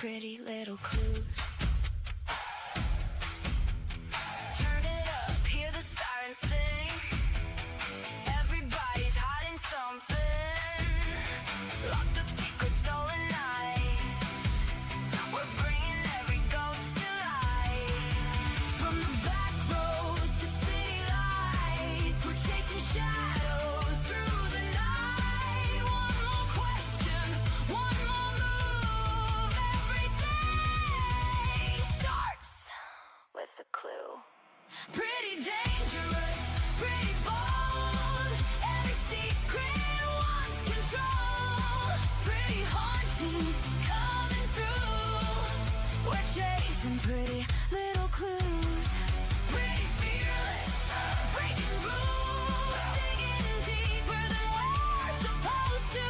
Pretty little clues. Turn it up, hear the sirens sing. Everybody's hiding something. Locked up secrets, stolen nights. We're bringing every ghost to life. From the back roads to city lights, we're chasing shadows through the night. One more question, one more move. Everything starts with a clue. Pretty dangerous, pretty bold. Every secret wants control. Pretty haunting, coming through. We're chasing pretty little clues. Pretty fearless, breaking rules. Digging deeper than we're supposed to.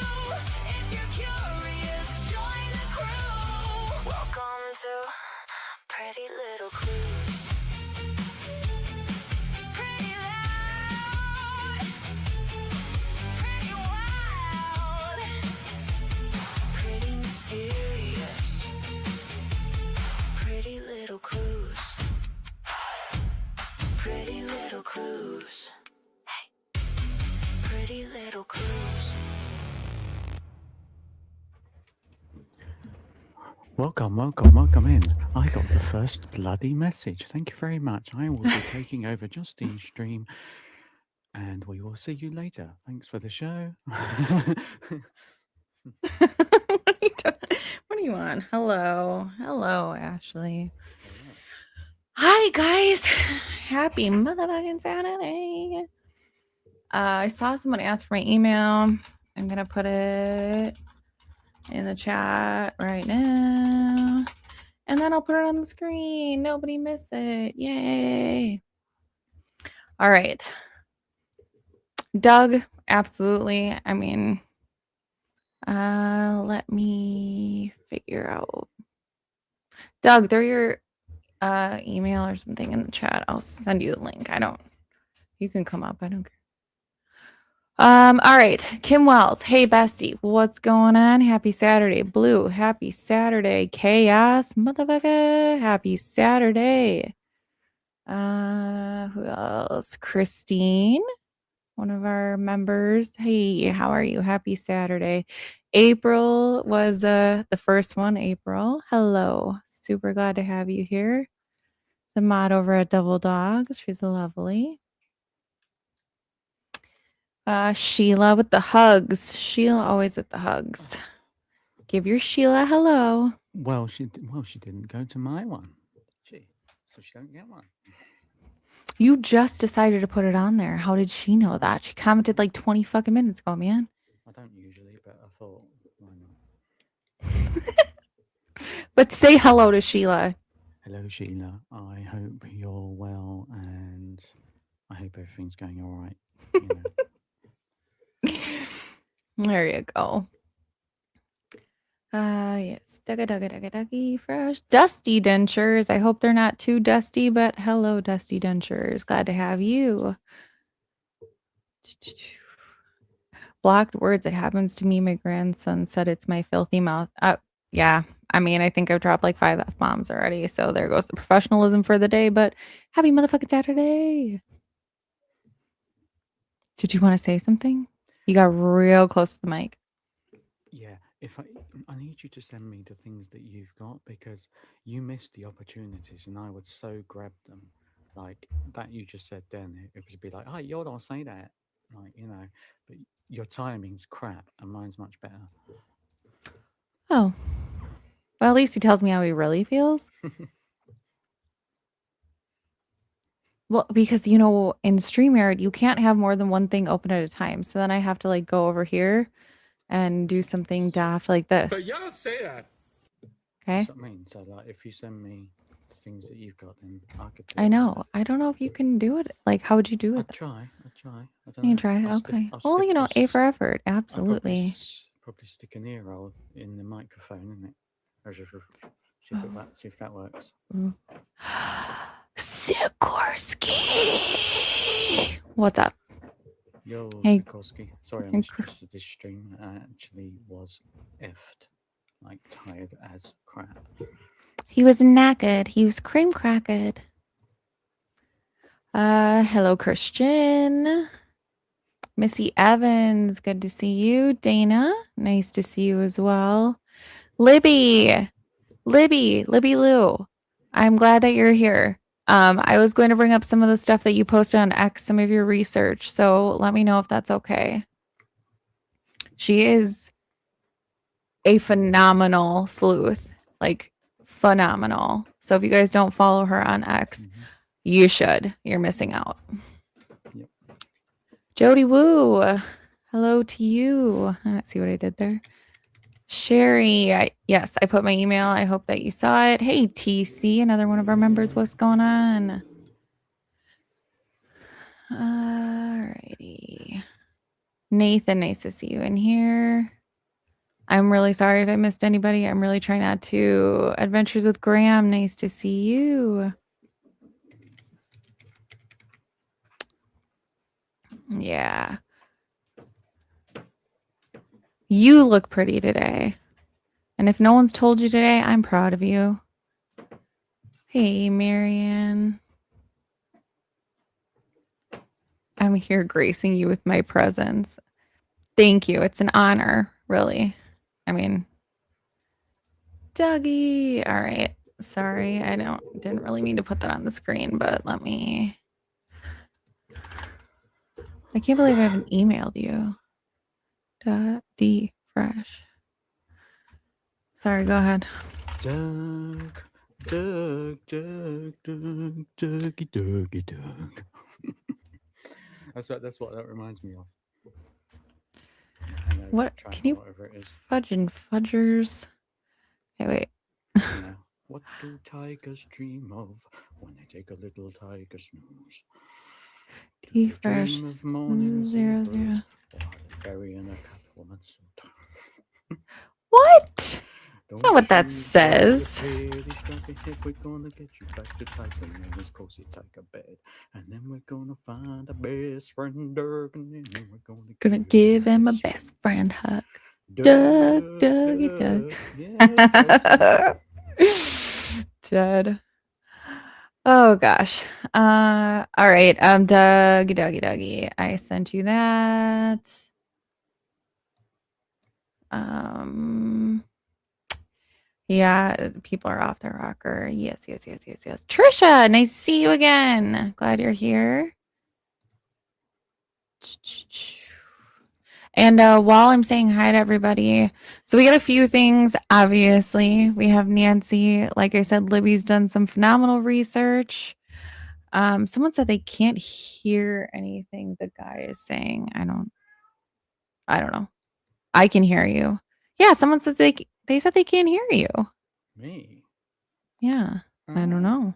If you're curious, join the crew. Welcome to Pretty Little Clues. Pretty loud, pretty wild, pretty mysterious. Pretty little clues. Pretty little clues. Hey. Pretty little clues. Welcome in. I got the first bloody message. Thank you very much. I will be taking over Justine's stream, and we will see you later. Thanks for the show. What are you on? Hello, Ashley. Hi, guys. Happy motherfucking Saturday. I saw someone ask for my email. I'm gonna put it in the chat right now, and then I'll put it on the screen. Nobody miss it. Yay. All right. Doug, absolutely. I mean, let me figure out. Doug, throw your email or something in the chat. I'll send you the link. You can come up. I don't care. All right. Kim Wells. Hey, bestie. What's going on? Happy Saturday. Blue. Happy Saturday. Chaos. Motherfucker. Happy Saturday. Who else? Christine. One of our members. Hey, how are you? Happy Saturday. April was the first one. April. Hello. Super glad to have you here. The mod over at Double Dogs. She's lovely. Sheila with the hugs. Sheila always with the hugs. Give your Sheila hello. Well, she didn't go to my one. So she don't get one. You just decided to put it on there. How did she know that? She commented like 20 fucking minutes ago, man. I don't usually, but I thought, why not? But say hello to Sheila. Hello, Sheila. I hope you're well, and I hope everything's going all right. You know. There you go. Yes. Duggy, fresh. Dusty dentures. I hope they're not too dusty, but hello, dusty dentures. Glad to have you. Blocked words. It happens to me. My grandson said it's my filthy mouth. Yeah. I mean, I think I've dropped like 5 F-bombs already, so there goes the professionalism for the day, but happy motherfucking Saturday. Did you want to say something? You got real close to the mic. Yeah, if I need you to send me the things that you've got, because you missed the opportunities and I would so grab them. Like that you just said then, it would be like, oh, you don't say that. Like, you know, but your timing's crap and mine's much better. Oh. Well, at least he tells me how he really feels. Well, because, you know, in StreamYard, you can't have more than one thing open at a time. So then I have to like go over here and do something daft like this. But you don't say that. Okay. That's what I mean. So like, if you send me the things that you've got, then I could. I know. I don't know if you can do it. Like, how would you do it? I'd try. I don't you know. try. Okay. Well, you know, A for effort. Absolutely. Probably stick an ear roll in the microphone, isn't it? Or just see if that works. Sikorsky. What's up? Yo, Hey. Sikorsky. Sorry, I missed this stream. I actually was effed like tired as crap. He was knackered. He was cream cracked. Hello, Christian. Missy Evans, good to see you. Dana, nice to see you as well. Libby Lou. I'm glad that you're here. I was going to bring up some of the stuff that you posted on X, some of your research. So let me know if that's okay. She is a phenomenal sleuth, like phenomenal. So if you guys don't follow her on X, you should. You're missing out. Yep. Jody Woo, hello to you. Let's see what I did there. Sherry, yes, I put my email. I hope that you saw it. Hey, TC, another one of our members. What's going on? Alrighty. Nathan, nice to see you in here. I'm really sorry if I missed anybody. I'm really trying not to. Adventures with Graham, nice to see you. Yeah. You look pretty today. And if no one's told you today, I'm proud of you. Hey, Marianne. I'm here gracing you with my presence. Thank you. It's an honor, really. I mean, Dougie. All right. Sorry, I didn't really mean to put that on the screen, but let me. I can't believe I haven't emailed you. D fresh. Sorry, go ahead. Doug, Doug. That's what that reminds me of. What can you whatever it is. fudge and fudgers? Hey, wait. Yeah. What do tigers dream of when they take a little tiger snooze? Tea Do they fresh. dream of morning 0, zebras 0. or are they burying a Catwoman suit? What? Don't not what that you says. worry, pretty scrappy head, we're gonna get you back to Tyson and his cozy tiger bed. And then we're gonna find a best friend, Doug, and then we're Gonna gonna give him a best friend hug. Doug, Doug. Yeah, Dead. Oh gosh. All right. Dougie. I sent you that. Yeah, people are off their rocker. Yes. Trisha, nice to see you again. Glad you're here. And while I'm saying hi to everybody, so we got a few things, obviously. We have Nancy. Like I said, Libby's done some phenomenal research. Someone said they can't hear anything the guy is saying. I don't know. I can hear you. Yeah, someone says they said they can't hear you. me. Yeah, I don't know.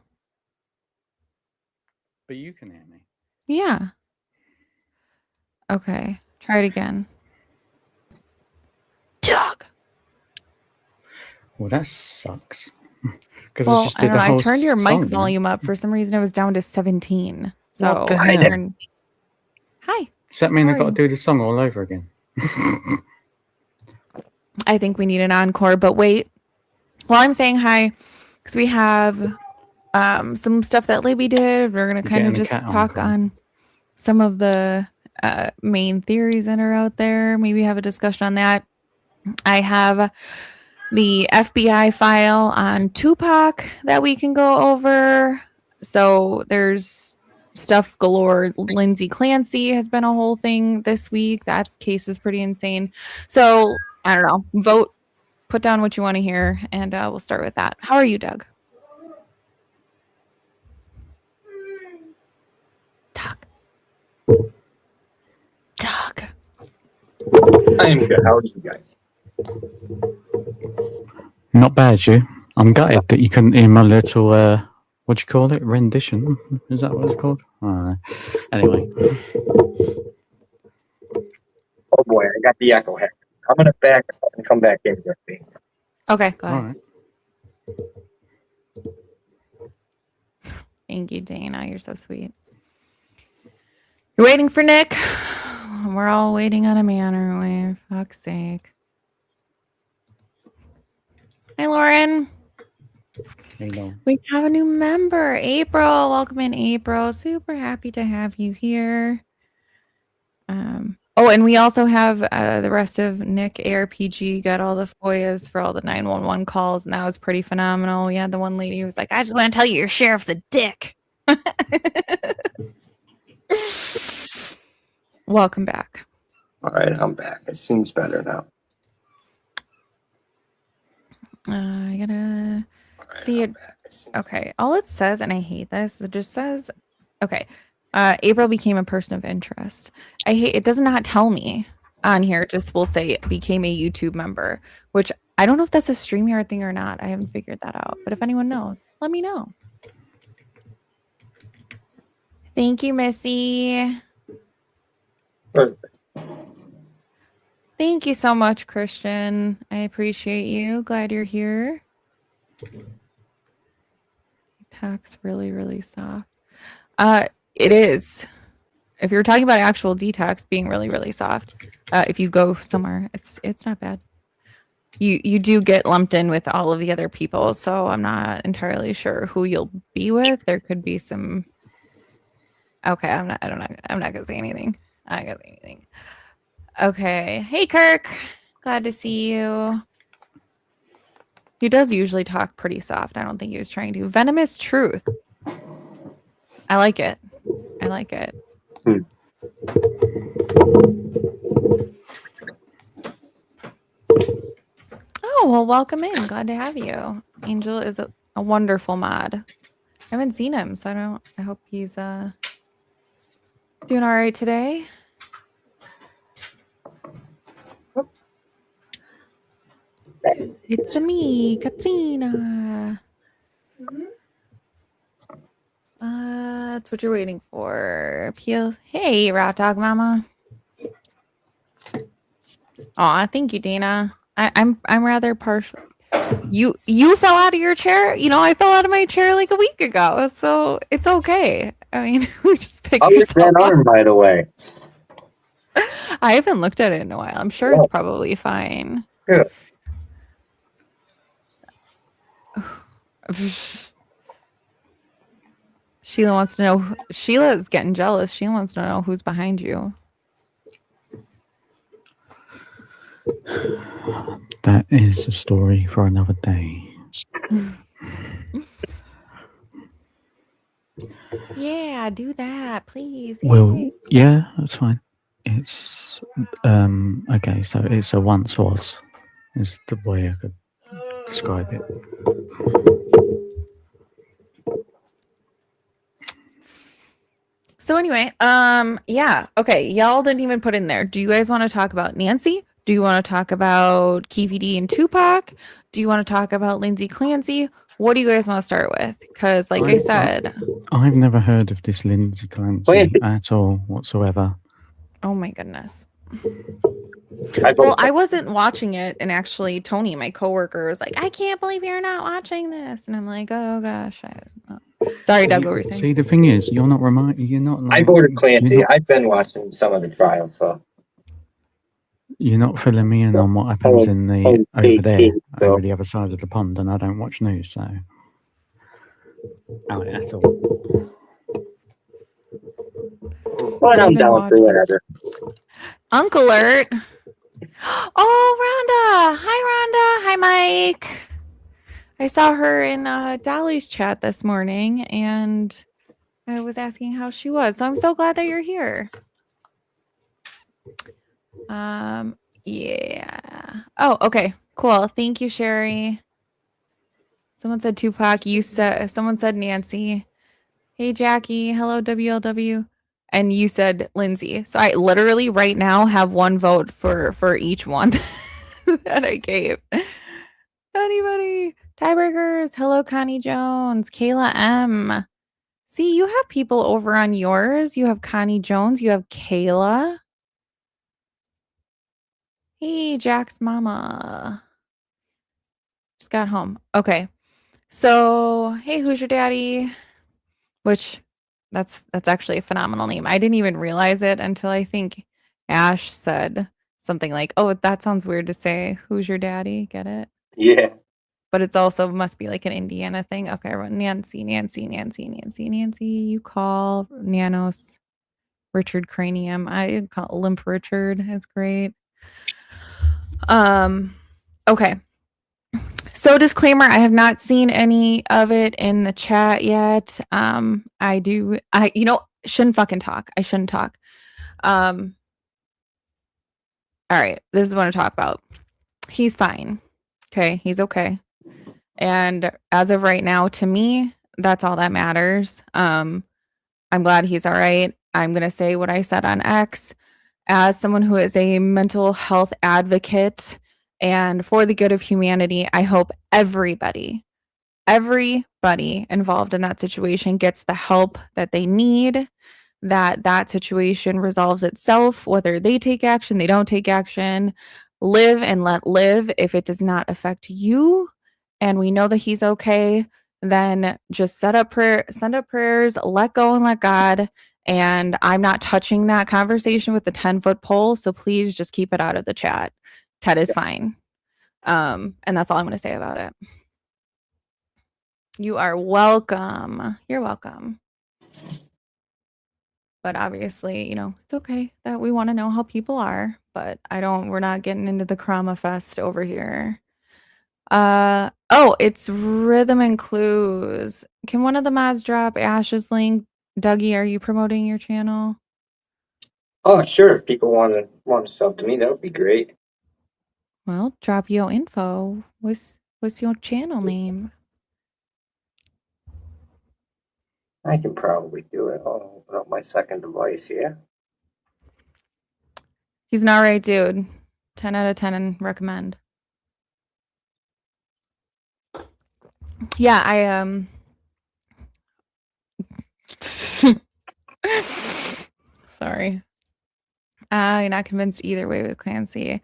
But you can hear me. Yeah. Okay, try it again. Doug. Well, that sucks. Because Well, I just I did don't the know. whole I turned your mic song, volume up. For some reason, it was down to 17. So What the I hell? turned. Hi. Does that mean How I are got to you? do the song all over again? I think we need an encore. But wait, while I'm saying hi, because we have some stuff that Libby did. We're gonna kind of getting a just cat talk encore. on some of the main theories that are out there. Maybe have a discussion on that. I have the FBI file on Tupac that we can go over. So there's stuff galore. Lindsay Clancy has been a whole thing this week. That case is pretty insane. So I don't know. Vote, put down what you want to hear, and we'll start with that. How are you, Doug? Doug. I am good. How are you guys? Not bad, you. I'm gutted that you couldn't hear my little, what do you call it? Rendition? Is that what it's called? I don't know. Anyway. Oh boy, I got the echo hack. I'm gonna back up and come back in with me. Okay, go ahead. All right. Thank you, Dana. You're so sweet. You're waiting for Nick. We're all waiting on a man, aren't we? For fuck's sake. Hi, Lauren. You know. We have a new member, April. Welcome in, April. Super happy to have you here. Oh, and we also have the rest of Nick ARPG got all the FOIAs for all the 911 calls, and that was pretty phenomenal. We had the one lady who was like, I just want to tell you your sheriff's a dick. Welcome back. All right, I'm back. It seems better now. I gotta see it. Okay, all it says, and I hate this, it just says, okay, April became a person of interest. I hate it. Does not tell me on here. It just will say became a YouTube member, which I don't know if that's a StreamYard thing or not. I haven't figured that out. But if anyone knows, let me know. Thank you, Missy. Perfect. Thank you so much, Christian. I appreciate you. Glad you're here. Talk's really, really soft. It is. If you're talking about actual detox being really, really soft, if you go somewhere, it's not bad. You do get lumped in with all of the other people, so I'm not entirely sure who you'll be with. There could be some. Okay, I'm not gonna say anything. I'm not gonna say anything. Okay. Hey, Kirk. Glad to see you. He does usually talk pretty soft. I don't think he was trying to. Venomous Truth. I like it. I like it. Oh, well, welcome in. Glad to have you. Angel is a wonderful mod. I haven't seen him, so I hope he's doing all right today. It's me, Katrina. That's what you're waiting for. Peel. Hey, Rat Dog Mama. Aw, thank you, Dana. I'm rather partial. You fell out of your chair. You know, I fell out of my chair like a week ago, so it's okay. I mean, we just pick How is yourself that up. arm, by the way? I haven't looked at it in a while. I'm sure it's probably fine. Good. Sheila wants to know. Sheila's getting jealous. She wants to know who's behind you. That is a story for another day. Yeah, do that, please. Well, Yay. yeah, that's fine. It's okay. So it's a once was, is the way I could describe it. So anyway, yeah, okay. Y'all didn't even put in there. Do you guys want to talk about Nancy? Do you want to talk about KVD and Tupac? Do you want to talk about Lindsay Clancy? What do you guys want to start with? Because, like I said, I've never heard of this Lindsay Clancy at all whatsoever. oh my goodness. Well, Well, I wasn't watching it, and actually, Tony, my coworker, was like, "I can't believe you're not watching this," and I'm like, "Oh gosh." Sorry, Doug. What were you saying? See, the thing is, you're not You're not. I voted Clancy. I've been watching some of the trials, so You're not filling me in on what happens in the over there, over the other side of the pond, and I don't watch news, so at all. But I'm down for whatever. Uncle Alert. Oh, Rhonda. Hi, Rhonda. Hi, Mike. I saw her in Dolly's chat this morning, and I was asking how she was. So I'm so glad that you're here. Yeah. Oh, okay. Cool. Thank you, Sherry. Someone said Tupac. Someone said Nancy. Hey, Jackie. Hello, WLW. And you said Lindsay. So I literally right now have one vote for each one that I gave. Anybody? Tiebreakers. Hello, Connie Jones. Kayla M. See, you have people over on yours. You have Connie Jones. You have Kayla. Hey, Jack's mama. Just got home. Okay. So, hey, who's your daddy? Which that's actually a phenomenal name. I didn't even realize it until I think Ash said something like, "Oh, that sounds weird to say. Who's your daddy?" Get it? Yeah. but it's also must be like an Indiana thing. Okay, everyone. Nancy. You call Nanos. Richard Cranium. I call Limp Richard is great. Okay. So disclaimer, I have not seen any of it in the chat yet. Shouldn't fucking talk. I shouldn't talk. All right, this is what I talk about. He's fine. Okay, he's okay. And as of right now, to me, that's all that matters. I'm glad he's all right. I'm gonna say what I said on X. As someone who is a mental health advocate and for the good of humanity, I hope everybody involved in that situation gets the help that they need, that situation resolves itself, whether they take action, they don't take action. Live and let live. If it does not affect you and we know that he's okay, then just send up prayers, let go and let God. And I'm not touching that conversation with the 10-foot pole, so please just keep it out of the chat. Ted is fine. And that's all I'm going to say about it. You are welcome. You're welcome. But obviously, it's okay that we want to know how people are, but we're not getting into the Krama Fest over here. It's Rhythm and Clues. Can one of the mods drop Ash's link? Dougie, are you promoting your channel? Oh, sure. If people want to sub to me, that would be great. Well, drop your info. What's your channel name? I can probably do it. I'll open up my second device here. He's an alright dude. 10 out of 10 and recommend. Yeah, sorry. You're not convinced either way with Clancy.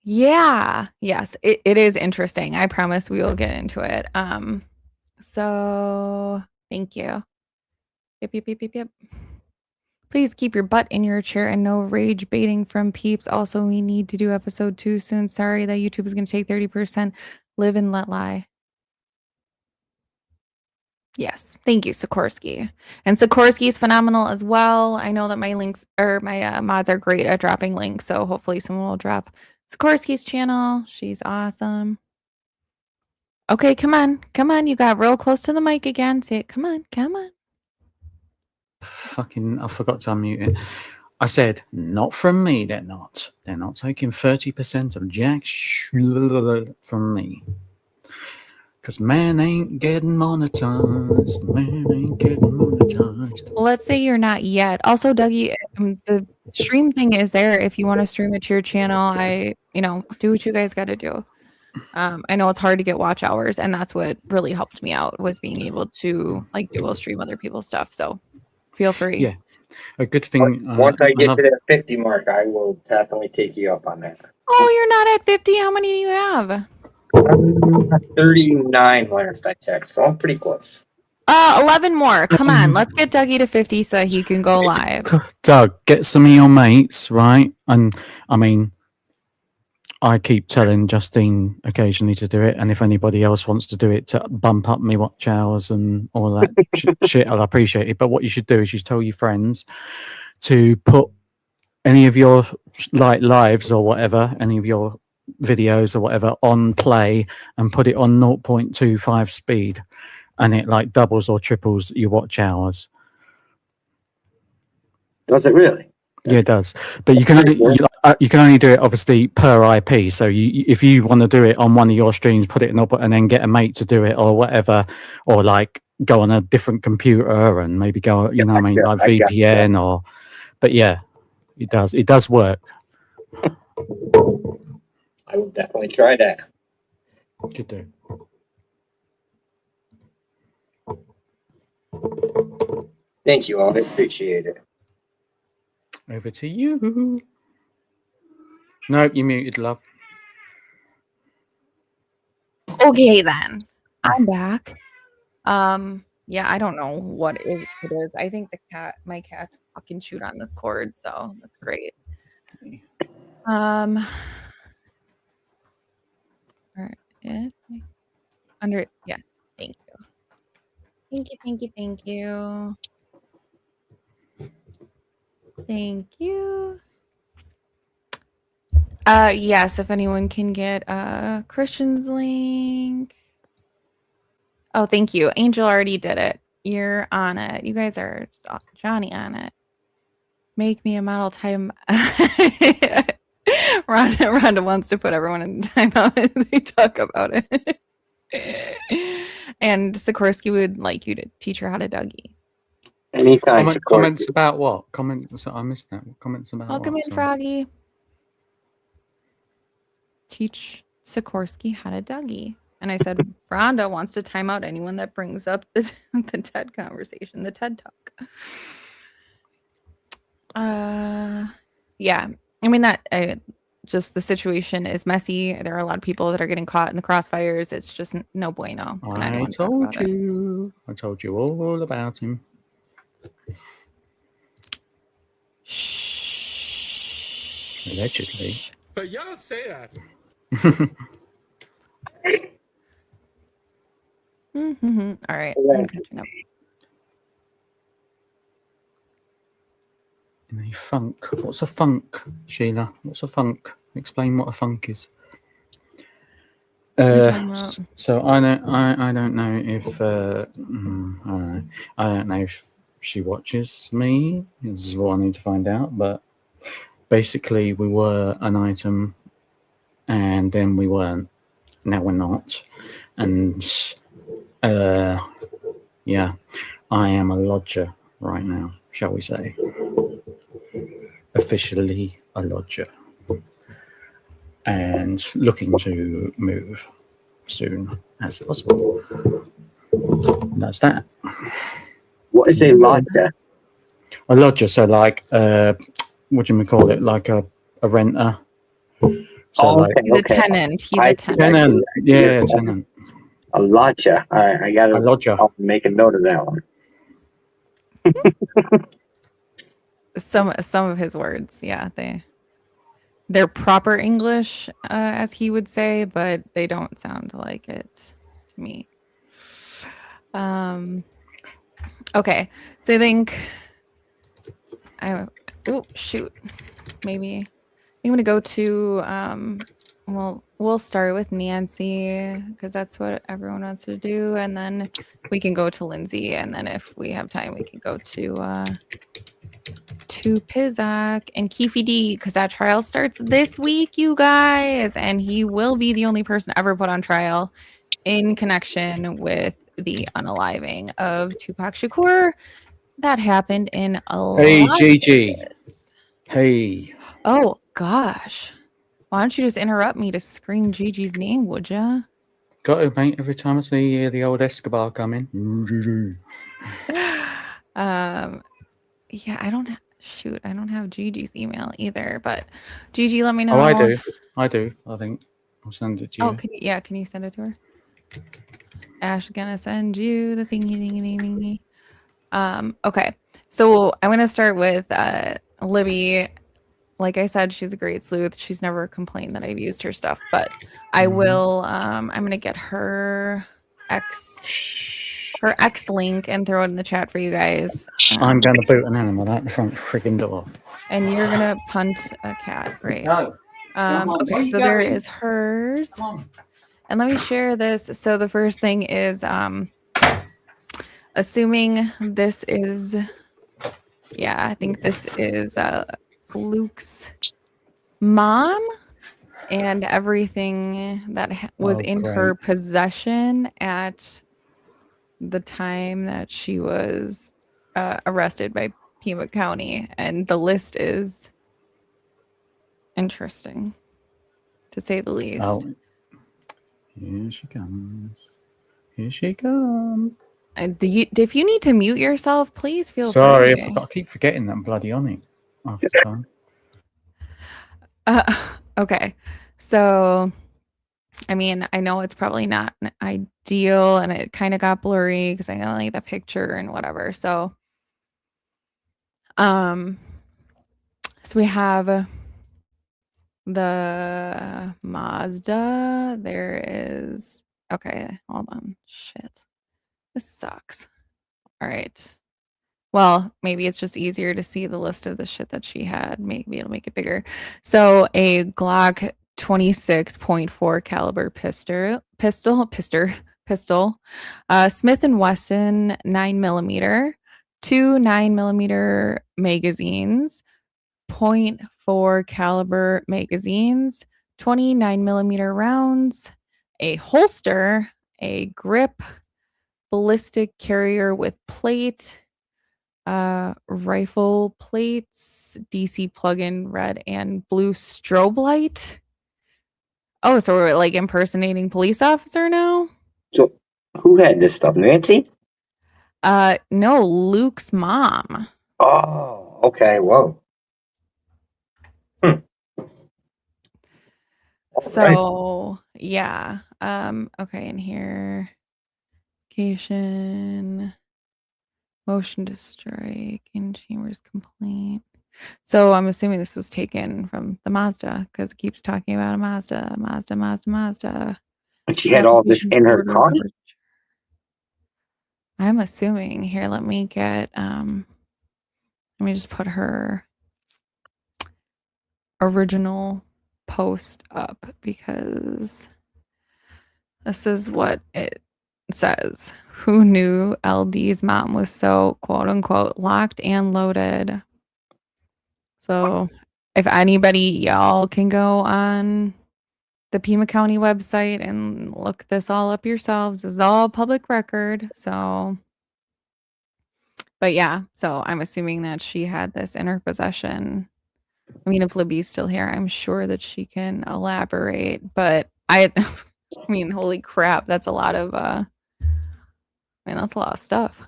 Yeah. Yes, it is interesting. I promise we will get into it. So thank you. Yep. Please keep your butt in your chair and no rage baiting from peeps. Also, we need to do episode 2 soon. Sorry that YouTube is going to take 30%. Live and let lie. Yes. Thank you, Sikorsky. And Sikorsky is phenomenal as well. I know that my links or my mods are great at dropping links. So hopefully someone will drop Sikorsky's channel. She's awesome. Okay, come on. You got real close to the mic again. Say it. Come on. Fucking, I forgot to unmute it. I said, not from me, they're not. They're not taking 30% of Jack from me. Because man ain't getting monetized. Well, let's say you're not yet. Also, Dougie, the stream thing is there. If you want to stream it to your channel, do what you guys got to do. I know it's hard to get watch hours, and that's what really helped me out was being able to dual stream other people's stuff. So feel free. Yeah, a good thing. Once I get to that 50 mark, I will definitely take you up on that. Oh, you're not at 50. How many do you have? 39 last I checked, so I'm pretty close. 11 more. Come on, let's get Dougie to 50 so he can go live. Doug, get some of your mates, right? And I mean, I keep telling Justine occasionally to do it, and if anybody else wants to do it to bump up me watch hours and all that shit, I'll appreciate it. But what you should do is you tell your friends to put any of your lives or whatever, any of your videos or whatever on play and put it on 0.25 speed, and it doubles or triples your watch hours. Does it really? Yeah, it does. But you can only do it obviously per IP. So if you want to do it on one of your streams, put it in and then get a mate to do it or whatever, or go on a different computer and maybe go, VPN or. But yeah, it does. It does work. I will definitely try that. Good do. Thank you all. I appreciate it. Over to you. Nope, you muted, love. Okay, then. I'm back. Yeah, I don't know what it is. I think my cat's fucking chewed on this cord, so that's great. All right. Yes. Thank you. Thank you. Thank you. Thank you. Thank you. Yes, if anyone can get Christian's link. Oh, thank you. Angel already did it. You're on it. You guys are Johnny on it. Make me a model time. Rhonda wants to put everyone in timeout as they talk about it. And Sikorsky would like you to teach her how to Dougie. Anytime. Comments about what? Comments. I missed that. Comments about Welcome what? in, Sorry. Froggy. Teach Sikorsky how to Dougie. And I said, Rhonda wants to time out anyone that brings up the TED conversation, the TED talk. Yeah. I mean, just the situation is messy. There are a lot of people that are getting caught in the crossfires. It's just no bueno. And I don't want to talk about it. I told you all about him. Shh. Allegedly. But y'all don't say that. Mm-hmm. All right. I'm catching up. In a funk. What's a funk, Sheila? What's a funk? Explain what a funk is. So I don't know if I don't know if she watches me. This is what I need to find out. But basically, we were an item, and then we weren't. Now we're not, and yeah, I am a lodger right now, shall we say? Officially a lodger, and looking to move soon as possible. And that's that. What is a lodger? A lodger, so like what do you call it? Like a renter. So like he's a tenant. He's a tenant. Tenant. Yeah, tenant. A lodger. All right, I gotta. A lodger. I'll make a note of that one. Some of his words, yeah, they're proper English, as he would say, but they don't sound like it to me. Okay, so I think maybe I'm gonna go to we'll start with Nancy because that's what everyone wants to do, and then we can go to Lindsay, and then if we have time, we can go to Pizak and Keefe D because that trial starts this week, you guys, and he will be the only person ever put on trial in connection with the unaliving of Tupac Shakur. That happened in Hey, Gigi. August. Hey. Oh gosh. Why don't you just interrupt me to scream Gigi's name, would ya? Got to, mate. Every time I see the old Escobar coming. Yeah, I don't have Gigi's email either, but Gigi, let me know. Oh, I do. I think I'll send it to you. Oh, can you send it to her? Ash gonna send you the thingy. Okay. So I'm gonna start with Libby. Like I said, she's a great sleuth. She's never complained that I've used her stuff, but I will I'm gonna get her X link and throw it in the chat for you guys. I'm gonna boot an animal out the front friggin' door. And you're gonna punt a cat. Great. No. Okay, so there is hers. And let me share this. So the first thing is assuming this is I think this is Luke's mom and everything that was in her possession at the time that she was arrested by Pima County, and the list is interesting to say the least. Oh, here she comes. Here she comes. If you need to mute yourself, please feel free. Sorry, I keep forgetting that I'm bloody on it half the time. Okay, so I mean, I know it's probably not ideal, and it kind of got blurry because I got like the picture and whatever. So, so we have the Mazda. There is Okay, hold on. Shit. This sucks. All right. Well, maybe it's just easier to see the list of the shit that she had. Maybe it'll make it bigger. So a Glock 26.4 caliber pistol, Smith and Wesson 9mm, two 9mm magazines, .4 caliber magazines, 29mm rounds, a holster, a grip, ballistic carrier with plate, rifle plates, DC plug-in red and blue strobe light. Oh, so we're like impersonating police officer now? So who had this stuff? Nancy? No, Luke's mom. Oh, okay. Whoa. All right. So yeah. Okay, in here. Location, motion to strike, in chambers complaint. So I'm assuming this was taken from the Mazda because it keeps talking about a Mazda. And she had all this Application in her order car? for- I'm assuming here. Let me just put her original post up because this is what it says. Who knew LD's mom was so quote unquote locked and loaded? So if anybody, y'all can go on the Pima County website and look this all up yourselves. This is all public record. So, but yeah, so I'm assuming that she had this in her possession. I mean, if Libby's still here, I'm sure that she can elaborate. But I mean, holy crap, that's a lot of that's a lot of stuff.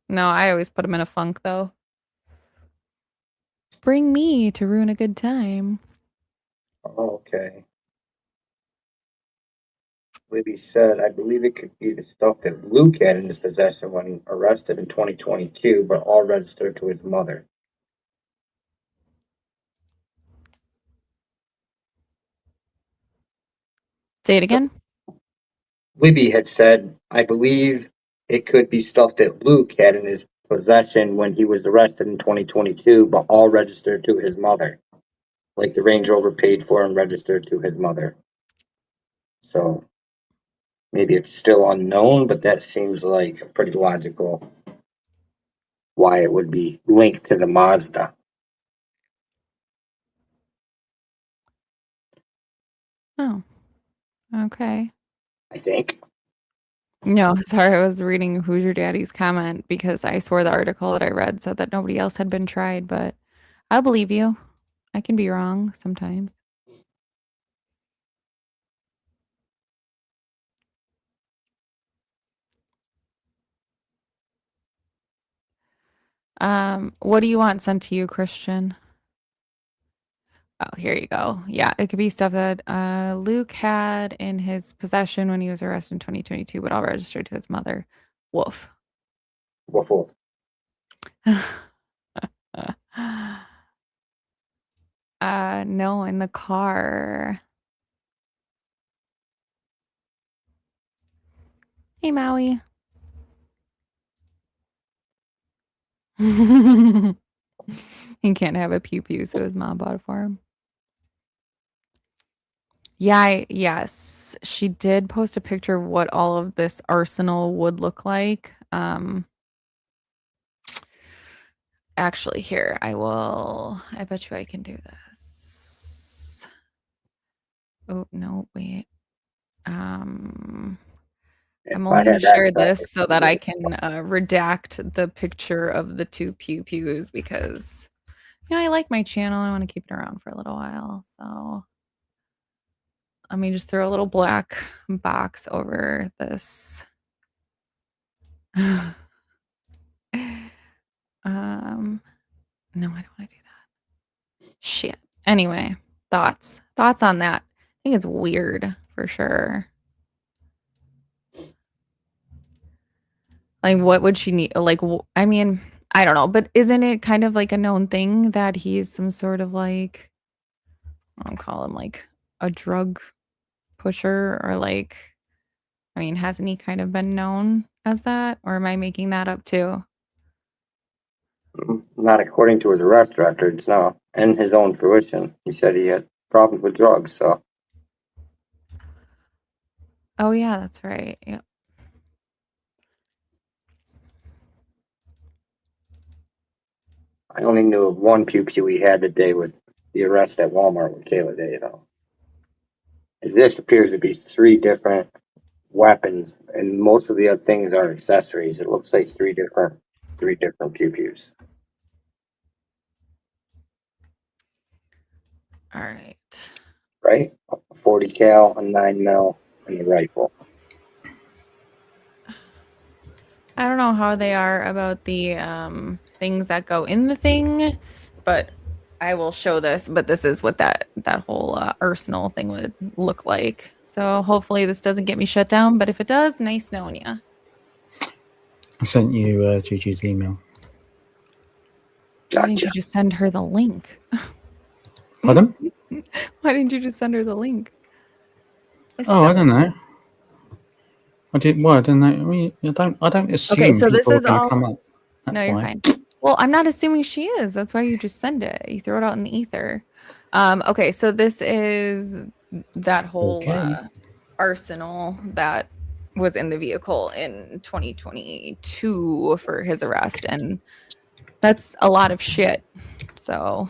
No, I always put them in a funk though. Bring me to ruin a good time. Okay. Libby said, I believe it could be the stuff that Luke had in his possession when arrested in 2022, but all registered to his mother. Say it again. Libby had said, I believe it could be stuff that Luke had in his possession when he was arrested in 2022, but all registered to his mother. Like the Range Rover paid for and registered to his mother. So maybe it's still unknown, but that seems like pretty logical why it would be linked to the Mazda. Oh, okay. I think. No, sorry, I was reading Who's Your Daddy's comment because I swore the article that I read said that nobody else had been tried, but I'll believe you. I can be wrong sometimes. What do you want sent to you, Christian? Oh, here you go. Yeah, it could be stuff that Luke had in his possession when he was arrested in 2022, but all registered to his mother. Woof. Waffle. No, in the car. Hey, Maui. He can't have a pew pew, so his mom bought it for him. Yeah, yes, she did post a picture of what all of this arsenal would look like. Actually, here, I bet you I can do this. Oh, no, wait. I'm only going to share this so that I can redact the picture of the two pew pews because I like my channel. I want to keep it around for a little while. So let me just throw a little black box over this. No, I don't want to do that. Shit. Anyway, thoughts on that. I think it's weird for sure. Like, what would she need? Like, I mean, I don't know, but isn't it kind of like a known thing that he's some sort of like I don't call him like a drug pusher or like, I mean, hasn't he kind of been known as that? Or am I making that up too? Not according to his arrest records, no. And his own fruition. He said he had problems with drugs, so. Oh yeah, that's right. Yep. I only knew of one pew pew he had the day with the arrest at Walmart with Kayla Day, though. This appears to be 3 different weapons, and most of the other things are accessories. It looks like 3 different pew pews. All right. Right? A 40 cal, a 9 mil, and a rifle. I don't know how they are about the things that go in the thing, but I will show this. But this is what that whole arsenal thing would look like. So hopefully this doesn't get me shut down. But if it does, nice knowing you. I sent you Gigi's email. Why didn't you Gotcha. just send her the link? Pardon? Why didn't you just send her the link? It's Oh, I silly. don't know. I did. Well, I don't know. I mean, I don't assume Okay, so this people are is going to all. come up. That's No, you're why. fine. Well, I'm not assuming she is. That's why you just send it. You throw it out in the ether. Okay, so this is that whole Okay. arsenal that was in the vehicle in 2022 for his arrest, and that's a lot of shit. So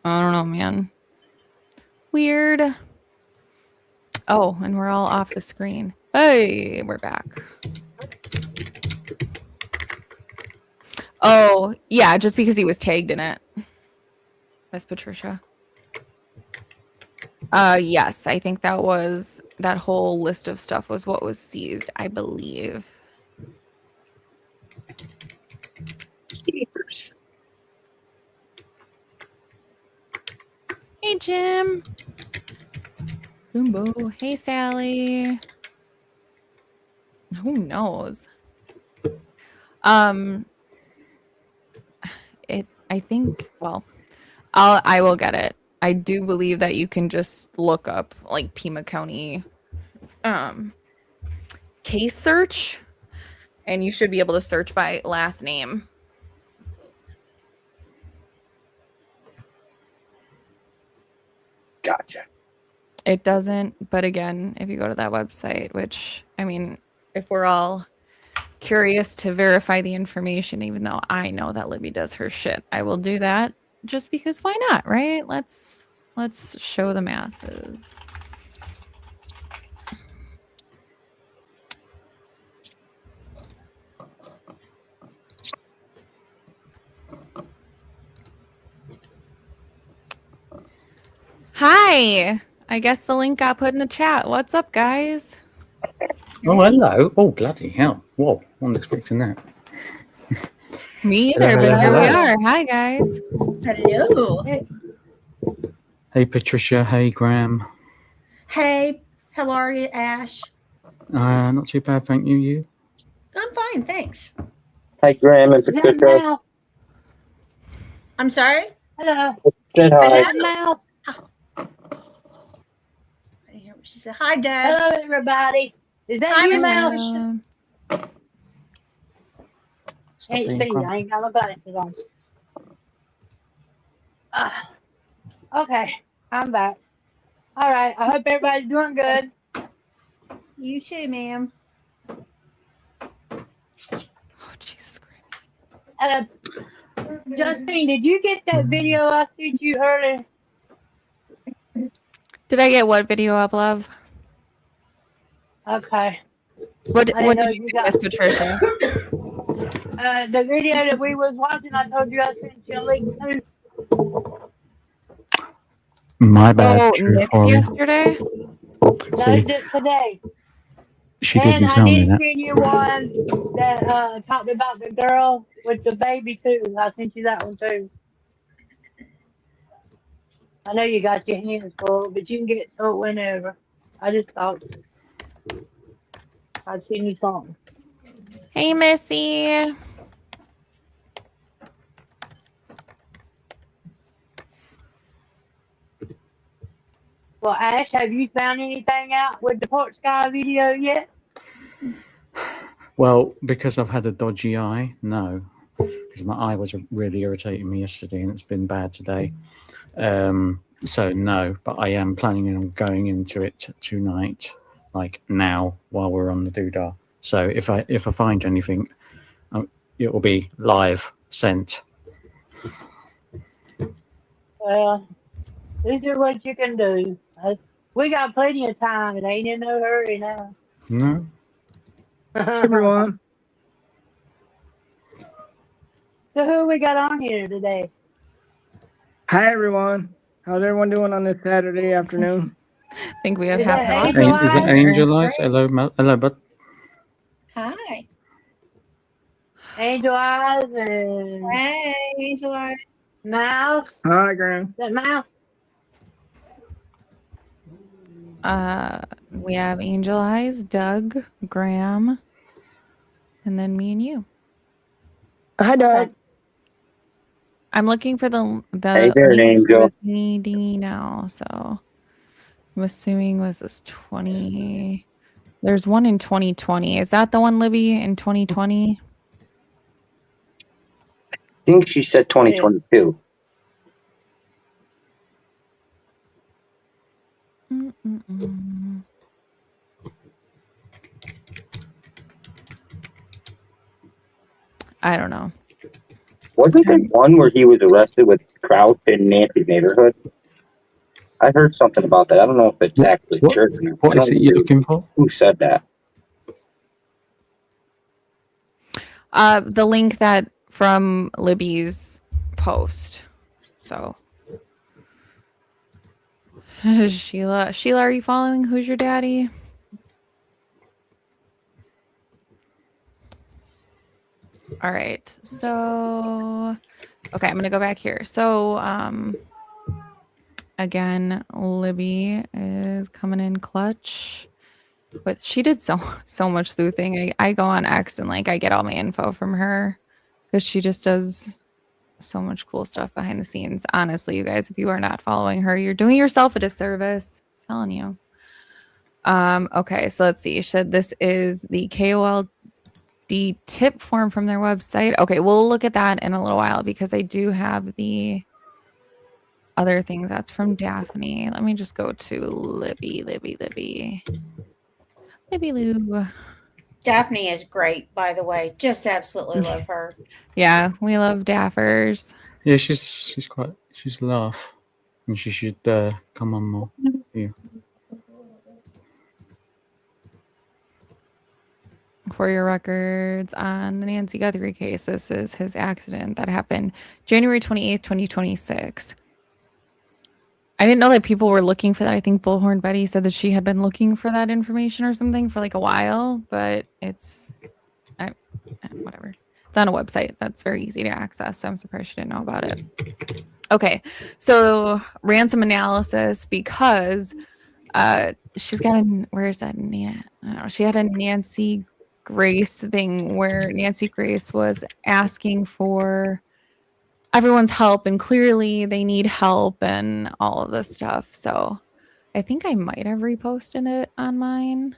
I don't know, man. Weird. Oh, and we're all off the screen. Hey, we're back. Oh, yeah, just because he was tagged in it. Miss Patricia. Yes, I think that whole list of stuff was what was seized, I believe. Keepers. Hey, Jim. Boombo. Hey, Sally. Who knows? I think, well, I will get it. I do believe that you can just look up like Pima County case search, and you should be able to search by last name. Gotcha. It doesn't, but again, if you go to that website, which, I mean, if we're all curious to verify the information, even though I know that Libby does her shit, I will do that just because why not, right? Let's show the masses. Hi. I guess the link got put in the chat. What's up, guys? Oh, hello. Oh, bloody hell. Whoa, wasn't expecting that. Me Hello, either, hello, but here we hello. are. Hi, guys. Hello. Hey, Patricia. Hey, Graham. Hey, how are you, Ash? Not too bad, thank you. You? I'm fine, thanks. Hi, Graham and Patricia. I'm sorry? Hello. Said hi. Is that Mouse? I didn't hear what she said. Hi, Dad. Hello, everybody. Is that Hi, you, Miss Mouse? Patricia. Stop Can't being see. I grumpy. ain't got my glasses on. Okay, I'm back. All right. I hope everybody's doing good. You too, ma'am. Oh, Jesus Christ. Justine, did you get that video I sent you earlier? Did I get what video up, love? Okay. What I didn't know did if you you say, got Miss Patricia? the video that we was watching. I told you I sent you a link to. My bad, Oh, true Nick's Folly. yesterday? No, See, today. she And didn't I tell me did that. send you one that talked about the girl with the baby too. I sent you that one too. I know you got your hands full, but you can get to it whenever. I just thought I'd send you something. Hey, Missy. Well, Ash, have you found anything out with the porch guy video yet? Well, because I've had a dodgy eye, no. Because my eye was really irritating me yesterday and it's been bad today. So no, but I am planning on going into it tonight, like now, while we're on the doodah. So if I find anything, it will be live sent. Well, you do what you can do. We got plenty of time. It ain't in no hurry now. No. Everyone. So who we got on here today? Hi, everyone. How's everyone doing on this Saturday afternoon? I think we have Is half that an Angel hour. Is it Eyes? Angel Eyes? Hello, bud. Hi. Angel Eyes and Hey, Angel Eyes. Mouse. Hi, Graham. Is that Mouse? We have Angel Eyes, Doug, Graham, and then me and you. Hi, Doug. Okay. I'm looking for the Hey there, link for Angel. the thingy dingy now. So I'm assuming was this 20. There's one in 2020. Is that the one, Libby, in 2020? I think she said 2022. Mm-mm-mm. I don't know. Wasn't there one where he was arrested with Crouch in Nancy's neighborhood? I heard something about that. I don't know if it's actually What- true. or not. What I is don't it know you're looking for? who said that. The link that from Libby's post. So Sheila, are you following Who's Your Daddy? All right. So okay, I'm gonna go back here. So again, Libby is coming in clutch. But she did so much sleuthing. I go on X and like I get all my info from her because she just does so much cool stuff behind the scenes. Honestly, you guys, if you are not following her, you're doing yourself a disservice. I'm telling you. Okay, so let's see. She said this is the KOLD tip form from their website. Okay, we'll look at that in a little while because I do have the other things. That's from Daphne. Let me just go to Libby Lou. Daphne is great, by the way. Just absolutely love her. Yeah, we love Daffers. Yeah, she's a laugh, and she should come on more. Yeah. For your records on the Nancy Guthrie case, this is his accident that happened January 28th, 2026. I didn't know that people were looking for that. I think Bullhorn Betty said that she had been looking for that information or something for like a while, but it's whatever. It's on a website that's very easy to access, so I'm surprised she didn't know about it. Okay, so ransom analysis because she's got a where's that? I don't know. She had a Nancy Grace thing where Nancy Grace was asking for everyone's help, and clearly they need help and all of this stuff. So I think I might have reposted it on mine.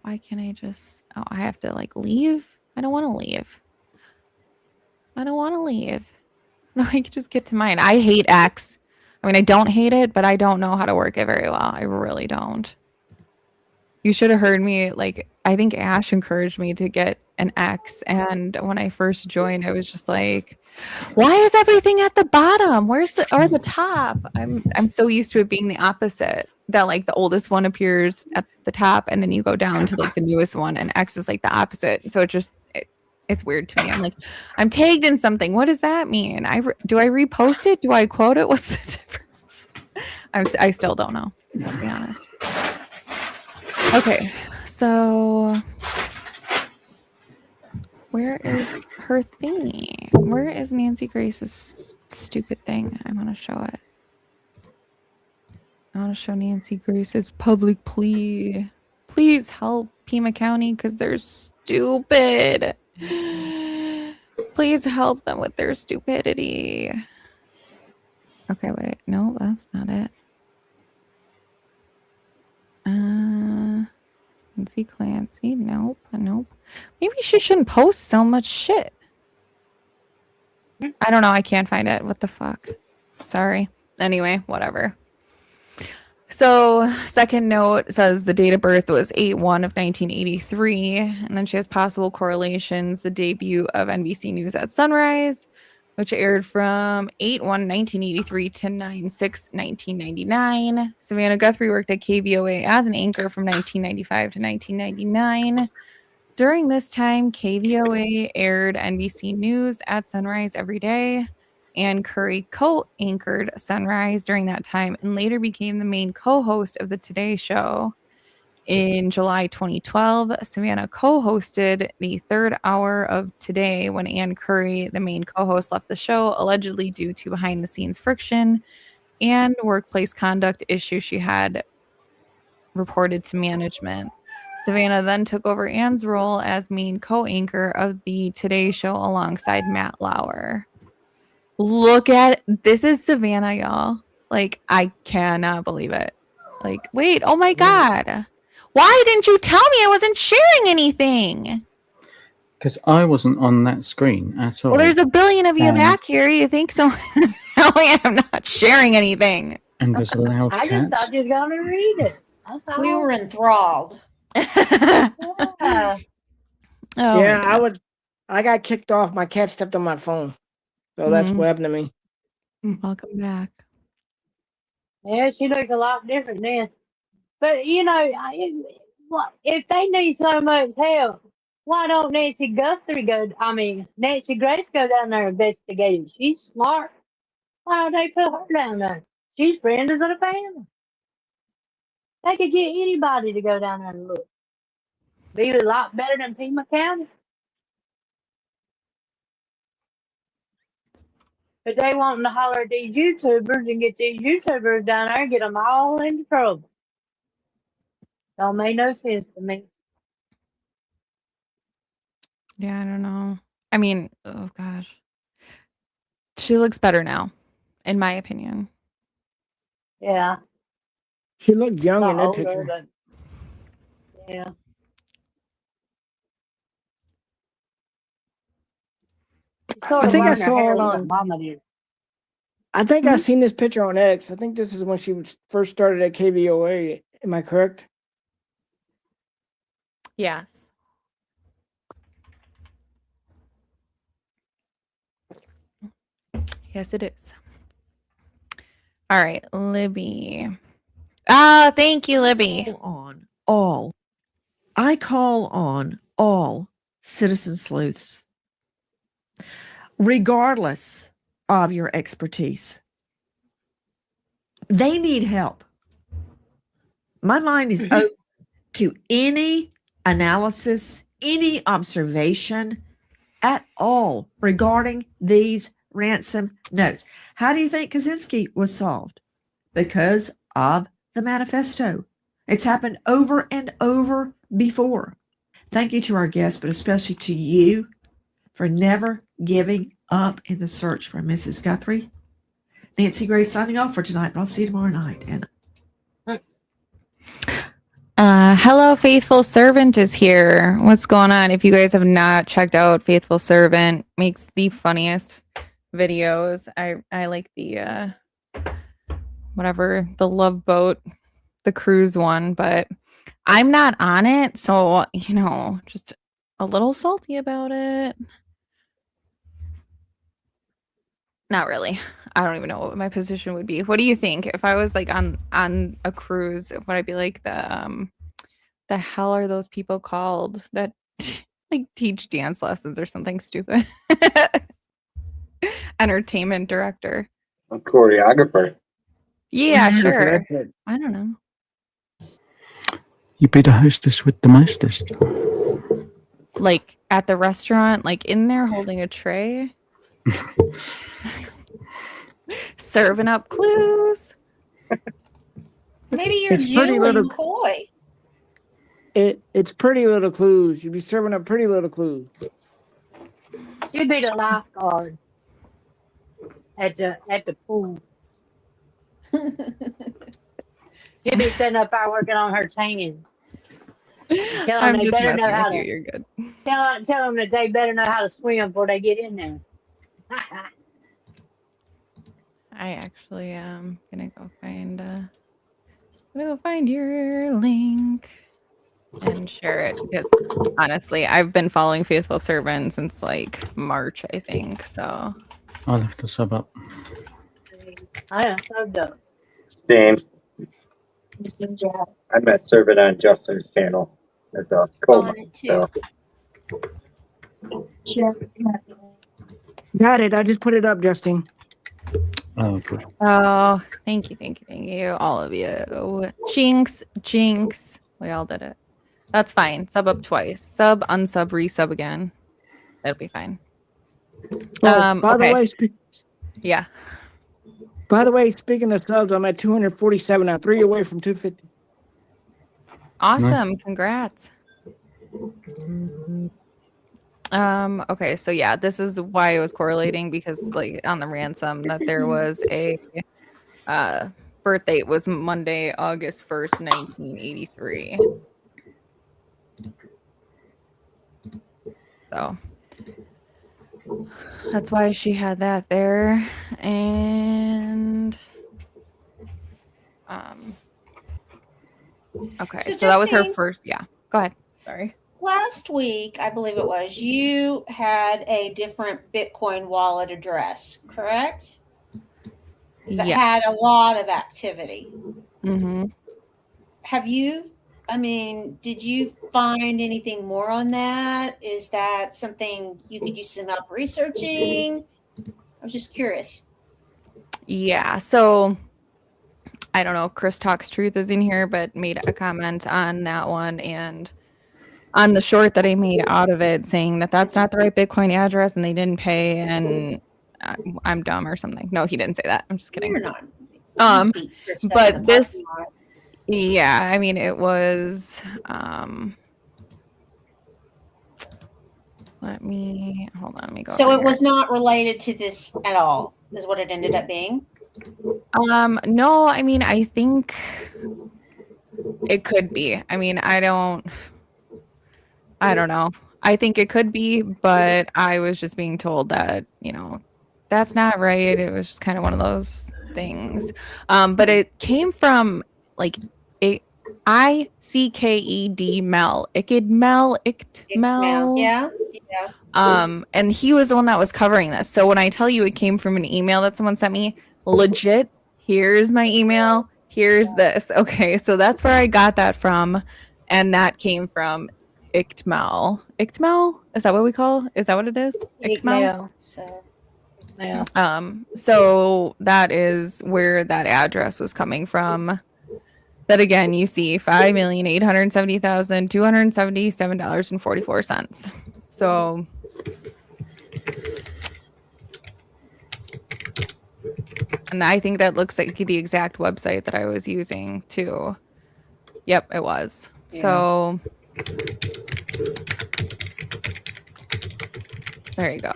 Why can't I just... Oh, I have to like leave? I don't want to leave. No, I can just get to mine. I hate X. I mean, I don't hate it, but I don't know how to work it very well. I really don't. You should have heard me. Like, I think Ash encouraged me to get an X. And when I first joined, I was just like, why is everything at the bottom? Where's the or the top? I'm so used to it being the opposite. That like the oldest one appears at the top and then you go down to like the newest one and X is like the opposite. So it's weird to me. I'm like, I'm tagged in something. What does that mean? Do I repost it? Do I quote it? What's the difference? I still don't know, to be honest. Okay, so where is her thingy? Where is Nancy Grace's stupid thing? I want to show it. I want to show Nancy Grace's public plea. Please help Pima County because they're stupid. Please help them with their stupidity. Okay, wait. No, that's not it. Lindsay Clancy. Nope. Maybe she shouldn't post so much shit. I don't know. I can't find it. What the fuck? Sorry. Anyway, whatever. So, second note says the date of birth was 8/1 of 1983. And then she has possible correlations. The debut of NBC News at Sunrise, which aired from 8/1/1983 to 9/6/1999. Savannah Guthrie worked at KVOA as an anchor from 1995 to 1999. During this time, KVOA aired NBC News at Sunrise every day. Ann Curry co-anchored Sunrise during that time and later became the main co-host of the Today Show. In July 2012, Savannah co-hosted the third hour of Today when Ann Curry, the main co-host, left the show, allegedly due to behind-the-scenes friction and workplace conduct issues she had reported to management. Savannah then took over Ann's role as main co-anchor of the Today Show alongside Matt Lauer. Look at this is Savannah, y'all. Like, I cannot believe it. Like, wait, oh my God. Why didn't you tell me I wasn't sharing anything? Because I wasn't on that screen at all. Well, there's a billion of you back here. You think so? I'm not sharing anything. And there's a loud I cat. just thought you was going to read it. That's all. We were enthralled. Yeah. Oh, Yeah, I got kicked off. My cat stepped on my phone. So that's what happened to me. welcome back. Yeah, she looks a lot different then. But, you know, if they need so much help, why don't Nancy Grace go down there and investigate it? She's smart. Why don't they put her down there? She's friends of the family. They could get anybody to go down there and look. Be a lot better than Pima County. But they wanting to holler at these YouTubers and get these YouTubers down there and get them all into trouble. Don't make no sense to me. Yeah, I don't know. I mean, oh gosh. She looks better now, in my opinion. Yeah. She looked young in that Older, picture. but yeah. I think I saw it on. Mama did. I think I seen this picture on X. I think this is when she first started at KVOA. Am I correct? Yes. Yes, it is. All right, Libby. Ah, thank you, Libby. I call on all citizen sleuths, regardless of your expertise. They need help. My mind is open to any analysis, any observation at all regarding these ransom notes. How do you think Kaczynski was solved? Because of the manifesto. It's happened over and over before. Thank you to our guests, but especially to you for never giving up in the search for Mrs. Guthrie. Nancy Grace signing off for tonight, but I'll see you tomorrow night. And Hello, Faithful Servant is here. What's going on? If you guys have not checked out Faithful Servant, makes the funniest videos. I like the whatever, the Love Boat, the cruise one, but I'm not on it, so you know, just a little salty about it. Not really. I don't even know what my position would be. What do you think if I was like on a cruise? Would I be like the hell are those people called that like teach dance lessons or something stupid? Entertainment director. A choreographer. Yeah, sure. I don't know. You be the hostess with the mostest. Like at the restaurant, like in there holding a tray. Serving up clues. Maybe you're It's Pretty Julie Little- McCoy. It's Pretty Little Clues. You'd be serving up Pretty Little Clues. You'd be the lifeguard at the pool. She'll be sitting up there working on her tan. Tell them I'm they just better know messing with how you. to You're good. tell them that they better know how to swim before they get in there. I actually am gonna go find your link and share it because honestly, I've been following Faithful Servant since like March, I think. So I'll have to sub up. I am so dumb. Same. I'm at serving on Justin's channel as a On coma. it too. So Got it. I just put it up, Justine. Oh, good. oh, thank you, all of you. Jinx, we all did it. That's fine. Sub up twice. Sub, unsub, resub again. It'll be fine. Oh, by the Okay. way, Yeah. speaking of subs, I'm at 247 now, 3 away from 250. Awesome. Congrats. Okay, so yeah, this is why it was correlating because like on the ransom that there was a birth date was Monday, August 1st, 1983. So that's why she had that there. And okay, so that was her Justine, first. Yeah, go ahead. Sorry. last week, I believe it was, you had a different Bitcoin wallet address, correct? That Yeah. had a lot of activity. Mm-hmm. Did you find anything more on that? Is that something you could use some help researching? I was just curious. Yeah. So I don't know. Chris Talks Truth is in here, but made a comment on that one and on the short that I made out of it, saying that that's not the right Bitcoin address and they didn't pay and I'm dumb or something. No, he didn't say that. I'm just kidding. You're not. But this, yeah, I mean, it was. Let me hold on. Let me go. So over it was here. not related to this at all, is what it ended up being. No, I mean, I think it could be. I mean, I don't know. I think it could be, but I was just being told that, that's not right. It was just kind of one of those things. But it came from like ICKED Mel. Icked Mel. Yeah. And he was the one that was covering this. So when I tell you it came from an email that someone sent me, legit, here's my email, here's this. Okay, so that's where I got that from. And that came from Icked-Mel. Icked-Mel? Is that what we call? Is that what it is? Icked-Mel? So Yeah. So that is where that address was coming from. But again, you see $5,870,277.44. So and I think that looks like the exact website that I was using too. Yep, it was. Yeah. So there you go.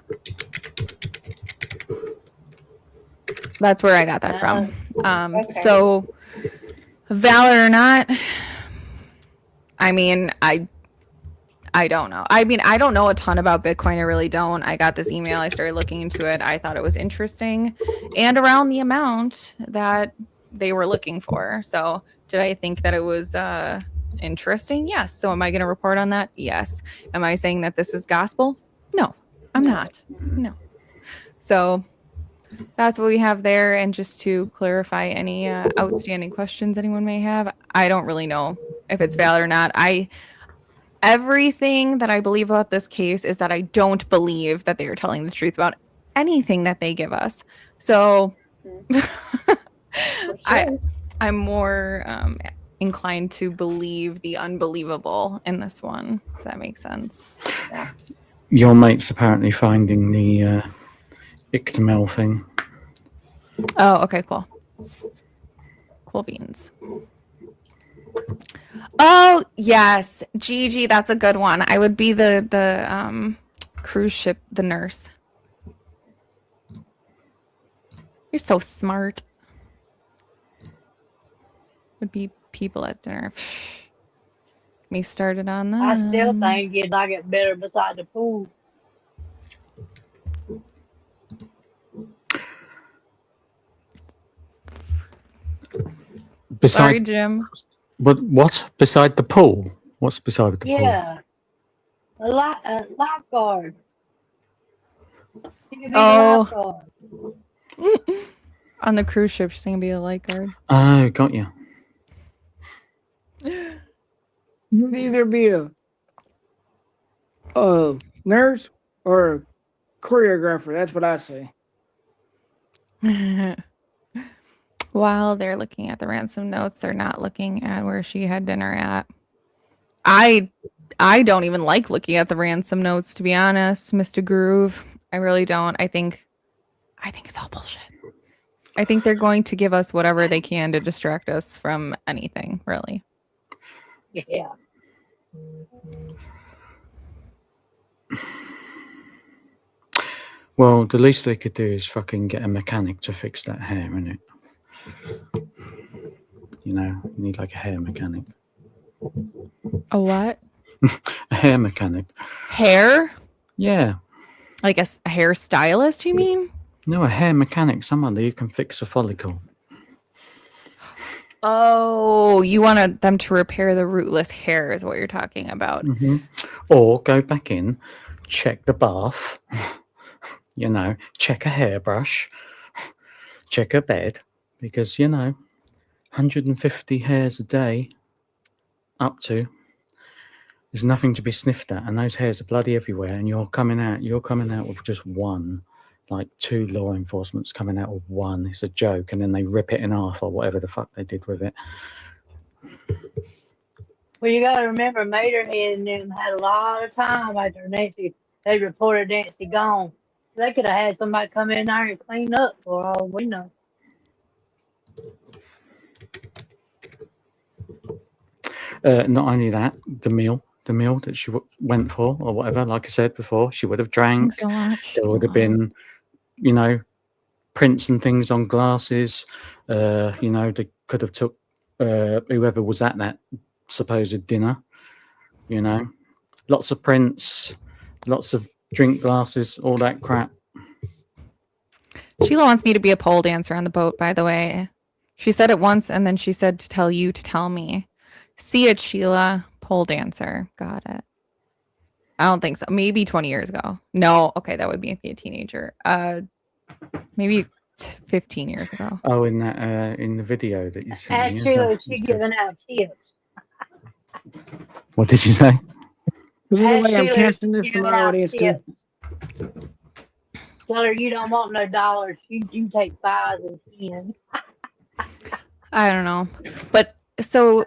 That's where I got that from. Okay. So valid or not, I mean, I don't know. I mean, I don't know a ton about Bitcoin. I really don't. I got this email. I started looking into it. I thought it was interesting and around the amount that they were looking for. So did I think that it was interesting? Yes. So am I going to report on that? Yes. Am I saying that this is gospel? No, I'm not. No. So that's what we have there. And just to clarify any outstanding questions anyone may have, I don't really know if it's valid or not. Everything that I believe about this case is that I don't believe that they are telling the truth about anything that they give us. So I'm more inclined to believe the unbelievable in this one. If that makes sense. Yeah. Your mate's apparently finding the Ictamel thing. Oh, okay, cool. Cool beans. Oh, yes. Gigi, that's a good one. I would be the cruise ship, the nurse. You're so smart. would be people at dinner. Me started on that. I still think you'd like it better beside the pool. Sorry, Beside Jim. what? Beside the pool? What's beside the pool? Yeah. A lifeguard. You can be Oh. the lifeguard. On the cruise ship, she's gonna be a lifeguard. Oh, got you. You'd either be a nurse or a choreographer. That's what I say. While they're looking at the ransom notes, they're not looking at where she had dinner at. I don't even like looking at the ransom notes, to be honest, Mr. Groove. I really don't. I think it's all bullshit. I think they're going to give us whatever they can to distract us from anything, really. Yeah. Well, the least they could do is fucking get a mechanic to fix that hair, innit? You know, you need like a hair mechanic. A what? A hair mechanic. Hair? Yeah. Like a hairstylist, you mean? No, a hair mechanic, someone who can fix a follicle. Oh, you wanted them to repair the rootless hair is what you're talking about. Mm-hmm. Or go back in, check the bath, you know, check a hairbrush, check a bed, because, you know, 150 hairs a day up to is nothing to be sniffed at, and those hairs are bloody everywhere, and you're coming out with just one. Like 2 law enforcement's coming out with 1. It's a joke, and then they rip it in half or whatever the fuck they did with it. Well, you got to remember, Materhead and them had a lot of time after Nancy. They reported Nancy gone. They could have had somebody come in there and clean up for all we know. Not only that, the meal that she went for or whatever, like I said before, she would have drank. There would have been, you know, prints and things on glasses. You know, they could have took whoever was at that supposed dinner, you know, lots of prints, lots of drink glasses, all that crap. Sheila wants me to be a pole dancer on the boat, by the way. She said it once, and then she said to tell you to tell me. See it, Sheila. Pole dancer. Got it. I don't think so. Maybe 20 years ago. No. Okay, that would be a teenager. Maybe 15 years ago. Oh, in that in the video that you sent me. Sheila, she giving out tips. What did you say? By the way, I'm Sheila, casting this she to my giving out audience too. tips. Tell her you don't want no dollars. You take 5s and 10s. I don't know. But so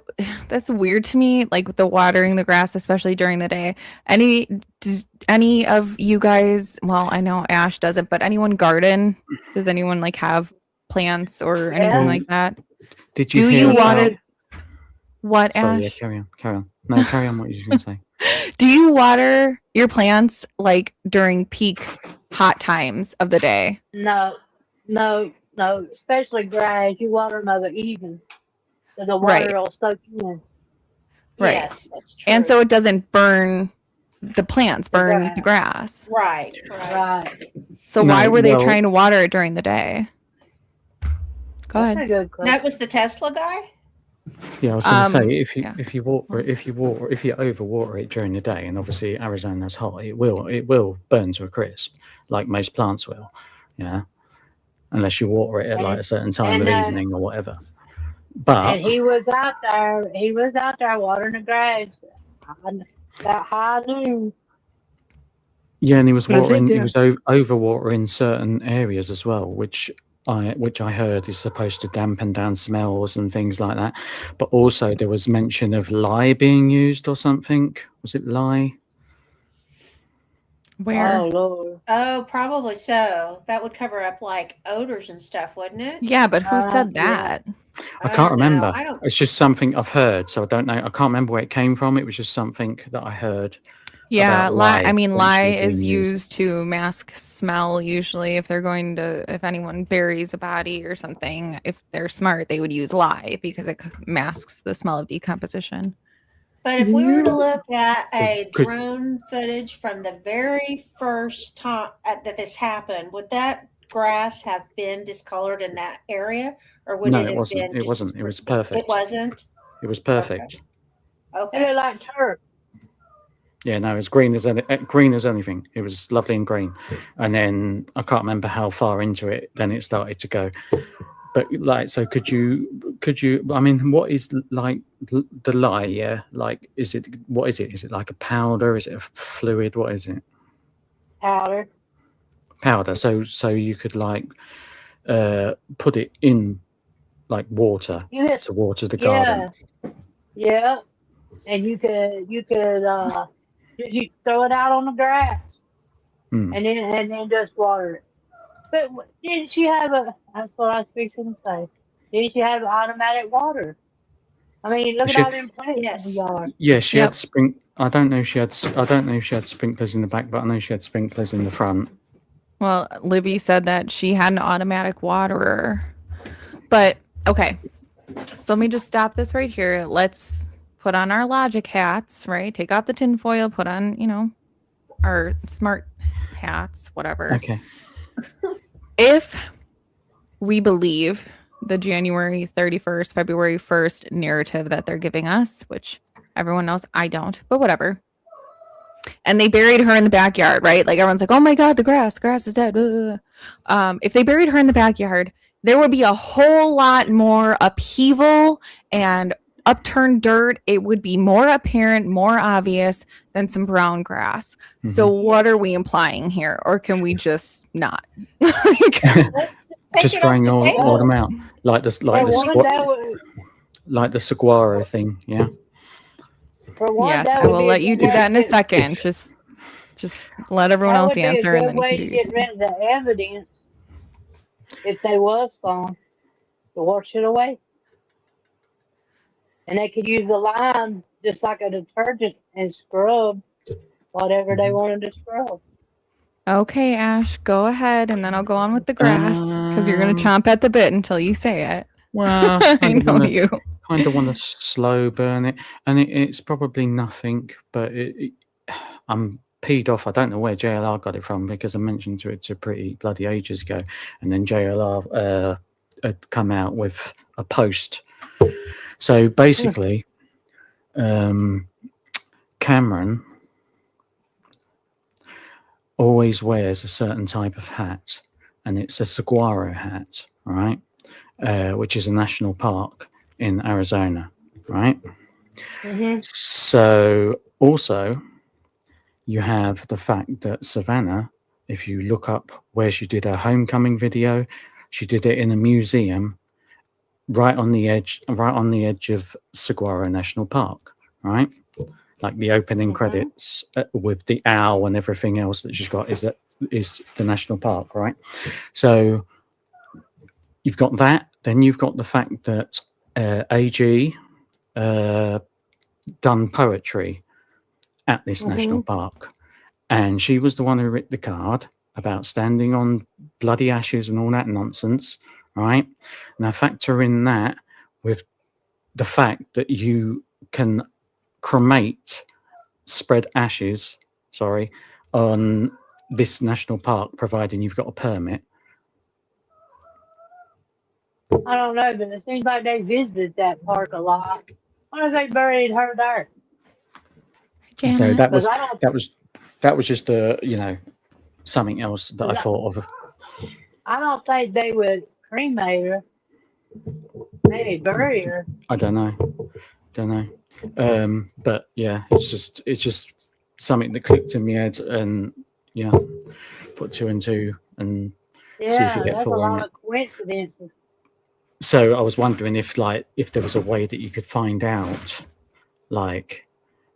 that's weird to me, like with the watering the grass, especially during the day. Any of you guys, well, I know Ash doesn't, but anyone garden? Does anyone like have plants or anything like that? Did you Do hear you about... water? What, Sorry, Ash? yeah, carry on. No, carry on what you were going to say. Do you water your plants like during peak hot times of the day? No. Especially grass. You water them over even. So the water Right. will soak in. Right. Yes, that's true. And so it doesn't burn the plants, burn the grass. right. Right. So No, why were they well- trying to water it during the day? Go That's ahead. a good question. That was the Tesla guy? Yeah, I was going to say yeah. if you overwater it during the day, and obviously Arizona's hot, it will burn to a crisp, like most plants will. Yeah, unless you water it at like a certain time of evening or whatever. But And he was out there. He was out there watering the grass about high noon. yeah, and he was But I think watering. He that- was overwatering certain areas as well, which I heard is supposed to dampen down smells and things like that. But also there was mention of lye being used or something. Was it lye? Where? Oh Lord. Oh, probably so. That would cover up like odors and stuff, wouldn't it? Yeah, but who said Yeah. that? I can't don't know. remember. I don't. It's just something I've heard, so I don't know. I can't remember where it came from. It was just something that I heard. Yeah, about lye. I lye mean, lye potentially is being used. used to mask smell. Usually, if anyone buries a body or something, if they're smart, they would use lye because it masks the smell of decomposition. But if Do we were to you? look at a Could drone footage from the very first time that this happened, would that grass have been discolored in that area, or would no, it it have wasn't. been It just as wasn't. It was pristine? It perfect. wasn't. It was Okay. perfect. It Okay. looked like turf. Yeah, no, it was green as anything. It was lovely and green. And then I can't remember how far into it. Then it started to go. But like, so could you? I mean, what is like the lye? Yeah, like, what is it? Is it like a powder? Is it a fluid? What is it? Powder. Powder. So you could like put it in like water You just to water the garden. yeah. And you could you throw it out on the grass Mm. and then just water it. But didn't she have a? That's what I was fixing to say. Didn't she have automatic water? I mean, look at She, all them plants in the Yes. yard. yeah, she had Yep. I don't know if she had. I don't know if she had sprinklers in the back, but I know she had sprinklers in the front. Well, Libby said that she had an automatic waterer. But okay, so let me just stop this right here. Let's put on our logic hats, right? Take off the tinfoil, put on, our smart hats, whatever. Okay. If we believe the January 31st, February 1st narrative that they're giving us, which everyone knows I don't, but whatever. And they buried her in the backyard, right? Like everyone's like, oh my God, the grass is dead. If they buried her in the backyard, there would be a whole lot more upheaval and upturned dirt. It would be more apparent, more obvious than some brown grass. Mm-hmm. So what are we implying here? Or can we just not? Let's take Just it off throwing the all table. them out, like For one, that would like the saguaro thing. Yeah. for one Yes, that I would will be a let you good do way that in a to second. Just let everyone that else would be a answer, and good then you way can to do your get thing. rid of the evidence if they was some to wash it away. And they could use the lime just like a detergent and scrub whatever they wanted to scrub. Okay, Ash, go ahead, and then I'll go on with the grass because you're gonna Um, chomp at the bit until you say it. Well, I know you. kind of want to slow burn it, and it's probably nothing, but I'm peed off. I don't know where JLR got it from because I mentioned it to pretty bloody ages ago, and then JLR had come out with a post. So basically, Cameron always wears a certain type of hat, and it's a saguaro hat, right? Which is a national park in Arizona, right? Mm-hmm. So also, you have the fact that Savannah, if you look up where she did her homecoming video, she did it in a museum right on the edge of Saguaro National Park, right? Like the opening credits with the owl and everything else that she's got is the national park, right? So you've got that. Then you've got the fact that AG done poetry at this national park, and she was the one who wrote the card about standing on bloody ashes and all that nonsense, right? Now factor in that with the fact that you can spread ashes, on this national park, providing you've got a permit. I don't know, but it seems like they visited that park a lot. Why if they buried her there? Janet. So that Because was just something else that I thought of. I don't think they would cremate her. Maybe bury her. I don't know. But yeah, it's just something that clicked in my head, and yeah, put two and two and see if Yeah, you get that's a four on lot it. of coincidences. So I was wondering if there was a way that you could find out like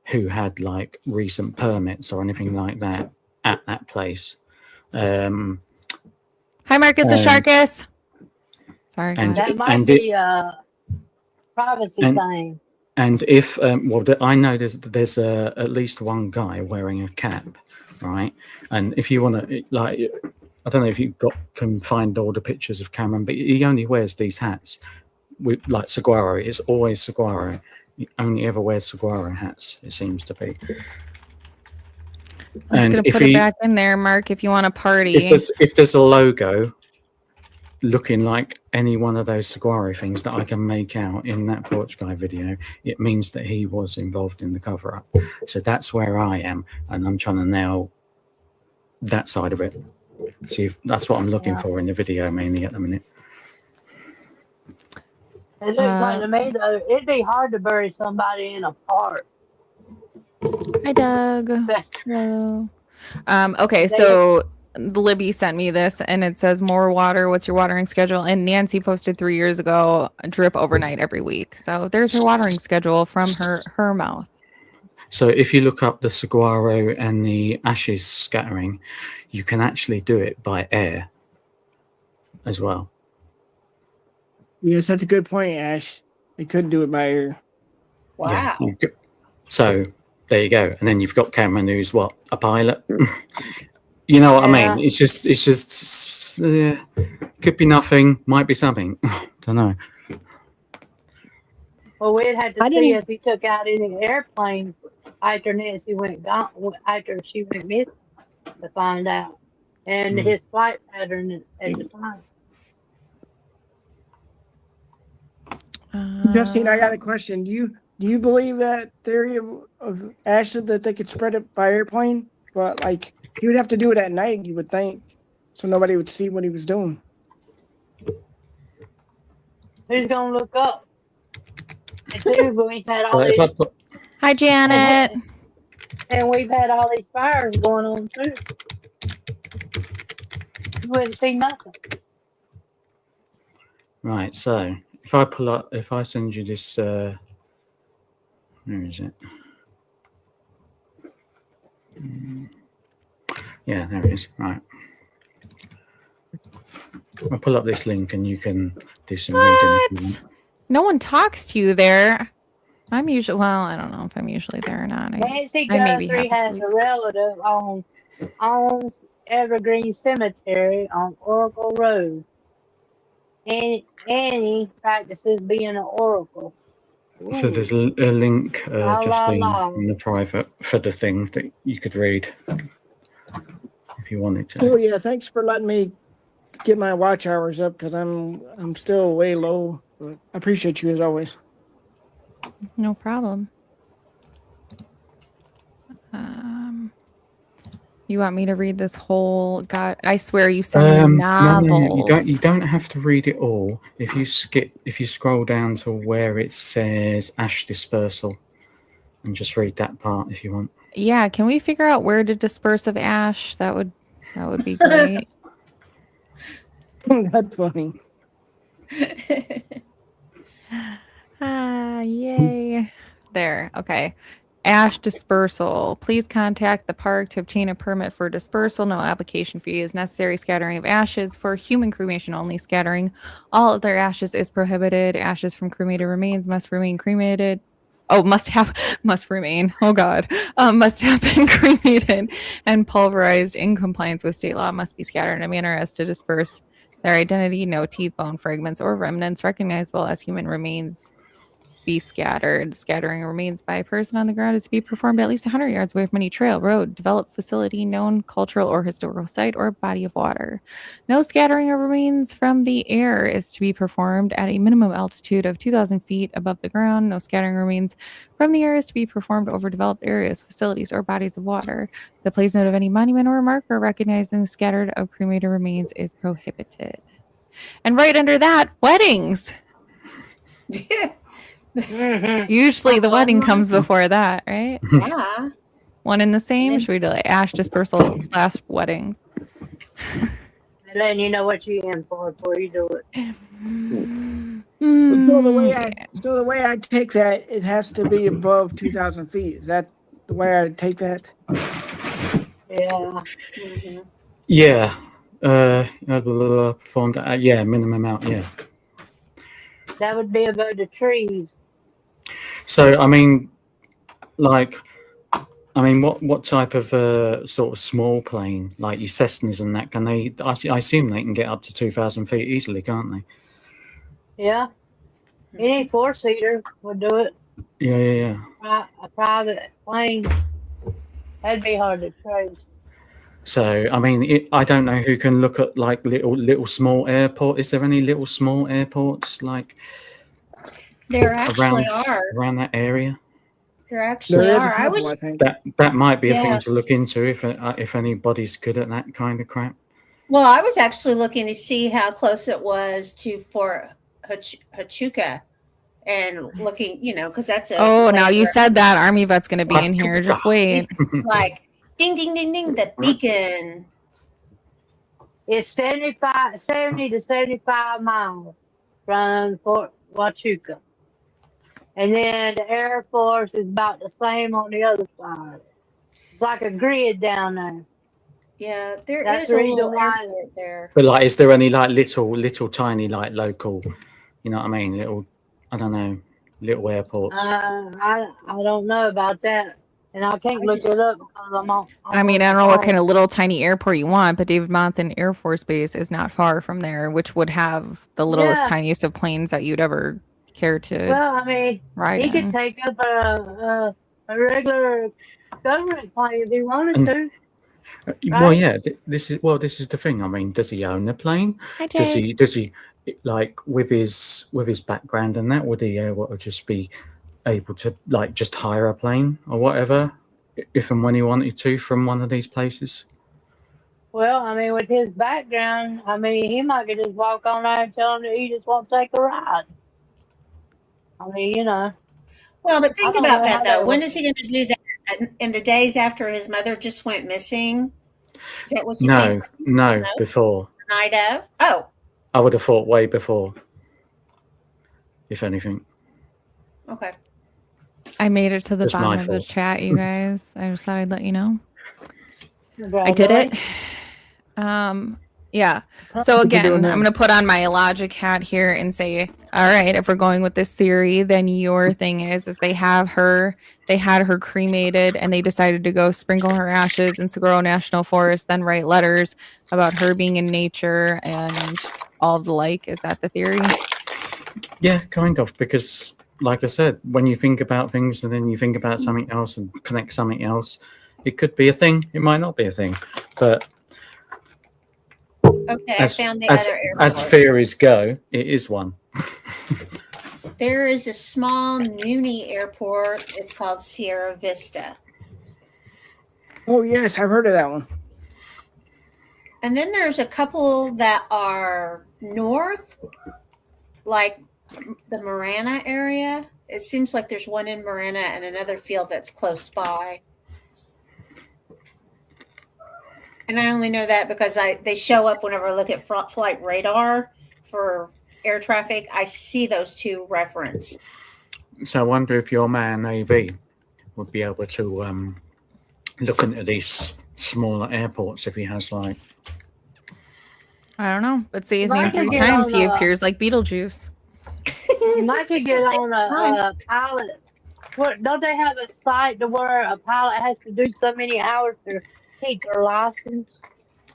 who had like recent permits or anything like that at that place. Hi, Marcus the Sharkus. Sorry, go and ahead. That might be a privacy thing. And if I know there's at least one guy wearing a cap, right? And if you want to, like, I don't know if you can find all the pictures of Cameron, but he only wears these hats with like saguaro. It's always saguaro. He only ever wears saguaro hats. It seems to be. I'm just gonna put it back in there, Mark, if you want to party. If there's a logo looking like any one of those saguaro things that I can make out in that porch guy video, it means that he was involved in the cover up. So that's where I am, and I'm trying to nail that side of it. See if that's what I'm looking for in the video mainly at the minute. It looks like to me though, it'd be hard to bury somebody in a park. Hi, Doug. Hello. Okay, so Libby sent me this, and it says more water. What's your watering schedule? And Nancy posted 3 years ago, drip overnight every week. So there's her watering schedule from her mouth. So if you look up the saguaro and the ashes scattering, you can actually do it by air as well. Yes, that's a good point, Ash. They could do it by air. Wow. Yeah, so there you go. And then you've got Cameron, who's what, a pilot? You know what I mean? It's just could be nothing, might be something. Don't know. Well, we'd have to see if he took out any airplanes after Nancy went gone, after she went missing, to find out, and his flight pattern at the time. Justine, I got a question. Do you believe that theory of Ash said that they could spread it by airplane? But like he would have to do it at night, you would think, so nobody would see what he was doing. Who's gonna look up? We've had all these, Hi, Janet. and we've had all these fires going on too. You wouldn't see nothing. Right, so if I send you this, where is it? Yeah, there it is. Right. I'll pull up this link and you can do some reading. No one talks to you there. I'm usually, well, I don't know if I'm usually there or not. Nancy Guthrie has a relative owns Evergreen Cemetery on Oracle Road. And Annie practices being an oracle. Ooh. So there's a link, Justine, in the private for the thing that you could read if you wanted to. Oh yeah, thanks for letting me get my watch hours up because I'm still way low. But I appreciate you as always. No problem. You want me to read this whole? God, I swear you sent me novels. No, you don't have to read it all. If you scroll down to where it says ash dispersal, and just read that part if you want. Yeah, can we figure out where to disperse of ash? That would be great. That's funny. Yay. There. Okay. Ash dispersal. Please contact the park to obtain a permit for dispersal. No application fee is necessary. Scattering of ashes for human cremation only. Scattering all other ashes is prohibited. Ashes from cremated remains must remain cremated. Oh, must remain. Oh God. Must have been cremated and pulverized in compliance with state law. Must be scattered in a manner as to disperse their identity. No teeth, bone fragments, or remnants recognizable as human remains be scattered. Scattering remains by a person on the ground is to be performed at least 100 yards away from any trail, road, developed facility, known cultural or historical site, or body of water. No scattering of remains from the air is to be performed at a minimum altitude of 2,000 feet above the ground. No scattering remains from the air is to be performed over developed areas, facilities, or bodies of water. The placement of any monument or marker recognizing the scattered of cremated remains is prohibited. And right under that, weddings. Usually the wedding comes before that, right? Yeah. One in the same? Should we do like ash dispersal / wedding? Letting you know what you're in for before you do it. So the way I take that, it has to be above 2,000 feet. Is that the way I take that? Yeah. Yeah. Performed minimum amount, yeah. That would be above the trees. So I mean, like, what type of sort of small plane, like your Cessnas and that, can they? I assume they can get up to 2,000 feet easily, can't they? Yeah, any four-seater would do it. Yeah. A private plane, that'd be hard to trace. So I mean, I don't know who can look at like little small airport. Is there any little small airports like There actually around are. around that area? There actually There is a are. I couple, I was think. That might be a Yeah. thing to look into if anybody's good at that kind of crap. Well, I was actually looking to see how close it was to Fort Huachuca, and looking, because that's a Oh, now land you where said that Army vet's going to be in here. Just wait. he's like ding ding ding ding the beacon. It's 70 to 75 miles from Fort Huachuca. And then the Air Force is about the same on the other side. It's like a grid down there. Yeah, there That's is the a reason little why- airport there. But like, is there any like little tiny like local, you know what I mean? Little, I don't know, little airports. I don't know about that. And I can't I look just- it up because I'm on. I mean, I don't know what kind of little tiny airport you want, but David Monthan Air Force Base is not far from there, which would have the littlest, Yeah. tiniest of planes that you'd ever care to Well, I mean, ride he in. could take up a regular government plane if he wanted And- to. Well, right? yeah. This is the thing. I mean, does he own the plane? Hi, Does Jay. he like with his background and that, would he just be able to like just hire a plane or whatever if and when he wanted to from one of these places? Well, I mean, with his background, I mean, he might could just walk on there and tell him that he just won't take a ride. I mean, Well, but think I don't about know that how though. that When works. is he going to do that? In the days after his mother just went missing? Is that what you No, think? no, No? before. The night of? Oh, I would have thought way before, if anything. okay. I made it to the Just my bottom of the fault. chat, you guys. I just thought I'd let you know. I did it. Yeah. So How'd you do again, now? I'm going to put on my logic hat here and say, all right, if we're going with this theory, then your thing is they had her cremated and they decided to go sprinkle her ashes in Saguaro National Forest, then write letters about her being in nature and all of the like. Is that the theory? Yeah, kind of, because like I said, when you think about things and then you think about something else and connect something else, it could be a thing. It might not be a thing, but Okay, I found the other as airport. theories go, it is one. There is a small Muni airport. It's called Sierra Vista. Oh yes, I've heard of that one. And then there's a couple that are north, like the Marana area. It seems like there's one in Marana and another field that's close by. And I only know that because they show up whenever I look at flight radar for air traffic. I see those two referenced. So I wonder if your man AV would be able to look into these smaller airports if he has like. I don't know, but say his Well, I name could 3 get times, on he a- appears like Beetlejuice. You might could get Just on time. a pilot. What, don't they have a site to where a pilot has to do so many hours to keep their license?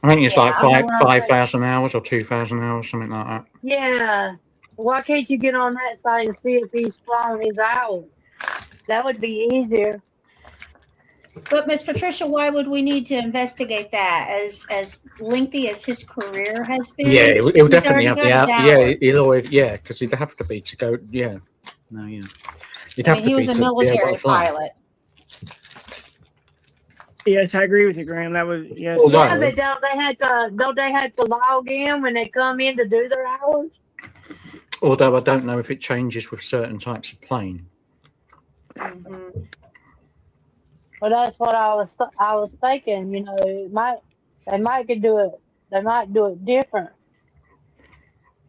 I think it's like I know what I'm saying. 5,000 hours or 2,000 hours, something like that. Yeah. Why can't you get on that site and see if he's flown his hours? That would be easier. But Miss Patricia, why would we need to investigate that? As lengthy as his career has been. Yeah, he'll he's definitely already have the got out. his Yeah, hours. he'll always because he'd have to be to go. Yeah, no, yeah. He'd I have mean, to he be was a to be able military to fly. pilot. Yes, I agree with you, Graham. That was yes. Although- Yeah, but don't they have to log in when they come in to do their hours? Although I don't know if it changes with certain types of plane. Mm-hmm. Well, that's what I was thinking. They might could do it. They might do it different.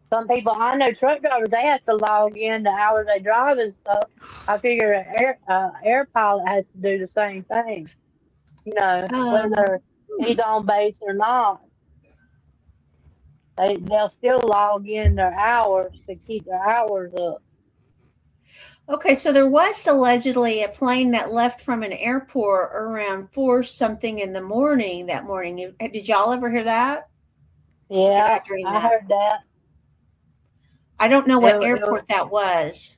Some people I know, truck drivers, they have to log in the hours they drive and stuff. I figure an air pilot has to do the same thing. Whether he's on base or not, they'll still log in their hours to keep their hours up. Okay, so there was allegedly a plane that left from an airport around 4 something in the morning that morning. Did y'all ever hear that? Did I Yeah, dream I that? heard that. I don't know It, what it was, airport that was.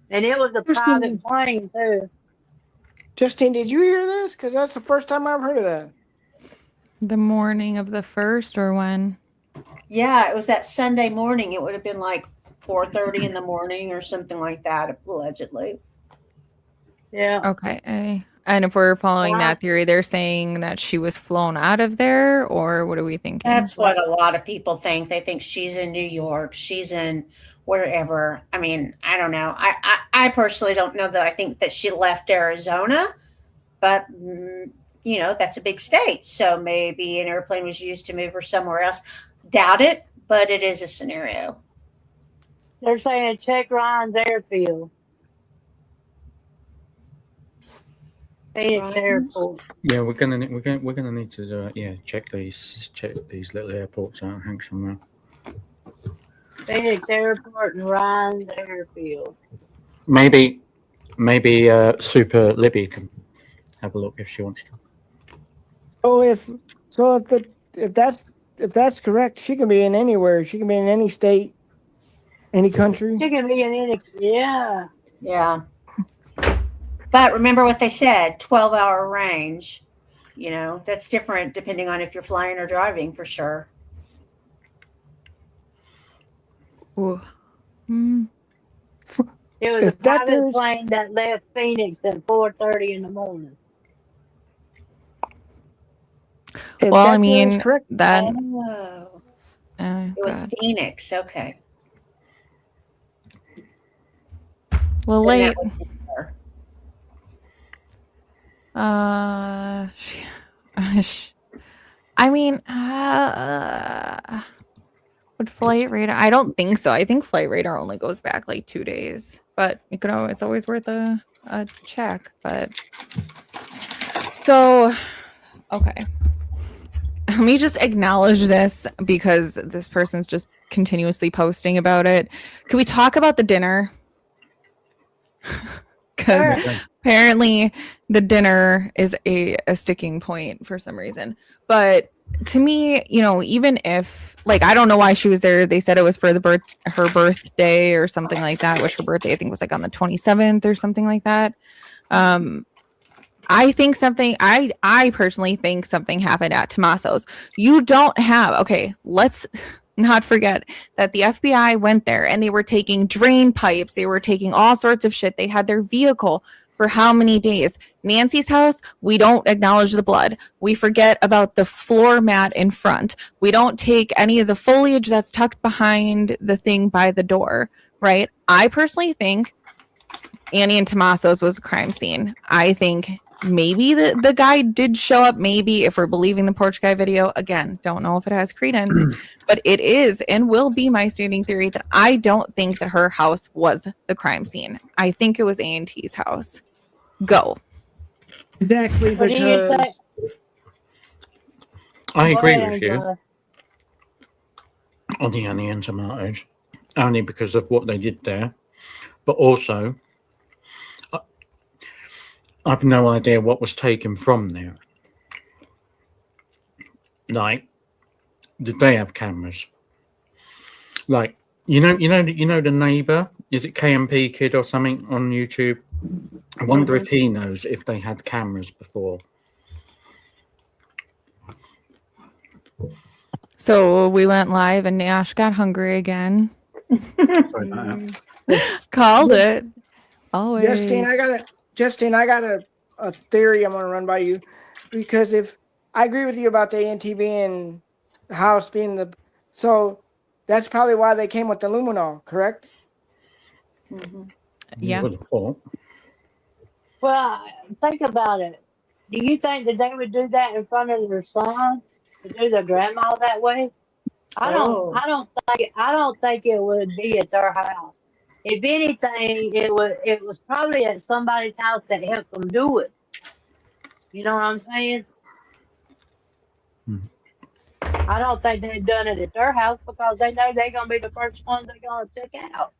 and it was a private plane too. Justine, did you hear this? Because that's the first time I've heard of that. The morning of the 1st or when? Yeah, it was that Sunday morning. It would have been like 4:30 in the morning or something like that, allegedly. Yeah. Okay. And if we're following Wow. that theory, they're saying that she was flown out of there, or what are we thinking? That's what a lot of people think. They think she's in New York. She's in wherever. I mean, I don't know. I personally don't know that I think that she left Arizona, but you know, that's a big state. So maybe an airplane was used to move her somewhere else. Doubt it, but it is a scenario. They're saying check Ryan's airfield. Phoenix Ryan's? Airport. Yeah, we're gonna need to check these little airports out. Hang somewhere. Phoenix Airport and Ryan's Airfield. Maybe Super Libby can have a look if she wants to. If that's correct, she can be in anywhere. She can be in any state, any country. She can be in any. Yeah. Yeah. But remember what they said, 12-hour range. You know, that's different depending on if you're flying or driving for sure. Ooh. Hmm. It was a If that private there's- plane that left Phoenix at 4:30 in the morning. If Well, that I theory is mean, correct, that Oh, it was God. Phoenix. Okay. Well, Then late. that would be her. I mean, would Flight Radar? I don't think so. I think Flight Radar only goes back like 2 days, but you know, it's always worth a check. But so, okay, let me just acknowledge this because this person's just continuously posting about it. Can we talk about the dinner? Because apparently the dinner is a sticking point for some reason. But to me, you know, even if like I don't know why she was there. They said it was for her birthday or something like that, which her birthday I think was like on the 27th or something like that. I think I personally think something happened at Tommaso's. You don't have, okay, let's not forget that the FBI went there and they were taking drain pipes. They were taking all sorts of shit. They had their vehicle for how many days? Nancy's house, we don't acknowledge the blood. We forget about the floor mat in front. We don't take any of the foliage that's tucked behind the thing by the door, right? I personally think Annie and Tommaso's was a crime scene. I think maybe the guy did show up, maybe if we're believing the porch guy video. Again, don't know if it has credence, but it is and will be my standing theory that I don't think that her house was the crime scene. I think it was A&T's house. Go. exactly What do you because think? I Go agree ahead, with you Angela. on the Annie and Tomatoes, only because of what they did there, but also I've no idea what was taken from there. Like, did they have cameras? Like, you know the neighbor. Is it KMP Kid or something on YouTube? I wonder if he knows if they had cameras before. So we went live and Nash got hungry again. Sorry about that. Called it. Always. Justine, I got a theory I'm gonna run by you, because if I agree with you about the ANT being the house being so that's probably why they came with the luminol, correct? Yeah. Would have thought. Well, think about it. Do you think that they would do that in front of their son to do their grandma that way? I Oh. don't think it would be at their house. If anything, it was probably at somebody's house that helped them do it. You know what I'm saying? I don't think they've done it at their house because they know they're gonna be the first ones they're gonna check out.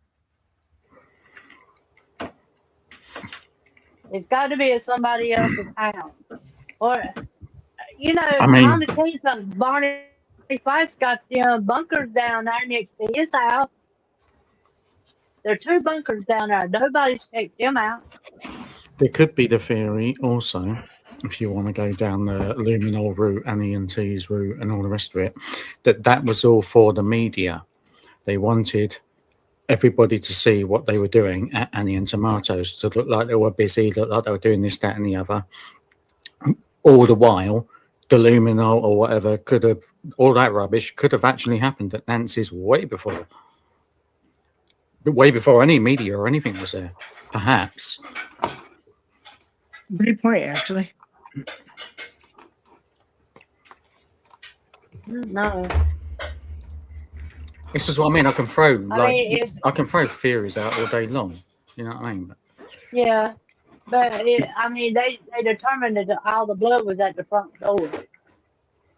It's got to be at somebody else's house, or I mean, I'm gonna tell you something. Barney Fife's got bunkers down there next to his house. There are 2 bunkers down there. Nobody's checked them out. there could be the theory also, if you want to go down the luminol route and ENT's route and all the rest of it, that was all for the media. They wanted everybody to see what they were doing at Annie and Tomatoes, to look like they were busy, look like they were doing this, that, and the other. All the while, the luminol or whatever could have, all that rubbish could have actually happened at Nancy's way before any media or anything was there, perhaps. Great point, actually. No, This is what I mean. I can throw I can throw theories out all day long. You know what I mean? But yeah, but they determined that all the blood was at the front door.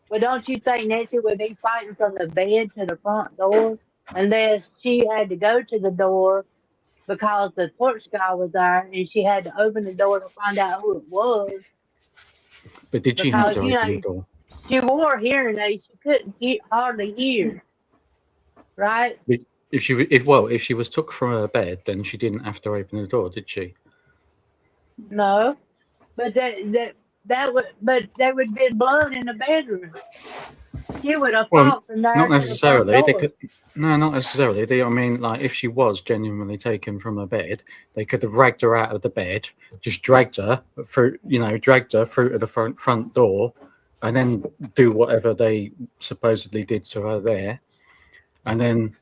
But don't you think Nancy would be fighting from the bed to the front door unless she had to go to the door because the porch guy was there and she had to open the door to find out who it was? did she have Because, to open the door? she wore hearing aids. She couldn't hardly hear. Right? If she was took from her bed, then she didn't have to open the door, did she? No. But there would be blood in the bedroom. She would have fought from there. Not necessarily. To the front door. Not necessarily. I mean, like, if she was genuinely taken from her bed, they could have dragged her out of the bed, just dragged her through to the front door, and then do whatever they supposedly did to her there, and then,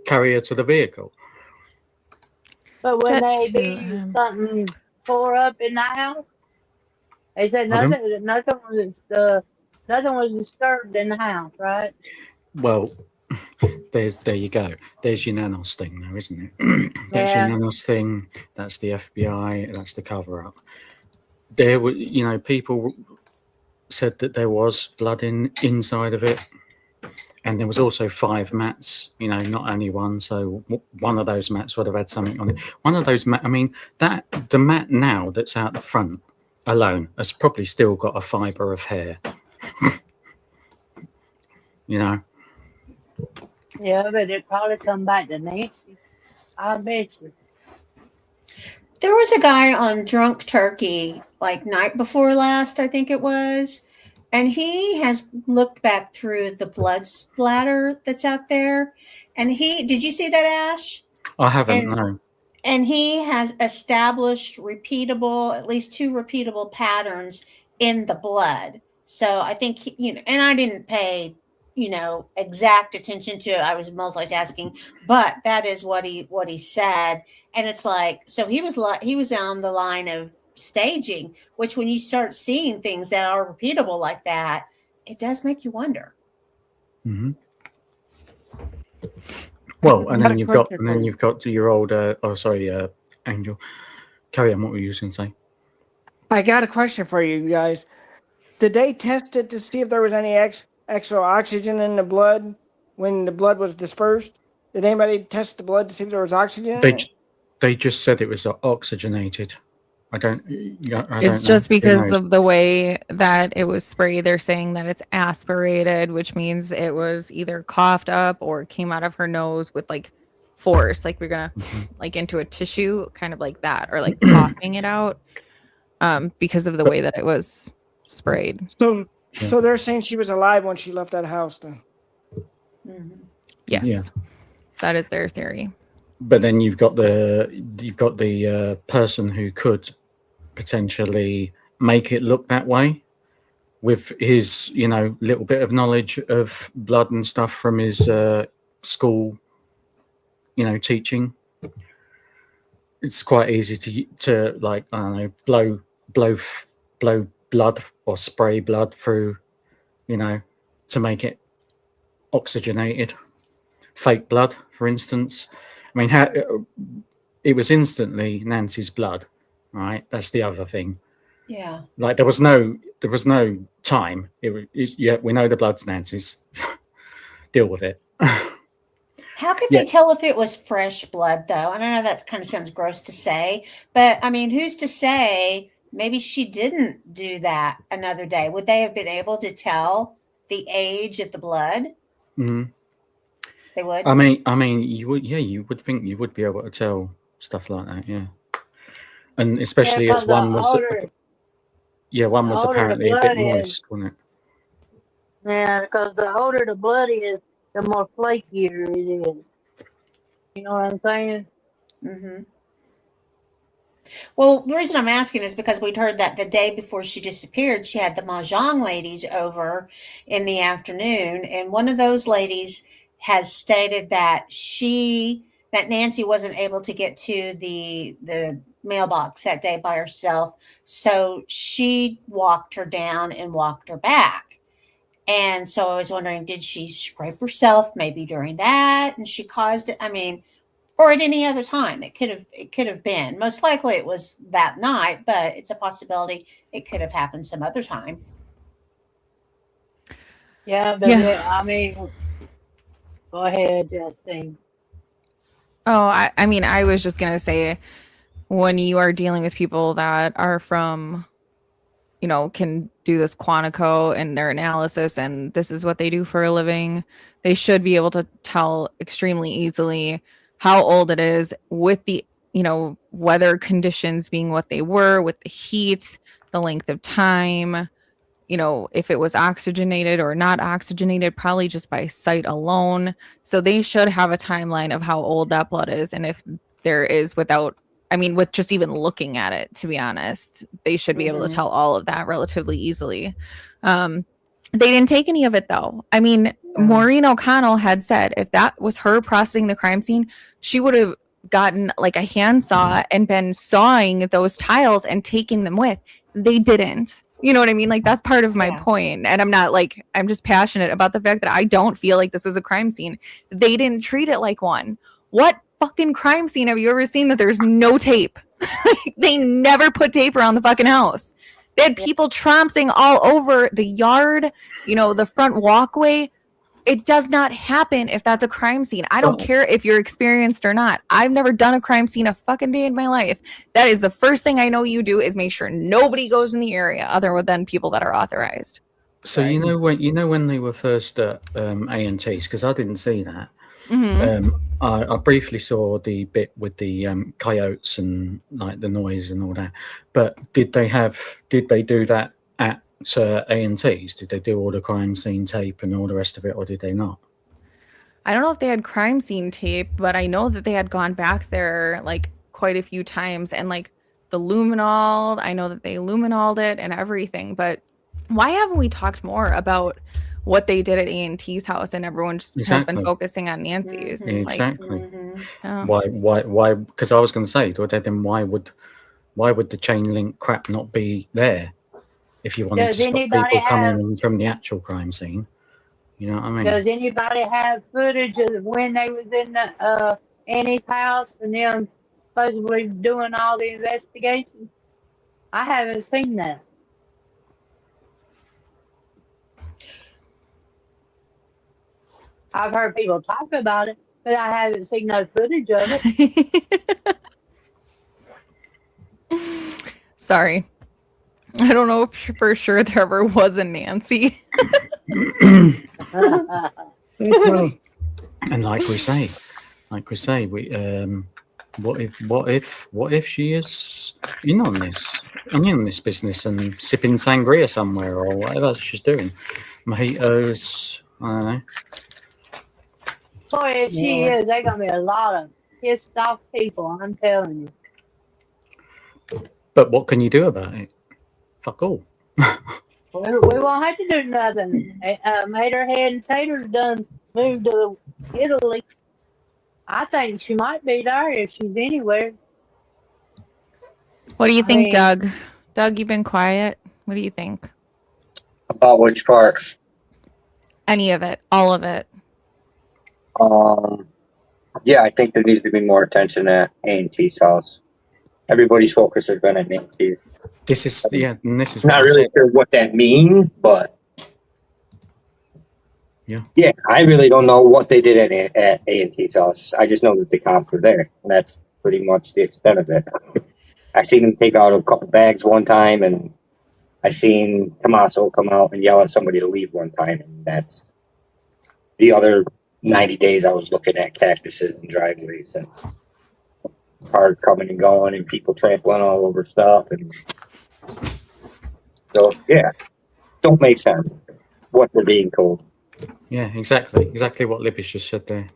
carry her to the vehicle. But when Jet they to be him. something tore up in the house, they said Pardon? nothing was disturbed in the house, right? Well, there you go. There's your nanos thing now, isn't it? That's Yeah. your nanos thing. That's the FBI. That's the cover-up. There were, people said that there was blood inside of it, and there was also 5 mats. Not only one. So one of those mats would have had something on it. One of those I mean, the mat now that's out the front alone has probably still got a fibre of hair. Yeah, but it probably come back to Nancy. I bet you. There was a guy on Drunk Turkey, like night before last, I think it was, and he has looked back through the blood splatter that's out there. And did you see that, Ash? I haven't, And- no. And he has established at least 2 repeatable patterns in the blood. So I think, and I didn't pay, exact attention to it. I was multitasking, but that is what he said. And it's like, so he was on the line of staging, which when you start seeing things that are repeatable like that, it does make you wonder. Mm-hmm. Well, and Got then a you've got question your old. Angel. Carry on. What were you going to say? I got a question for you guys. Did they test it to see if there was any extra oxygen in the blood when the blood was dispersed? Did anybody test the blood to see if there was oxygen in it? They just said it was oxygenated. I don't It's know. just Who because knows? of the way that it was sprayed. They're saying that it's aspirated, which means it was either coughed up or came out of her nose with like force, like we're gonna like into a tissue, kind of like that, or like coughing it out, because of the way that it was sprayed. So they're saying she was alive when she left that house then. Mhm. Yes, Yeah. that is their theory. But then you've got the person who could potentially make it look that way with his little bit of knowledge of blood and stuff from his school teaching. It's quite easy to like, I don't know, blow blood or spray blood through to make it oxygenated. Fake blood, for instance. I mean, it was instantly Nancy's blood, right? That's the other thing. Yeah. Like there was no time. Yeah, we know the blood's Nancy's. Deal with it. How could Yeah. they tell if it was fresh blood, though? And I know that kind of sounds gross to say, but I mean, who's to say maybe she didn't do that another day? Would they have been able to tell the age of the blood? Mm-hmm. They would. I mean, you would. Yeah, you would think you would be able to tell stuff like that. Yeah, and especially Yeah, as 'cause the one was. older, Yeah, one the was older the apparently a bit blood is, moist, wasn't it? yeah, because the older the blood is, the more flakier it is. You know what I'm saying? Mm-hmm. Well, the reason I'm asking is because we'd heard that the day before she disappeared, she had the Mahjong ladies over in the afternoon, and one of those ladies has stated that that Nancy wasn't able to get to the mailbox that day by herself, so she walked her down and walked her back. And so I was wondering, did she scrape herself maybe during that and she caused it? I mean, or at any other time. It could have been. Most likely it was that night, but it's a possibility it could have happened some other time. Yeah, but Yeah. I mean, go ahead, Justine. Oh, I mean, I was just gonna say, when you are dealing with people that are from, can do this Quantico and their analysis, and this is what they do for a living, they should be able to tell extremely easily how old it is with the, weather conditions being what they were, with the heat, the length of time, if it was oxygenated or not oxygenated, probably just by sight alone. So they should have a timeline of how old that blood is. And if there is with just even looking at it, to be honest, they should be able to tell all of that relatively easily. They didn't take any of it, though. I mean, Maureen O'Connell had said if that was her processing the crime scene, she would have gotten like a handsaw and been sawing those tiles and taking them with. They didn't. You know what I mean? Like, that's part of my point. And I'm just passionate about the fact that I don't feel like this is a crime scene. They didn't treat it like one. What fucking crime scene have you ever seen that there's no tape? They never put tape around the fucking house. They had people trouncing all over the yard, the front walkway. It does not happen if that's a crime scene. I don't care if you're experienced or not. I've never done a crime scene a fucking day in my life. That is the first thing I know you do, is make sure nobody goes in the area other than people that are authorized. So when they were first at A&T's, because I didn't see that. Mm-hmm. I briefly saw the bit with the coyotes and like the noise and all that. But did they do that at A&T's? Did they do all the crime scene tape and all the rest of it, or did they not? I don't know if they had crime scene tape, but I know that they had gone back there like quite a few times, and like the luminol, I know that they luminoled it and everything. But why haven't we talked more about what they did at A&T's house, and everyone just has been focusing on Nancy's? Exactly. Why? Because I was going to say, then why would the chain link crap not be there if you wanted to stop people coming from the actual crime scene? You know what I mean? Does anybody have footage of when they was in the Annie's house and them supposedly doing all the investigations? I haven't seen that. I've heard people talk about it, but I haven't seen no footage of it. Sorry. I don't know if for sure there ever was a Nancy. And like we say, what if she is in on this business and sipping sangria somewhere or whatever she's doing, mojitos, I don't know. Boy, if she is, there's gonna be a lot of pissed off people. I'm telling you. But what can you do about it? Fuck all. We won't have to do nothing. Materhead and Tater's done moved to Italy. I think she might be there if she's anywhere. What do you think, Doug? Doug, you've been quiet. What do you think? About which part? Any of it. All of it. Yeah, I think there needs to be more attention at A&T's house. Everybody's focus has been at A&T. This is and this is Not what I really said. sure what that means, but Yeah. I really don't know what they did at A&T's house. I just know that the cops were there, and that's pretty much the extent of it. I seen him take out a couple bags one time, and I seen Tommaso come out and yell at somebody to leave one time, and that's the other 90 days I was looking at cactuses and driveways and cars coming and going and people trampling all over stuff. And so, yeah, don't make sense what they're being told. Yeah, exactly what Libby's just said there.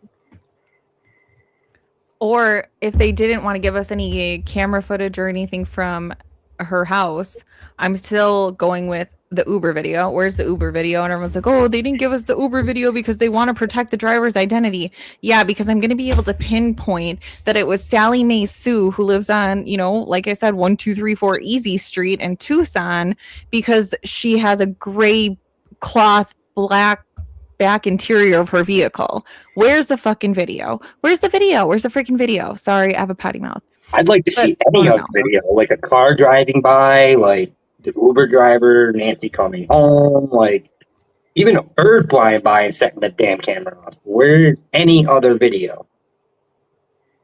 Or if they didn't want to give us any camera footage or anything from her house, I'm still going with the Uber video. Where's the Uber video? And everyone's like, oh, they didn't give us the Uber video because they want to protect the driver's identity. Yeah, because I'm going to be able to pinpoint that it was Sally Mae Sue who lives on, like I said, 1234 Easy Street in Tucson, because she has a gray cloth black back interior of her vehicle. Where's the fucking video? Where's the video? Where's the freaking video? Sorry, I have a potty mouth. I'd like to see any other video, like a car driving by, like the Uber driver, Nancy coming home, like even a bird flying by and setting the damn camera off. Where's any other video?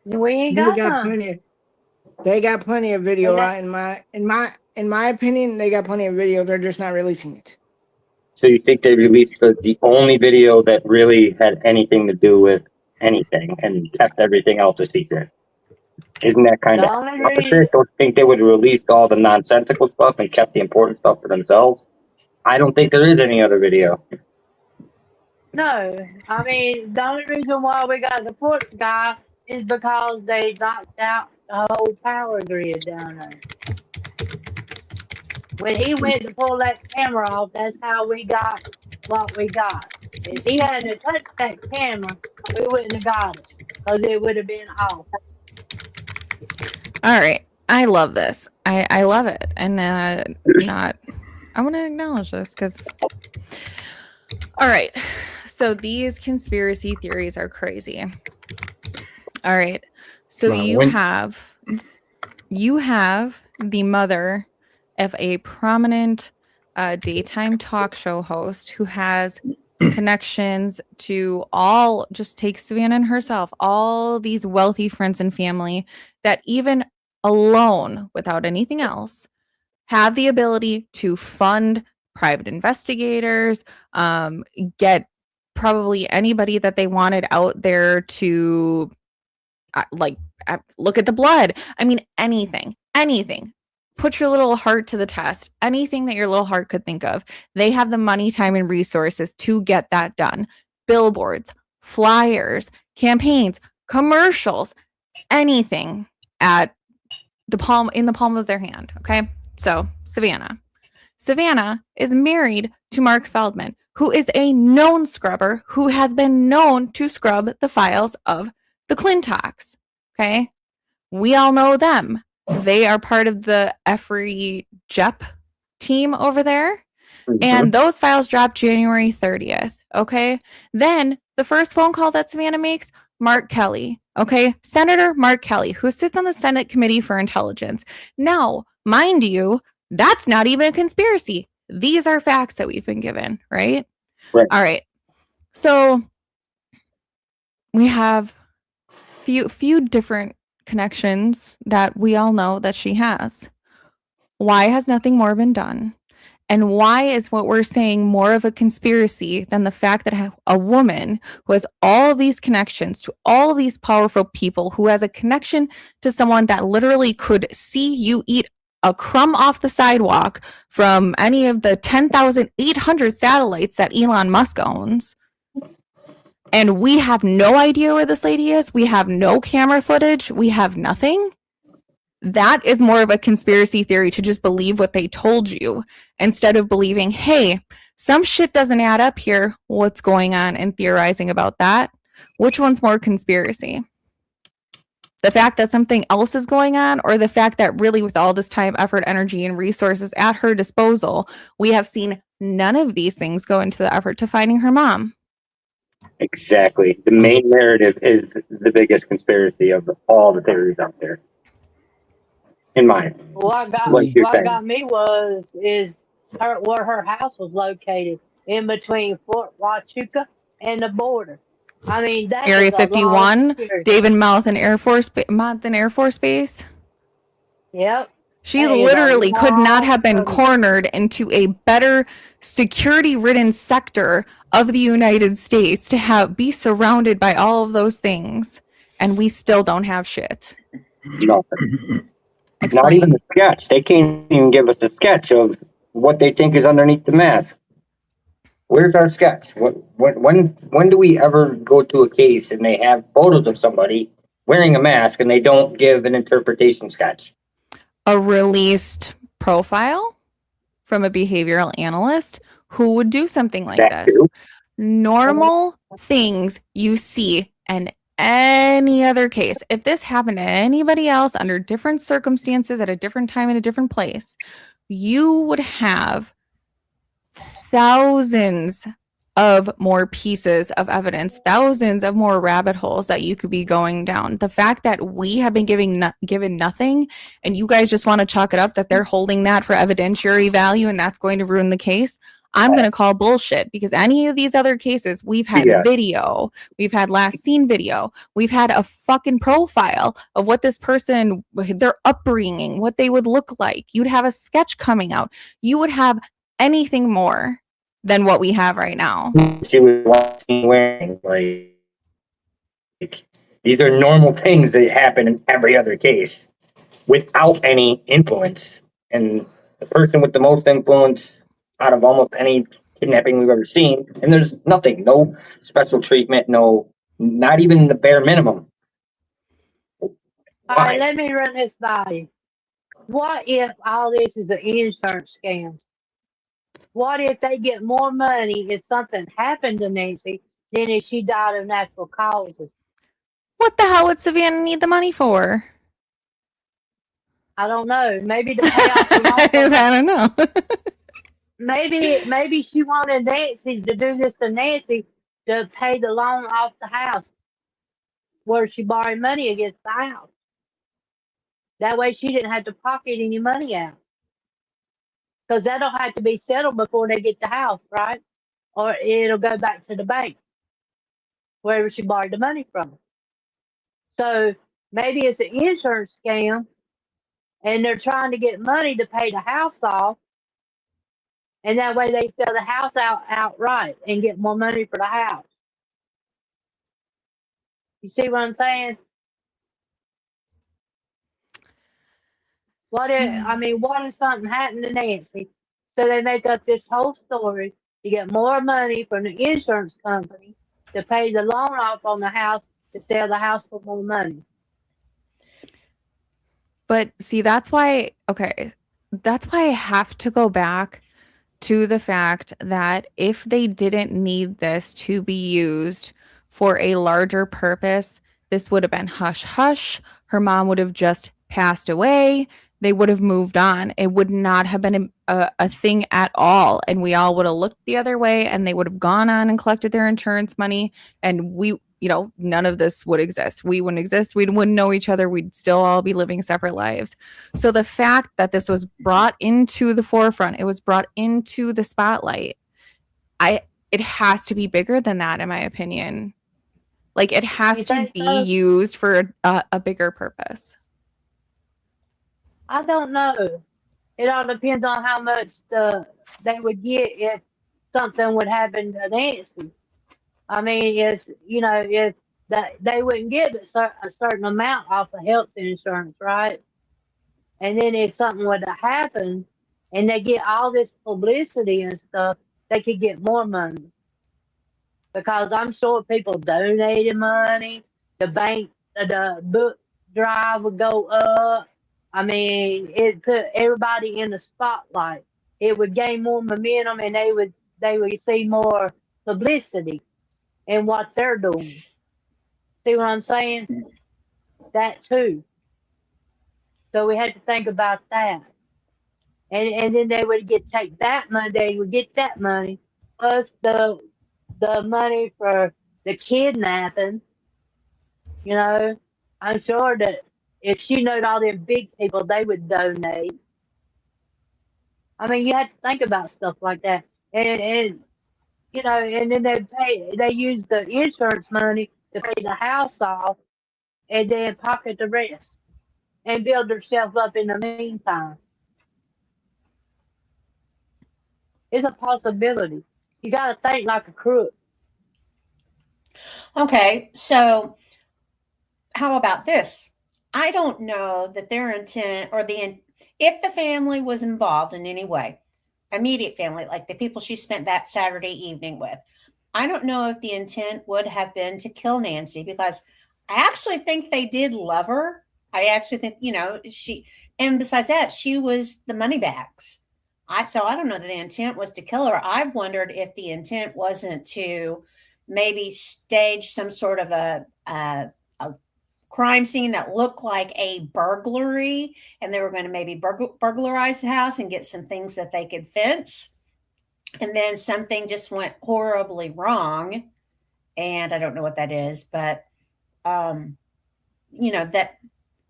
We ain't They got got none. plenty. They got plenty of video. They got- In my opinion, they got plenty of video. They're just not releasing it. So you think they released the only video that really had anything to do with anything and kept everything else a secret? Isn't that kind The of only opposite? reason- Don't you think they would have released all the nonsensical stuff and kept the important stuff for themselves? I don't think there is any other video. No, I mean, the only reason why we got the port guy is because they knocked out the whole power grid down there. When he went to pull that camera off, that's how we got what we got. If he hadn't touched that camera, we wouldn't have got it because it would have been off. All right. I love this. I love it. And I want to acknowledge this because, all right. So these conspiracy theories are crazy. All right. So Well, you have the mother of a prominent daytime talk show host who has connections to just take Savannah and herself, all these wealthy friends and family that even alone, without anything else, have the ability to fund private investigators, get probably anybody that they wanted out there to look at the blood. I mean, anything. Put your little heart to the test. Anything that your little heart could think of. They have the money, time, and resources to get that done. Billboards, flyers, campaigns, commercials, anything in the palm of their hand. Okay. So Savannah is married to Mark Feldman, who is a known scrubber who has been known to scrub the files of the Clintox. Okay. We all know them. They are part of the Effrey Jep team over there. And those files dropped January 30th. Okay. Then the first phone call that Savannah makes, Mark Kelly. Okay. Senator Mark Kelly, who sits on the Senate Committee for Intelligence. Now, mind you, that's not even a conspiracy. These are facts that we've been given, right? Right. All right. So we have few different connections that we all know that she has. Why has nothing more been done? And why is what we're saying more of a conspiracy than the fact that a woman who has all these connections to all these powerful people, who has a connection to someone that literally could see you eat a crumb off the sidewalk from any of the 10,800 satellites that Elon Musk owns, and we have no idea where this lady is, we have no camera footage, we have nothing, that is more of a conspiracy theory to just believe what they told you instead of believing, hey, some shit doesn't add up here. What's going on? And theorizing about that. Which one's more conspiracy? The fact that something else is going on, or the fact that really with all this time, effort, energy, and resources at her disposal, we have seen none of these things go into the effort to finding her mom? Exactly. The main narrative is the biggest conspiracy of all the theories out there. in mine. What got Like you're what saying. got me is her where her house was located in between Fort Huachuca and the border. I mean, that is Area a lot of 51, security. David Mountain Air Force Base. Yep, She that is a literally could not lot have been of. cornered into a better security-ridden sector of the United States to be surrounded by all of those things, and we still don't have shit. Nothing. Not even Explain. the sketch. They can't even give us a sketch of what they think is underneath the mask. Where's our sketch? When do we ever go to a case and they have photos of somebody wearing a mask and they don't give an interpretation sketch? A released profile from a behavioral analyst who would do something like That this. too. Normal things you see in any other case. If this happened to anybody else under different circumstances at a different time in a different place, you would have thousands of more pieces of evidence, thousands of more rabbit holes that you could be going down. The fact that we have been given nothing, and you guys just want to chalk it up that they're holding that for evidentiary value and that's going to ruin the case, I'm going to call bullshit, because any of these other cases, we've had Yeah. video, we've had last seen video, we've had a fucking profile of what this person, their upbringing, what they would look like. You'd have a sketch coming out. You would have anything more than what we have right now. She was wearing like these are normal things that happen in every other case without any influence. And the person with the most influence out of almost any kidnapping we've ever seen, and there's nothing, no special treatment, not even the bare minimum. All right, Why? let me run this by you. What if all this is an insurance scam? What if they get more money if something happened to Nancy than if she died of natural causes? What the hell would Savannah need the money for? I don't know. Maybe to pay off the loan. I don't know. Maybe she wanted Nancy to do this to Nancy to pay the loan off the house where she borrowed money against the house. That way she didn't have to pocket any money out. Because that'll have to be settled before they get the house, right? Or it'll go back to the bank, wherever she borrowed the money from. So maybe it's an insurance scam and they're trying to get money to pay the house off. And that way they sell the house outright and get more money for the house. You see what I'm saying? What if something happened to Nancy? So they make up this whole story to get more money from the insurance company to pay the loan off on the house to sell the house for more money. But see, that's why I have to go back to the fact that if they didn't need this to be used for a larger purpose, this would have been hush hush. Her mom would have just passed away. They would have moved on. It would not have been a thing at all. And we all would have looked the other way and they would have gone on and collected their insurance money. And none of this would exist. We wouldn't exist. We wouldn't know each other. We'd still all be living separate lives. So the fact that this was brought into the forefront, it was brought into the spotlight. It has to be bigger than that, in my opinion. Like, it has to be used for a bigger purpose. I don't know. It all depends on how much they would get if something would happen to Nancy. I mean, if they wouldn't get a certain amount off of health insurance, right? And then if something would have happened and they get all this publicity and stuff, they could get more money. Because I'm sure people donated money, the book drive would go up. I mean, it put everybody in the spotlight. It would gain more momentum and they would see more publicity in what they're doing. See what I'm saying? That too. So we had to think about that. And then they would take that money, they would get that money, plus the money for the kidnapping. I'm sure that if she knowed all them big people, they would donate. I mean, you have to think about stuff like that. And you know, and then they use the insurance money to pay the house off and then pocket the rest and build themselves up in the meantime. It's a possibility. You got to think like a crook. Okay, so how about this? I don't know that their intent or if the family was involved in any way, immediate family, like the people she spent that Saturday evening with, I don't know if the intent would have been to kill Nancy, because I actually think they did love her. I actually think, and besides that, she was the money bags. So I don't know that the intent was to kill her. I've wondered if the intent wasn't to maybe stage some sort of a crime scene that looked like a burglary, and they were going to maybe burglarize the house and get some things that they could fence. And then something just went horribly wrong. And I don't know what that is, but, that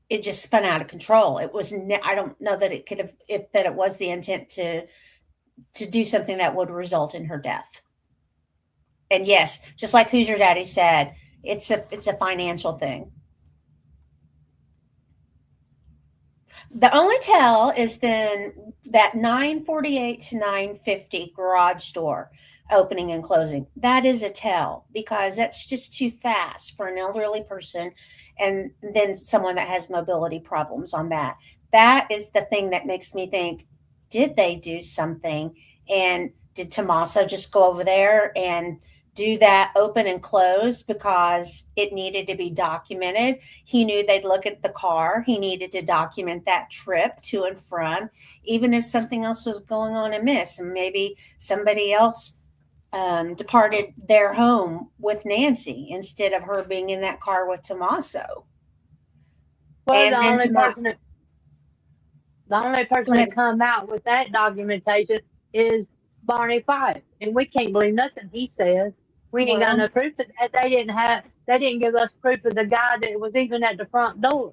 it just spun out of control. It was, I don't know that it could have, that it was the intent to do something that would result in her death. And yes, just like Who's Your Daddy said, it's a financial thing. The only tell is then that 9:48 to 9:50 garage door opening and closing. That is a tell, because that's just too fast for an elderly person, and then someone that has mobility problems on that. That is the thing that makes me think, did they do something? And did Tommaso just go over there and do that open and close because it needed to be documented? He knew they'd look at the car. He needed to document that trip to and from, even if something else was going on amiss, and maybe somebody else departed their home with Nancy instead of her being in that car with Tommaso. Well, And the then only person that come out with that documentation is Barney Fife, and we can't believe nothing he says. We ain't got no proof of that. They didn't give us proof of the guy that was even at the front door.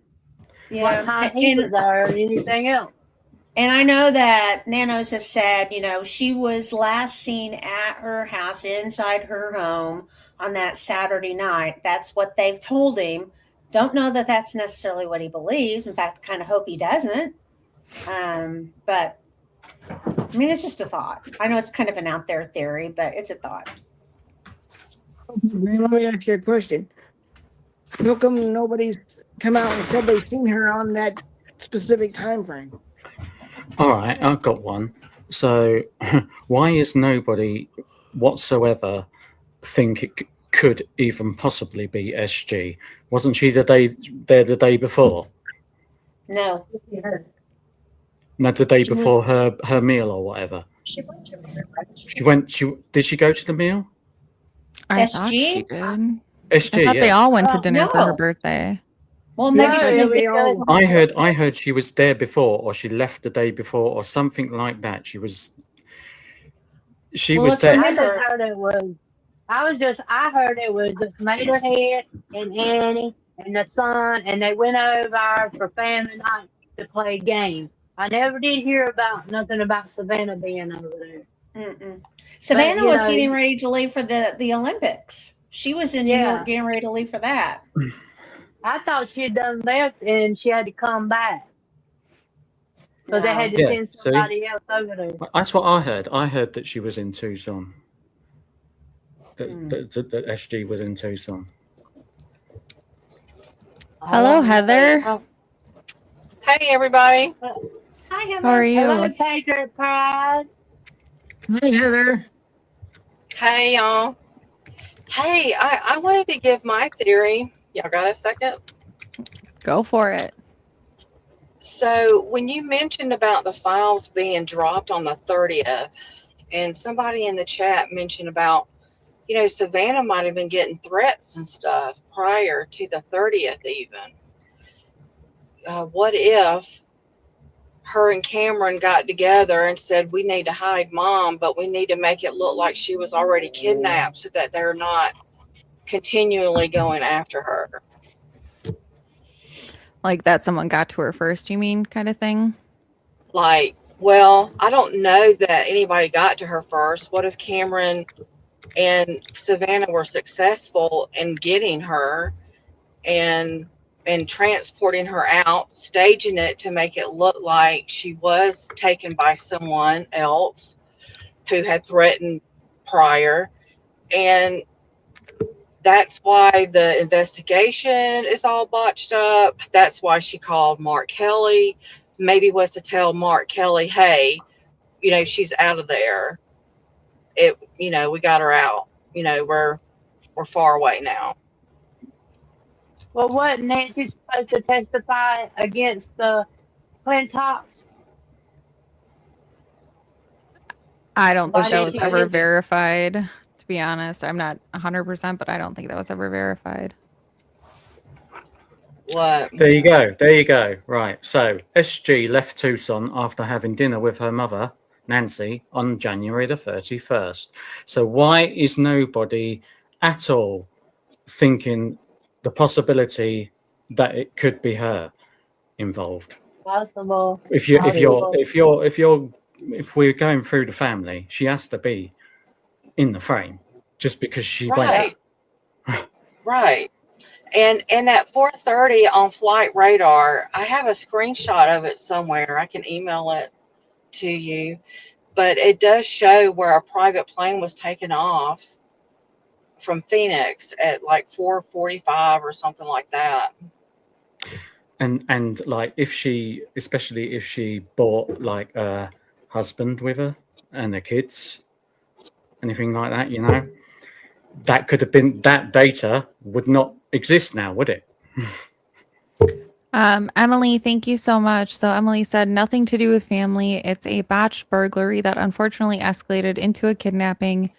Yeah, what time he was there or anything else. And I know that Nanos has said, she was last seen at her house inside her home on that Saturday night. That's what they've told him. Don't know that that's necessarily what he believes. In fact, I kind of hope he doesn't. But I mean, it's just a thought. I know it's kind of an out there theory, but it's a thought. Let me ask you a question. How come nobody's come out and said they've seen her on that specific time frame? All right, I've got one. So, why is nobody whatsoever think it could even possibly be SG? Wasn't she there the day before? No. No, the day before her meal or whatever. She went to the Did she go to the meal? I thought she did. SG, I thought they all went to Oh, dinner for no. her birthday. Well, maybe Yeah, she was they all- I heard she was there before, or she left the day before, or something like that. She was let's there. remember- I heard it was just Materhead and Annie and the son, and they went over for family night to play games. I never did hear nothing about Savannah being over there. Mm-mm. Savannah But, was getting ready to leave for the Olympics. She was in New Yeah. York getting ready to leave for that. I thought she had done left and she had to come back. So they had to Yeah, send see? somebody else over there. That's what I heard. I heard that she was in Tucson. That SG was in Tucson. Hello, Heather. Hey, everybody. Hi, Heather. How are you? Hello, Patriot Pride. Hey, Heather. Hey, y'all. Hey, I wanted to give my theory. Y'all got a second? Go for it. So, when you mentioned about the files being dropped on the 30th, and somebody in the chat mentioned about, Savannah might have been getting threats and stuff prior to the 30th even. What if her and Cameron got together and said, we need to hide Mom, but we need to make it look like she was already kidnapped so that they're not continually going after her? Like that someone got to her first, you mean, kind of thing? Like, well, I don't know that anybody got to her first. What if Cameron and Savannah were successful in getting her and transporting her out, staging it to make it look like she was taken by someone else who had threatened prior, and that's why the investigation is all botched up. That's why she called Mark Kelly. Maybe was to tell Mark Kelly, hey, she's out of there. We got her out. We're far away now. Well, what Nancy supposed to testify against the Clintops? I don't think Why that did was she ever mention? verified. To be honest, I'm not 100%, but I don't think that was ever verified. What? There you go. There you go. Right. So SG left Tucson after having dinner with her mother, Nancy, on January the 31st. So why is nobody at all thinking the possibility that it could be her involved? Possible. If we're going through the family, she has to be in the frame just because she went. Right. Right. And at 4:30 on flight radar, I have a screenshot of it somewhere. I can email it to you, but it does show where a private plane was taken off from Phoenix at like 4:45 or something like that. And like especially if she brought like a husband with her and the kids, anything like that, that could have been, that data would not exist now, would it? Emily, thank you so much. So Emily said nothing to do with family. It's a botched burglary that unfortunately escalated into a kidnapping,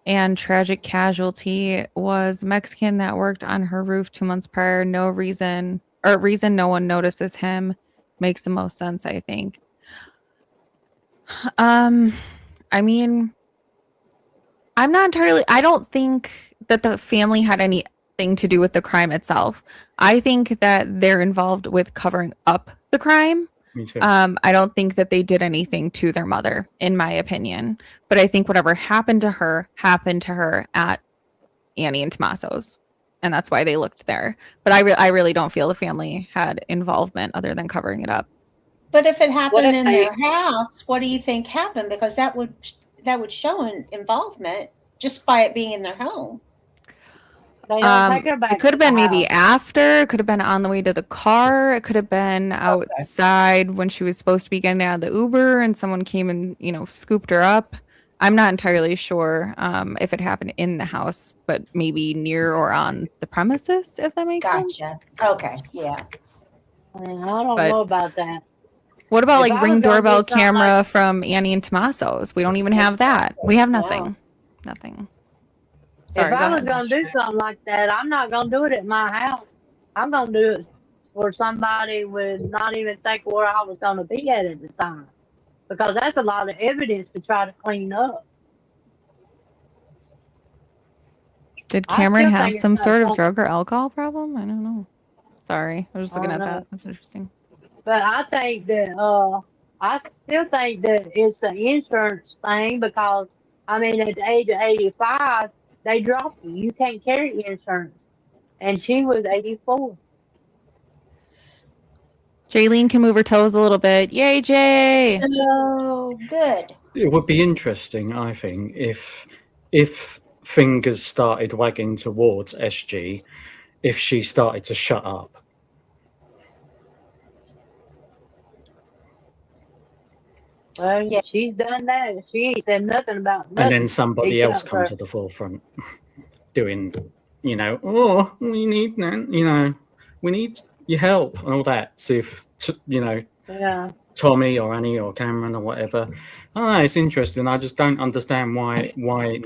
and tragic casualty was Mexican that worked on her roof 2 months prior. No reason no one notices him. Makes the most sense, I think. I mean, I don't think that the family had anything to do with the crime itself. I think that they're involved with covering up the crime. Me too. I don't think that they did anything to their mother, in my opinion. But I think whatever happened to her at Annie and Tommaso's. And that's why they looked there. But I really don't feel the family had involvement other than covering it up. But if it happened if in they- their house, what do you think happened? Because that would show an involvement just by it being in their home. They don't take her back. It could have to the been maybe house. after. It could have been on the way to the car. It could have been outside when she was supposed to be getting out of the Uber and someone came and, scooped her up. I'm not entirely sure if it happened in the house, but maybe near or on the premises, if that makes sense. Gotcha. Okay. Yeah. I don't But- know about that. What about If like I Ring was gonna do doorbell something camera like- from Annie and Tommaso's? We don't even have that. We have Exactly. nothing. Nothing. Sorry, If go I was ahead. going to do something like that, I'm not going to do it at my house. I'm going to do it where somebody would not even think where I was going to be at the time. Because that's a lot of evidence to try to clean up. Did I Cameron still have think it's some not sort of wrong. drug or alcohol problem? I don't know. Sorry, I was just looking I at don't that. know. That's interesting. But I think that I still think that it's the insurance thing because at the age of 85, they drop you. You can't carry insurance, and she was 84. Jaylene can move her toes a little bit. Yay, Jay! Oh, good. It would be interesting, I think, if fingers started wagging towards SG, if she started to shut up. Well, Yeah. she's done that. She ain't said nothing about nothing. And then somebody else except comes for- to the forefront doing, oh, we need that, we need your help and all that. See if, Yeah. Tommy or Annie or Cameron or whatever. Oh, it's interesting. I just don't understand why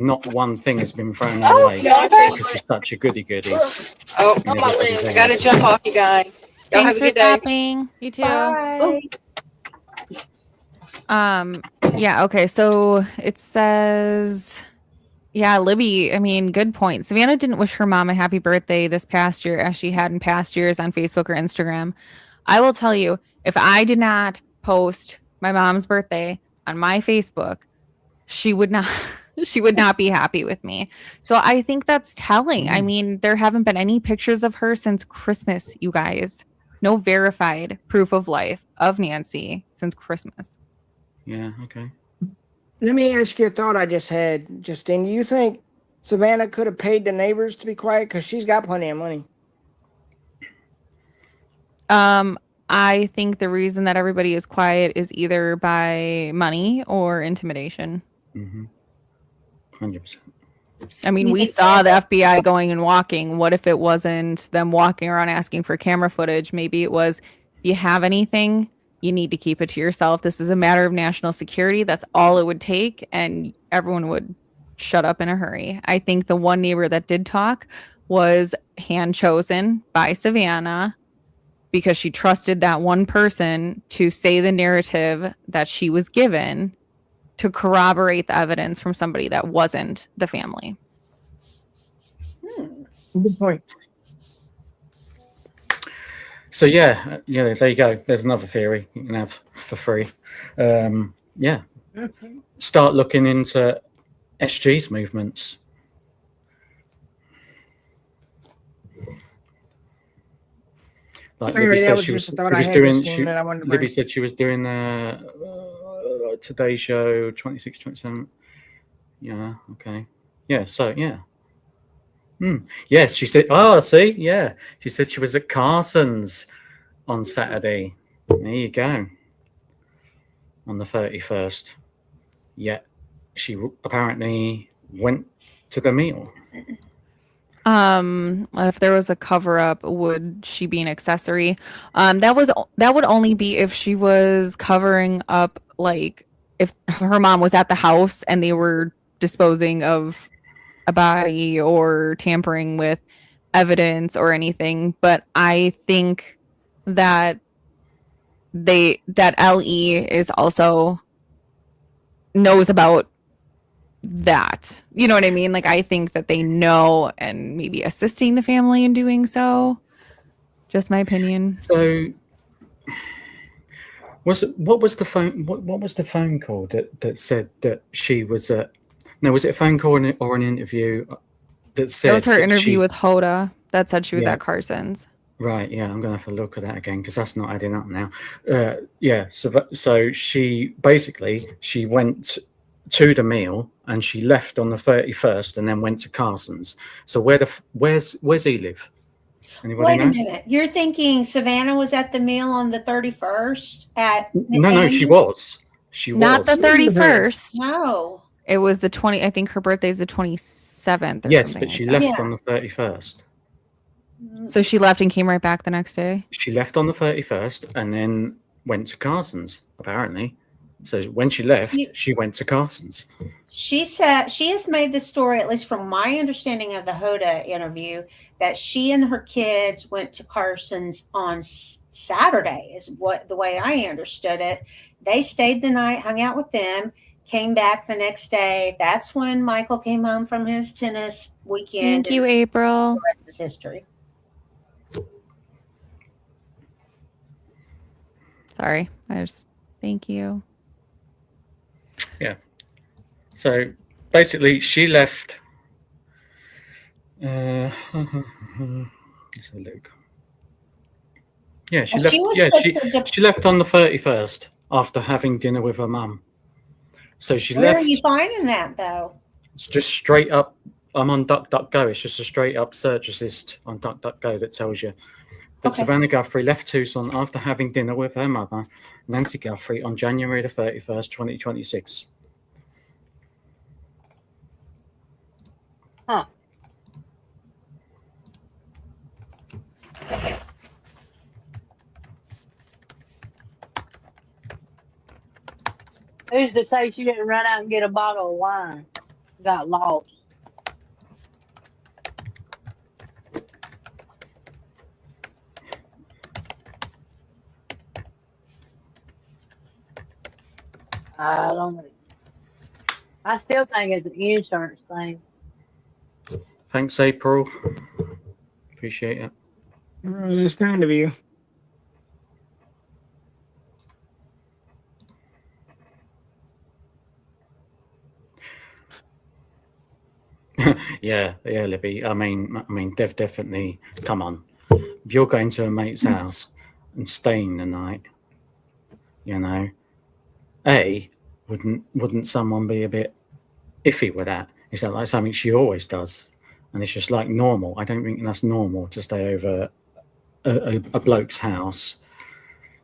not one thing has been thrown away. Because she's such a goody-goody. Oh, in everybody's I gotta eyes. jump off, you guys. Y'all Thanks have a for good day. stopping. You too. Bye. Yeah, okay. So it says Yeah, Libby, I mean, good point. Savannah didn't wish her mom a happy birthday this past year as she had in past years on Facebook or Instagram. I will tell you, if I did not post my mom's birthday on my Facebook, she would not she would not be happy with me. So I think that's telling. I mean, there haven't been any pictures of her since Christmas, you guys. No verified proof of life of Nancy since Christmas. Yeah, okay. Let me ask you a thought I just had, Justine. Do you think Savannah could have paid the neighbors to be quiet? Because she's got plenty of money. I think the reason that everybody is quiet is either by money or intimidation. 100%. I mean, You we think saw the that- FBI going and walking. What if it wasn't them walking around asking for camera footage? Maybe it was, if you have anything, you need to keep it to yourself. This is a matter of national security. That's all it would take. And everyone would shut up in a hurry. I think the one neighbor that did talk was hand chosen by Savannah because she trusted that one person to say the narrative that she was given to corroborate the evidence from somebody that wasn't the family. Good point. So yeah, there you go. There's another theory you can have for free. Yeah, start looking into SG's movements. Like Anyway, Libby that said, was she was, just a thought she I was had, doing. Justine, that I wanted to Libby bring. said she was doing the Today Show 26, 27. Yeah. Okay. Yeah. So yeah. Yes, she said. Oh, see, yeah, she said she was at Carson's on Saturday. There you go. On the 31st. Yet she apparently went to the meal. If there was a cover up, would she be an accessory? That would only be if she was covering up, like if her mom was at the house and they were disposing of a body or tampering with evidence or anything. But I think that LE is also knows about that. You know what I mean? Like, I think that they know and maybe assisting the family in doing so. Just my opinion. So what was the phone call that said that she was at? No, was it a phone call or an interview that said It was her that interview she, with Hoda that said she was Yeah. at Carson's. Right, yeah, I'm gonna have to look at that again because that's not adding up now. Yeah, so she basically she went to the meal and she left on the 31st and then went to Carson's. So where's he live? Anybody Wait a know? minute. You're thinking Savannah was at the meal on the 31st at No, she Annie's? was. She Not the was. 31st. No. It was the 20. I think her birthday is the 27th. Or Yes, something but she like that. left Yeah. on the 31st. So she left and came right back the next day. She left on the 31st and then went to Carson's, apparently. So when she left, she went to Carson's. She said she has made the story, at least from my understanding of the Hoda interview, that she and her kids went to Carson's on Saturday, is what the way I understood it. They stayed the night, hung out with them, came back the next day. That's when Michael came home from his tennis weekend. Thank you, and April. the rest is history. Sorry. Thank you. Yeah. So basically, she left. Let's have a look. Yeah, she Well, left. she was Yeah, supposed to she left on the 31st after having dinner with her mum. So she Where left. are you finding that though? It's just straight up. I'm on DuckDuckGo. It's just a straight up search assist on DuckDuckGo that tells you that Okay. Savannah Guthrie left Tucson after having dinner with her mother, Nancy Guthrie, on January the 31st, 2026. Huh. Who's to say she didn't run out and get a bottle of wine? Got lost. I don't know. I still think it's an insurance thing. Thanks, April. Appreciate it. It's kind of you. Yeah, Libby. I mean, they've definitely come on. If you're going to a mate's house and staying the night, you know, wouldn't someone be a bit iffy with that? Is that like something she always does, and it's just like normal? I don't think that's normal to stay over a bloke's house,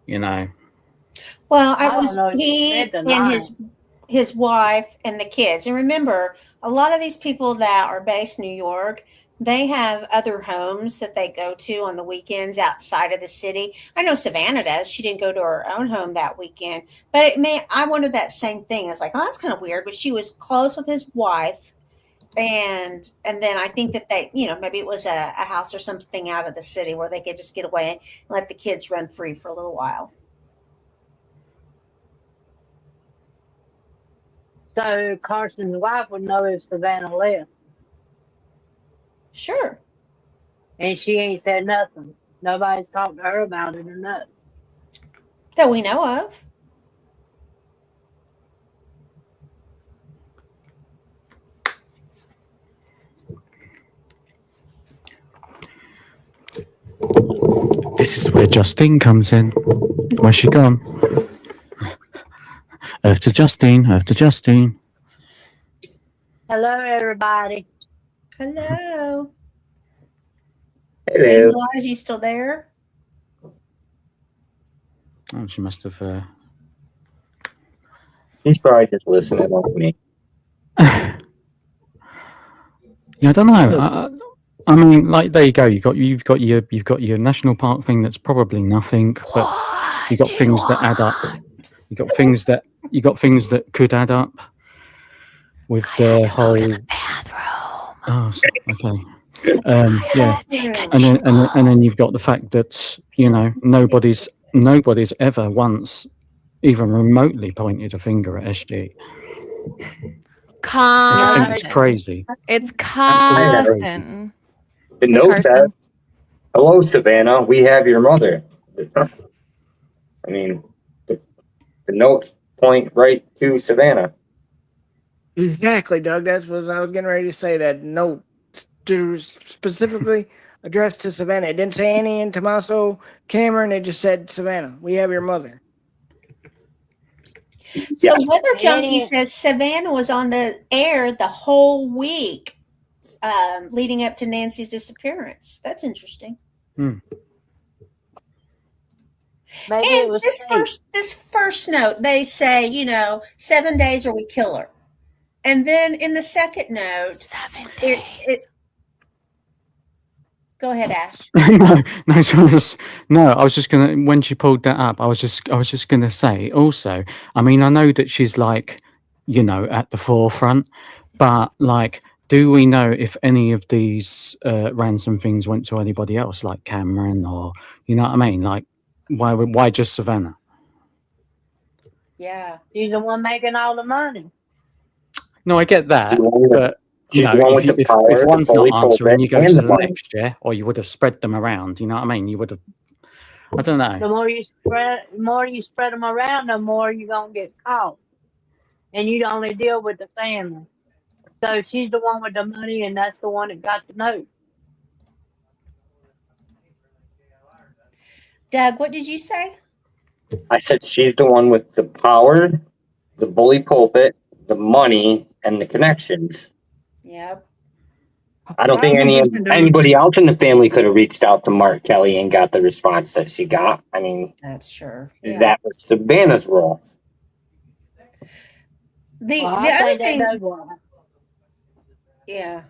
you know. Well, I I don't was know if you he spent the and night. his wife and the kids. And remember, a lot of these people that are based in New York, they have other homes that they go to on the weekends outside of the city. I know Savannah does. She didn't go to her own home that weekend, but I wondered that same thing. It's like, oh, that's kind of weird. But she was close with his wife, and then I think that they, maybe it was a house or something out of the city where they could just get away and let the kids run free for a little while. So Carson's wife would know if Savannah left. Sure. And she ain't said nothing. Nobody's talked to her about it or nothing. That we know of. This is where Justine comes in. Where's she gone? Over to Justine. Hello, everybody. Hello. Hello. Angela, is you still there? Oh, she must have. He's probably just listening on me. Yeah, I don't know. I mean, like, there you go. You've got your national park thing that's probably nothing, but you got things that add up. You got things that could add up with the whole. Oh, okay. Yeah, and then you've got the fact that nobody's ever once even remotely pointed a finger at SG. I think it's crazy. It's Absolutely. Carson. The Say note Carson. says, "Hello, Savannah. We have your mother." I mean, the notes point right to Savannah. Exactly, Doug. That's what I was getting ready to say. That note specifically addressed to Savannah. It didn't say Annie and Tommaso Cameron. It just said Savannah. We have your mother. So Weather Junkie Annie- says Savannah was on the air the whole week leading up to Nancy's disappearance. That's interesting. Maybe And it was this first note, they say, 7 days or we kill her. And then in the second note, 7 days. Go ahead, Ash. No. I was just gonna. When she pulled that up, I was just gonna say. Also, I mean, I know that she's like, at the forefront, but like, do we know if any of these ransom things went to anybody else, like Cameron, or you know what I mean? Like, why just Savannah? Yeah. she's the one making all the money. No, I get that, but She's the one with the power, if one's the not bully answering, pulpit, you go and to the the money. next, yeah, or you would have spread them around. You know what I mean? You would have. I don't know. The more you spread them around, the more you're gonna get caught, and you'd only deal with the family. So she's the one with the money, and that's the one that got the note. Doug, what did you say? I said she's the one with the power, the bully pulpit, the money, and the connections. Yep. I don't think 1000%, Doug. anybody else in the family could have reached out to Mark Kelly and got the response that she got. I mean, That's sure. Yeah. that was Savannah's role. The Well, the I other think they thing, know why. yeah.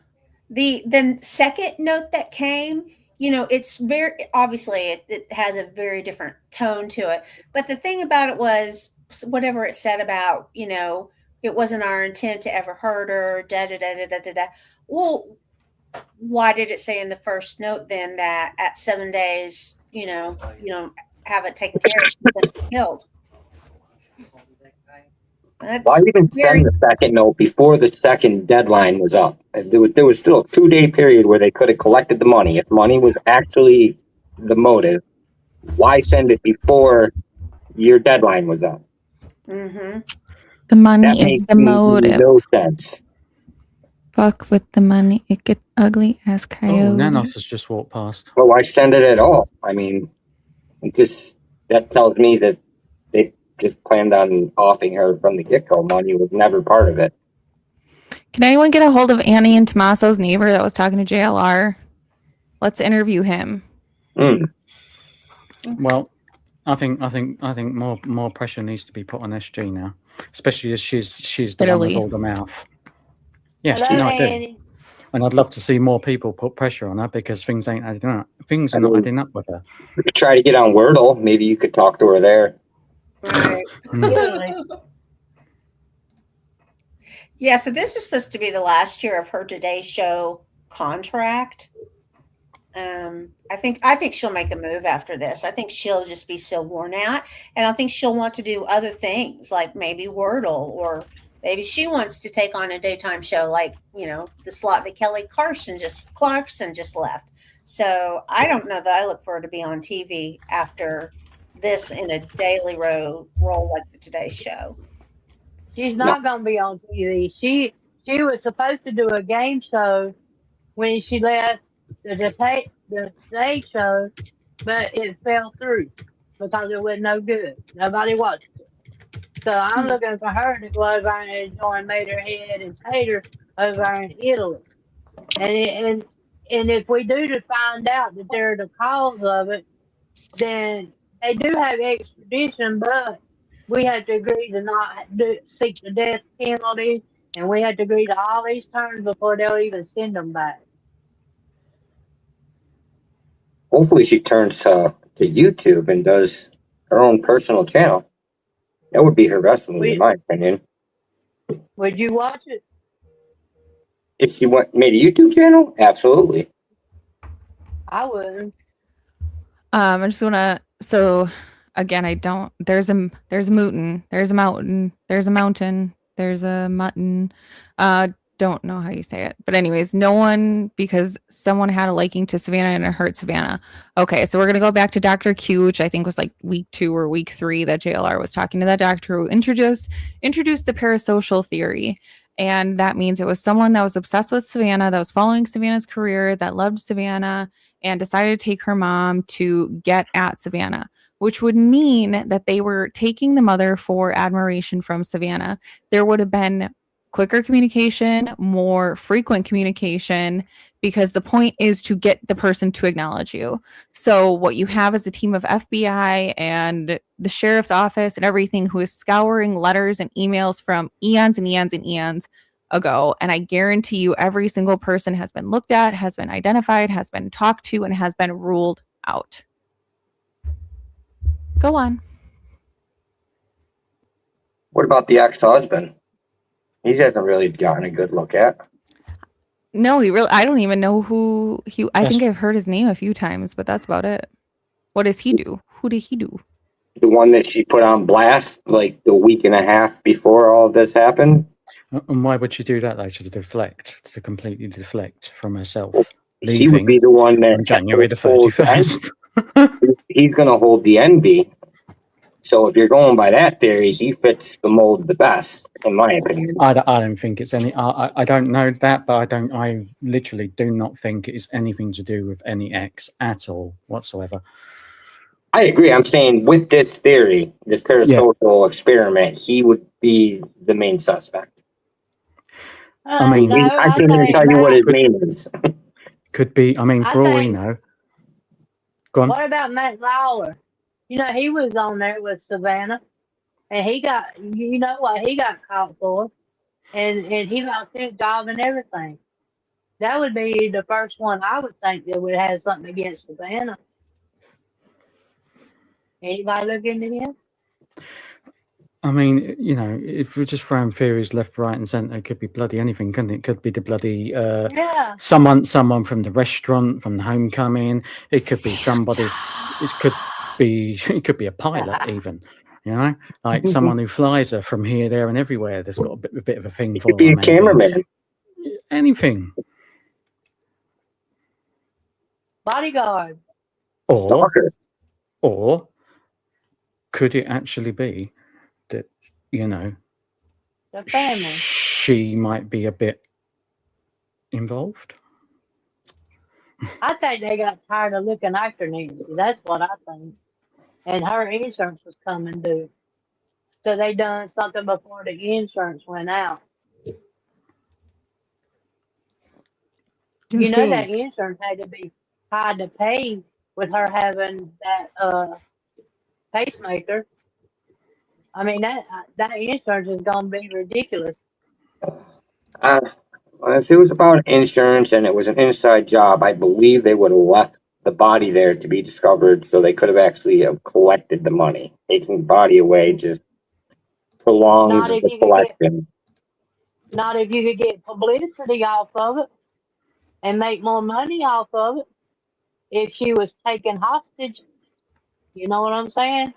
The second note that came, it's very obviously it has a very different tone to it. But the thing about it was whatever it said about, it wasn't our intent to ever hurt her, da da da da da da da. Well, why did it say in the first note then that at 7 days, you don't have it taken care of, she's gonna be killed? Why That's even very send the second note before the second deadline was up? There was still a 2-day period where they could have collected the money. If money was actually the motive, why send it before your deadline was up? mm-hmm. The That money is makes the motive. no sense. Fuck with the money. It gets ugly as Oh, coyote. Nanos has just walked past. But why send it at all? I mean, that tells me that they just planned on offing her from the get-go. Money was never part of it. Can anyone get a hold of Annie and Tommaso's neighbor that was talking to JLR? Let's interview him. Well, I think more pressure needs to be put on SG now, especially as she's the one with Italy. all the mouth. Yes, Hello, no, I do. Annie. And I'd love to see more people put pressure on her because things ain't adding up. Things are I not mean- adding up with her. We could try to get on Wordle. Maybe you could talk to her there. Right. Really? Yeah, so this is supposed to be the last year of her Today Show contract. I think she'll make a move after this. I think she'll just be so worn out, and I think she'll want to do other things like maybe Wordle, or maybe she wants to take on a daytime show like the slot that Kelly Clarkson just left. So I don't know that I look for her to be on TV after this in a daily role like the Today Show. She's not going to be on TV. She was supposed to do a game show when she left the stage show, but it fell through because it was no good. Nobody watched it. So I'm looking for her to go over and join Materhead and Tater over in Italy. And if we do to find out that they're the cause of it, then they do have extradition, but we have to agree to not seek the death penalty, and we have to agree to all these terms before they'll even send them back. Hopefully she turns to YouTube and does her own personal channel. That would be her best move, in my opinion. Would you watch it? If she made a YouTube channel, absolutely. I would. I just wanna. So again, I don't. There's a Mootin. There's a mountain. There's a mountain. There's a mutton. Don't know how you say it, but anyways, no one, because someone had a liking to Savannah and it hurt Savannah. Okay, so we're gonna go back to Dr. Q, which I think was like week 2 or week 3 that JLR was talking to that doctor who introduced the parasocial theory. And that means it was someone that was obsessed with Savannah, that was following Savannah's career, that loved Savannah, and decided to take her mom to get at Savannah, which would mean that they were taking the mother for admiration from Savannah. There would have been quicker communication, more frequent communication, because the point is to get the person to acknowledge you. So what you have is a team of FBI and the sheriff's office and everything who is scouring letters and emails from eons and eons and eons ago. And I guarantee you every single person has been looked at, has been identified, has been talked to, and has been ruled out. Go on. What about the ex-husband? He hasn't really gotten a good look at. No, I don't even know who he. I think I've heard his name a few times, but that's about it. What does he do? Who did he do? The one that she put on blast like the week and a half before all of this happened. And why would she do that though? To completely deflect from herself. She would be the one that on January the 31st. He's going to hold the envy. So if you're going by that theory, he fits the mold the best, in my opinion. I don't think it's any. I don't know that, but I literally do not think it's anything to do with any ex at all whatsoever. I agree. I'm saying with this theory, this parasocial experiment, he would be the main suspect. I mean, I can't even tell you what his name is. Could be. I mean, for all we know. Go on. What about Matt Lauer? You know, he was on there with Savannah, and he got, you know what, he got caught for, and he lost his job and everything. That would be the first one I would think that would have something against Savannah. Anybody look into him? I mean, you know, if we're just throwing theories left, right, and centre, it could be bloody anything, couldn't it? It could be the bloody someone from the restaurant, from the homecoming. It could be somebody. It could be a pilot even. You know, like someone who flies her from here, there, and everywhere. That's got a bit of a thing He for could be her, a maybe. cameraman. Anything. Bodyguard. Or Stalker. Or could it actually be that, you know, The family. she might be a bit involved? I think they got tired of looking after Nancy. That's what I think. And her insurance was coming due. So they done something before the insurance went out. You know that Justine, insurance had to be high to pay with her having that pacemaker. I mean that insurance is gonna be ridiculous. If it was about insurance and it was an inside job, I believe they would have left the body there to be discovered, so they could have actually have collected the money. Taking the body away just prolongs Not if the you could get collection. not if you could get publicity off of it and make more money off of it. If she was taken hostage, you know what I'm saying?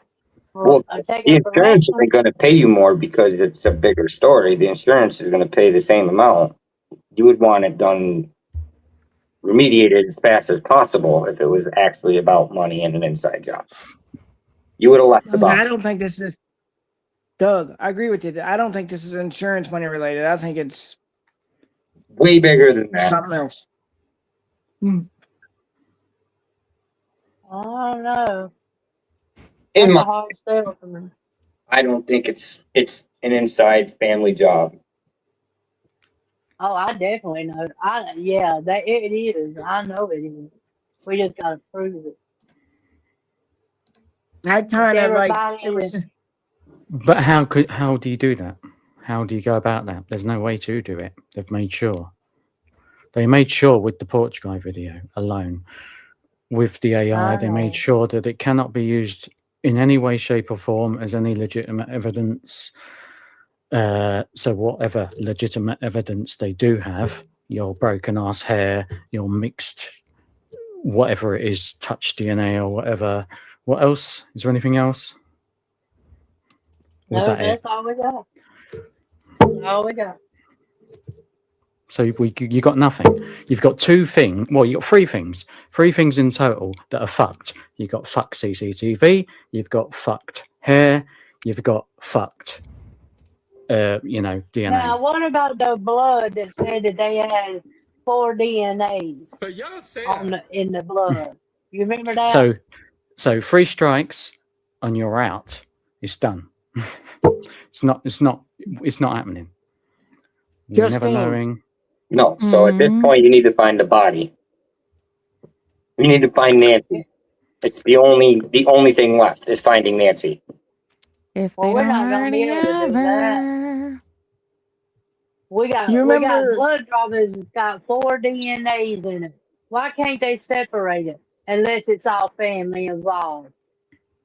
Well, Or the taken for insurance ransom. isn't going to pay you more because it's a bigger story. The insurance is going to pay the same amount. You would want it done remediated as fast as possible if it was actually about money and an inside job. You would have left the Doug, I body. don't think this is. Doug, I agree with you. I don't think this is insurance money related. I think it's Way bigger than that. something else. I don't know. In That's my, a hard sell for me. I don't think it's an inside family job. Oh, I definitely know. That it is. I know it is. We just gotta prove it. I kind of like Everybody it was. But how do you do that? How do you go about that? There's no way to do it. They've made sure. They made sure with the porch guy video alone, with the AI, I they made know. sure that it cannot be used in any way, shape, or form as any legitimate evidence. So whatever legitimate evidence they do have, your broken ass hair, your mixed, whatever it is, touch DNA or whatever. What else? Is there anything else? Was No, that it? that's all we got. That's all we got. So you got nothing. You've got two things. Well, you got three things. Three things in total that are fucked. You got fucked CCTV. You've got fucked hair. You've got fucked. DNA. Now, what about the blood that said that they had 4 DNAs in the blood? You remember that? So 3 strikes and you're out. It's done. It's not happening. You're never Justine. knowing. No. So at this point, you need to find the body. You need to find Nancy. It's the only thing left is finding Nancy. If they Well, we're don't not gonna be already able to do that. ever. We got You remember? blood draw that's got 4 DNAs in it. Why can't they separate it unless it's all family involved?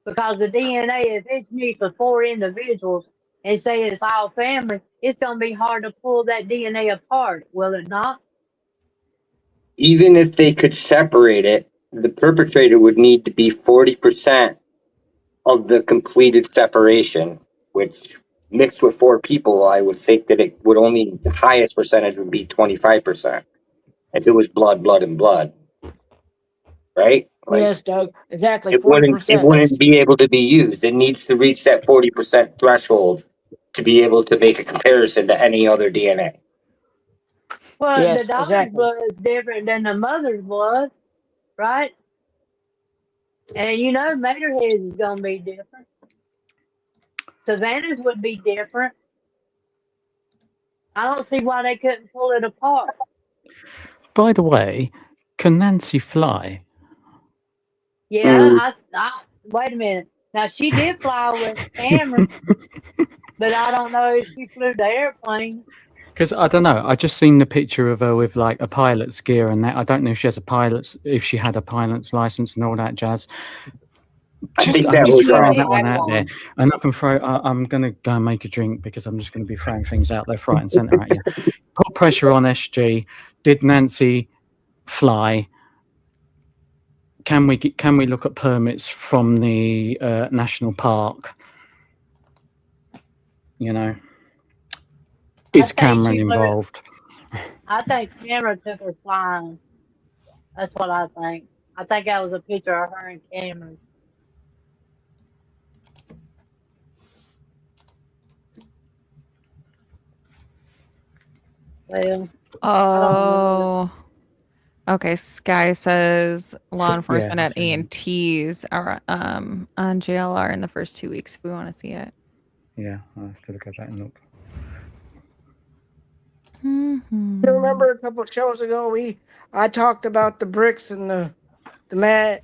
Because the DNA, if it's used for 4 individuals and say it's all family, it's gonna be hard to pull that DNA apart, will it not? Even if they could separate it, the perpetrator would need to be 40% of the completed separation, which mixed with 4 people, I would think that it would only, the highest percentage would be 25%. If it was blood, and blood. Right? Like, Yes, Doug. Exactly. it 40%. wouldn't be able to be used. It needs to reach that 40% threshold to be able to make a comparison to any other DNA. Well, Yes, the daughter's exactly. blood is different than the mother's blood, right? And you know, Materhead's is gonna be different. Savannah's would be different. I don't see why they couldn't pull it apart. By the way, can Nancy fly? Yeah, wait a minute. Now she did fly with Cameron, but I don't know if she flew the airplane. Because I don't know. I just seen the picture of her with like a pilot's gear and that. I don't know if she has if she had a pilot's license and all that jazz. I think I'm that just was throwing She that one had out there, and I can throw. I'm gonna go and make a drink because I'm just gonna be throwing things out there, right and center at you. Put pressure on SG. Did Nancy fly? Can we look at permits from the national park? you know, I is think Cameron she flew. involved? I think Cameron took her flying. That's what I think. I think that was a picture of her and Cameron. Well, I don't know. Oh, okay. Sky says law Yeah, enforcement at same. A&T's are on JLR in the first 2 weeks. If we want to see it. Yeah, I'll have to look at that and look. Mhm. You remember a couple of shows ago I talked about the bricks and the mat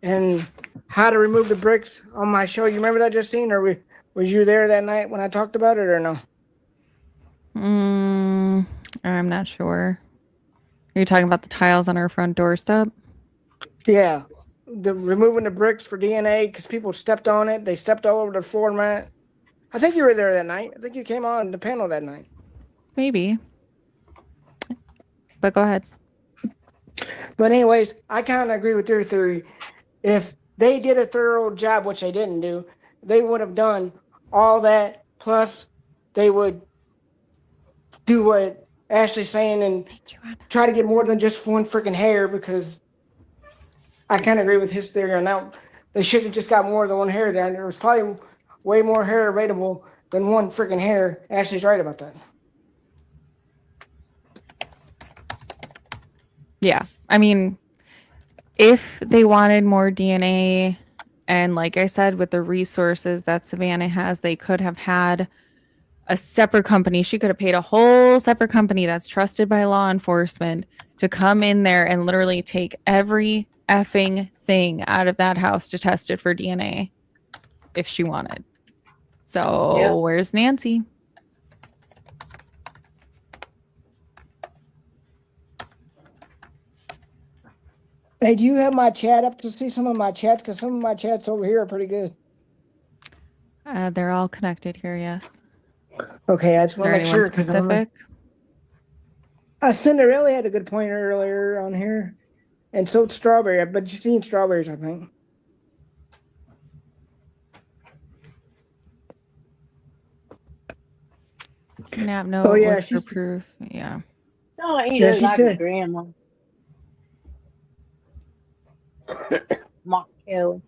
and how to remove the bricks on my show. You remember that, Justine, or was you there that night when I talked about it, or no? I'm not sure. Are you talking about the tiles on our front doorstep? Yeah, the removing the bricks for DNA because people stepped on it. They stepped all over the floor mat. I think you were there that night. I think you came on the panel that night. Maybe. But go ahead. But anyways, I kind of agree with your theory. If they did a thorough job, which they didn't do, they would have done all that. Plus, they would do what Ashley's saying and try to get more than just one freaking hair, because I kind of agree with his theory on that. They should have just got more than one hair there. And there was probably way more hair available than one freaking hair. Ashley's right about that. Yeah. I mean, if they wanted more DNA, and like I said, with the resources that Savannah has, they could have had a separate company. She could have paid a whole separate company that's trusted by law enforcement to come in there and literally take every effing thing out of that house to test it for DNA if she wanted. So Yeah. where's Nancy? Hey, do you have my chat up to see some of my chats? Because some of my chats over here are pretty good. They're all connected here, yes. Okay, I just Is want there to make anyone sure. specific? Cinderella had a good point earlier on here. And so did Strawberry. But you've seen Strawberries, I think. Nap no Oh, yeah, was for she's- proof. Yeah. Oh, he Yeah, looks she like my said- grandma. Mark Kelly.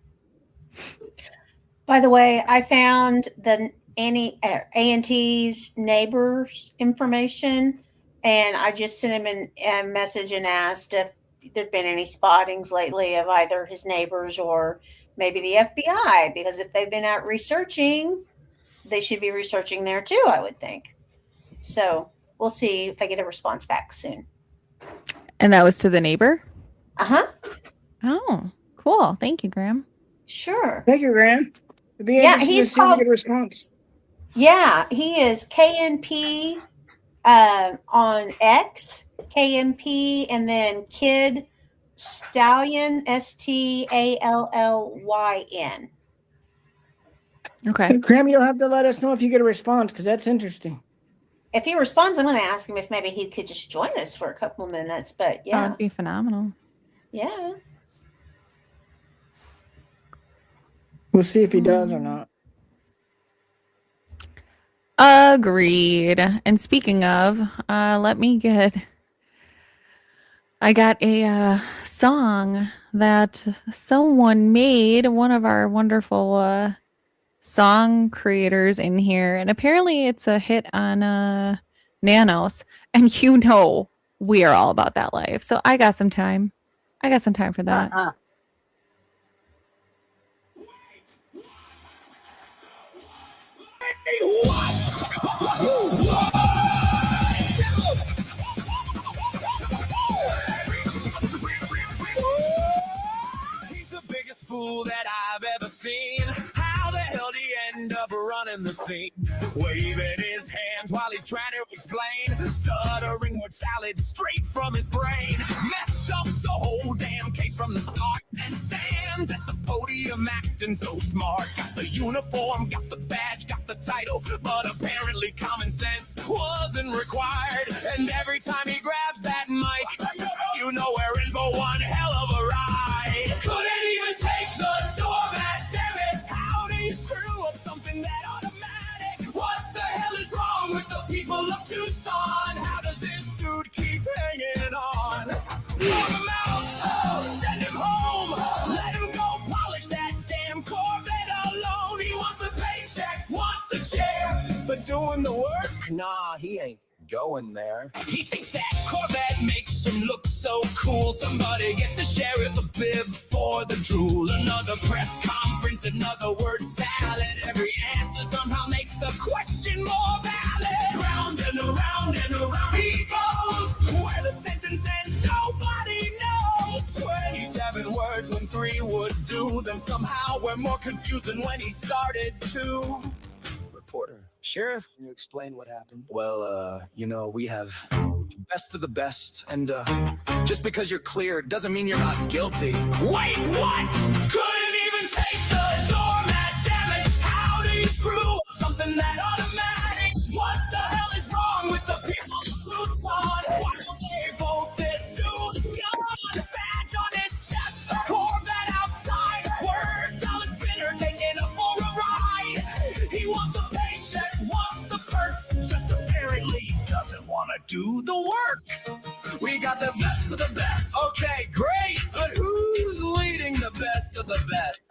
By the way, I found the A&T's neighbors information, and I just sent him a message and asked if there'd been any spottings lately of either his neighbors or maybe the FBI, because if they've been out researching, they should be researching there too, I would think. So we'll see if I get a response back soon. And that was to the neighbor? Uh-huh. Oh, cool. Thank you, Graham. Sure. Thank you, Graham. It'd be Yeah, interesting he's to see if we called- get a response. Yeah, he is KNP on X, KNP, and then Kid Stallion, STALLYN. Okay. Graham, you'll have to let us know if you get a response, because that's interesting. If he responds, I'm going to ask him if maybe he could just join us for a couple of minutes. But That yeah, would be phenomenal. yeah. We'll see if he does or not. Agreed. And speaking of, let me get. I got a song that someone made, one of our wonderful song creators in here, and apparently it's a hit on Nanos. And you know we are all about that life, so I got some time. I got some time for that. Uh-uh. He's the biggest fool that I've ever seen. How the hell did he end up running the scene? Waving his hands while he's trying to explain. Stuttering word salad straight from his brain. Messed up the whole damn case from the start. And stands at the podium acting so smart. Got the uniform, got the badge, got the title. But apparently common sense wasn't required. And every time he grabs that mic, you know we're in for one hell of a ride. Couldn't even take the doormat, damn it. How do you screw up something that automatic? What the hell? Tucson. How does this dude keep hanging on? Throw him out, send him home. Let him go polish that damn Corvette alone. He wants the paycheck, wants the chair, but doing the work, nah, he ain't going there. He thinks that Corvette makes him look so cool. Somebody get the sheriff a bib for the drool. Another press conference, another word salad. Every answer somehow makes the question more valid. Round and around he goes. Where the sentence ends, nobody knows. 27 words when 3 would do. Then somehow we're more confused than when he started to. Reporter. Sheriff, can you explain what happened? Well, we have the best of the best, and just because you're cleared doesn't mean you're not guilty. Wait, what? Couldn't even take the doormat, damn it! How do you screw up something that automatic? What the hell is wrong with the people of Tucson? Why don't they vote this dude? God, badge on his chest, Corvette outside, word salad spinner taking us for a ride. He wants a paycheck, wants the perks, just apparently doesn't want to do the work. We got the best of the best. Okay, great. But who's leading the best of the best?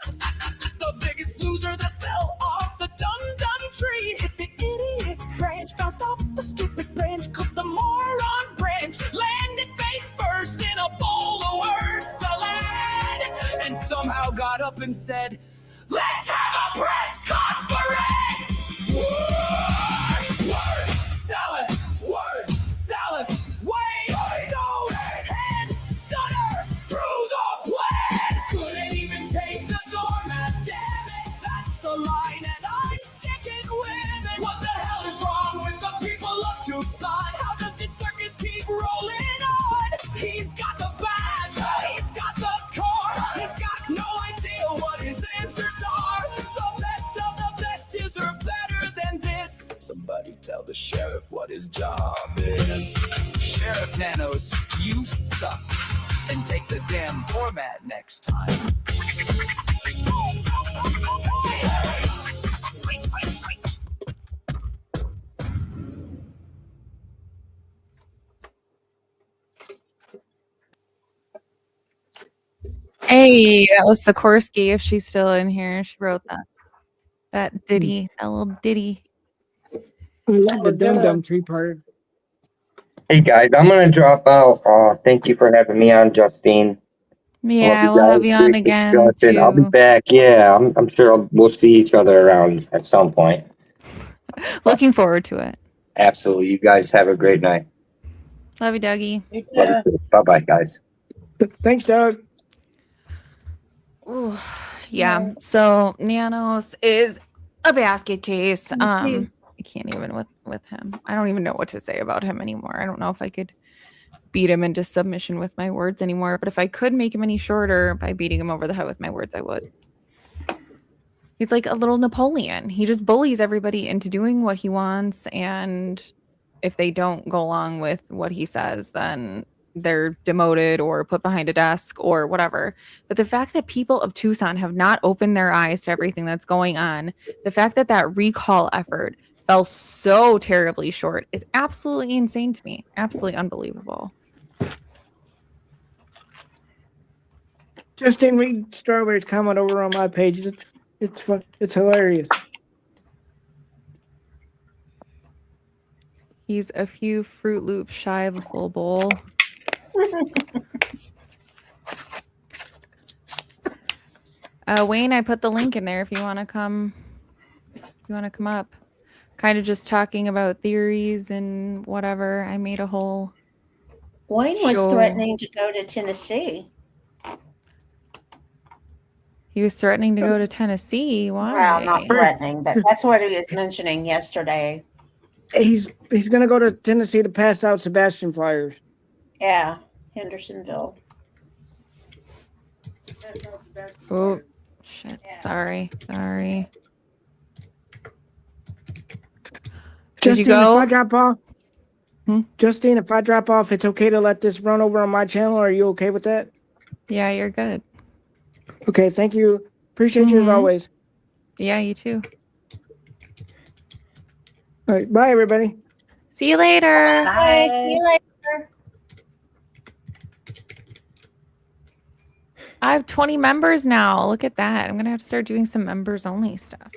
The biggest loser that fell off the dum-dum tree. Hit the idiot branch, bounced off the stupid branch, cut the moron branch, landed face first in a bowl of word salad, and somehow got up and said, "Let's have a press conference!" Word salad, wave those hands, stutter through the plans. Couldn't even take the doormat, damn it, that's the line, and I'm sticking with it. What the hell is wrong with the people of Tucson? How does this circus keep rolling on? He's got the badge, he's got the car, he's got no idea what his answers are. The best of the best is or better than this. Somebody tell the sheriff what his job is. Sheriff Nanos, you suck. And take the damn doormat next time. Hey, that was Sikorsky. If she's still in here, she wrote that ditty, that little ditty. I like the dum-dum tree part. Hey guys, I'm gonna drop out. Thank you for having me on, Justine. Yeah, Love we'll guys. have you on Great again discussion. I'll be too. back. Yeah, I'm sure we'll see each other around at some point. Looking forward to it. Absolutely. You guys have a great night. Love you, Dougie. Bye bye, guys. Thanks, Doug. Ooh, yeah. So Nanos is a basket case. I can't even with him. I don't even know what to say about him anymore. I don't know if I could beat him into submission with my words anymore. But if I could make him any shorter by beating him over the head with my words, I would. He's like a little Napoleon. He just bullies everybody into doing what he wants, and if they don't go along with what he says, then they're demoted or put behind a desk or whatever. But the fact that people of Tucson have not opened their eyes to everything that's going on, the fact that that recall effort fell so terribly short is absolutely insane to me. Absolutely unbelievable. Justin, read Strawberry's comment over on my page. It's fun. It's hilarious. He's a few Fruit Loops shy of a full bowl. Wayne, I put the link in there if you want to come. If you want to come up, kind of just talking about theories and whatever. I made a whole. Wayne was show. threatening to go to Tennessee. He was threatening to go to Tennessee. Why? Well, not threatening, but that's what he was mentioning yesterday. He's gonna go to Tennessee to pass out Sebastian flyers. Yeah, Hendersonville. Oh, shit. Sorry. Did you go? If I drop off, Justine, if I drop off, it's okay to let this run over on my channel. Are you okay with that? Yeah, you're good. Okay, thank you. Appreciate you as always. Yeah, you too. All right, bye everybody. See you later. Bye. See you later. I have 20 members now. Look at that. I'm gonna have to start doing some members only stuff.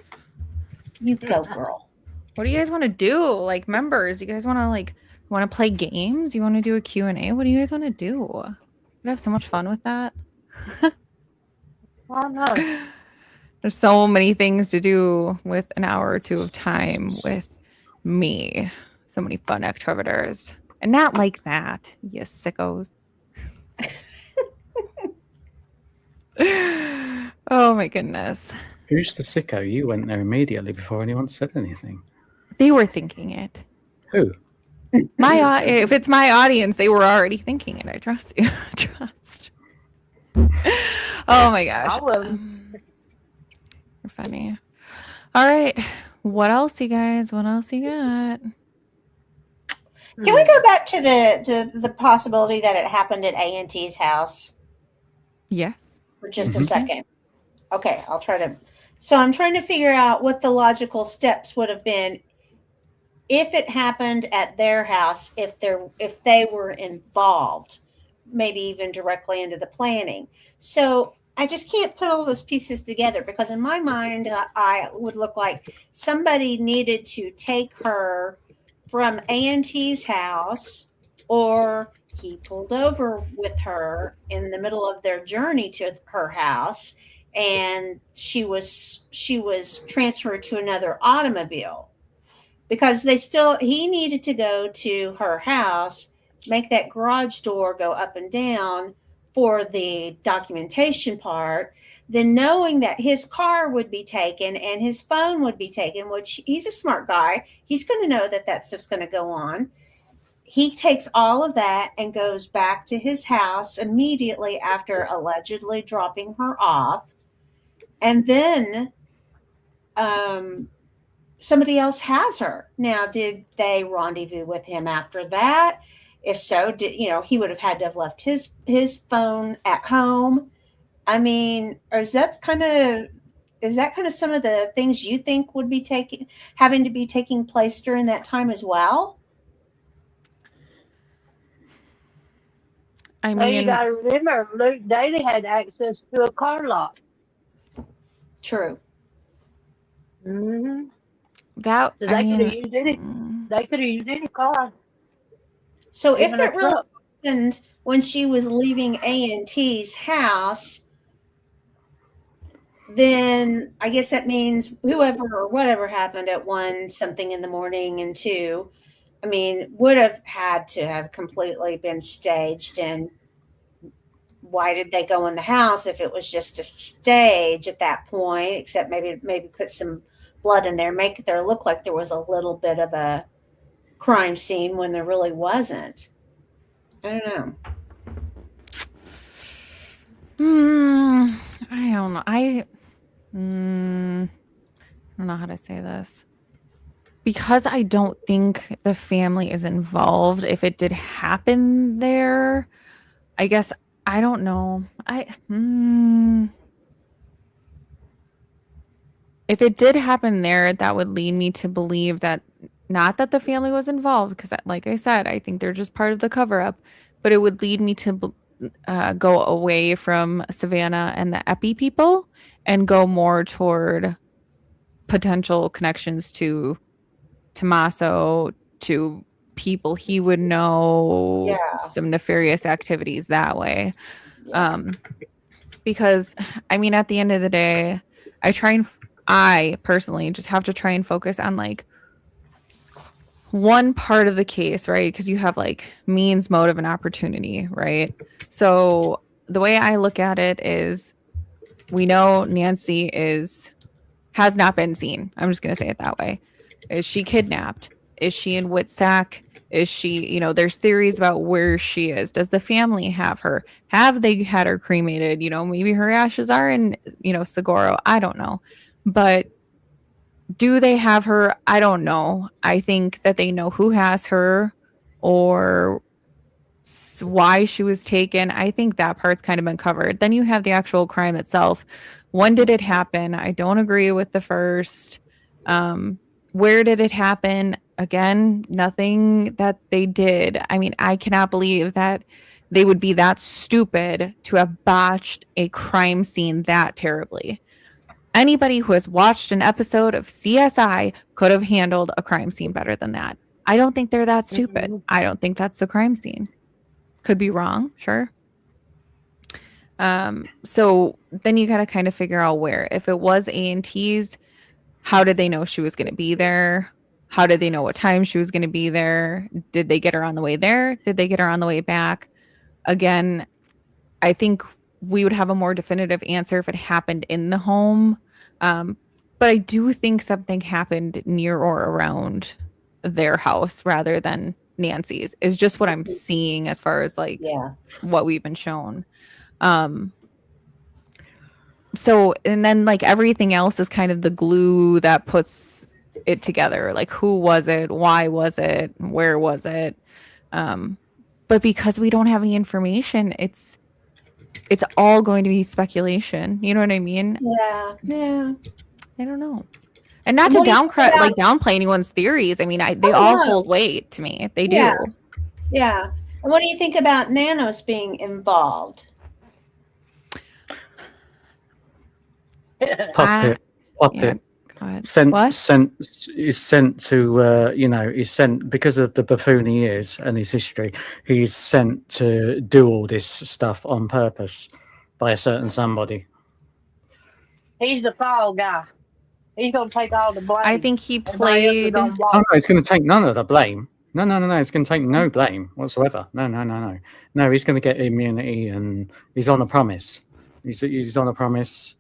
You go, girl. What do you guys want to do? Like members, you guys want to play games? You want to do a Q&A? What do you guys want to do? We'd have so much fun with that. Why not? There's so many things to do with an hour or two of time with me. So many fun activities. And not like that, you sickos. Oh my goodness. Who's the sicko? You went there immediately before anyone said anything. They were thinking it. Who? If it's my audience, they were already thinking it. I trust you. Trust. Oh my gosh. I will. You're funny. All right. What else, you guys? What else you got? Can we go back to the possibility that it happened at A&T's house Yes. for just a second? Okay, I'll try to. So I'm trying to figure out what the logical steps would have been if it happened at their house, if they were involved, maybe even directly into the planning. So I just can't put all those pieces together because in my mind, I would look like somebody needed to take her from A&T's house, or he pulled over with her in the middle of their journey to her house, and she was transferred to another automobile because he needed to go to her house, make that garage door go up and down for the documentation part, then knowing that his car would be taken and his phone would be taken, which he's a smart guy. He's going to know that stuff's going to go on. He takes all of that and goes back to his house immediately after allegedly dropping her off. And then somebody else has her. Now, did they rendezvous with him after that? If so, he would have had to have left his phone at home. I mean, or is that kind of some of the things you think would be having to be taking place during that time as well? I Well, you mean, got to remember, Luke Daly had access to a car lot. True. Mm-hmm. that So I they could have mean, used any. They could have used any car. So if Even a it really truck. happened when she was leaving A&T's house, then I guess that means whoever or whatever happened at 1 something in the morning and 2, I mean, would have had to have completely been staged. And why did they go in the house if it was just a stage at that point, except maybe put some blood in there, make it there look like there was a little bit of a crime scene when there really wasn't. I don't know. I don't know. I don't know how to say this. Because I don't think the family is involved. If it did happen there, I guess I don't know. If it did happen there, that would lead me to believe that not that the family was involved, because like I said, I think they're just part of the cover up, but it would lead me to go away from Savannah and the Epi people and go more toward potential connections to Tommaso, to people he would know, some nefarious activities that way. Because I mean, at the end of the day, I personally just have to try and focus on like one part of the case, right? Because you have like means, motive, and opportunity, right? So the way I look at it is, we know Nancy has not been seen. I'm just going to say it that way. Is she kidnapped? Is she in Witsack? Is she, there's theories about where she is. Does the family have her? Have they had her cremated? Maybe her ashes are in, Seguro. I don't know. But do they have her? I don't know. I think that they know who has her or why she was taken. I think that part's kind of been covered. Then you have the actual crime itself. When did it happen? I don't agree with the first. Where did it happen? again, nothing that they did. I mean, I cannot believe that they would be that stupid to have botched a crime scene that terribly. Anybody who has watched an episode of CSI could have handled a crime scene better than that. I don't think they're that stupid. Mhm. I don't think that's the crime scene. Could be wrong, sure. So then you got to kind of figure out where. If it was A&T's, how did they know she was going to be there? How did they know what time she was going to be there? Did they get her on the way there? Did they get her on the way back? Again, I think we would have a more definitive answer if it happened in the home. But I do think something happened near or around their house rather than Nancy's, is just what I'm seeing as far as like Yeah. what we've been shown. So, and then like everything else is kind of the glue that puts it together. Like, who was it? Why was it? Where was it? But because we don't have any information, it's all going to be speculation. You know what I mean? Yeah. Yeah. I don't know. And not And to what do you think about- downplay anyone's theories. I mean, they Oh, all no. hold weight to me. They do. Yeah. Yeah. And what do you think about Nanos being involved? Puppet. Yeah. Go ahead. Is sent to he's sent because of the buffoon he is and his history. He's sent to do all this stuff on purpose by a certain somebody. He's the fall guy. He's gonna take all the blame. I think he Everybody else is played. gonna walk. Oh no, it's going to take none of the blame. No, it's going to take no blame whatsoever. No. No, he's going to get immunity, and he's on a promise. He's on a promise,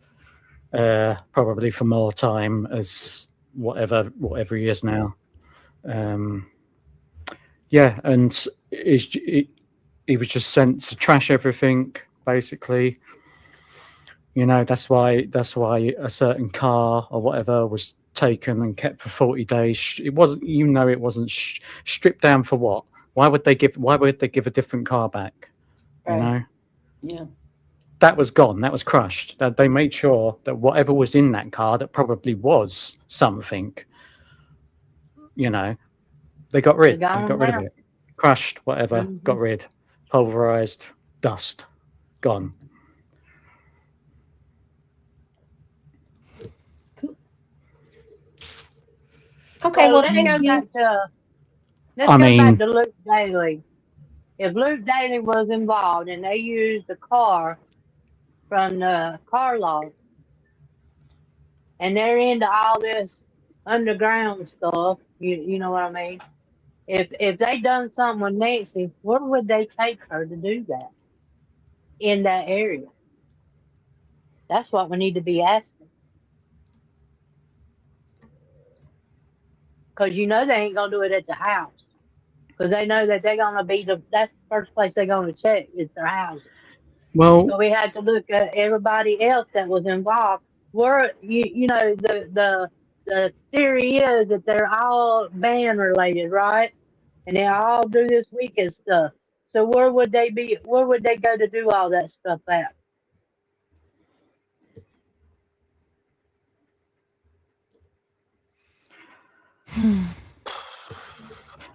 probably for more time as whatever he is now. Yeah, and he was just sent to trash everything, basically. You know, that's why a certain car or whatever was taken and kept for 40 days. It wasn't, it wasn't stripped down for what? Why would they give a different car back? You know? Yeah. That was gone. That was crushed. That they made sure that whatever was in that car that probably was something, you know, they got rid of it. Crushed, whatever, got rid. Pulverized, dust, gone. Okay, So well, let's thank go you. back to Luke Daly. If Luke Daly was involved and they used the car from the car lot, and they're into all this underground stuff, you know what I mean? If they done something with Nancy, where would they take her to do that in that area? That's what we need to be asking. Because you know they ain't gonna do it at the house. Because they know that they're gonna be that's the first place they're gonna check is their house. Well, So we had to look at everybody else that was involved. Where you know the theory is that they're all band related, right? And they all do this weekend stuff. So where would they be? Where would they go to do all that stuff at?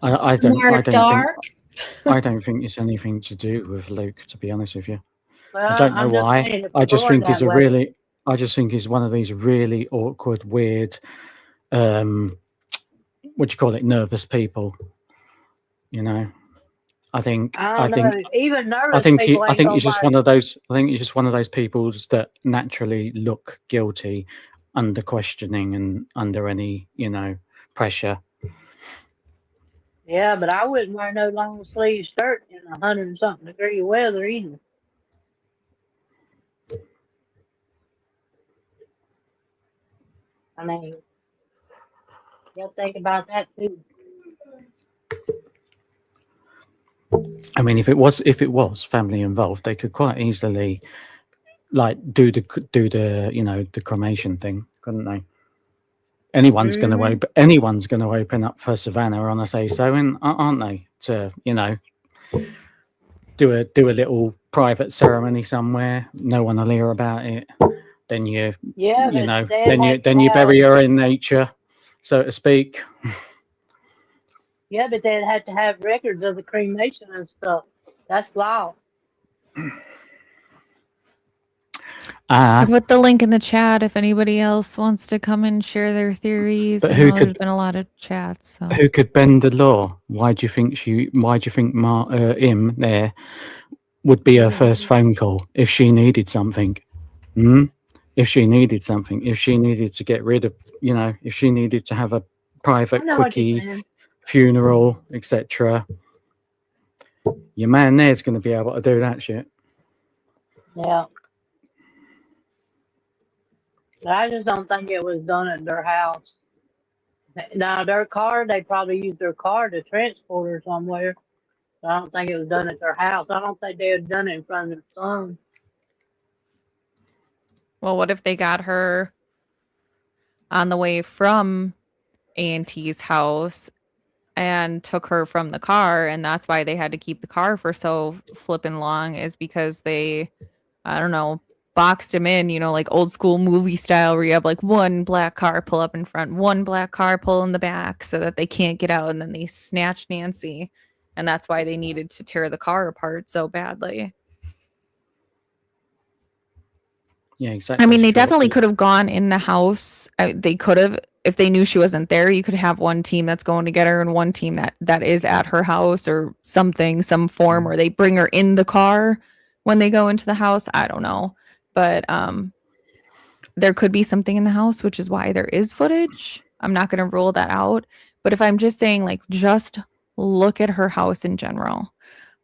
I Somewhere dark. don't think it's anything to do with Luke, to be honest with you. Well, I don't know I'm just why. saying, if I they're just going think he's that a way. really, I just think he's one of these really awkward, weird, what do you call it, nervous people. You know, I think even nervous I think people ain't he's just gonna one of those. I think he's just one of those people that naturally look guilty under questioning and under any, you know, pressure. Yeah, but I wouldn't wear no long sleeve shirt in 100 and something degree weather either. I mean, you'll think about that too. I mean, if it was family involved, they could quite easily, like, do the you know, the cremation thing, couldn't they? Anyone's going to open up for Savannah on a say so, and aren't they? To, you know, do a little private ceremony somewhere. No one will hear about it. Then you know, then you bury her in nature, so to speak. Yeah, but they'd have to have records of the cremation and stuff. That's law. I put the link in the chat if anybody else wants to come and share their theories. But I who know there's could been a lot of chats. So who could bend the law? Why do you think him there would be her first phone call if she needed something? Hmm? If she needed something, if she needed to get rid of, if she needed to have a I private know what you're quickie saying. funeral, etc., your man there's going to be able to do that shit. Yeah. But I just don't think it was done at their house. Now, their car, they probably used their car to transport her somewhere. But I don't think it was done at their house. I don't think they had done it in front of their son. well, what if they got her on the way from A&T's house and took her from the car, and that's why they had to keep the car for so flippin' long, is because they, I don't know, boxed him in, like old school movie style, where you have like one black car pull up in front, one black car pull in the back so that they can't get out, and then they snatch Nancy, and that's why they needed to tear the car apart so badly. Yeah, exactly. I mean, they Sure. definitely could have gone in the house. They could have, if they knew she wasn't there, you could have one team that's going to get her and one team that is at her house or something, some form, or they bring her in the car when they go into the house. I don't know. But there could be something in the house, which is why there is footage. I'm not going to rule that out. But if I'm just saying, like, just look at her house in general,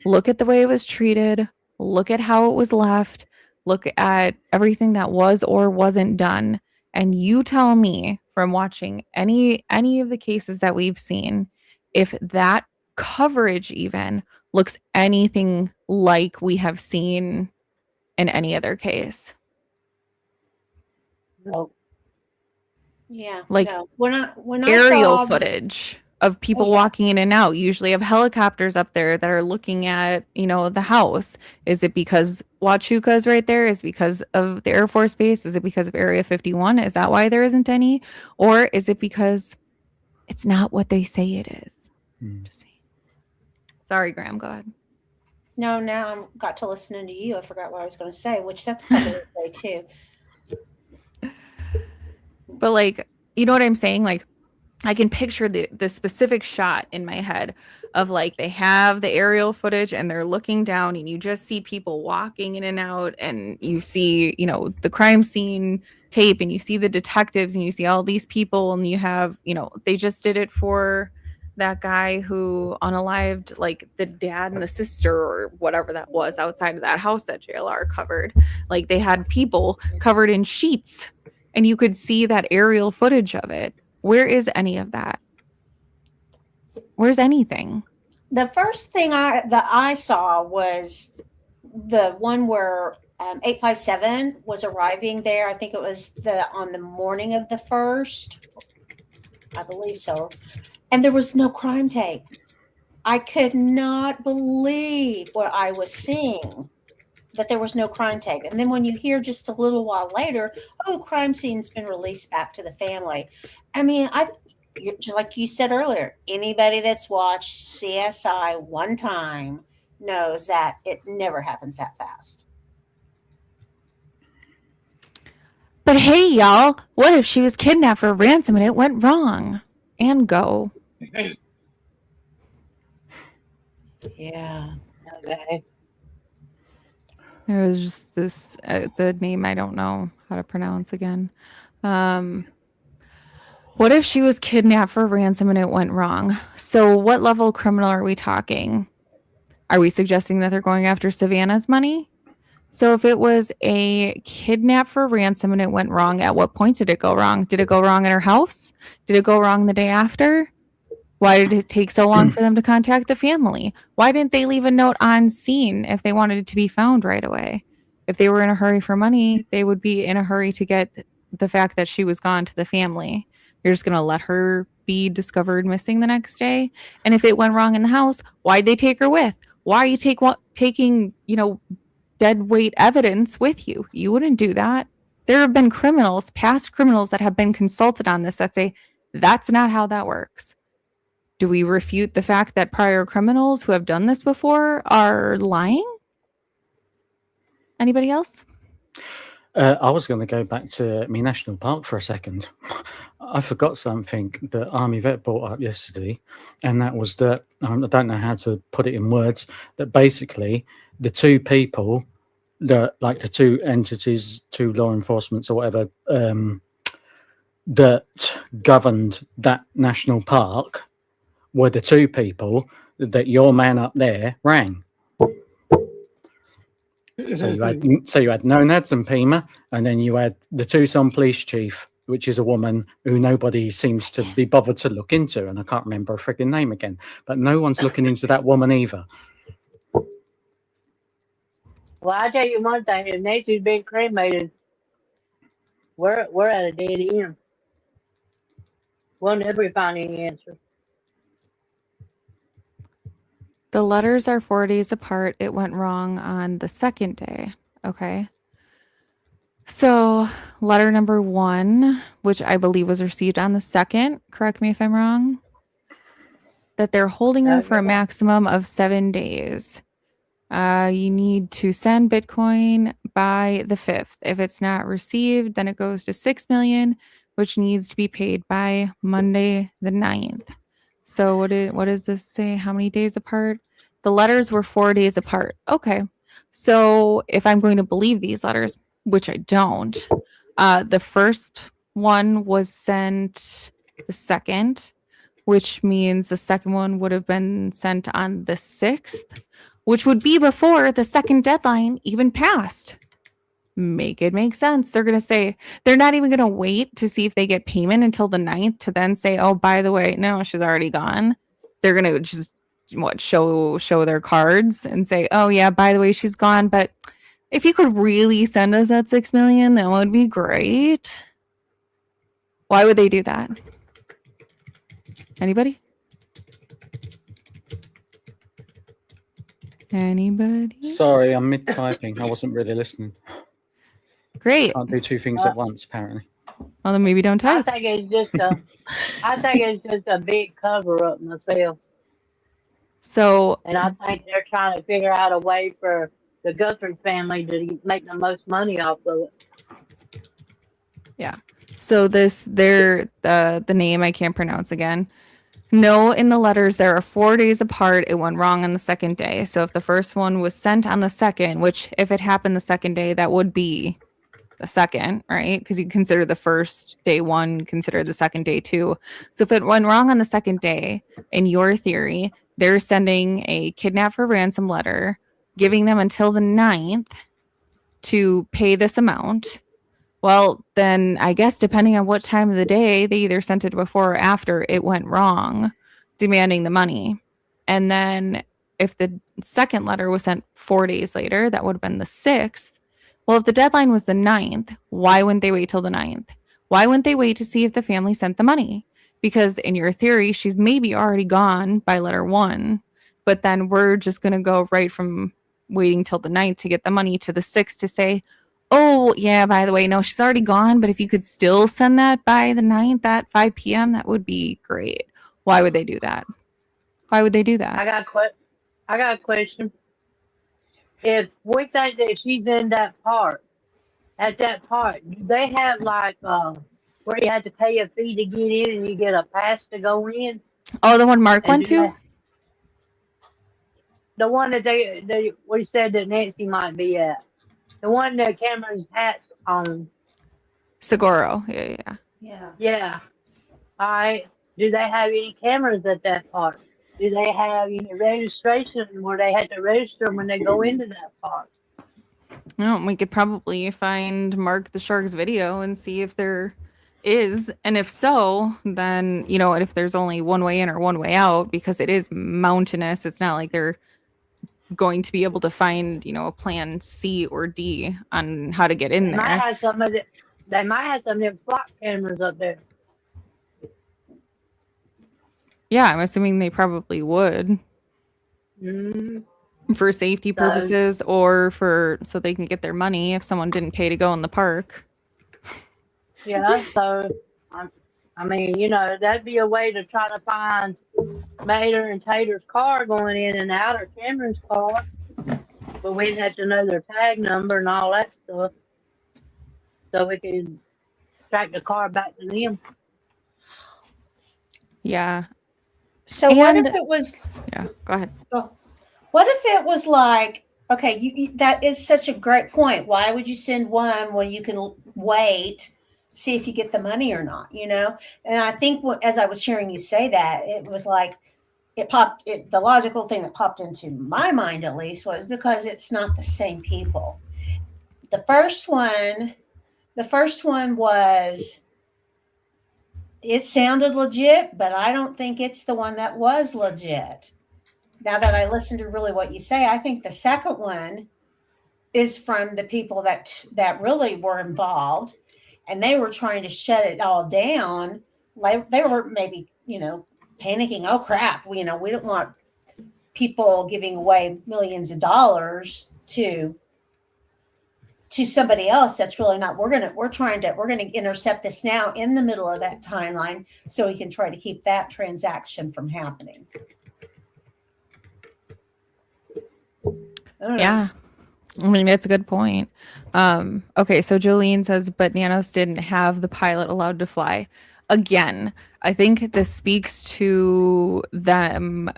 look at the way it was treated, look at how it was left, look at everything that was or wasn't done, and you tell me from watching any of the cases that we've seen if that coverage even looks anything like we have seen in any other case. No. Yeah. Like, no. When I aerial saw footage of people yeah. walking in and out, usually have helicopters up there that are looking at, the house. Is it because Huachuca is right there? Is it because of the Air Force Base? Is it because of Area 51? Is that why there isn't any? Or is it because it's not what they say it is? Just saying. Sorry, Graham, go ahead. No, now I got to listening to you. I forgot what I was going to say, which that's probably okay too. But like, you know what I'm saying? Like, I can picture the specific shot in my head of like they have the aerial footage and they're looking down and you just see people walking in and out, and you see, the crime scene tape, and you see the detectives and you see all these people, and you have, they just did it for that guy who unalived like the dad and the sister or whatever that was outside of that house that JLR covered. Like, they had people covered in sheets and you could see that aerial footage of it. Where is any of that? Where's anything? The first thing that I saw was the one where 857 was arriving there. I think it was on the morning of the 1st. I believe so. And there was no crime tape. I could not believe what I was seeing, that there was no crime tape. And then when you hear just a little while later, crime scene's been released back to the family. I mean, just like you said earlier, anybody that's watched CSI one time knows that it never happens that fast. But hey, y'all, what if she was kidnapped for ransom and it went wrong? And go. Yeah. Okay. There was just this, the name I don't know how to pronounce again. What if she was kidnapped for ransom and it went wrong? So what level criminal are we talking? Are we suggesting that they're going after Savannah's money? So if it was a kidnap for ransom and it went wrong, at what point did it go wrong? Did it go wrong in her house? Did it go wrong the day after? Why did it take so long for them to contact the family? Why didn't they leave a note on scene if they wanted it to be found right away? If they were in a hurry for money, they would be in a hurry to get the fact that she was gone to the family. You're just going to let her be discovered missing the next day? And if it went wrong in the house, why'd they take her with? Why are you taking, dead weight evidence with you? You wouldn't do that. There have been past criminals that have been consulted on this that say that's not how that works. Do we refute the fact that prior criminals who have done this before are lying? Anybody else? I was going to go back to me national park for a second. I forgot something that Army Vet brought up yesterday, and that was that I don't know how to put it in words. That basically the two people that, like the two entities, two law enforcements or whatever, that governed that national park were the two people that your man up there rang. So you had No Nads and Pima, and then you had the Tucson police chief, which is a woman who nobody seems to be bothered to look into, and I can't remember her freaking name again. But no one's looking into that woman either. Well, I tell you one thing: if Nancy's been cremated, we're at a dead end. We'll never find any answer. The letters are 4 days apart. It went wrong on the second day. Okay. So letter number 1, which I believe was received on the 2nd, correct me if I'm wrong, that they're holding her for a maximum of 7 days. You need to send Bitcoin by the 5th. If it's not received, then it goes to 6 million, which needs to be paid by Monday the 9th. So what does this say? How many days apart? The letters were 4 days apart. Okay. So if I'm going to believe these letters, which I don't, the first one was sent the 2nd, which means the second one would have been sent on the 6th, which would be before the second deadline even passed. Make it make sense. They're going to say, they're not even going to wait to see if they get payment until the 9th to then say, oh, by the way, no, she's already gone. They're going to just show their cards and say, oh yeah, by the way, she's gone. But if you could really send us that 6 million, that would be great. Why would they do that? Anybody? Anybody? Sorry, I'm mid typing. I wasn't really listening. Great. Can't do two things at once, apparently. Well, then maybe don't I type. think it's just a big cover up myself. So, And I think they're trying to figure out a way for the Guthrie family to make the most money off of it. yeah. So the name I can't pronounce again. No, in the letters, there are 4 days apart. It went wrong on the second day. So if the first one was sent on the 2nd, which if it happened the second day, that would be the 2nd, right? Because you consider the first day 1, consider the second day 2. So if it went wrong on the second day, in your theory, they're sending a kidnap for ransom letter, giving them until the 9th to pay this amount. Well, then I guess depending on what time of the day, they either sent it before or after it went wrong, demanding the money. And then if the second letter was sent 4 days later, that would have been the 6th. Well, if the deadline was the 9th, why wouldn't they wait till the 9th? Why wouldn't they wait to see if the family sent the money? Because in your theory, she's maybe already gone by letter 1, but then we're just going to go right from waiting till the 9th to get the money to the 6th to say, oh, yeah, by the way, no, she's already gone, but if you could still send that by the 9th at 5 p.m., that would be great. Why would they do that? Why would they do that? I got a question. If we think that she's in that part, at that part, do they have like where you have to pay a fee to get in and you get a pass to go in? Oh, the one Mark went to? The one that we said that Nancy might be at. The one that Cameron's hat on. Seguro. Yeah. All right. Do they have any cameras at that part? Do they have any registration where they have to register when they go into that part? No, we could probably find Mark the Shark's video and see if there is. And if so, then, and if there's only one way in or one way out, because it is mountainous, it's not like they're going to be able to find, a plan C or D on how to get in there. They might have some of them flock cameras up there. Yeah, I'm assuming they probably would. For safety purposes or so they can get their money if someone didn't pay to go in the park. Yeah, so I'm I mean, you know, that'd be a way to try to find Mater and Tater's car going in and out, or Cameron's car. But we'd have to know their tag number and all that stuff, so we could track the car back to them. Yeah. So what if And- it was? Yeah. Go ahead. What if it was like, okay, that is such a great point. Why would you send one when you can wait, see if you get the money or not? You know, and I think as I was hearing you say that, it was like the logical thing that popped into my mind, at least, was because it's not the same people. The first one was, it sounded legit, but I don't think it's the one that was legit. Now that I listened to really what you say, I think the second one is from the people that really were involved, and they were trying to shut it all down. Like they were maybe, panicking. Oh crap! We don't want people giving away millions of dollars to somebody else that's really not. We're gonna intercept this now in the middle of that timeline, so we can try to keep that transaction from happening. Yeah. I mean, that's a good point. Okay, so Jolene says, but Nanos didn't have the pilot allowed to fly. Again, I think this speaks to them.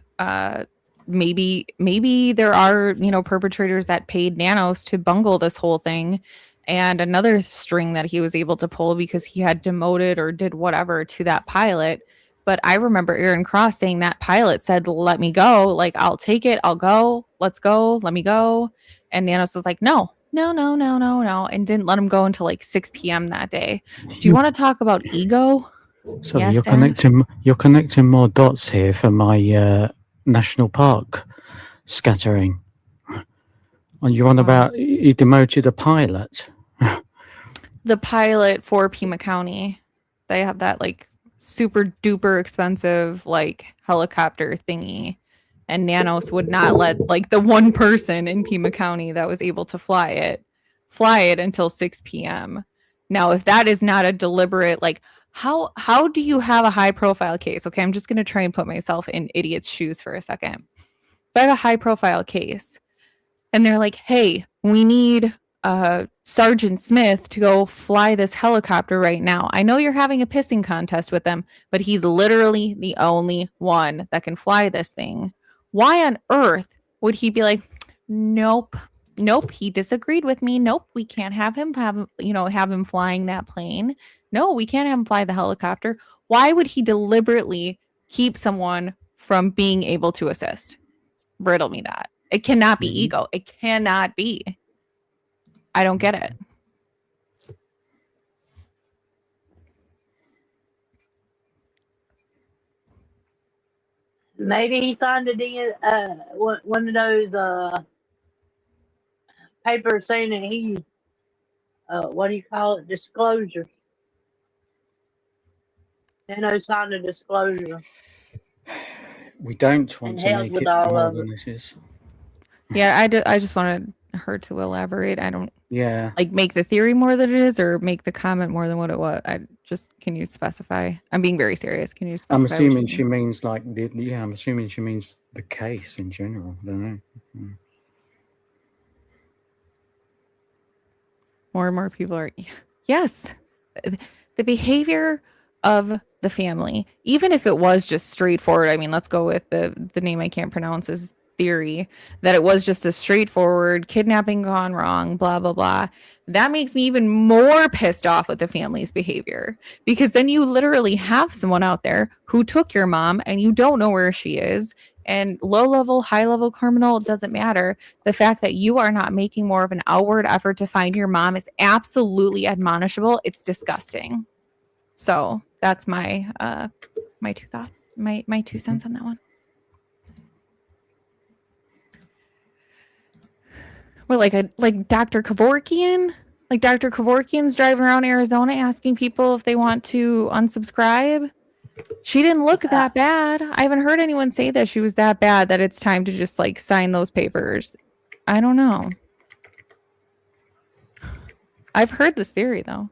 Maybe there are, perpetrators that paid Nanos to bungle this whole thing. And another string that he was able to pull because he had demoted or did whatever to that pilot. But I remember Aaron Cross saying that pilot said, let me go. Like, I'll take it. I'll go. Let's go. Let me go. And Nanos was like, no, and didn't let him go until like 6 p.m. that day. Do you want to talk about ego? Sorry, Yes, you're connecting more dots here for my national park scattering. And you're on about he demoted a pilot. The pilot for Pima County. They have that like super duper expensive like helicopter thingy. And Nanos would not let like the one person in Pima County that was able to fly it until 6 p.m. Now, if that is not a deliberate, like, how do you have a high profile case? Okay, I'm just going to try and put myself in idiot's shoes for a second. If I have a high profile case and they're like, hey, we need Sergeant Smith to go fly this helicopter right now. I know you're having a pissing contest with them, but he's literally the only one that can fly this thing. Why on earth would he be like, nope, he disagreed with me. Nope, we can't have him flying that plane. No, we can't have him fly the helicopter. Why would he deliberately keep someone from being able to assist? Riddle me that. It cannot be ego. It cannot be. I don't get it. Maybe he signed one of those papers saying that he, what do you call it, disclosure. Signed a disclosure. We don't want to held make with it all more of than it is. Yeah, I just wanted her to elaborate. I don't Yeah. like make the theory more than it is or make the comment more than what it was. Can you specify? I'm being very serious. Can you specify? I'm assuming she means like I'm assuming she means the case in general. I don't know. More and more people are yes. The behavior of the family, even if it was just straightforward. I mean, let's go with the name I can't pronounce is theory that it was just a straightforward kidnapping gone wrong, blah blah blah. That makes me even more pissed off with the family's behavior, because then you literally have someone out there who took your mom and you don't know where she is. And low level, high level criminal, doesn't matter. The fact that you are not making more of an outward effort to find your mom is absolutely admonishable. It's disgusting. So that's my my two thoughts, my 2 cents on that one. We're like Dr. Kevorkian. Like Dr. Kevorkian's driving around Arizona asking people if they want to unsubscribe. She didn't look that bad. I haven't heard anyone say that she was that bad that it's time to just like sign those papers. I don't know. I've heard this theory though.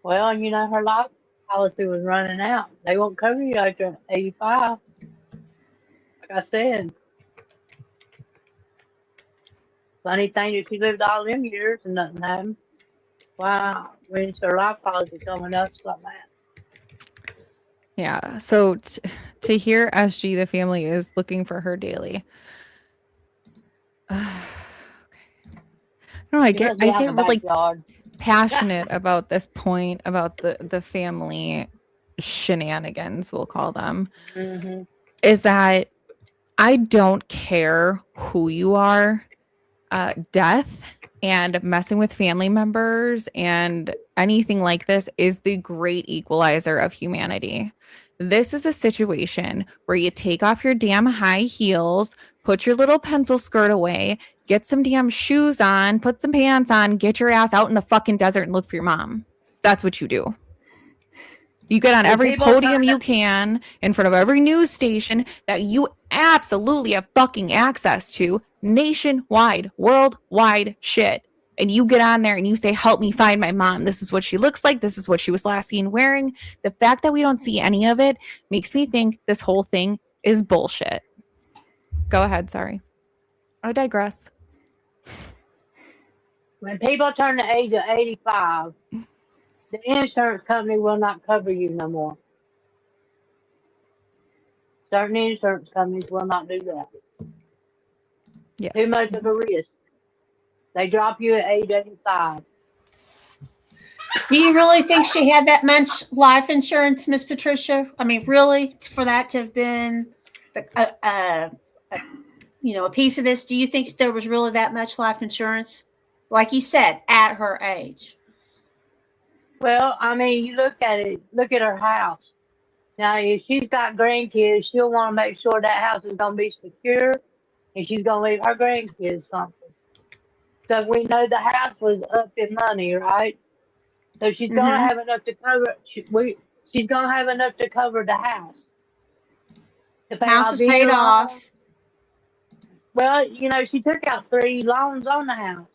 Well, you know, her life policy was running out. They won't cover you after 85. Like I said, funny thing that she lived all them years and nothing happened. Wow, when's her life policy coming up? It's like that. Yeah. So to hear SG, the family is looking for her daily. No, I She get must be out in the really backyard. passionate about this point about the family shenanigans, we'll call them. Mm-hmm. Is that I don't care who you are. Death and messing with family members and anything like this is the great equalizer of humanity. This is a situation where you take off your damn high heels, put your little pencil skirt away, get some damn shoes on, put some pants on, get your ass out in the fucking desert and look for your mom. That's what you do. You get on Well, every people podium trying you can in front of every news station that you absolutely have fucking access to, nationwide, worldwide shit. And you get on there and you say, help me find my mom. This is what she looks like. This is what she was last seen wearing. The fact that we don't see any of it makes me think this whole thing is bullshit. Go ahead. Sorry. I digress. When people turn the age of 85, the insurance company will not cover you no more. Certain insurance companies will not do that. Yes. Too much of a risk. They drop you at age 85. Do you really think she had that much life insurance, Miss Patricia? I mean, really, for that to have been, a piece of this? Do you think there was really that much life insurance? Like you said, at her age. Well, I mean, you look at it. Look at her house. Now, if she's got grandkids, she'll want to make sure that house is going to be secure, and she's going to leave her grandkids something. So we know the house was up in money, right? So she's going to have enough to cover. She's going to have enough to cover the house. To pay House off is any paid loans. off. Well, you know, she took out 3 loans on the house.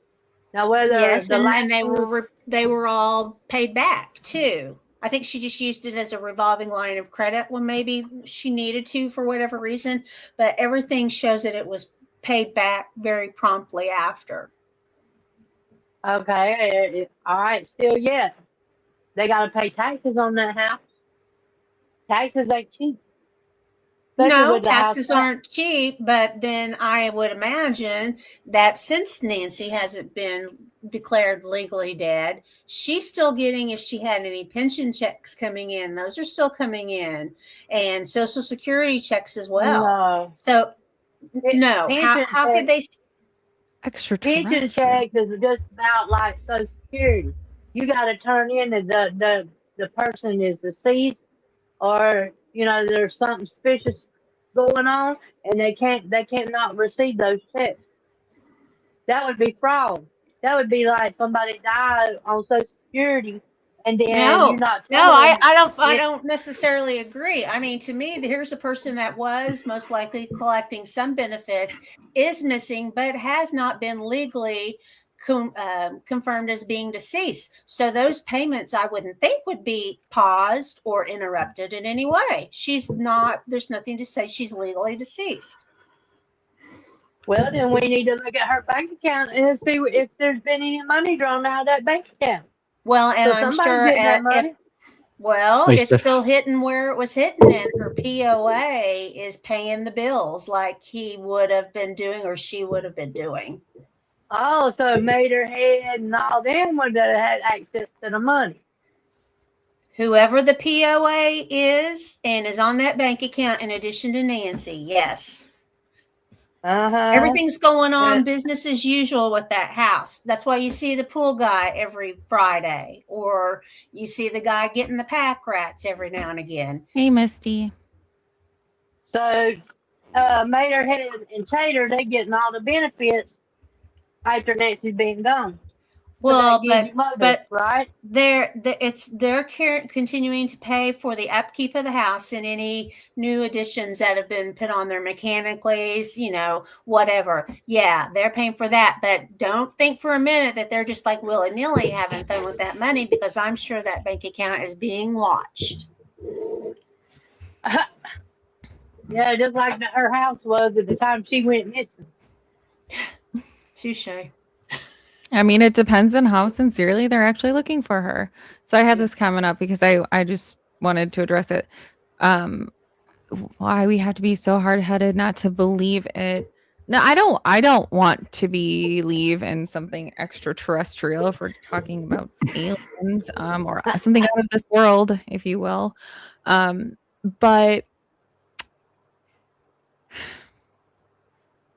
Now, whether Yes, the last and they were all paid back too. I think she just used it as a revolving line of credit when maybe she needed to for whatever reason, but everything shows that it was paid back very promptly after. Okay, all right, still yet. They got to pay taxes on that house. Taxes ain't cheap. Especially No, with the house taxes tax. aren't cheap, but then I would imagine that since Nancy hasn't been declared legally dead, she's still getting, if she had any pension checks coming in, those are still coming in, and Social Security checks as well. No. So, no, Pension how could they? Extra pension checks is just about like Social Security. You got to turn in that the person is deceased, or you know there's something suspicious going on, and they can't not receive those checks. That would be fraud. That would be like somebody died on Social Security, and then you're not No, telling I don't necessarily agree. I mean, to me, here's a person that was most likely collecting some benefits, is missing, but has not been legally confirmed as being deceased. So those payments, I wouldn't think, would be paused or interrupted in any way. She's not. There's nothing to say she's legally deceased. Well, then we need to look at her bank account and see if there's been any money drawn out of that bank account. Well, and So I'm somebody's sure getting that money. it's still hitting where it was hitting, and her POA is paying the bills like he would have been doing or she would have been doing. Oh, so Materhead and all them would have had access to the money. Whoever the POA is and is on that bank account, in addition to Nancy, yes. Everything's going on business as usual with that house. That's why you see the pool guy every Friday, or you see the guy getting the pack rats every now and again. Hey, Misty. So Materhead and Tater, they getting all the benefits after Nancy's been gone. Well, that gives you motive, right? they're continuing to pay for the upkeep of the house and any new additions that have been put on there mechanically, whatever. Yeah, they're paying for that, but don't think for a minute that they're just like willy-nilly having fun with that money, because I'm sure that bank account is being watched. Yeah, just like her house was at the time she went missing. Touche. I mean, it depends on how sincerely they're actually looking for her. So I had this comment up because I just wanted to address it. Why we have to be so hard-headed not to believe it. No, I don't want to believe in something extraterrestrial if we're talking about aliens, or something out of this world, if you will. But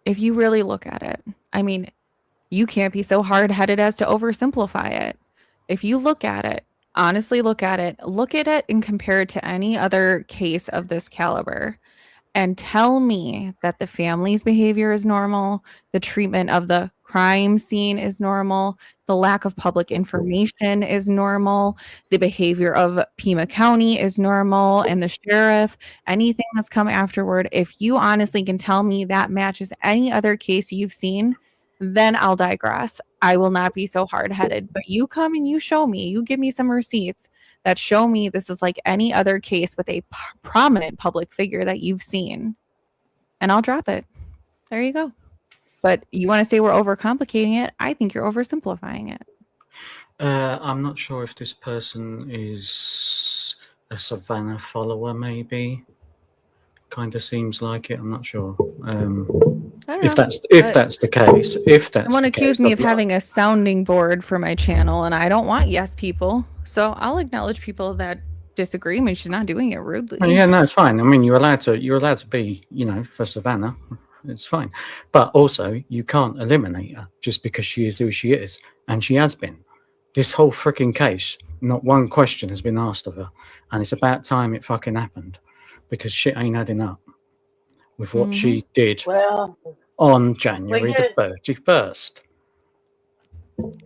if you really look at it, I mean, you can't be so hard-headed as to oversimplify it. If you look at it, honestly look at it and compare it to any other case of this caliber, and tell me that the family's behavior is normal, the treatment of the crime scene is normal, the lack of public information is normal, the behavior of Pima County is normal, and the sheriff, anything that's come afterward. If you honestly can tell me that matches any other case you've seen, then I'll digress. I will not be so hard-headed. But you come and you show me, you give me some receipts that show me this is like any other case with a prominent public figure that you've seen, and I'll drop it. There you go. But you want to say we're overcomplicating it? I think you're oversimplifying it. I'm not sure if this person is a Savannah follower, maybe. Kind of seems like it. I'm not sure. I don't If know, that's the case, someone accused me of having a sounding board for my channel, and I don't want yes people. So I'll acknowledge people that disagree. I mean, she's not doing it rudely. Oh, yeah, no, it's fine. I mean, you're allowed to be, for Savannah. It's fine. But also, you can't eliminate her just because she is who she is, and she has been. This whole freaking case, not one question has been asked of her, and it's about time it fucking happened, because shit ain't adding up with what she did on January the 31st.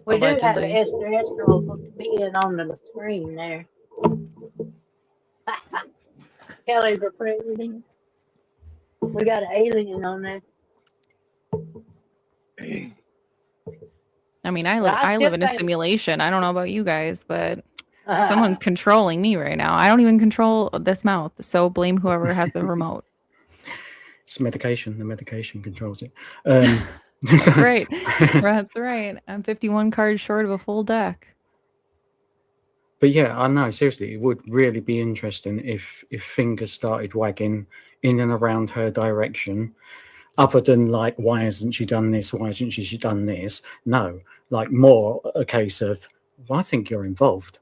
We do have an extraterrestrial being on the screen there. Kelly for president. We got an alien on there. I mean, I live in a simulation. I don't know about you guys, but someone's controlling me right now. I don't even control this mouth, so blame whoever has the remote. It's medication. The medication controls it. That's right. That's right. I'm 51 cards short of a full deck. But yeah, I know, seriously, it would really be interesting if fingers started wagging in and around her direction, other than like, why hasn't she done this? Why hasn't she done this? No, like more a case of, well, I think you're involved.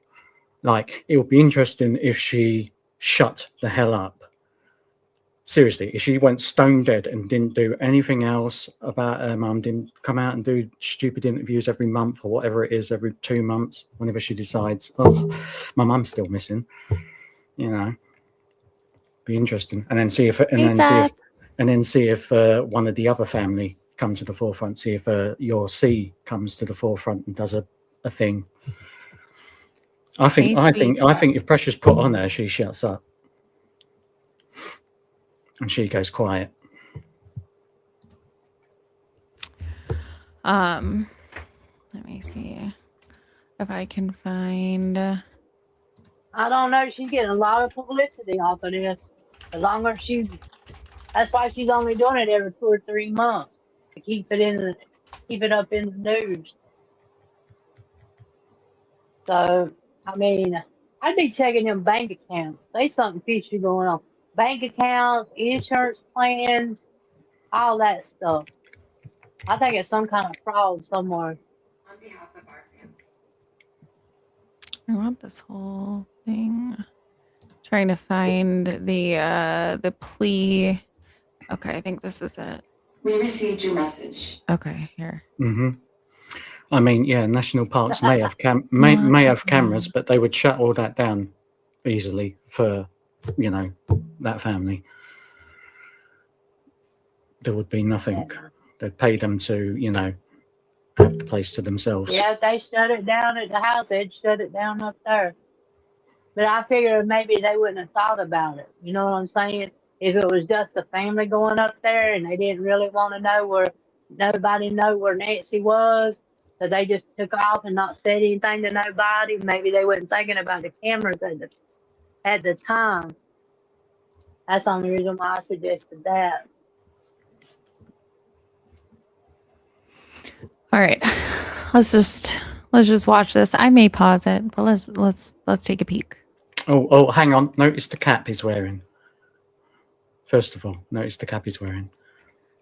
Like, it would be interesting if she shut the hell up. Seriously, if she went stone dead and didn't do anything else about her mum, didn't come out and do stupid interviews every month or whatever it is, every 2 months, whenever she decides, oh, my mum's still missing, be interesting. And then see if one of the other family comes to the forefront. See if your C comes to the forefront and does a thing. I think if pressure's put on her, she shuts up. And she goes quiet. Let me see if I can find. I don't know. She's getting a lot of publicity off of this. The longer that's why she's only doing it every 2 or 3 months to keep it up in the news. So, I mean, I'd be checking them bank accounts. There's something fishy going on. Bank accounts, insurance plans, all that stuff. I think it's some kind of fraud somewhere. On behalf of our family. I want this whole thing. Trying to find the plea. Okay, I think this is it. We received your message. Okay, here. Mm-hmm. I mean, yeah, national parks may have may have cameras, but they would shut all that down easily for, that family. There would be nothing. They'd pay them to, have the place to themselves. Yeah, if they shut it down at the house, they'd shut it down up there. But I figured maybe they wouldn't have thought about it. You know what I'm saying? If it was just the family going up there and they didn't really want to know where nobody know where Nancy was, so they just took off and not said anything to nobody. Maybe they wasn't thinking about the cameras at the time. That's the only reason why I suggested that. All right. Let's just watch this. I may pause it, but let's take a peek. Oh, hang on. Notice the cap he's wearing. First of all, notice the cap he's wearing.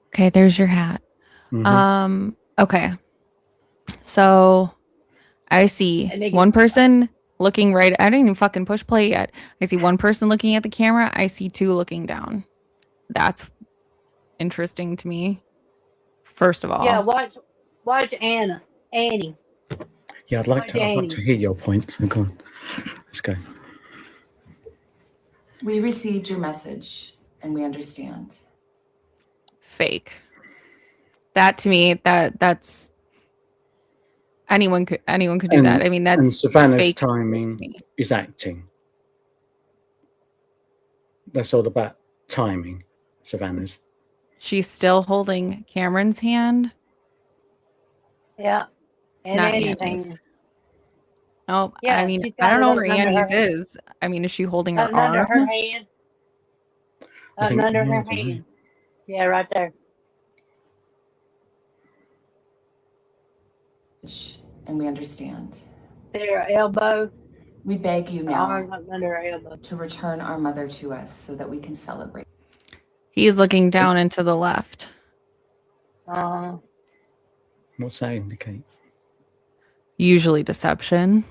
Okay, there's your hat. Okay. So I see one person looking right. I didn't even fucking push play yet. I see one person looking at the camera. I see two looking down. That's interesting to me. First of all. Yeah, watch Annie. Yeah, I'd like to hear your point. So go on. Let's go. We received your message and we understand. Fake. That to me, that's anyone could do that. I mean, that's and Savannah's fake timing is acting. That's all about timing. Savannah's. She's still holding Cameron's hand. Yeah. And Not anything. Annie's. Oh, Yeah, I mean, she's got I don't it know up where under Annie's her- is. I mean, is she holding her Up under arm? her hand. I Up think under it her is, isn't it? hand. Yeah, right there. And we understand. See her elbow. We beg you Her arm now up under her elbow. to return our mother to us so that we can celebrate. He's looking down and to the left. What's that indicate? Usually deception.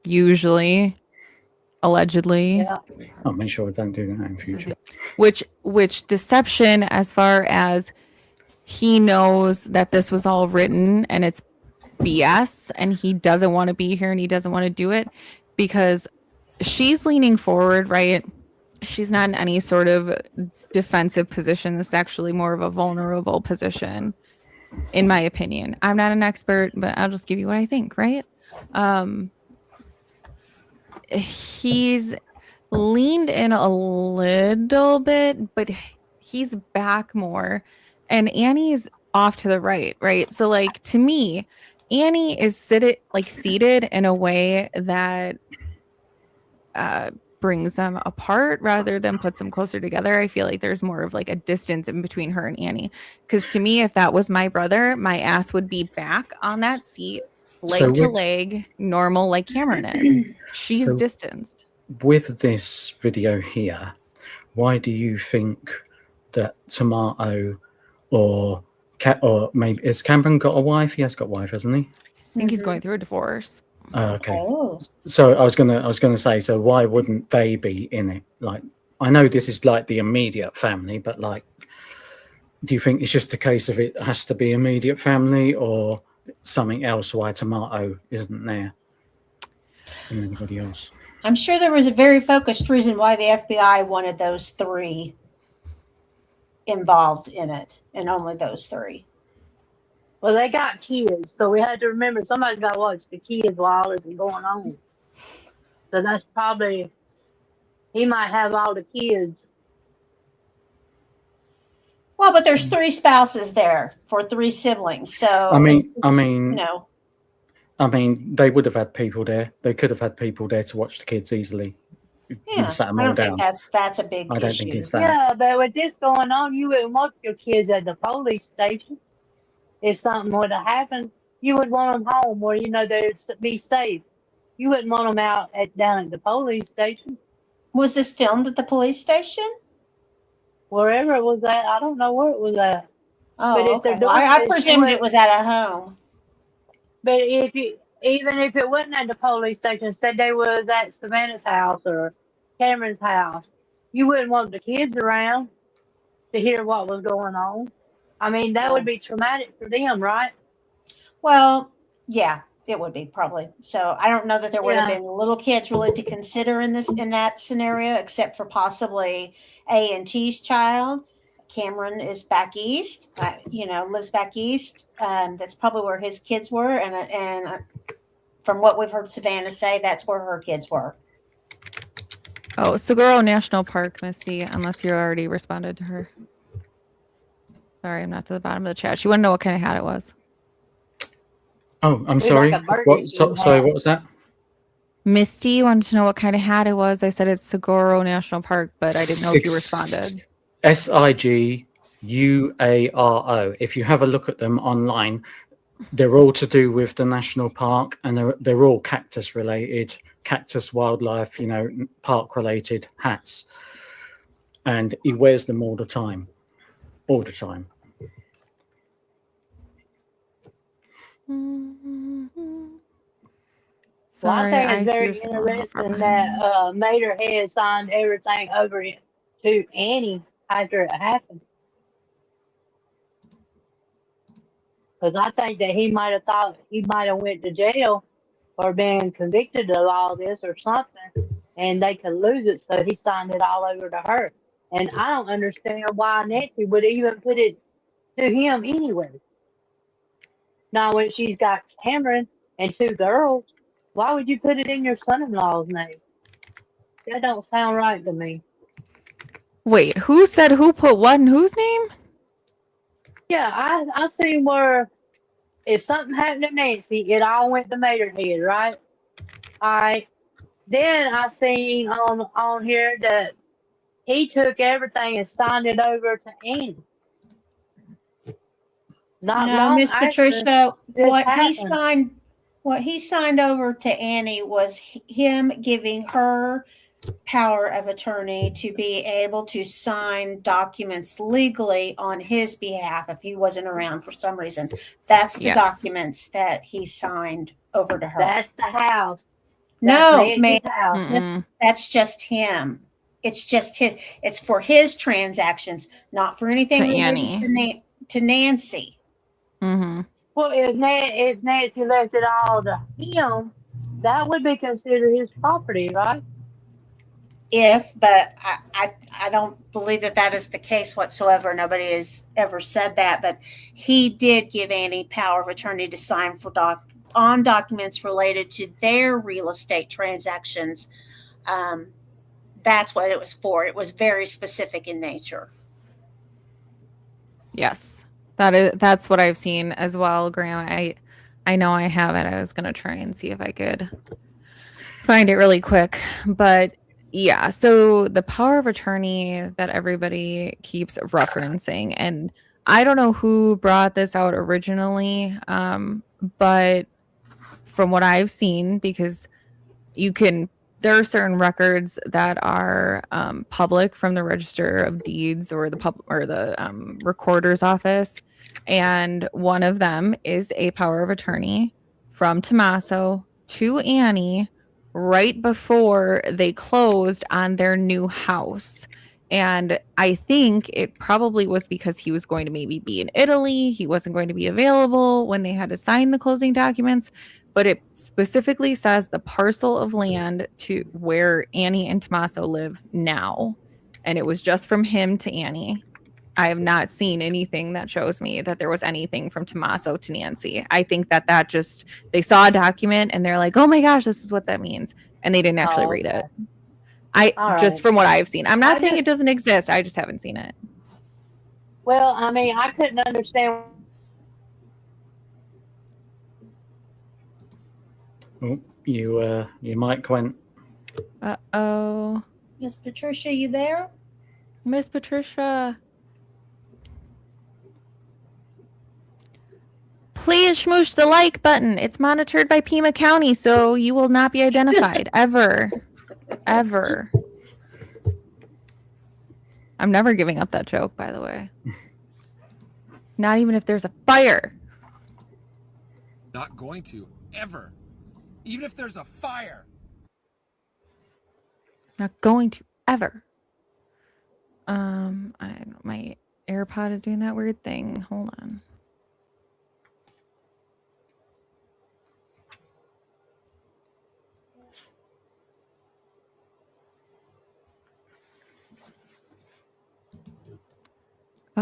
Usually, allegedly. Yeah. I'll make sure I don't do that in future. Which deception, as far as he knows that this was all written and it's BS and he doesn't want to be here and he doesn't want to do it because she's leaning forward, right? She's not in any sort of defensive position. This is actually more of a vulnerable position, in my opinion. I'm not an expert, but I'll just give you what I think, right? He's leaned in a little bit, but he's back more. And Annie's off to the right, right? So, like, to me, Annie is seated in a way that brings them apart rather than puts them closer together. I feel like there's more of like a distance in between her and Annie. Because to me, if that was my brother, my ass would be back on that seat, leg to leg, normal like Cameron is. She's distanced. With this video here, why do you think that Tomato or maybe has Cameron got a wife? He has got a wife, hasn't he? I think he's going through a divorce. Okay. Oh. So I was gonna say, so why wouldn't they be in it? Like, I know this is like the immediate family, but like, do you think it's just a case of it has to be immediate family or something else why Tomato isn't there and anybody else? I'm sure there was a very focused reason why the FBI wanted those three involved in it, and only those three. Well, they got kids, so we had to remember somebody's got to watch the kids while this is going on. So that's probably, he might have all the kids. Well, but there's three spouses there for three siblings, so I mean, you know, I mean, they would have had people there. They could have had people there to watch the kids easily. yeah. Sat them I all don't think down. that's a big I don't issue. think it's that. Yeah, but with this going on, you wouldn't want your kids at the police station. If something would have happened, you would want them home where you know they'd be safe. You wouldn't want them out down at the police station. Was this filmed at the police station? Wherever it was at, I don't know where it was at. Oh, But if okay. the Well, I door- presumed it was at a home. But even if it wasn't at the police station, said they was at Savannah's house or Cameron's house, you wouldn't want the kids around to hear what was going on. I mean, that would be traumatic for them, right? Well, yeah, it would be probably. So I don't know that there would have Yeah. been little kids really to consider in that scenario, except for possibly A and T's child. Cameron is back east, lives back east. That's probably where his kids were. And from what we've heard Savannah say, that's where her kids were. Oh, Saguaro National Park, Misty, unless you already responded to her. Sorry, I'm not to the bottom of the chat. She wanted to know what kind of hat it was. Oh, I'm Looked sorry. like a Burger What? King Sorry, hat. what was that? Misty wanted to know what kind of hat it was. I said it's Saguaro National Park, but I didn't know if you responded. SIGUARO. If you have a look at them online, they're all to do with the national park, and they're all cactus related, cactus wildlife, park related hats. And he wears them all the time. All the time. Well, I Sorry, think it's I very seriously don't know how far interesting behind I am. that Mater had signed everything over to Annie after it happened. Because I think that he might have thought he might have went to jail or been convicted of all this or something, and they could lose it, so he signed it all over to her. And I don't understand why Nancy would even put it to him anyway. Now, when she's got Cameron and two girls, why would you put it in your son-in-law's name? That don't sound right to me. Wait, who said who put what in whose name? Yeah, I seen where if something happened to Nancy, it all went to Materhead, right? All right. Then I seen on here that he took everything and signed it over to Annie. Not No, long Miss after Patricia, this happened. what he signed over to Annie was him giving her power of attorney to be able to sign documents legally on his behalf if he wasn't around for some reason. That's the Yes. documents that he signed over to her. That's the house. No, That's man, Nancy's house. Mm-mm. that's just him. It's just his. It's for his transactions, not for anything To related Annie. to Nancy. Mm-hmm. Well, if Nancy left it all to him, that would be considered his property, right? But I don't believe that is the case whatsoever. Nobody has ever said that, but he did give Annie power of attorney to sign on documents related to their real estate transactions. That's what it was for. It was very specific in nature. Yes. That's what I've seen as well, Graham. I know I have it. I was gonna try and see if I could find it really quick. But yeah, so the power of attorney that everybody keeps referencing, and I don't know who brought this out originally, but from what I've seen, because there are certain records that are public from the Register of Deeds or the recorder's office, and one of them is a power of attorney from Tommaso to Annie right before they closed on their new house. And I think it probably was because he was going to maybe be in Italy. He wasn't going to be available when they had to sign the closing documents. But it specifically says the parcel of land to where Annie and Tommaso live now. And it was just from him to Annie. I have not seen anything that shows me that there was anything from Tommaso to Nancy. I think that just, they saw a document and they're like, oh my gosh, this is what that means. And they didn't actually read it. All Just right. from what I've seen. I'm not saying just, it doesn't exist. I just haven't seen it. Well, I mean, I couldn't understand. Oh, your mic went. Uh-oh. Miss Patricia, you there? Miss Patricia. Please smoosh the like button. It's monitored by Pima County, so you will not be identified ever. Ever. I'm never giving up that joke, by the way. Not even if there's a fire. Not going to, ever. Even if there's a fire. Not going to, ever. My AirPod is doing that weird thing. Hold on.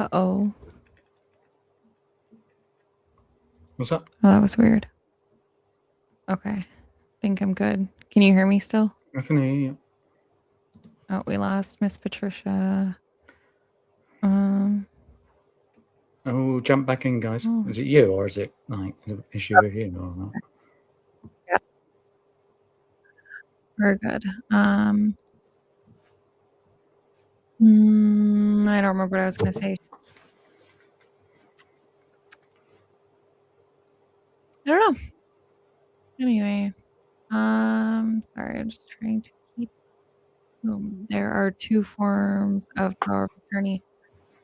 Uh-oh. What's up? Oh, that was weird. Okay. Think I'm good. Can you hear me still? I can hear you. Oh, we lost Miss Patricia. Oh, jump back in, guys. Oh. Is it you, or is it like an issue with you or not? We're good. I don't remember what I was gonna say. I don't know. Anyway, sorry, I'm just trying to keep. There are 2 forms of power of attorney.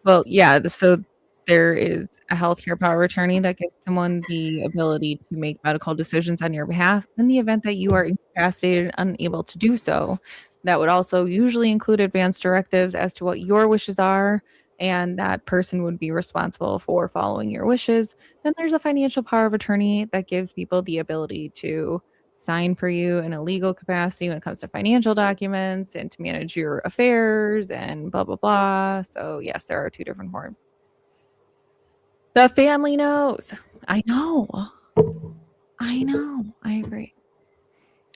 Well, yeah, so there is a healthcare power of attorney that gives someone the ability to make medical decisions on your behalf in the event that you are incapacitated and unable to do so. That would also usually include advanced directives as to what your wishes are, and that person would be responsible for following your wishes. Then there's a financial power of attorney that gives people the ability to sign for you in a legal capacity when it comes to financial documents and to manage your affairs and blah, blah, blah. So, yes, there are 2 different forms. The family knows. I know. I agree.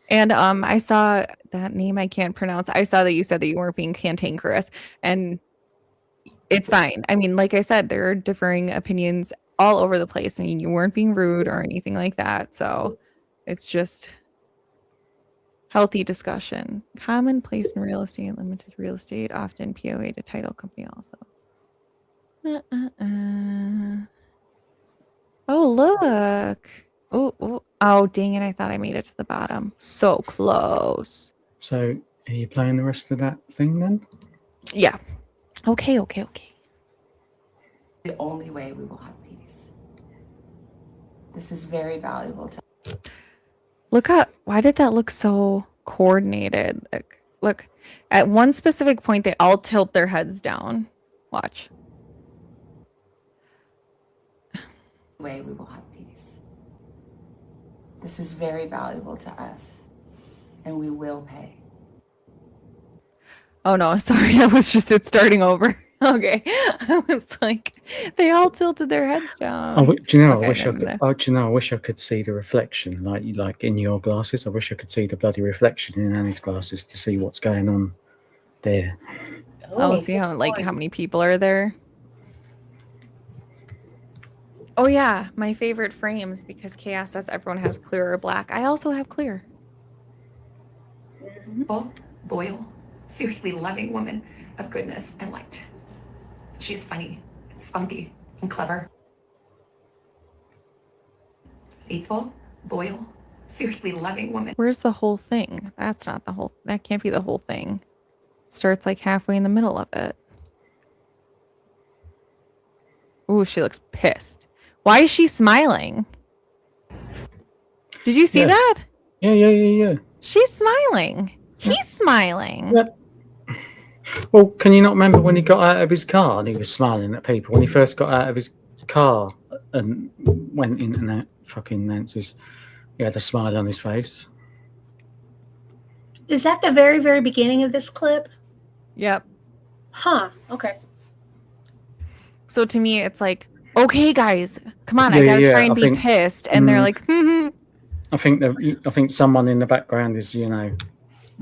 And I saw that name I can't pronounce. I saw that you said that you weren't being cantankerous, and it's fine. I mean, like I said, there are differing opinions all over the place. I mean, you weren't being rude or anything like that. So it's just healthy discussion. Commonplace in real estate, limited real estate, often POA to title company also. Oh, look. Oh, dang it. I thought I made it to the bottom. So close. So, are you playing the rest of that thing then? Yeah. Okay. The only way we will have peace. This is very valuable to. Look up. Why did that look so coordinated? Look. At one specific point, they all tilt their heads down. Watch. Way we will have peace. This is very valuable to us, and we will pay. Oh no, sorry, that was just it starting over. Okay, I was like, they all tilted their heads down. Do you know? Okay, I wish I never could. mind. Do you know? I wish I could see the reflection, like in your glasses. I wish I could see the bloody reflection in Annie's glasses to see what's going on there. Oh, see how many people are there. Oh yeah, my favorite frames because Chaos says everyone has clear or black. I also have clear. Loyal, fiercely loving woman of goodness and light. She's funny, spunky, and clever. Faithful, loyal, fiercely loving woman. Where's the whole thing? That's not the whole. That can't be the whole thing. Starts like halfway in the middle of it. Ooh, she looks pissed. Why is she smiling? Did you see that? Yeah. She's smiling. He's smiling. Yep. Well, can you not remember when he got out of his car and he was smiling at people? When he first got out of his car and went in and out fucking Nancy's, he had a smile on his face. Is that the very, very beginning of this clip? Yep. Huh. Okay. So to me, it's like, okay, guys, come on, I gotta try and be pissed, and they're like, I think someone in the background is,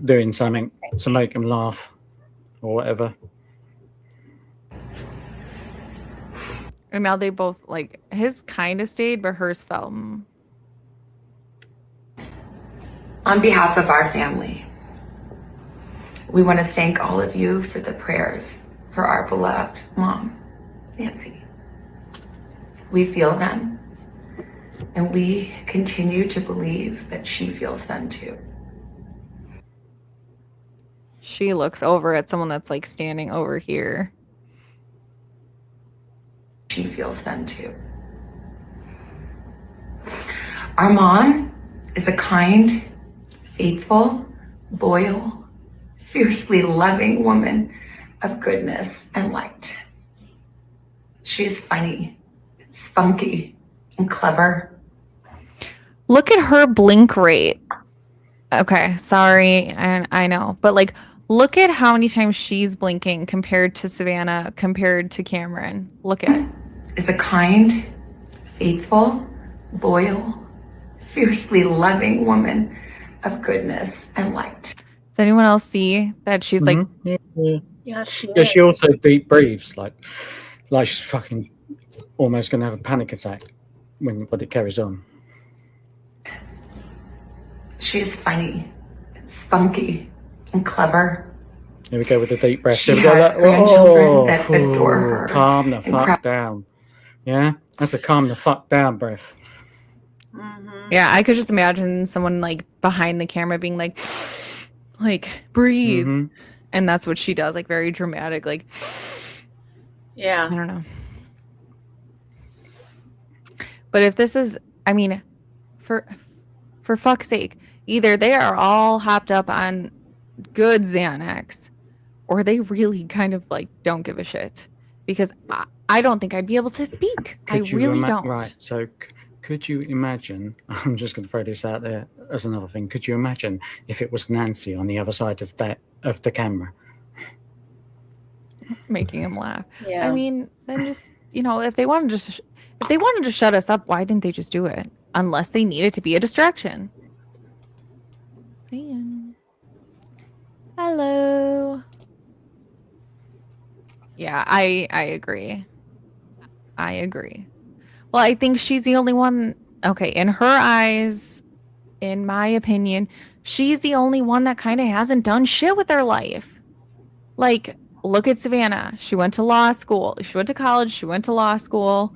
doing something to make them laugh or whatever. And now they both his kind of stayed, but hers fell. On behalf of our family, we want to thank all of you for the prayers for our beloved mom, Nancy. We feel them, and we continue to believe that she feels them too. She looks over at someone that's standing over here. She feels them too. Our mom is a kind, faithful, loyal, fiercely loving woman of goodness and light. She is funny, spunky, and clever. Look at her blink rate. Okay, sorry, I know, but Look at how many times she's blinking compared to Savannah, compared to Cameron. Look at it. Is a kind, faithful, loyal, fiercely loving woman of goodness and light. Does anyone else see that she's like, Yeah, she Yeah, is. she also deep breathes like she's fucking almost gonna have a panic attack when it carries on. She's funny, spunky, and clever. Here we go with the deep breath. She Here we go. has grandchildren that adore her. Calm the and fuck down. Yeah, that's a calm the fuck down breath. yeah, I could just imagine someone like behind the camera being like breathe. Mhm. And that's what she does, like very dramatic, like, Yeah. I don't know. But if this is, I mean, for fuck's sake, either they are all hopped up on good Xanax, or they really kind of like don't give a shit. Because I don't think I'd be able to speak. I really don't. Right. So, could you imagine? I'm just going to throw this out there as another thing. Could you imagine if it was Nancy on the other side of the camera? Making him laugh. Yeah. I mean, then just, you know, if they wanted to shut us up, why didn't they just do it? Unless they needed to be a distraction. Saying. Hello. Yeah, I agree. I agree. Well, I think she's the only one. Okay, in her eyes, in my opinion, she's the only one that kind of hasn't done shit with her life. Like, look at Savannah. She went to law school. She went to college. She went to law school.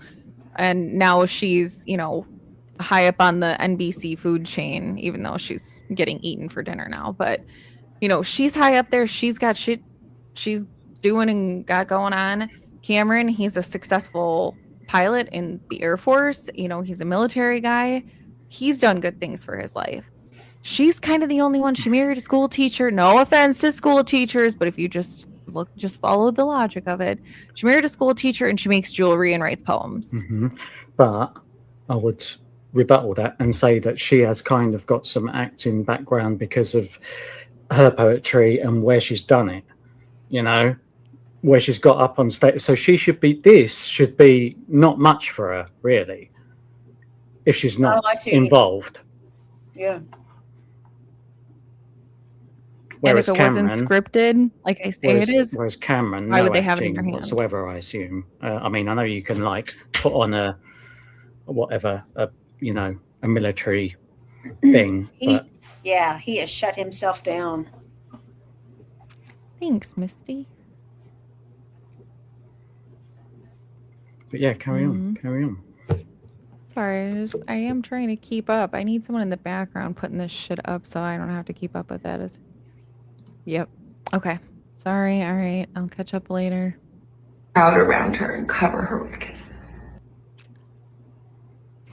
And now she's, you know, high up on the NBC food chain, even though she's getting eaten for dinner now. But, you know, she's high up there. She's got shit she's doing and got going on. Cameron, he's a successful pilot in the Air Force. You know, he's a military guy. He's done good things for his life. She's kind of the only one. She married a school teacher. No offense to school teachers, but if you just follow the logic of it. She married a school teacher and she makes jewelry and writes poems. Mm-hmm. But I would rebuttal that and say that she has kind of got some acting background because of her poetry and where she's done it, you know, where she's got up on stage. So this should be not much for her, really, if she's not involved. Yeah. Whereas and if it wasn't scripted, like I say, it is. Whereas Cameron, why no would they have it in acting their hand? whatsoever, I assume. I mean, I know you can like put on a military thing. He has shut himself down. Thanks, Misty. But yeah, carry on. Sorry, I am trying to keep up. I need someone in the background putting this shit up so I don't have to keep up with that. Yep. Okay. Sorry. All right. I'll catch up later. Crowd around her and cover her with kisses.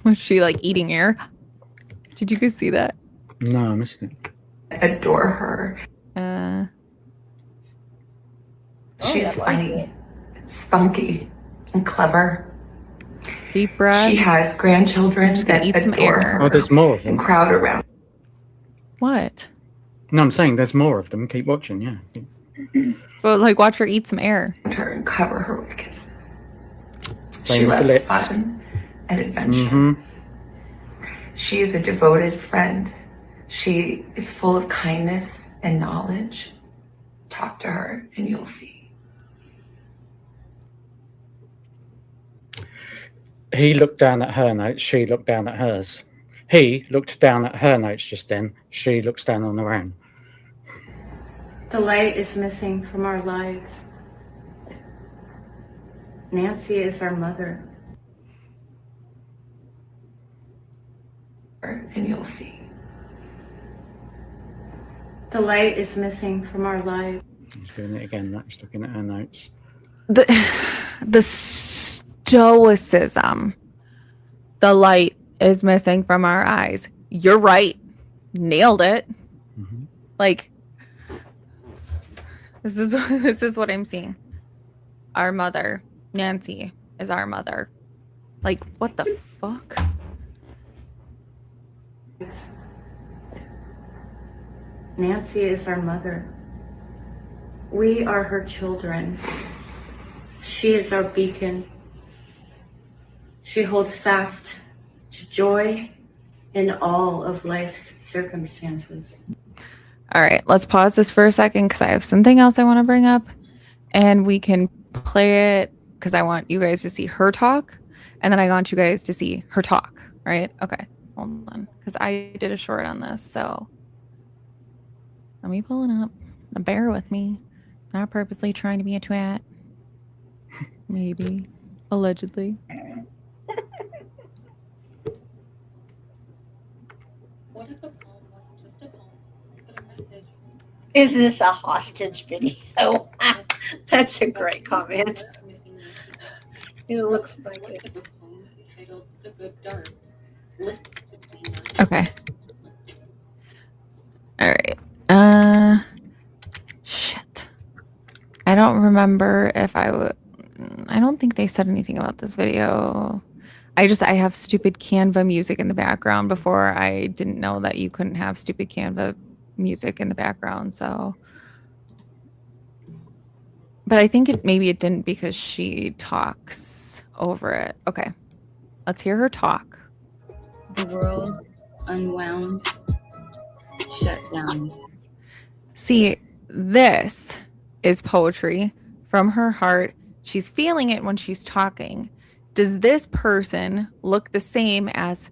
Was she like eating air? Did you guys see that? No, I missed it. Adore her. She's funny, spunky, and clever. Deep breath. She has grandchildren that eat some adore air. her. Oh, there's more of them. And crowd around. What? No, I'm saying there's more of them. Keep watching, yeah. But like, watch her eat some air. Her and cover her with kisses. Playing She with the loves lips. fun and adventure. Mm-hmm. She is a devoted friend. She is full of kindness and knowledge. Talk to her and you'll see. He looked down at her notes. She looked down at hers. He looked down at her notes just then. She looks down on her own. The light is missing from our lives. Nancy is our mother. And you'll see. The light is missing from our lives. He's doing it again. She's looking at her notes. The stoicism. The light is missing from our eyes. You're right. Nailed it. Mm-hmm. Like, this is what I'm seeing. Our mother, Nancy, is our mother. Like, what the fuck? Nancy is our mother. We are her children. She is our beacon. She holds fast to joy in all of life's circumstances. All right, let's pause this for a second because I have something else I want to bring up, and we can play it because I want you guys to see her talk, and then I want you guys to see her talk, right? Okay, hold on, because I did a short on this, so let me pull it up. Bear with me. Not purposely trying to be a twat. Maybe. Allegedly. Is this a hostage video? That's a great comment. It looks like it. Okay. All right. Shit. I don't remember if I don't think they said anything about this video. I have stupid Canva music in the background. Before, I didn't know that you couldn't have stupid Canva music in the background, so. But I think maybe it didn't because she talks over it. Okay. Let's hear her talk. The world unwound, shut down. See, this is poetry from her heart. She's feeling it when she's talking. Does this person look the same as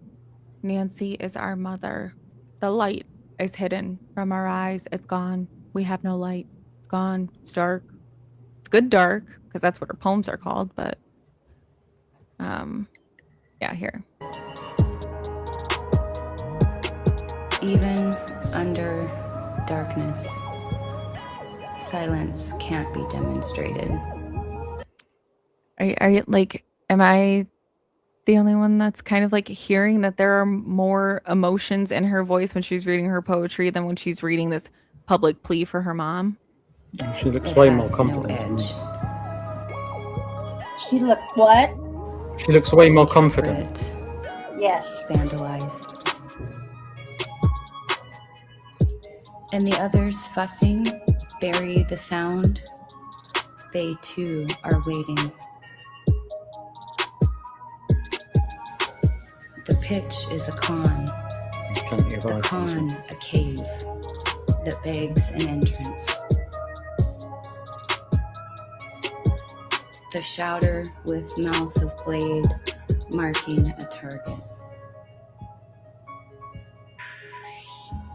Nancy is our mother? The light is hidden from our eyes. It's gone. We have no light. It's gone. It's dark. It's good dark because that's what her poems are called. But yeah, here. Even under darkness, silence can't be demonstrated. Are you like, am I the only one that's kind of like hearing that there are more emotions in her voice when she's reading her poetry than when she's reading this public plea for her mom? She looks way more confident. She looked what? She looks way more confident. Yes. Vandalized. And the others fussing bury the sound. They too are waiting. The pitch is a con. The con a cave that begs an entrance. The shouter with mouth of blade marking a target.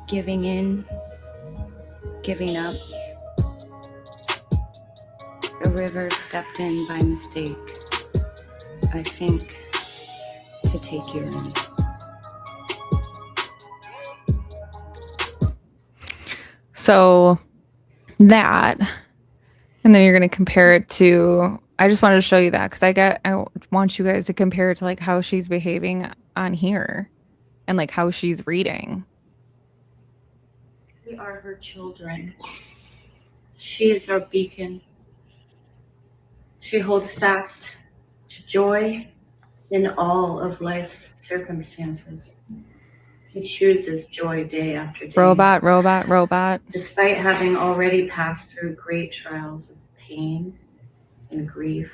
Giving in, giving up. A river stepped in by mistake. I think to take you in. So that, and then you're going to compare it to, I just wanted to show you that because I want you guys to compare it to like how she's behaving on here and like how she's reading. We are her children. She is our beacon. She holds fast to joy in all of life's circumstances. She chooses joy day after day. Robot. Despite having already passed through great trials of pain and grief,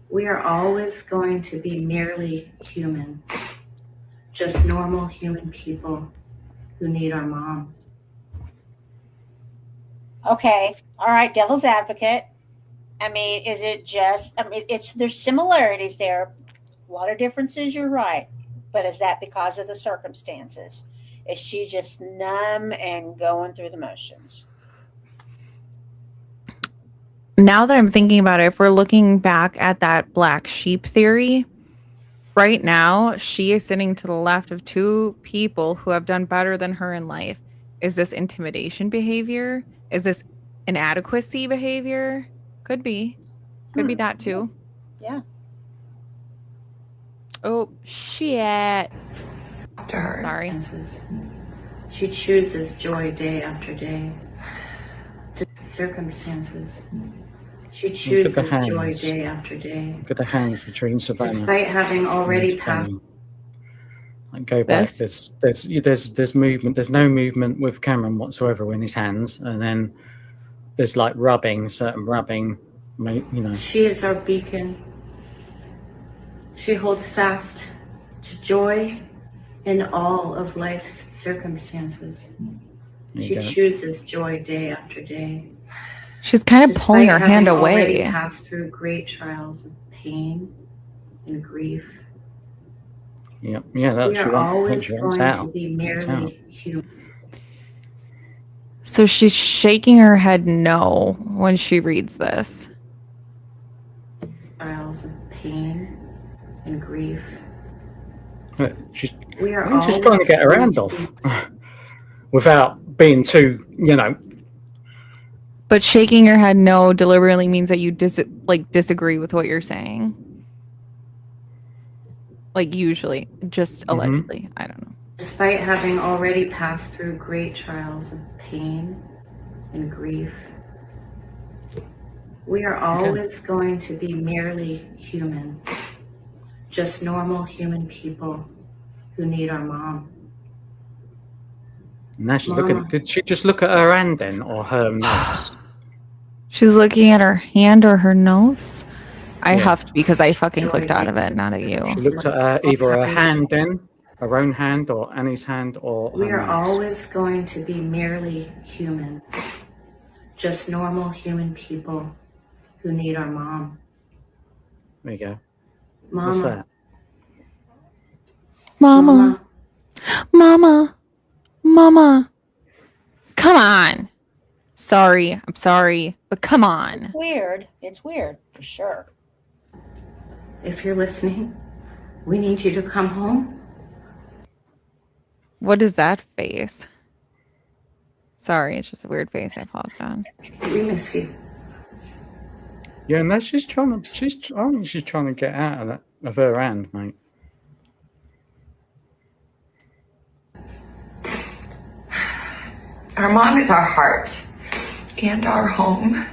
we are always going to be merely human, just normal human people who need our mom. Okay. All right. Devil's advocate. I mean, is it just, there's similarities there. A lot of differences. You're right. But is that because of the circumstances? Is she just numb and going through the motions? Now that I'm thinking about it, if we're looking back at that black sheep theory, right now she is sitting to the left of two people who have done better than her in life. Is this intimidation behavior? Is this inadequacy behavior? Could be. Could be that too. Yeah. Oh, shit. Sorry. She chooses joy day after day. Circumstances. She chooses joy day after day. Look at the hands between Savannah. Despite having already passed. And go back. There's movement. There's no movement with Cameron whatsoever in his hands, and then there's like certain rubbing, you know. She is our beacon. She holds fast to joy in all of life's circumstances. She chooses joy day after day. She's kind of pulling her hand already away. passed through great trials of pain and grief. Yeah, we are always going to be merely human. So she's shaking her head no when she reads this. Trials of pain and grief. She's always trying to get her hand off without being too, you know. But shaking your head no deliberately means that you disagree with what you're saying. Like usually, just allegedly. I don't know. Despite having already passed through great trials of pain and grief, we are always going to be merely human. Just normal human people who need our mom. Now she's looking. Did she just look at her hand then, or her notes? She's looking at her hand or her notes. I huffed because I fucking clicked out of it, not at you. She looked at either her hand then, her own hand, or Annie's hand, or we her are notes. always going to be merely human. Just normal human people who need our mom. There you go. Mama. What's that? Mama. Mama. Mama. Come on. Sorry. I'm sorry. But come on. It's weird. It's weird, for sure. If you're listening, we need you to come home. What is that face? Sorry, it's just a weird face I paused on. We miss you. Yeah, no, she's trying to. I think she's trying to get out of her hand, mate. Our mom is our heart and our home.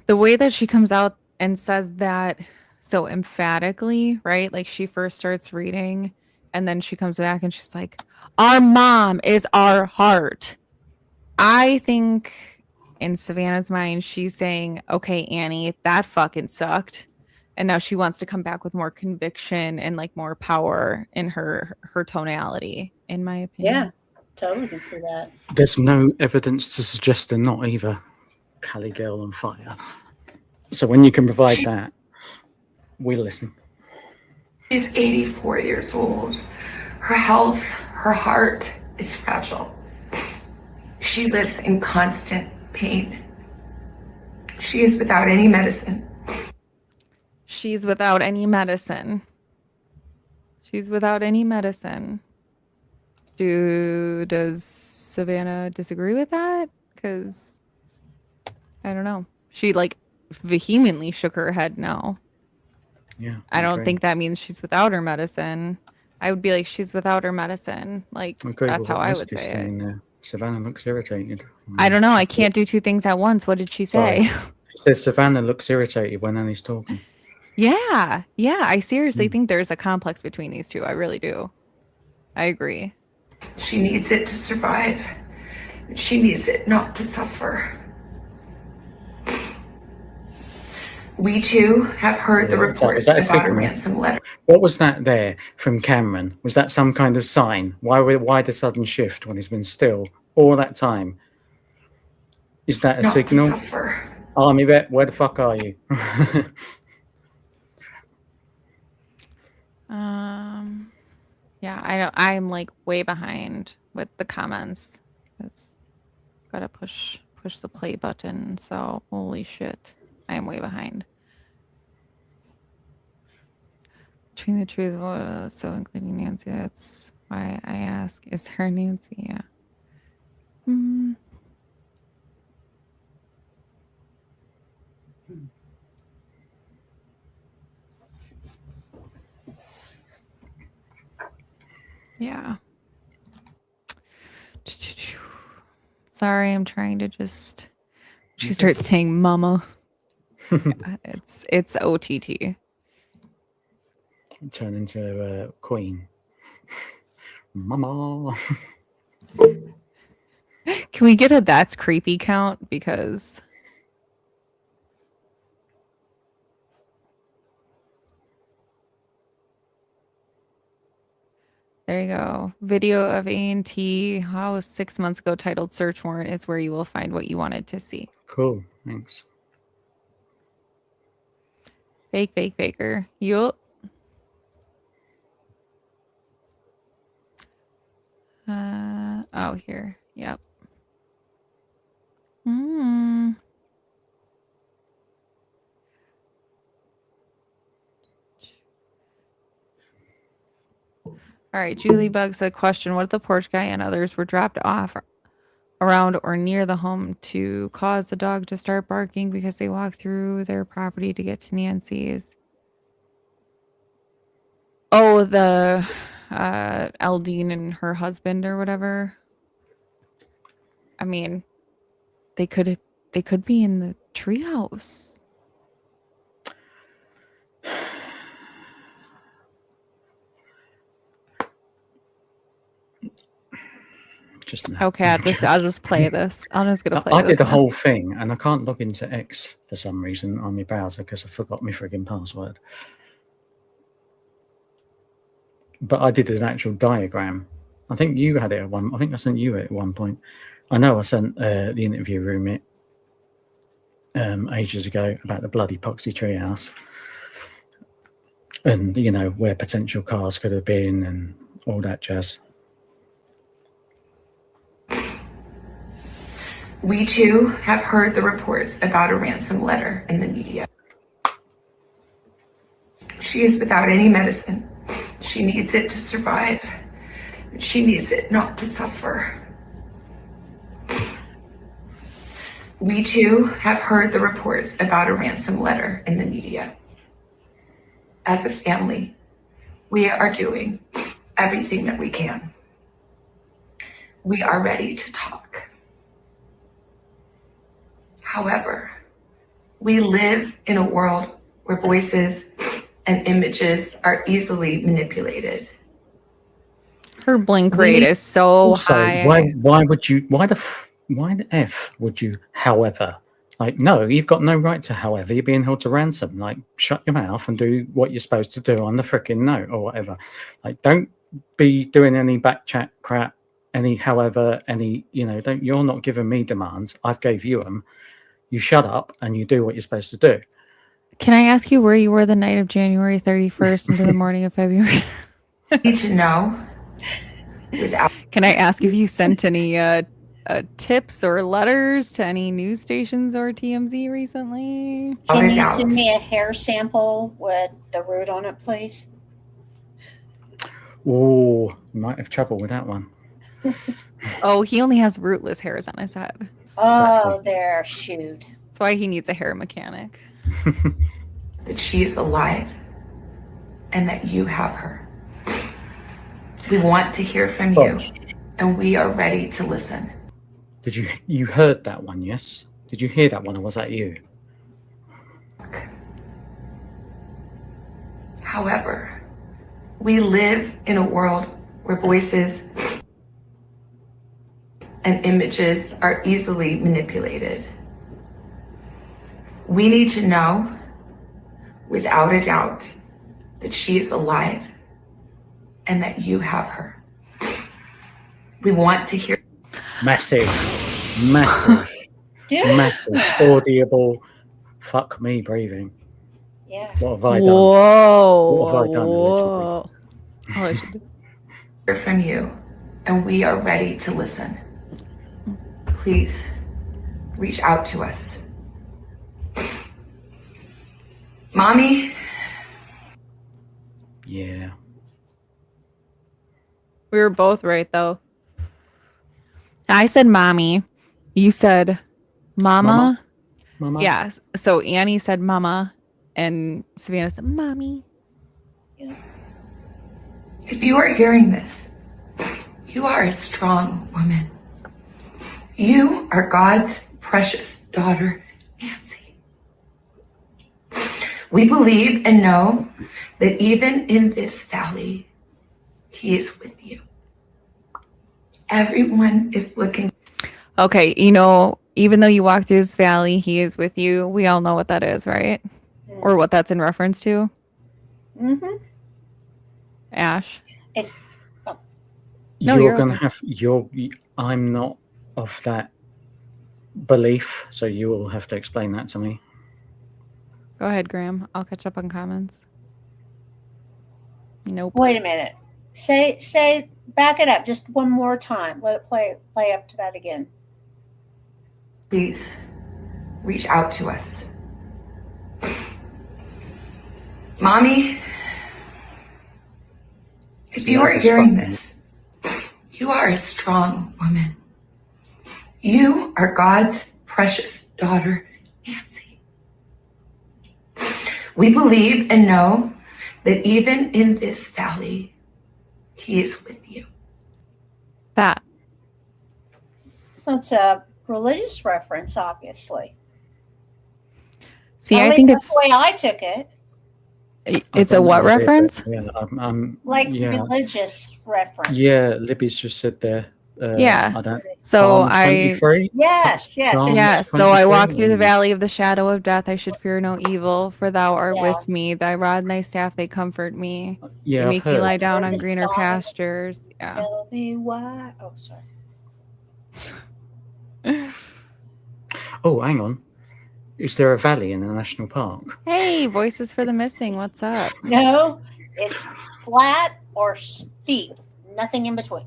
The way that she comes out and says that so emphatically, right? Like she first starts reading and then she comes back and she's like, our mom is our heart. I think in Savannah's mind, she's saying, okay, Annie, that fucking sucked. And now she wants to come back with more conviction and like more power in her tonality, in my opinion. Yeah, totally can see that. There's no evidence to suggest they're not either. Cali Girl on Fire. So when you can provide that, we listen. She's 84 years old. Her health, her heart is fragile. She lives in constant pain. She is without any medicine. She's without any medicine. She's without any medicine. Does Savannah disagree with that? Because I don't know. She like vehemently shook her head no. Yeah. I don't think that means she's without her medicine. I would be like, she's without her medicine. Like, that's how I would say it. Savannah looks irritated. I don't know. I can't do two things at once. What did she say? She says Savannah looks irritated when Annie's talking. Yeah. I seriously think there's a complex between these two. I really do. I agree. She needs it to survive. She needs it not to suffer. We too have heard the reports about a ransom letter. What was that there from Cameron? Was that some kind of sign? Why the sudden shift when he's been still all that time? Is that a signal? Army vet, where the fuck are you? Yeah, I'm like way behind with the comments. It's gotta push the play button. So holy shit, I am way behind. Between the truth, so including Nancy. That's why I ask: is there a Nancy? Yeah. Yeah. Sorry, I'm trying to just. She starts saying "mama." Yeah, it's OTT. Turn into a queen. Mama. Can we get a that's creepy count? Because there you go. Video of A&T house 6 months ago titled Search Warrant is where you will find what you wanted to see. Cool. Thanks. Fake baker. Yup. Oh, here. Yep. All right, Julie Bug said, question, what if the porch guy and others were dropped off around or near the home to cause the dog to start barking because they walked through their property to get to Nancy's? Oh, the Eldine and her husband or whatever. I mean, they could be in the treehouse. Okay, I'll just play this. I'm just gonna play this. I did the whole thing, and I can't log into X for some reason on my browser because I forgot my frigging password. But I did an actual diagram. I think you had it at one. I think I sent you it at one point. I know I sent the interview room it ages ago about the bloody Poxy treehouse, and you know where potential cars could have been and all that jazz. We too have heard the reports about a ransom letter in the media. She is without any medicine. She needs it to survive. She needs it not to suffer. We too have heard the reports about a ransom letter in the media. As a family, we are doing everything that we can. We are ready to talk. However, we live in a world where voices and images are easily manipulated. Her blink rate is so high. Why the F would you, however? Like, no, you've got no right to however. You're being held to ransom. Like, shut your mouth and do what you're supposed to do on the frickin' note or whatever. Like, don't be doing any back chat crap, any however, any, you know, you're not giving me demands. I've gave you them. You shut up and you do what you're supposed to do. Can I ask you where you were the night of January 31st into the morning of February? Need to know. Can I ask if you sent any tips or letters to any news stations or TMZ recently? Can you send me a hair sample with the root on it, please? Oh, might have trouble with that one. Oh, he only has rootless hairs on his head. Oh, there, shoot. That's why he needs a hair mechanic. That she is alive and that you have her. We want to hear from you, and we are ready to listen. Did you heard that one, yes? Did you hear that one, or was that you? However, we live in a world where voices and images are easily manipulated. We need to know, without a doubt, that she is alive and that you have her. We want to hear. Massive audible. Fuck me breathing. Yeah. What have I done? Whoa. What have I done? Literally? Hear from you, and we are ready to listen. Please reach out to us. Mommy? Yeah. We were both right, though. I said mommy. You said mama. Mama? Yeah. So Annie said mama, and Savannah said mommy. If you are hearing this, you are a strong woman. You are God's precious daughter, Nancy. We believe and know that even in this valley, He is with you. Everyone is looking. Okay, you know, even though you walk through this valley, he is with you. We all know what that is, right? Or what that's in reference to. Mm-hmm. Ash. It's oh, No, You're you're gonna okay. have I'm not of that belief, so you will have to explain that to me. Go ahead, Graham. I'll catch up on comments. Nope. wait a minute. Say back it up just one more time. Let it play up to that again. Please reach out to us. Mommy, if you are hearing this, you are a strong woman. You are God's precious daughter, Nancy. We believe and know that even in this valley, He is with you. That. That's a religious reference, obviously. See, At I least think that's it's the way I took it. It's a what reference? Yeah, Like yeah. religious reference. Yeah, Libby's just said there. Yeah. I don't. So Psalm 23. Yes. Yes. So I walk through the valley of the shadow of death. I should fear no evil, for thou art Yeah. with me. Thy rod and thy staff, they comfort me. Yeah, They I've make me heard. lie down Or on the greener song, pastures. Yeah. Tell me why. Oh, sorry. Oh, hang on. Is there a valley in a national park? Hey, Voices for the Missing. What's up? No, it's flat or steep. Nothing in between.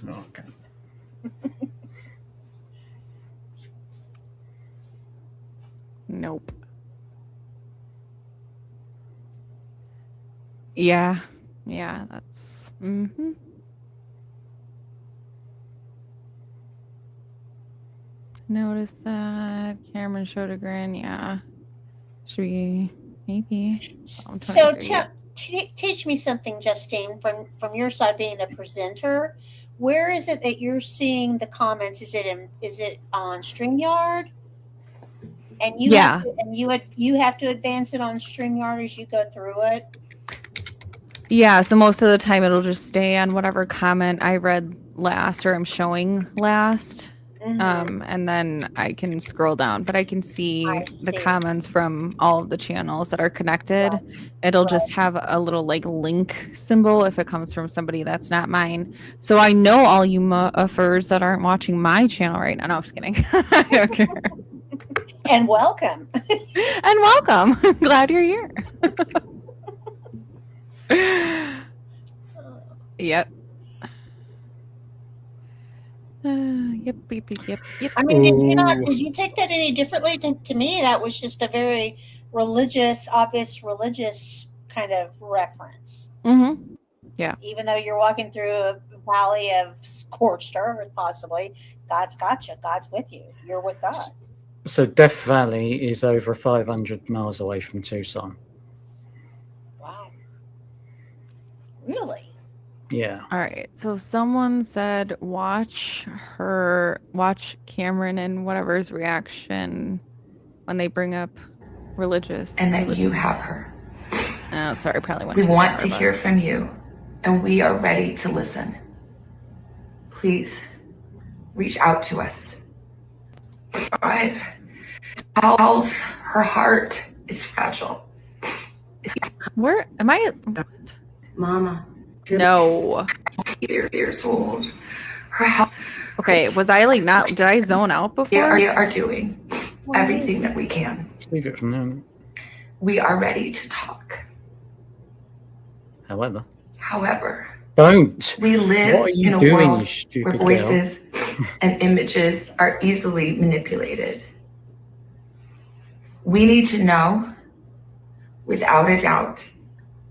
Okay. Nope. Yeah. Yeah, that's Notice that. Cameron showed a grin. Yeah. Should be maybe. Oh, So 23. teach me something, Justine, from your side being the presenter. Where is it that you're seeing the comments? Is it on StreamYard? And you Yeah. you have to advance it on StreamYard as you go through it. Yeah, so most of the time it'll just stay on whatever comment I read last or I'm showing last. And then I can scroll down, but I can see the comments from all of the channels that are connected. Right. It'll just have a little like link symbol if it comes from somebody that's not mine. So I know all you muffers that aren't watching my channel right now. No, I'm just kidding. I don't care. And welcome. And welcome. Glad you're here. Yep. Yep. I mean, did you take that any differently? To me, that was just a very obvious religious kind of reference. Mm-hmm. Yeah. Even though you're walking through a valley of scorched earth, possibly, God's got you. God's with you. You're with God. So Death Valley is over 500 miles away from Tucson. Wow. Really? Yeah. All right. So someone said watch Cameron and whatever's reaction when they bring up religious. And that you have her. Oh, sorry, probably went We too want far, to but- hear from you, and we are ready to listen. Please reach out to us. 5. Health, her heart is fragile. Where am I? Mama. No. Years old. Her health. Okay, was I like not? Did I zone out before? We are doing everything that we can. Leave it from now. We are ready to talk. However, However, don't. we live What are you in a doing, you world stupid where voices and images are easily manipulated. We need to know, without a doubt,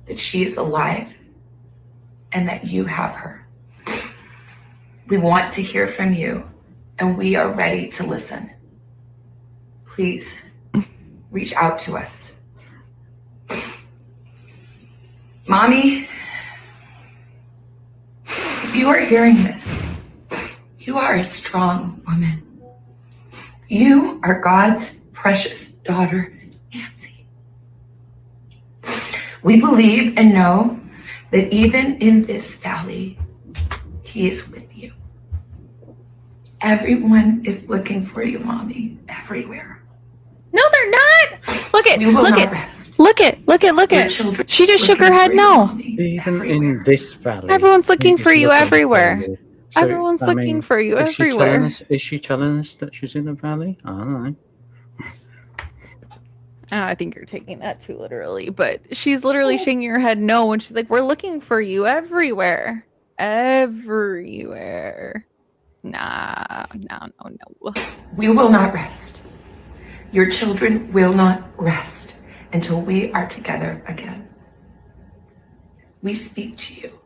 that she is alive and that you have her. We want to hear from you, and we are ready to listen. Please reach out to us. Mommy, if you are hearing this, you are a strong woman. You are God's precious daughter, Nancy. We believe and know that even in this valley, He is with you. Everyone is looking for you, Mommy, everywhere. No, they're not. Look it. We will Look not it. rest. Look it. Look it. Look Your it. children She just shook her looking head for you, no. Mommy, Even everywhere. in this valley, Everyone's looking he for is you looking for everywhere. you. So, Everyone's I looking mean, for you is she telling everywhere. us? Is she telling us that she's in a valley? I don't know. I think you're taking that too literally, but she's literally shaking her head no when she's like, "We're looking for you everywhere, everywhere." Nah, no. We will not rest. Your children will not rest until we are together again. We speak to you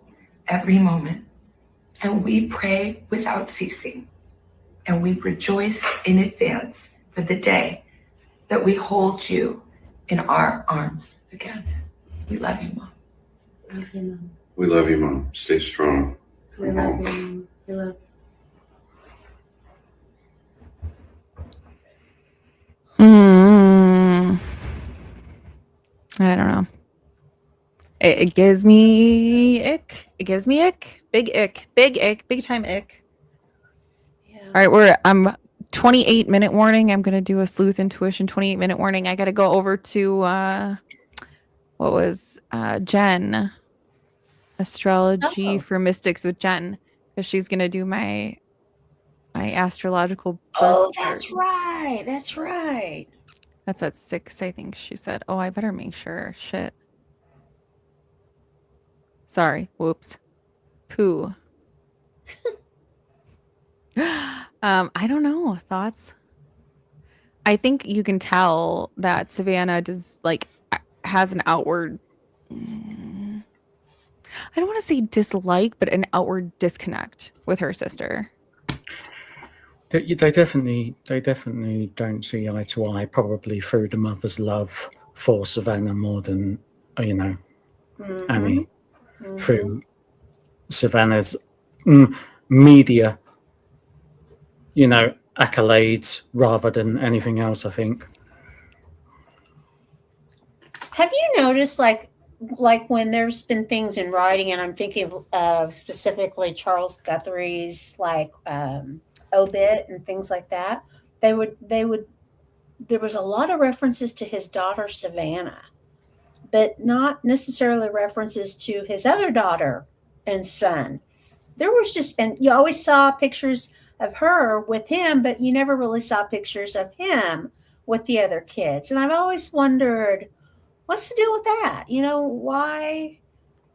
every moment, and we pray without ceasing, and we rejoice in advance for the day that we hold you in our arms again. We love you, Mom. Love you, Mom. We love you, Mom. Stay strong. We love you, Mom. We love I don't know. It gives me ick. It gives me ick. Big ick. Big ick. Big time ick. Yeah. All right, I'm 28-minute warning. I'm gonna do a sleuth intuition 28-minute warning. I gotta go over to Jen. Astrology for Mystics with Jen. Because she's gonna do my astrological birth Oh, chart. that's right. That's right. That's at 6, I think she said. Oh, I better make sure. Shit. Sorry. Whoops. Poo. I don't know. Thoughts? I think you can tell that Savannah has an outward I don't want to say dislike, but an outward disconnect with her sister. They definitely don't see eye to eye, probably through the mother's love for Savannah more than, Annie, through Savannah's media, accolades rather than anything else, I think. Have you noticed, like when there's been things in writing, and I'm thinking of specifically Charles Guthrie's obit and things like that, there was a lot of references to his daughter Savannah, but not necessarily references to his other daughter and son. There was and you always saw pictures of her with him, but you never really saw pictures of him with the other kids. And I've always wondered, what's the deal with that?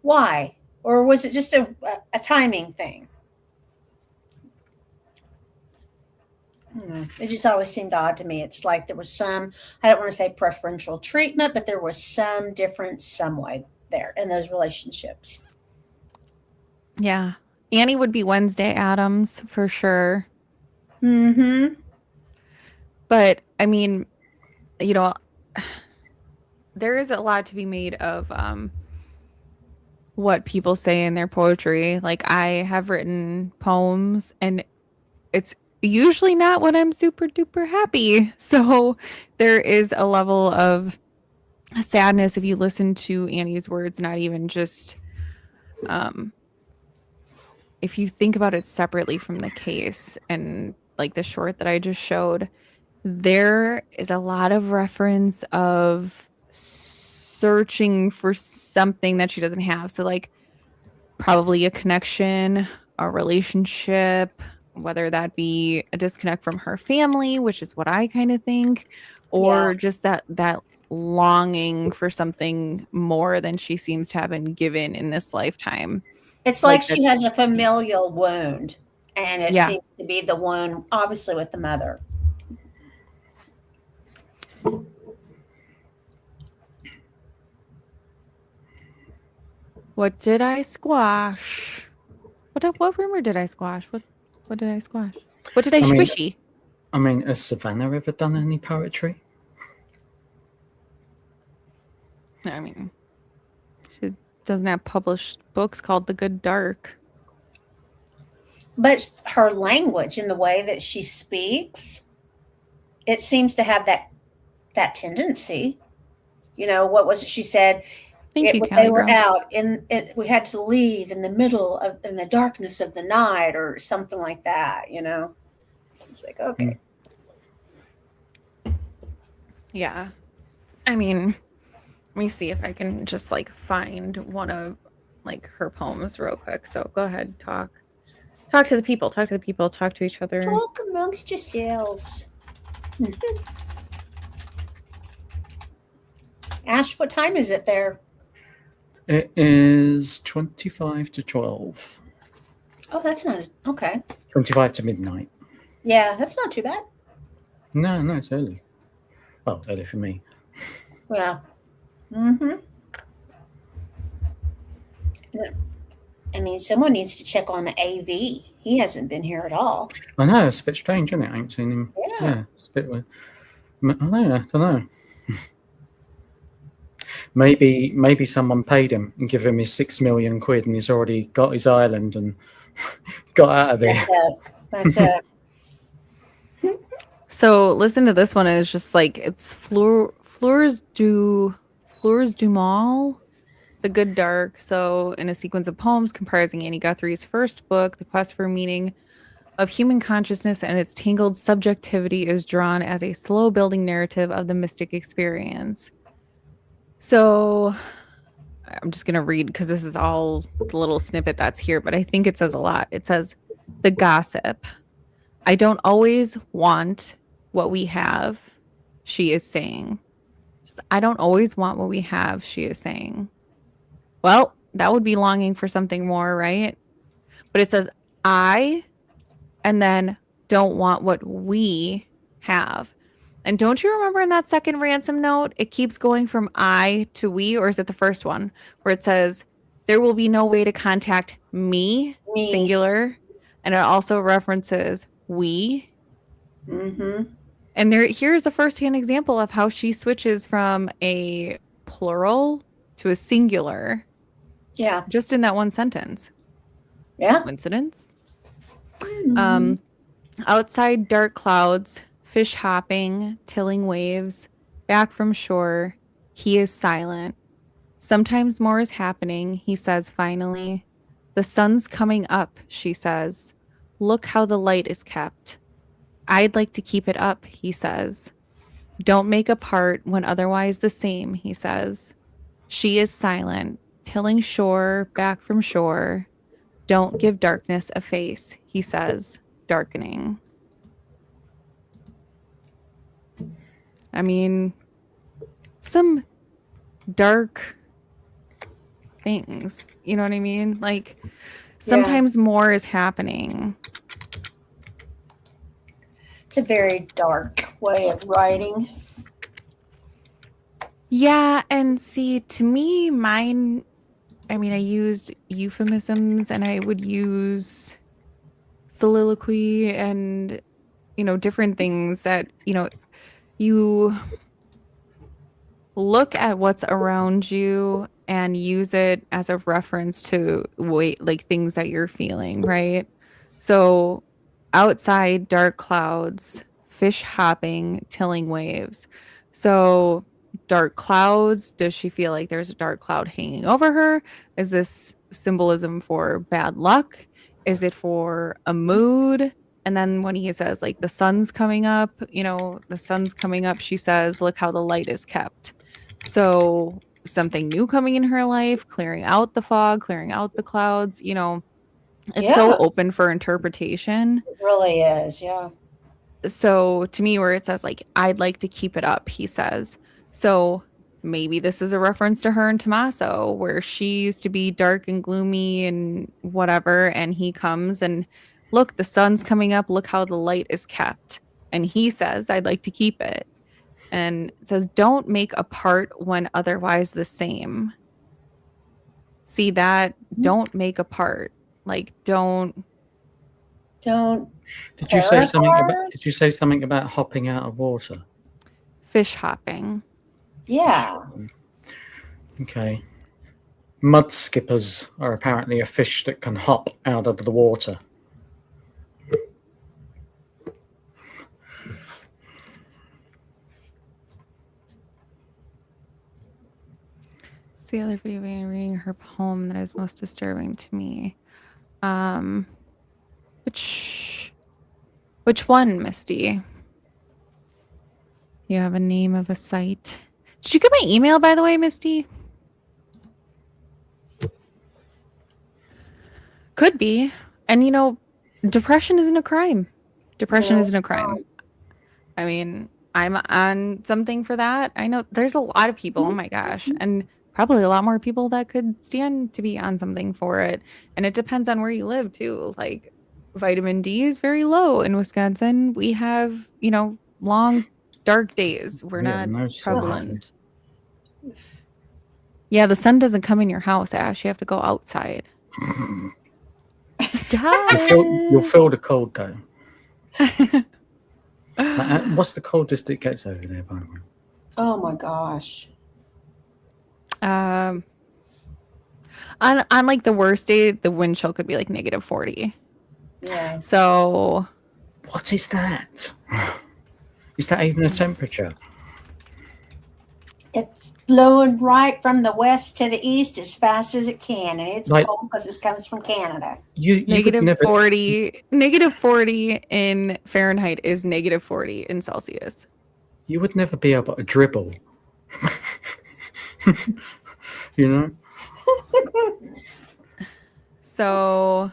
Why? Or was it just a timing thing? It just always seemed odd to me. It's like there was some, I don't want to say preferential treatment, but there was some difference some way there in those relationships. Yeah. Annie would be Wednesday Addams for sure. But I mean, there is a lot to be made of what people say in their poetry. Like, I have written poems, and it's usually not when I'm super duper happy. So there is a level of sadness if you listen to Annie's words, not even just if you think about it separately from the case. And like the short that I just showed, there is a lot of reference of searching for something that she doesn't have. So like probably a connection, a relationship, whether that be a disconnect from her family, which is what I kind of think, or just that longing for something more than she seems to have been given in this lifetime. It's like she has a familial wound, and it Yeah. seems to be the wound, obviously, with the mother. What did I squash? What rumor did I squash? What did I squash? What did I squishy? Has Savannah ever done any poetry? I mean, she doesn't have published books called The Good Dark. But her language and the way that she speaks, it seems to have that tendency. What was it she said? Thank you, they were Callie, bro. out we had to leave in the darkness of the night, or something like that. It's like, okay. Yeah. I mean, let me see if I can just like find one of like her poems real quick. So go ahead, talk to the people, talk to each other. Talk amongst yourselves. Ash, what time is it there? It is 25 to 12. Oh, that's not okay. 25 to midnight. Yeah, that's not too bad. No, it's early. Well, early for me. Yeah. Mm-hmm. I mean, someone needs to check on AV. He hasn't been here at all. I know, it's a bit strange, isn't it? I ain't seen him. Yeah. It's a bit weird. I don't know. Maybe someone paid him and give him his 6 million quid and he's already got his island and got out of there. That's it. So listen to this one. It's just like it's Fleurs du Mal, The Good Dark. So in a sequence of poems comprising Annie Guthrie's first book, The Quest for Meaning of Human Consciousness and Its Tangled Subjectivity is drawn as a slow building narrative of the mystic experience. So I'm just going to read because this is all the little snippet that's here, but I think it says a lot. It says, the gossip. I don't always want what we have, she is saying. I don't always want what we have, she is saying. Well, that would be longing for something more, right? But it says, I, and then don't want what we have. And don't you remember in that second ransom note, it keeps going from I to we, or is it the first one where it says, there will be no way to contact me. Singular. And it also references we. Mm-hmm. And here's a firsthand example of how she switches from a plural to a singular. Yeah. Just in that one sentence. Yeah. Coincidence? Mm-hmm. Outside dark clouds, fish hopping, tilling waves, back from shore, he is silent. Sometimes more is happening, he says finally. The sun's coming up, she says. Look how the light is kept. I'd like to keep it up, he says. Don't make a part when otherwise the same, he says. She is silent, tilling shore, back from shore. Don't give darkness a face, he says, darkening. I mean, some dark things, you know what I mean? Like, sometimes more is happening. It's a very dark way of writing. Yeah, and see, to me, mine, I mean, I used euphemisms and I would use soliloquy and, you know, different things that, you know, you look at what's around you and use it as a reference to like things that you're feeling, right? So outside, dark clouds, fish hopping, tilling waves. So dark clouds, does she feel like there's a dark cloud hanging over her? Is this symbolism for bad luck? Is it for a mood? And then when he says like the sun's coming up, you know, the sun's coming up, she says, look how the light is kept. So something new coming in her life, clearing out the fog, clearing out the clouds, you know, it's so open for interpretation. It really is, yeah. So to me, where it says like, I'd like to keep it up, he says. So maybe this is a reference to her and Tommaso, where she used to be dark and gloomy and whatever. And he comes and look, the sun's coming up. Look how the light is kept. And he says, I'd like to keep it. And it says, don't make a part when otherwise the same. See that? Don't make a part. Like, don't. Did you say something about? Did you say something about hopping out of water? Fish hopping. Yeah. Okay. Mud skippers are apparently a fish that can hop out of the water. It's the other video reading her poem that is most disturbing to me. Which Which one, Misty? You have a name of a site. Did you get my email, by the way, Misty? Could be. And you know, depression isn't a crime. Depression No, isn't a crime. I mean, I'm on something for that. I know there's a lot of people, oh my gosh, and probably a lot more people that could stand to be on something for it. And it depends on where you live too. Like vitamin D is very low in Wisconsin. We have, you know, long dark days. We're Yeah, not no sun. prevalent. Yeah, the sun doesn't come in your house, Ash. You have to go outside. Got You'll it. feel the cold though. What's the coldest it gets over there, by the way? Oh my gosh. On like the worst day, the wind chill could be like -40. Yeah. So what is that? Is that even a temperature? It's blowing right from the west to the east as fast as it can, and it's Like- cold because it comes from Canada. You would never, -40 in Fahrenheit is -40 in Celsius. you would never be able to dribble. You know? So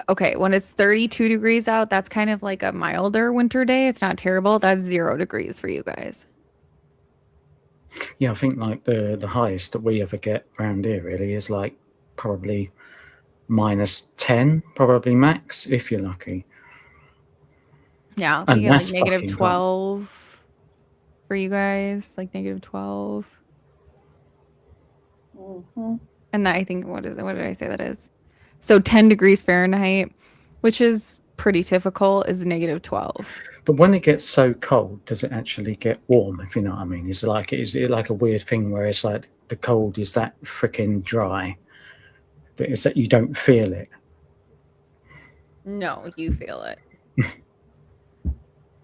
okay, when it's 32 degrees out, that's kind of like a milder winter day. It's not terrible. That's 0 degrees for you guys. Yeah, I think like the highest that we ever get around here really is like probably -10, probably max, if you're lucky. Yeah, And we get like that's fucking cold. -12 for you guys, like -12. Mm-hmm. And I think what did I say that is? So 10 degrees Fahrenheit, which is pretty typical, is -12. But when it gets so cold, does it actually get warm, if you know what I mean? Is it like a weird thing where it's like the cold is that freaking dry that it's that you don't feel it? No, you feel it.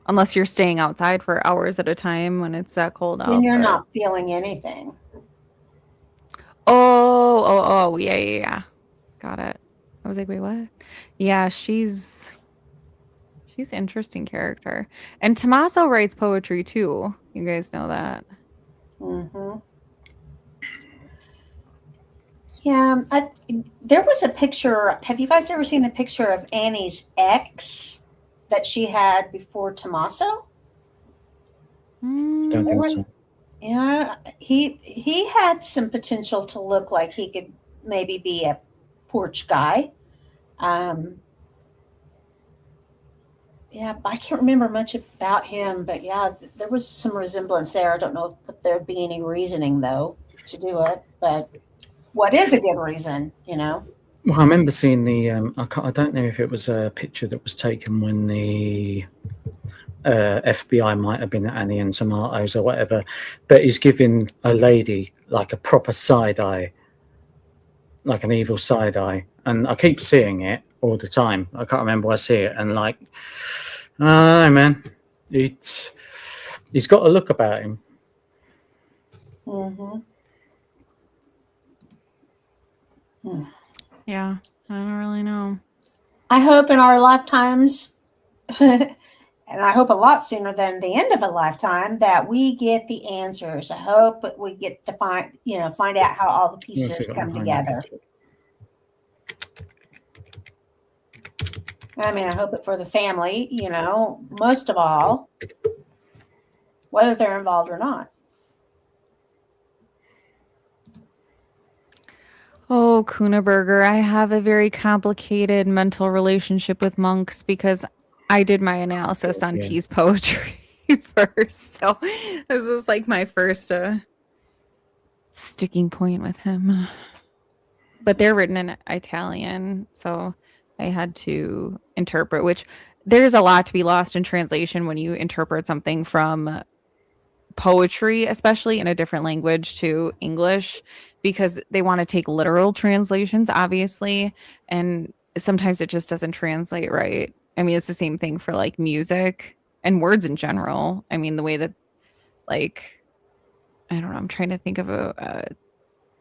Unless you're staying outside for hours at a time when it's that cold out. Then you're but- not feeling anything. Oh, yeah. Got it. I was like, wait, what? Yeah, she's an interesting character. And Tommaso writes poetry too. You guys know that. Mm-hmm. Yeah, there was a picture. Have you guys ever seen the picture of Annie's ex that she had before Tommaso? Don't think so. Yeah, he had some potential to look like he could maybe be a porch guy. Yeah, I can't remember much about him, but yeah, there was some resemblance there. I don't know if there'd be any reasoning though to do it, but what is a good reason, you know? Well, I remember seeing the. I don't know if it was a picture that was taken when the FBI might have been at Annie and Tomatoes or whatever, but he's giving a lady like a proper side eye, like an evil side eye, and I keep seeing it all the time. I can't remember where I see it, and like, I don't know, man, he's got a look about him. Mm-hmm. Yeah, I don't really know. I hope in our lifetimes, and I hope a lot sooner than the end of a lifetime, that we get the answers. I hope that we get to find out how all the pieces come together. I mean, I hope it for the family, most of all, whether they're involved or not. Oh, Kuhneberger, I have a very complicated mental relationship with monks because I did my analysis on T's poetry first. So this is like my first sticking point with him. But they're written in Italian, so I had to interpret, which there's a lot to be lost in translation when you interpret something from poetry, especially in a different language, to English, because they want to take literal translations, obviously, and sometimes it just doesn't translate right. I mean, it's the same thing for like music and words in general. I mean, the way that, like, I don't know, I'm trying to think of a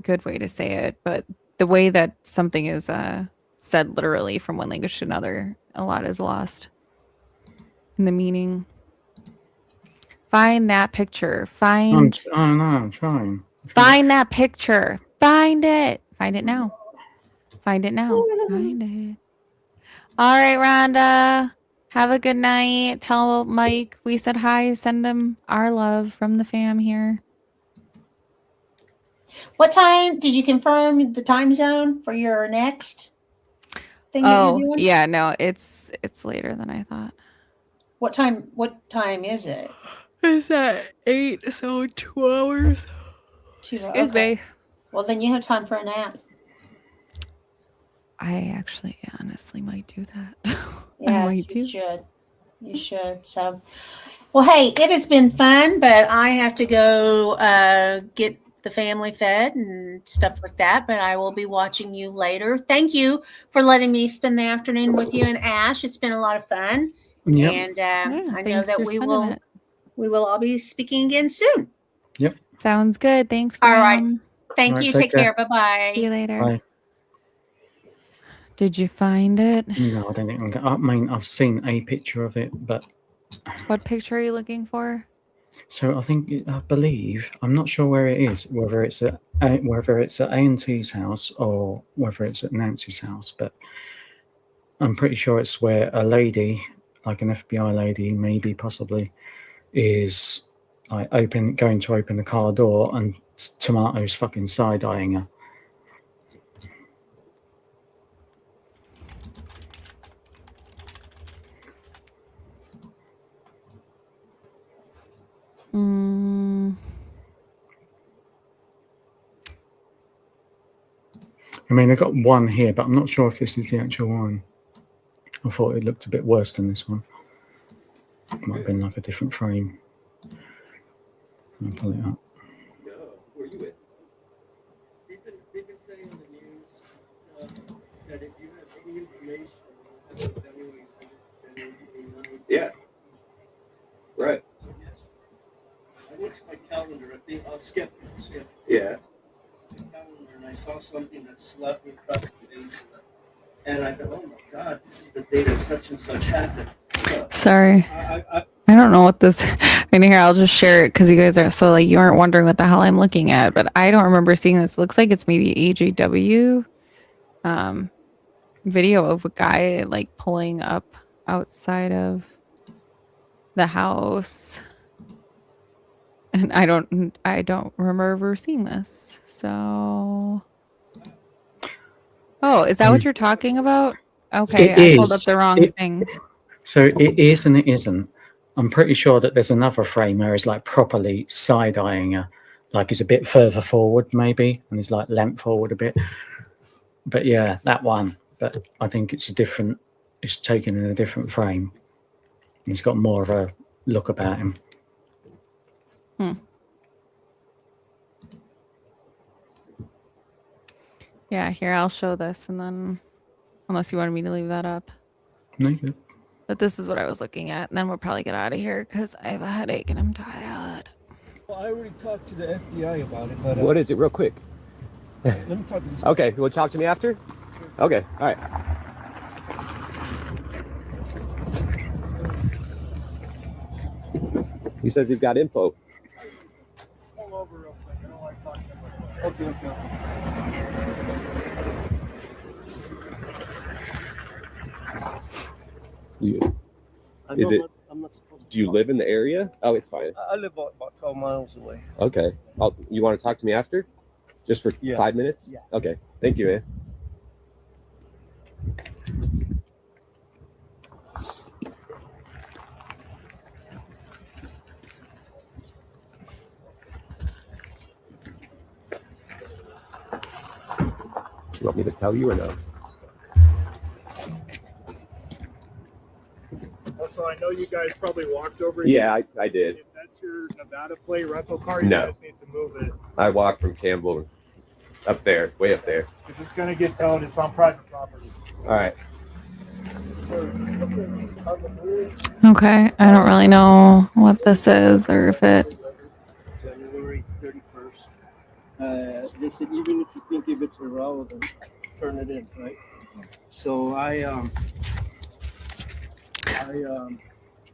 good way to say it, but the way that something is said literally from one language to another. A lot is lost in the meaning. Find that picture. I'm trying. Find that picture. Find it. Find it now. Find it now. Find it. All right, Rhonda. Have a good night. Tell Mike we said hi. Send him our love from the fam here. What time did you confirm the time zone for your next thing that you're doing? Yeah, no, it's later than I thought. What time is it? It's at 8, so 2 hours. 2 hours. Excuse me. Well, then you have time for a nap. I actually honestly might do that. Yes, you should. You should. So, well, hey, it has been fun, but I have to go get the family fed and stuff like that. But I will be watching you later. Thank you for letting me spend the afternoon with you and Ash. It's been a lot of fun. Yep. And I know thanks that for we spending it. will all be speaking again soon. Yep. Sounds good. Thanks, All Graham. right. Thank All right, you. take Take care. care. Bye-bye. See you later. Bye. Did you find it? No, I don't think. I mean, I've seen a picture of it, but What picture are you looking for? so I believe I'm not sure where it is, whether it's at A&T's house or whether it's at Nancy's house, but I'm pretty sure it's where a lady, like an FBI lady, maybe possibly, is like going to open the car door, and Tomato's fucking side-eyeing her. I mean, I've got one here, but I'm not sure if this is the actual one. I thought it looked a bit worse than this one. It might have been like a different frame. I'll pull it up. Where you at? They've been saying on the news that if you have any information about Yeah. Right. So yes. I looked at my calendar. I think I'll skip. Yeah. My calendar, and I saw something that slept across the base, and I thought, oh my God, this is the day that such and such happened. Sorry. I don't know what this. In here, I'll just share it because you guys are so like you aren't wondering what the hell I'm looking at, but I don't remember seeing this. It looks like it's maybe AJW video of a guy like pulling up outside of the house, and I don't remember seeing this. So, oh, is that what you're talking about? Okay, I pulled up the wrong thing. So it is and it isn't. I'm pretty sure that there's another frame where he's like properly side-eyeing her, like he's a bit further forward maybe, and he's like leant forward a bit. But yeah, that one. But I think it's it's taken in a different frame. He's got more of a look about him. Yeah, here, I'll show this, and then unless you wanted me to leave that up. No, good. But this is what I was looking at, and then we'll probably get out of here because I have a headache and I'm tired. Well, I already talked to the FBI about it, but What is it, real quick? let me talk to this. Okay, you want to talk to me after? Okay, all right. He says he's got info. Pull over real quick. I don't want to talk to him. Okay. I'm not supposed to. Do you live in the area? Oh, it's fine. I live about 12 miles away. Okay. You want to talk to me after? Just for 5 minutes? Yeah. Okay. Thank you, man. You want me to tell you or no? Also, I know you guys probably walked over here. Yeah, I did. If that's your Nevada plate rental car, No. you guys need to move it. I walked from Campbell up there, way up there. If it's going to get towed, it's on private property. All right. Okay, I don't really know what this is or if it. January 31st. They said even if you think if it's irrelevant, turn it in, right? So I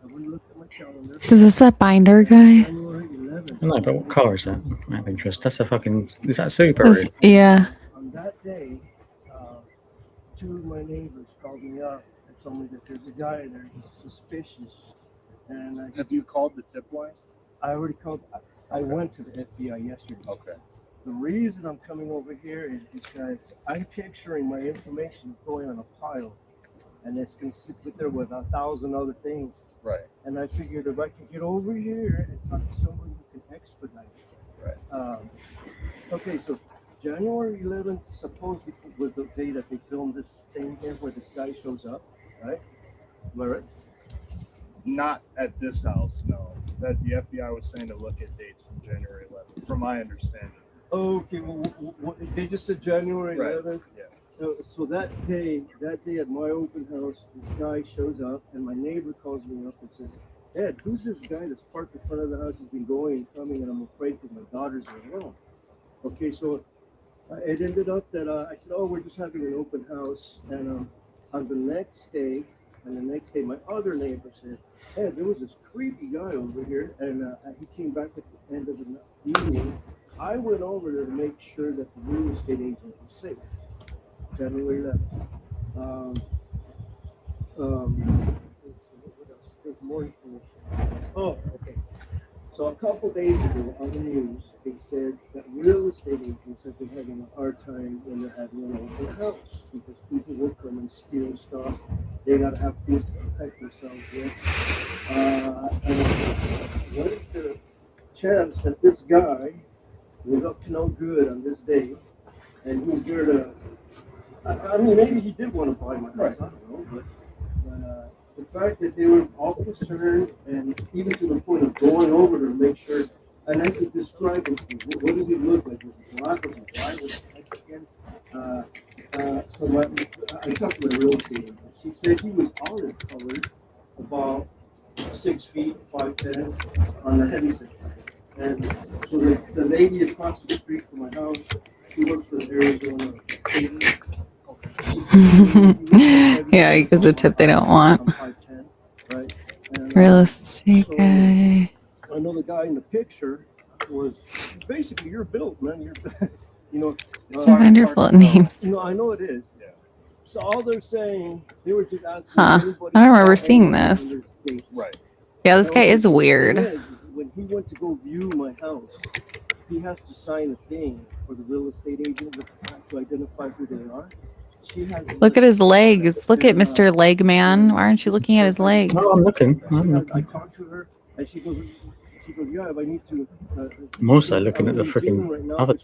went and looked at my calendar. Is this that binder guy? January 11th. No, but what colour is that? I have interest. That's a fucking. Is that Subaru? This- yeah. On that day, two of my neighbors called me up and told me that there's a guy there who's suspicious. And have you called the tip line? I already called. I went to the FBI yesterday. Okay. The reason I'm coming over here is because I'm picturing my information going on a pile, and it's going to sit there with 1,000 other things. Right. And I figured if I could get over here and talk to somebody who can expedite it. Right. Okay, so January 11th supposedly was the day that they filmed this thing here where this guy shows up, right? Am I right? Not at this house, no. That the FBI was saying to look at dates from January 11th, from my understanding. Okay, well, they just said January 11th. Right. Yeah. So that day at my open house, this guy shows up, and my neighbor calls me up and says, "Ed, who's this guy that's parked in front of the house? He's been going and coming, and I'm afraid because my daughters are alone." Okay, so it ended up that I said, "Oh, we're just having an open house," and on the next day, my other neighbor said, "Hey, there was this creepy guy over here," and he came back at the end of the evening. I went over there to make sure that the real estate agent was safe. January 11th. Let's see, what else? There's more information. Oh, okay. So a couple days ago on the news, they said that real estate agents have been having a hard time when they're having an open house because people will come and steal stuff. They gotta have things to protect themselves with. And what is the chance that this guy was up to no good on this day, and he was there to? I mean, maybe he did want to buy my house. I don't know, but the fact that they were all concerned, and even to the point of going over to make sure. And I said, describe him. What does he look like? Was he black? Was he white? Was he Mexican? So I talked to my real estate agent. She said he was olive colored, about 6 feet, 5'10", on the heavy side. And so the lady across the street from my house, she works for the Arizona State. Yeah, because the tip they don't want. Real estate guy. I know the guy in the picture was basically you're built, man. You're, you know. Wonderful names. You know, I know it is. Yeah. So all they're saying, they were just asking. Huh. I don't remember seeing this. Right. Yeah, this guy is weird. When he went to go view my house, he has to sign a thing for the real estate agent to identify who they are. Look at his legs. Look at Mr. Leg Man. Why aren't you looking at his legs? No, I'm looking. I talked to her, and she goes, yeah, if I need to. I'm also looking at the freaking other.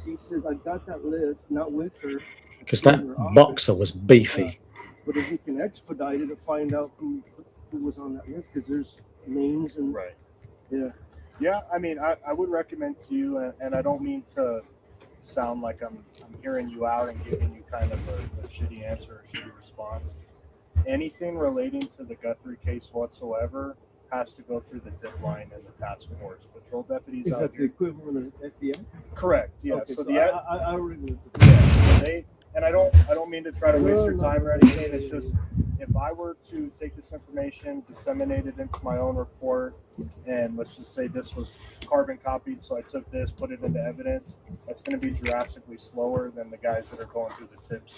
She says, I got that list, not with her. Because that boxer was beefy. But if you can expedite it to find out who was on that list, because there's names and. Right. Yeah. Yeah, I mean, I would recommend to you, and I don't mean to sound like I'm hearing you out and giving you kind of a shitty answer or shitty response. Anything relating to the Guthrie case whatsoever has to go through the tip line and the task force. Patrol deputies Is out that the here. equivalent of FBI? Correct. Yeah. Okay, so so the I already. they, and I don't mean to try to waste your time or anything. It's just if I were to take this information, disseminate it into my own report, and let's just say this was carbon copied, so I took this, put it into evidence, that's going to be drastically slower than the guys that are going through the tips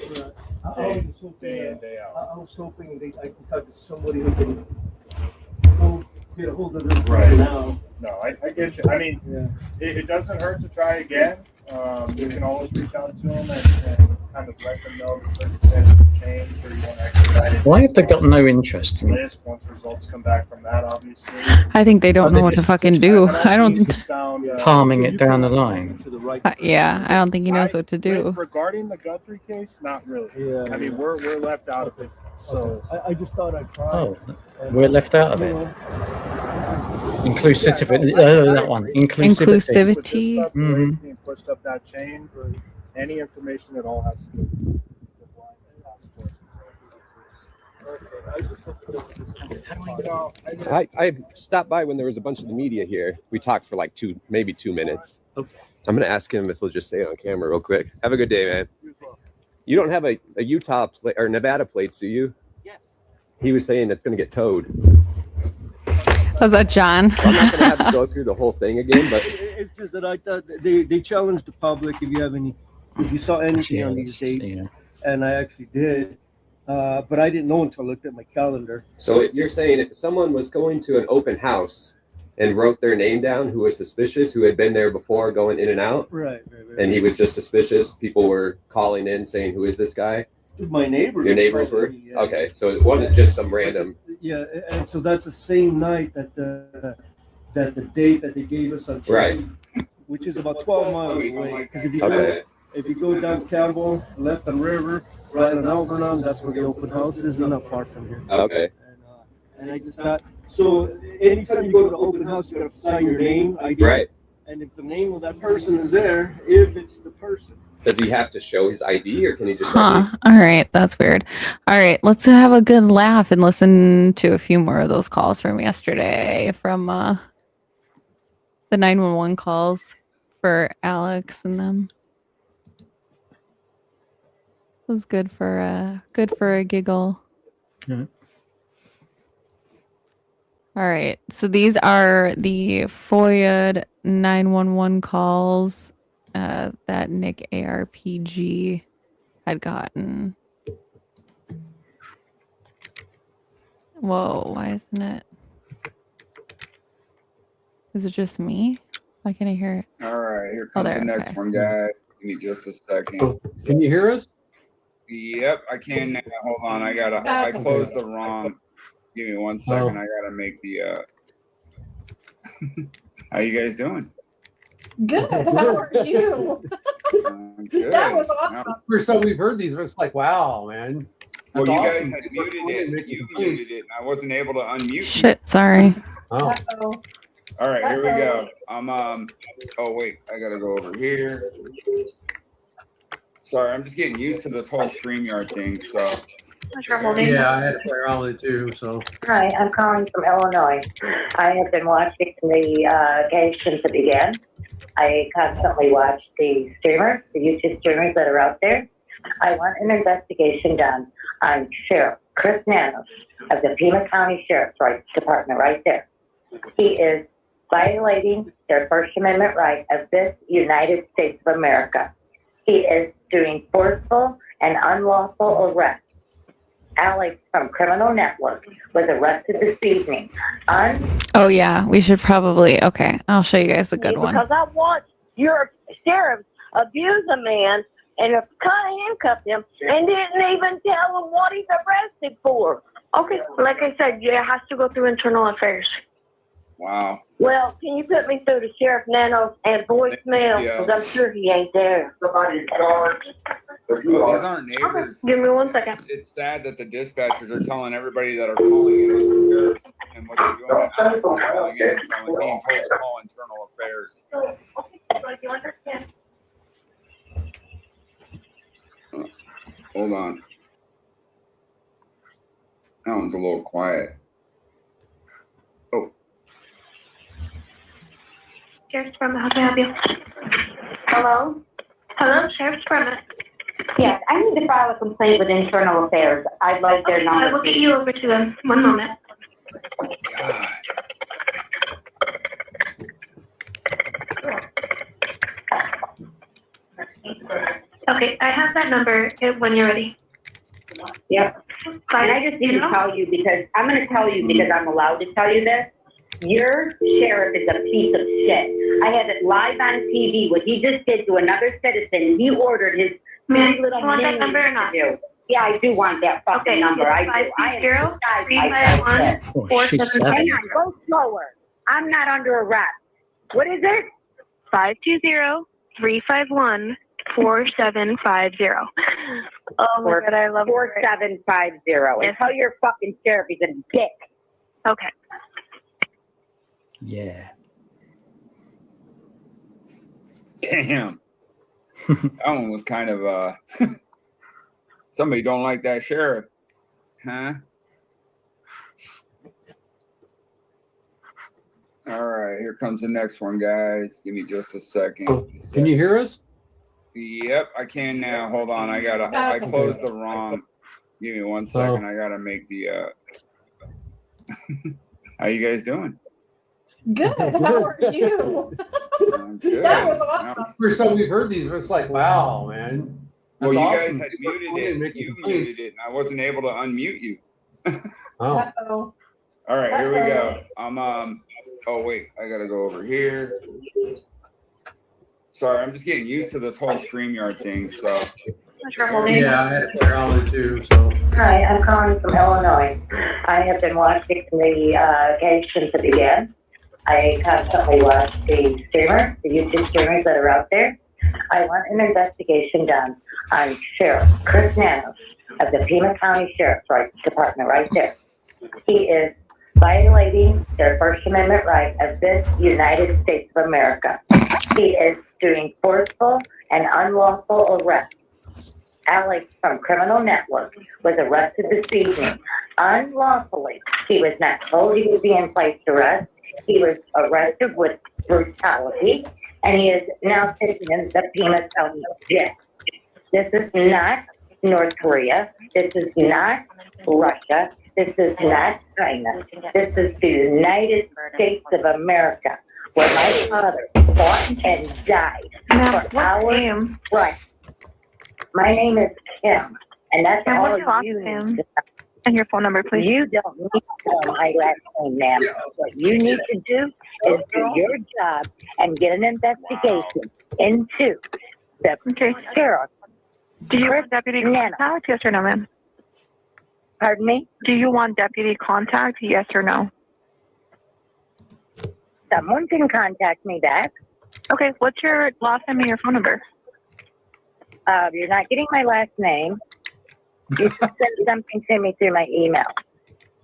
day in, day out. I was hoping I could talk to somebody who can get a hold of this Right now. No, I get you. I mean, it doesn't hurt to try again. You can always reach out to them and kind of let them know that circumstances have changed or you want to expedite it. Why have they got no interest in it? List once results come back from that, obviously. I think they don't know what to fucking do. I don't. Palming it down the line. Yeah, I don't think he knows what to do. Regarding the Guthrie case, not really. Yeah, I mean, we're left out of it. So I just thought I'd try. Oh, we're left out of it. Inclusivity. That one. Inclusivity. With this stuff being pushed up that chain, any information at all has to do I stopped by when there was a bunch of the media here. We talked for like maybe 2 minutes. Okay. I'm gonna ask him if he'll just say it on camera real quick. Have a good day, man. You don't have a Utah plate or Nevada plates, do you? Yes. He was saying it's going to get towed. Was that John? So I'm not going to have to go through the whole thing again, but It's just that I thought they challenged the public if you saw anything on these dates, and I actually did, but I didn't know until I looked at my calendar. So you're saying if someone was going to an open house and wrote their name down who was suspicious, who had been there before going in and out, right. And he was just suspicious, people were calling in saying, who is this guy? My neighbors. Your neighbors were? Yeah. Okay, so it wasn't just some random. Yeah, and so that's the same night that the date that they gave us on TV, right, which is about 12 miles away. Because if you go down Campbell, left on River, right on Alvernon, that's where the open house is. It's not far from here. Okay. And I just thought, so anytime you go to the open house, you got to sign your name, ID. Right. And if the name of that person is there, if it's the person. Does he have to show his ID or can he just? All right, that's weird. All right, let's have a good laugh and listen to a few more of those calls from yesterday from the 911 calls for Alex and them. It was good for a giggle. Yeah. All right, so these are the FOIA 911 calls that Nick ARPG had gotten. Whoa, why isn't it? Is it just me? Why can't I hear it? All right, here comes the next one, guys. Give me just a second. Can you hear us? Yep, I can now. Hold on, I closed the wrong. Give me 1 second. I gotta make the. How you guys doing? Good. How are you? Good. That was awesome. First time we've heard these, it's like, wow, man. Well, That's you awesome. guys had muted it. You muted it, and I wasn't able to unmute. Shit, sorry. Oh. All right, here we go. I'm Oh wait, I gotta go over here. Sorry, I'm just getting used to this whole StreamYard thing. So. Yeah, I had to play around with it too. So. Hi, I'm calling from Illinois. I have been watching the case since it began. I constantly watch the streamers, the YouTube streamers that are out there. I want an investigation done on Sheriff Chris Nanos of the Pima County Sheriff's Department right there. He is violating their First Amendment right of this United States of America. He is doing forceful and unlawful arrests. Alex from Criminal Network was arrested this evening. Oh yeah, we should probably. Okay, I'll show you guys a good one. Because I watched your sheriff abuse a man and handcuff him and didn't even tell him what he's arrested for. Okay, like I said, yeah, it has to go through internal affairs. Wow. Well, can you put me through to Sheriff Nanos and voicemail? Because I'm sure he ain't there. Somebody's charged. Well, these aren't neighbors. Give me 1 second. It's sad that the dispatchers are telling everybody that are calling in and what they're doing. Alex is calling in, being told to call internal affairs. Hold on. That one's a little quiet. Oh. Sheriff's Department, how can I help you? Hello? Hello, Sheriff's Department. Yes, I need to file a complaint with Internal Affairs. I'd like their number. I will get you over to them. 1 moment. God. Okay, I have that number when you're ready. Yep. And I just need to tell you because I'm going to tell you because I'm allowed to tell you this. Your sheriff is a piece of shit. I have it live on TV. What he just did to another citizen, he ordered his Ma'am, little you want that minions number or to not? do. Yeah, I do want that fucking number. I do. I am Oh, she's Hang savage. on, go slower. I'm not under arrest. What is it? 520-351-4750. Oh my God, I love 4750. And tell your fucking sheriff he's a dick. Okay. Yeah. Damn. That one was kind of somebody don't like that sheriff, huh? All right, here comes the next one, guys. Give me just a second. Can you hear us? Yep, I can now. Hold on, I closed the wrong. Give me 1 second. I gotta make the. How you guys doing? Good. How are you? Good. That was awesome. First time we've heard these, it's like, wow, man. Well, That's you awesome. guys had muted it. You muted it, and I wasn't able to unmute you. Oh. Uh-oh. All right, here we go. Oh wait, I gotta go over here. Sorry, I'm just getting used to this whole StreamYard thing. So. Yeah, I had to play around with it too. So. Hi, I'm calling from Illinois. I have been watching the case since it began. I constantly watch the streamers, the YouTube streamers that are out there. I want an investigation done on Sheriff Chris Nanos of the Pima County Sheriff's Department right there. He is violating their First Amendment right of this United States of America. He is doing forceful and unlawful arrests. Alex from Criminal Network was arrested this evening unlawfully. He was not told he would be in place to arrest. He was arrested with brutality, and he is now sitting in the Pima County jail. This is not North Korea. This is not Russia. This is not China. This is the United States of America, where my father fought and died for our right. My name is Kim, and that's all what's your last you name? need to know. And your phone number, please. You don't need to know my last name, ma'am. What you need to do is do your job and get an investigation into the sheriff. Do you want deputy contact? Yes or no, ma'am? Pardon me? Do you want deputy contact? Yes or no? Someone can contact me back. Okay, what's your last name and your phone number? You're not getting my last name. You can send something to me through my email.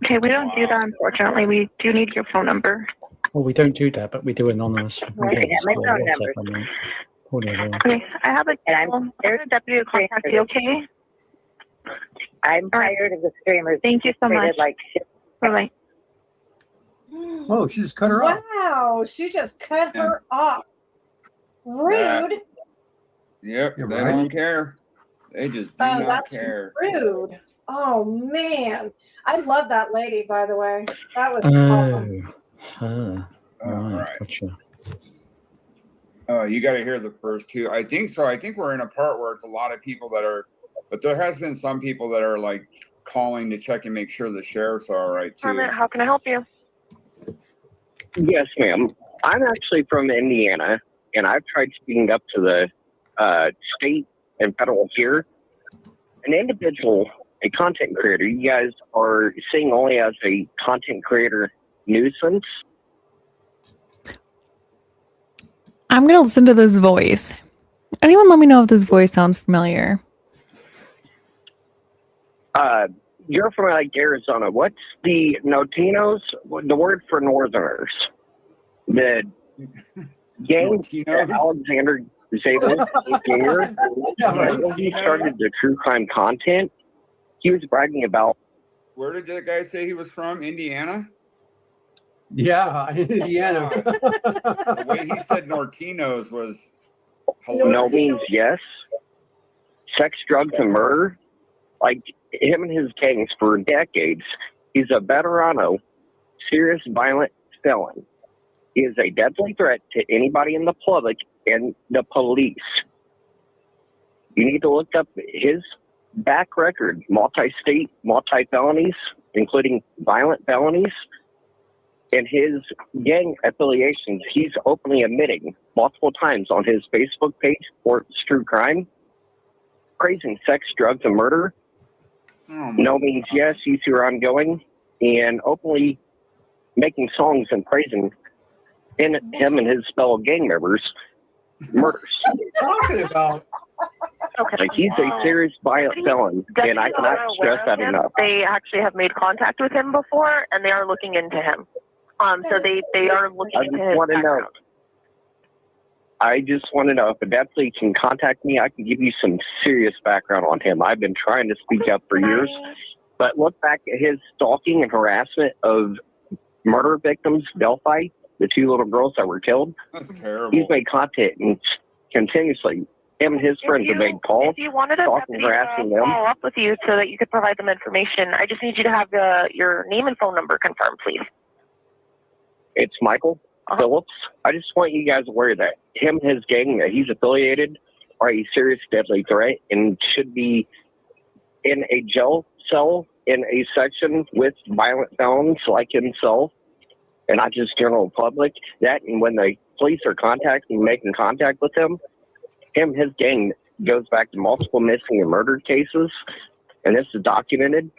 Okay, we don't do that, unfortunately. We do need your phone number. Well, we don't do that, but we do anonymous. Right, I got my phone number. Okay, I have a deputy contact you, okay? I'm tired of the streamers. Thank you so much. Like shit. Bye-bye. Oh, she just cut her off. Wow, she just cut her off. Rude. Yep, You're they right. don't care. They just do not That's care. rude. Oh man, I love that lady. By the way, that was awesome. Her. Right, gotcha. Oh, you got to hear the first two. I think so. I think we're in a part where it's a lot of people that are, but there has been some people that are like calling to check and make sure the sheriffs are all right too. How can I help you? Yes, ma'am. I'm actually from Indiana, and I've tried speaking up to the state and federal here. An individual, a content creator, you guys are seeing only as a content creator nuisance. I'm going to listen to this voice. Anyone let me know if this voice sounds familiar? You're from like Arizona. What's the Notinos? The word for Northerners. The gang that Alexander Zabel Jr. When he started the true crime content, he was bragging about. Where did that guy say he was from? Indiana? Yeah, Indiana. The way he said Nortinos was No means yes. Sex, drugs, and murder. Like him and his gangs for decades. He's a veterano, serious violent felon. He is a deadly threat to anybody in the public and the police. You need to look up his back record, multi-state, multi-felonies, including violent felonies, and his gang affiliations. He's openly admitting multiple times on his Facebook page for true crime, praising sex, drugs, and murder. No means yes, you two are ongoing, and openly making songs and praising him and his fellow gang members murders. What are you talking about? Like he's a serious violent felon, and I cannot stress that enough. They actually have made contact with him before, and they are looking into him. So they are looking into his background. I just want to know if a deputy can contact me. I can give you some serious background on him. I've been trying to speak up for years, but look back at his stalking and harassment of murder victims, Delphi, the two little girls that were killed. That's terrible. He's made content and continuously Him and his friends have made calls, If you wanted a talking, deputy harassing to them. follow up with you so that you could provide them information, I just need you to have your name and phone number confirmed, please. It's Michael Phillips. I just want you guys aware that him and his gang that he's affiliated are a serious deadly threat and should be in a jail cell in a section with violent felons like himself and not just general public. That, and when the police are making contact with him and his gang goes back to multiple missing and murder cases, and this is documented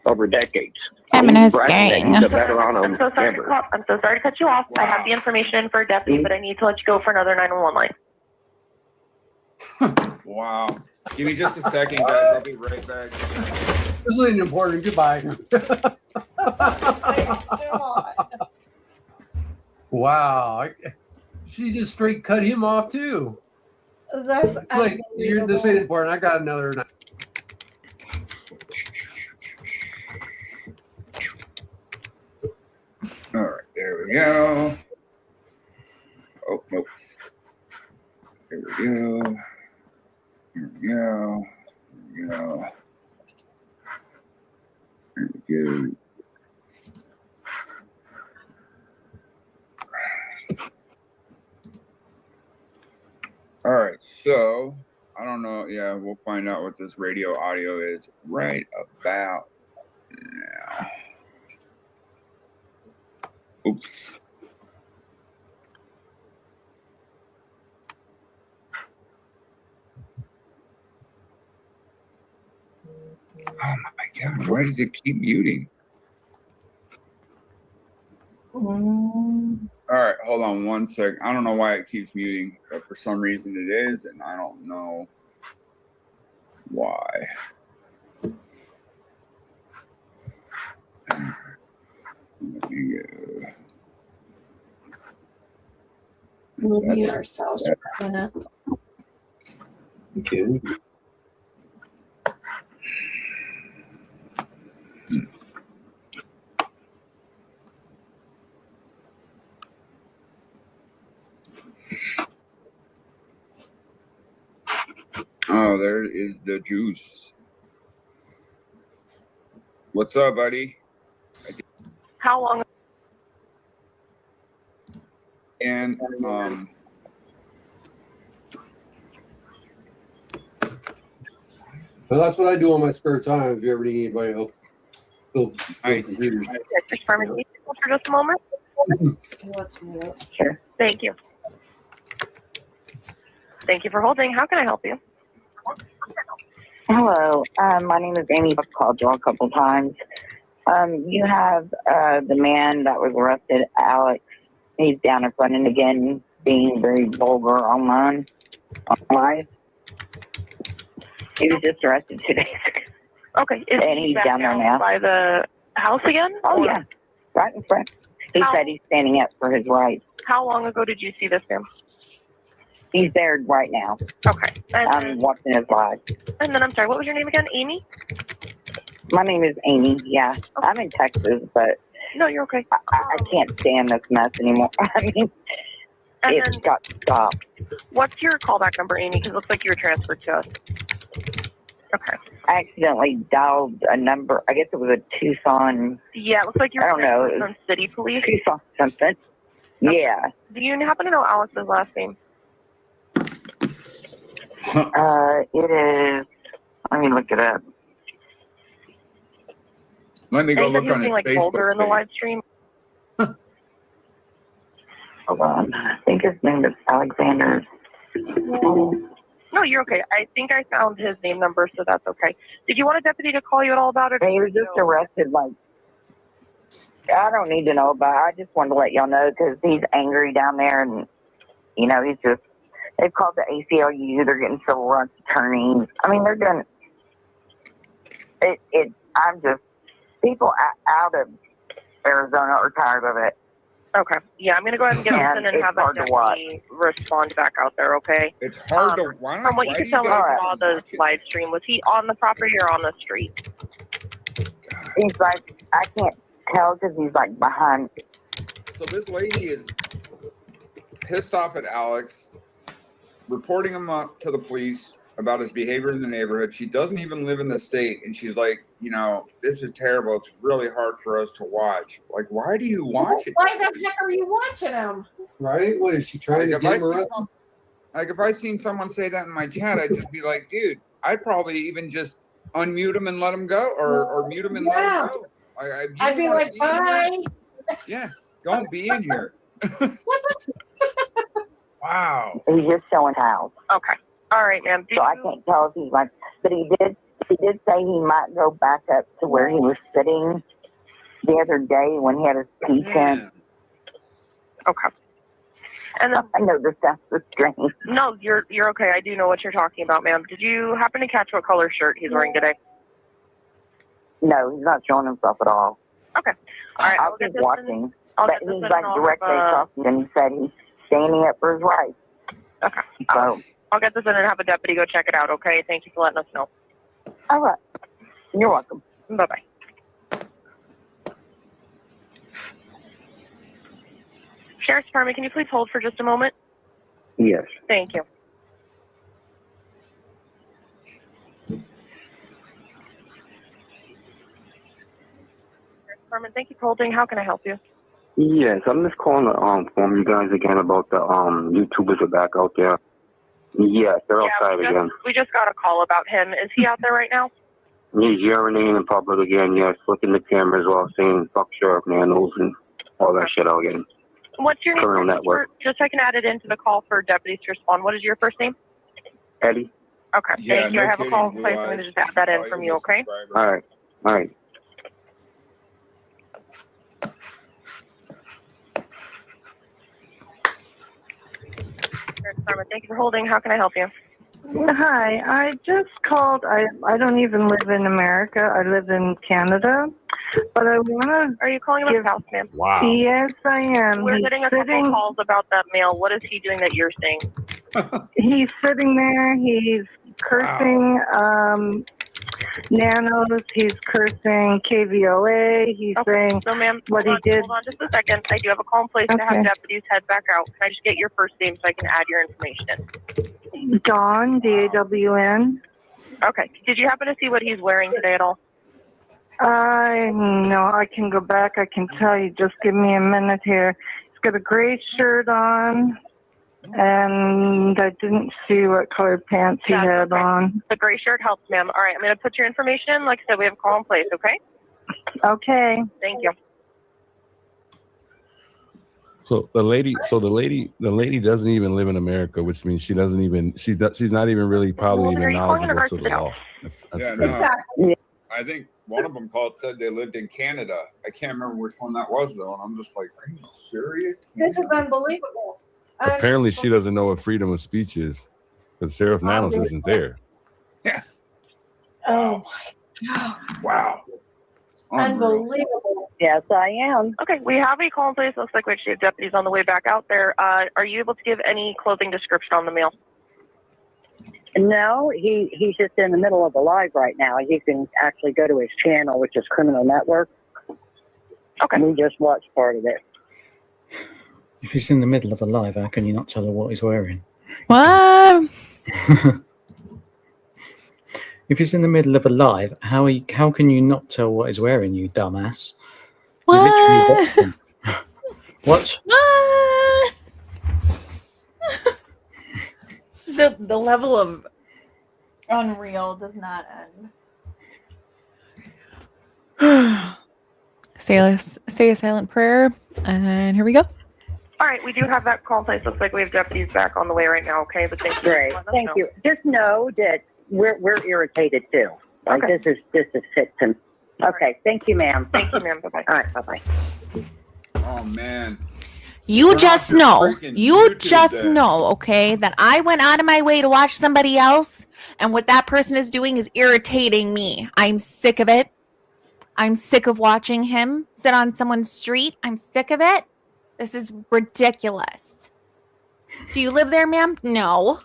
over decades. Him and his bragging that gang. he's a veteran I'm so sorry. member. I'm so sorry to cut you off. I have the information for a deputy, but I need to let you go for another 911 line. Wow. Give me just a second, guys. I'll be right back. This isn't important. Goodbye. Wow. She just straight cut him off too. That's It's like, this ain't important. I got another. All right, there we go. Oh, nope. There we go. Here we go. Here we go. There we go. All right, so I don't know. Yeah, we'll find out what this radio audio is right about now. Oops. Oh my God, why does it keep muting? All right, hold on one sec. I don't know why it keeps muting, but for some reason it is, and I don't know why. Let me go. We'll mute ourselves for a minute. Okay. Oh, there is the juice. What's up, buddy? How long? And Well, that's what I do on my spare time. If you ever need anybody help build computers. For just a moment. Let's mute. Sure. Thank you. Thank you for holding. How can I help you? Hello, my name is Amy. I've called you a couple times. You have the man that was arrested, Alex. He's down in front and again being very vulgar online. He was just arrested 2 days ago. Okay. And he's down there now. By the house again? Oh, yeah. Right in front. He said he's standing up for his rights. How long ago did you see this man? He's there right now. Okay. I'm watching his live. And then, I'm sorry, what was your name again? Amy? My name is Amy, yeah. Okay. I'm in Texas, but No, you're okay. I can't stand this mess anymore. I mean, it's got to stop. What's your callback number, Amy? Because it looks like you were transferred to us. Okay. I accidentally dialed a number. I guess it was a Tucson. Yeah, it looks like you were I don't know. transferred from city police. Tucson something. Yeah. Do you happen to know Alex's last name? It is. Let me look it up. let me go look on his like Boulder in the Facebook live stream. Hold on. I think his name is Alexander. No, you're okay. I think I found his name number, so that's okay. Did you want a deputy to call you at all about it? He was just arrested. Like, I don't need to know about it. I just wanted to let y'all know because he's angry down there, and you know he's just. They've called the ACLU. They're getting civil rights attorneys. I mean, they're doing it. I'm just people out of Arizona are tired of it. Okay. Yeah, I'm gonna go ahead and get this in and have a deputy respond back out there. Okay. It's hard to. Why From what why you do could tell when guys you saw the live stream, was he on the property or on the street? He's like, I can't tell because he's like behind. So this lady is pissed off at Alex reporting him up to the police about his behavior in the neighborhood. She doesn't even live in the state, and she's like, this is terrible. It's really hard for us to watch. Like, why do you watch it? Why the heck are you watching him? Right? What is she trying to get him? Like, if I seen someone say that in my chat, I'd just be like, dude, I'd probably even just unmute him and let him go, or mute him and let him go. I'd be like, bye. Yeah, don't be in here. Wow. He's just showing how. Okay. All right, ma'am. So I can't tell if he wants, but he did say he might go back up to where he was sitting the other day when he had his pee tent. Okay. And then, I know this sounds so strange. No, you're okay. I do know what you're talking about, ma'am. Did you happen to catch what color shirt he's wearing today? No, he's not showing himself at all. Okay. All right. I was just watching. But he's like directly across and he said he's standing up for his rights. Okay. So, I'll get this in and have a deputy go check it out, okay? Thank you for letting us know. all right. You're welcome. Bye-bye. Sheriff's Department, can you please hold for just a moment? Yes. Thank you. Sheriff's Department, thank you for holding. How can I help you? Yes, I'm just calling to inform you guys again about the YouTubers are back out there. Yes, they're outside again. We just got a call about him. Is he out there right now? He's urinating in public again, yes, flicking the camera as well, saying fuck Sheriff Manuals and all that shit out again. What's your Criminal name? network. Just so I can add it into the call for deputies to respond. What is your first name? Eddie? Okay, thank you. I have a call in place. I'm going to just add that in from you, okay? All right. All right. Thank you for holding. How can I help you? Hi, I just called. I don't even live in America. I live in Canada. But I want to. Are you calling about the house, ma'am? Wow. Yes, I am. We're He's getting a couple sitting, calls about that male. What is he doing that you're seeing? He's sitting there. He's cursing nanos. He's cursing KVOA. He's saying So, ma'am, what hold he did. Hold on just a second. I do have a call in place to have Okay. deputies head back out. Can I just get your first name so I can add your information? Dawn, DAWN. Okay. Did you happen to see what he's wearing today at all? No, I can go back. I can tell you. Just give me a minute here. He's got a gray shirt on, and I didn't see what color pants he had on. The gray shirt helps, ma'am. All right, I'm going to put your information in. Like I said, we have a call in place, okay? Okay. Thank you. So the lady doesn't even live in America, which means she's not even really probably even knowledgeable to the law. That's Yeah, crazy. no. I think one of them said they lived in Canada. I can't remember which one that was though, and I'm just like, are you serious? This is unbelievable. Apparently, she doesn't know what freedom of speech is, because Sheriff Nanos isn't there. Oh my God. Wow. Unbelievable. Yes, I am. Okay, we have a call in place. Looks like we actually have deputies on the way back out there. Are you able to give any clothing description on the male? No, he's just in the middle of a live right now. You can actually go to his channel, which is Criminal Network. Okay. We just watched part of it. If he's in the middle of a live, how can you not tell her what he's wearing? What? If he's in the middle of a live, how can you not tell what he's wearing, you dumbass? You What? literally watched him. What? The level of unreal does not end. Say a silent prayer, and here we go. All right, we do have that call in place. Looks like we have deputies back on the way right now, okay? But thank you. Great. Thank you. Just know that we're irritated too. Like this is fiction. Okay. Thank you, ma'am. Thank you, ma'am. Bye-bye. All right. Bye-bye. Oh man. You Turn just off your know, freaking you YouTube just then. know, okay, that I went out of my way to watch somebody else, and what that person is doing is irritating me. I'm sick of it. I'm sick of watching him sit on someone's street. I'm sick of it. This is ridiculous. Do you live there, ma'am? No.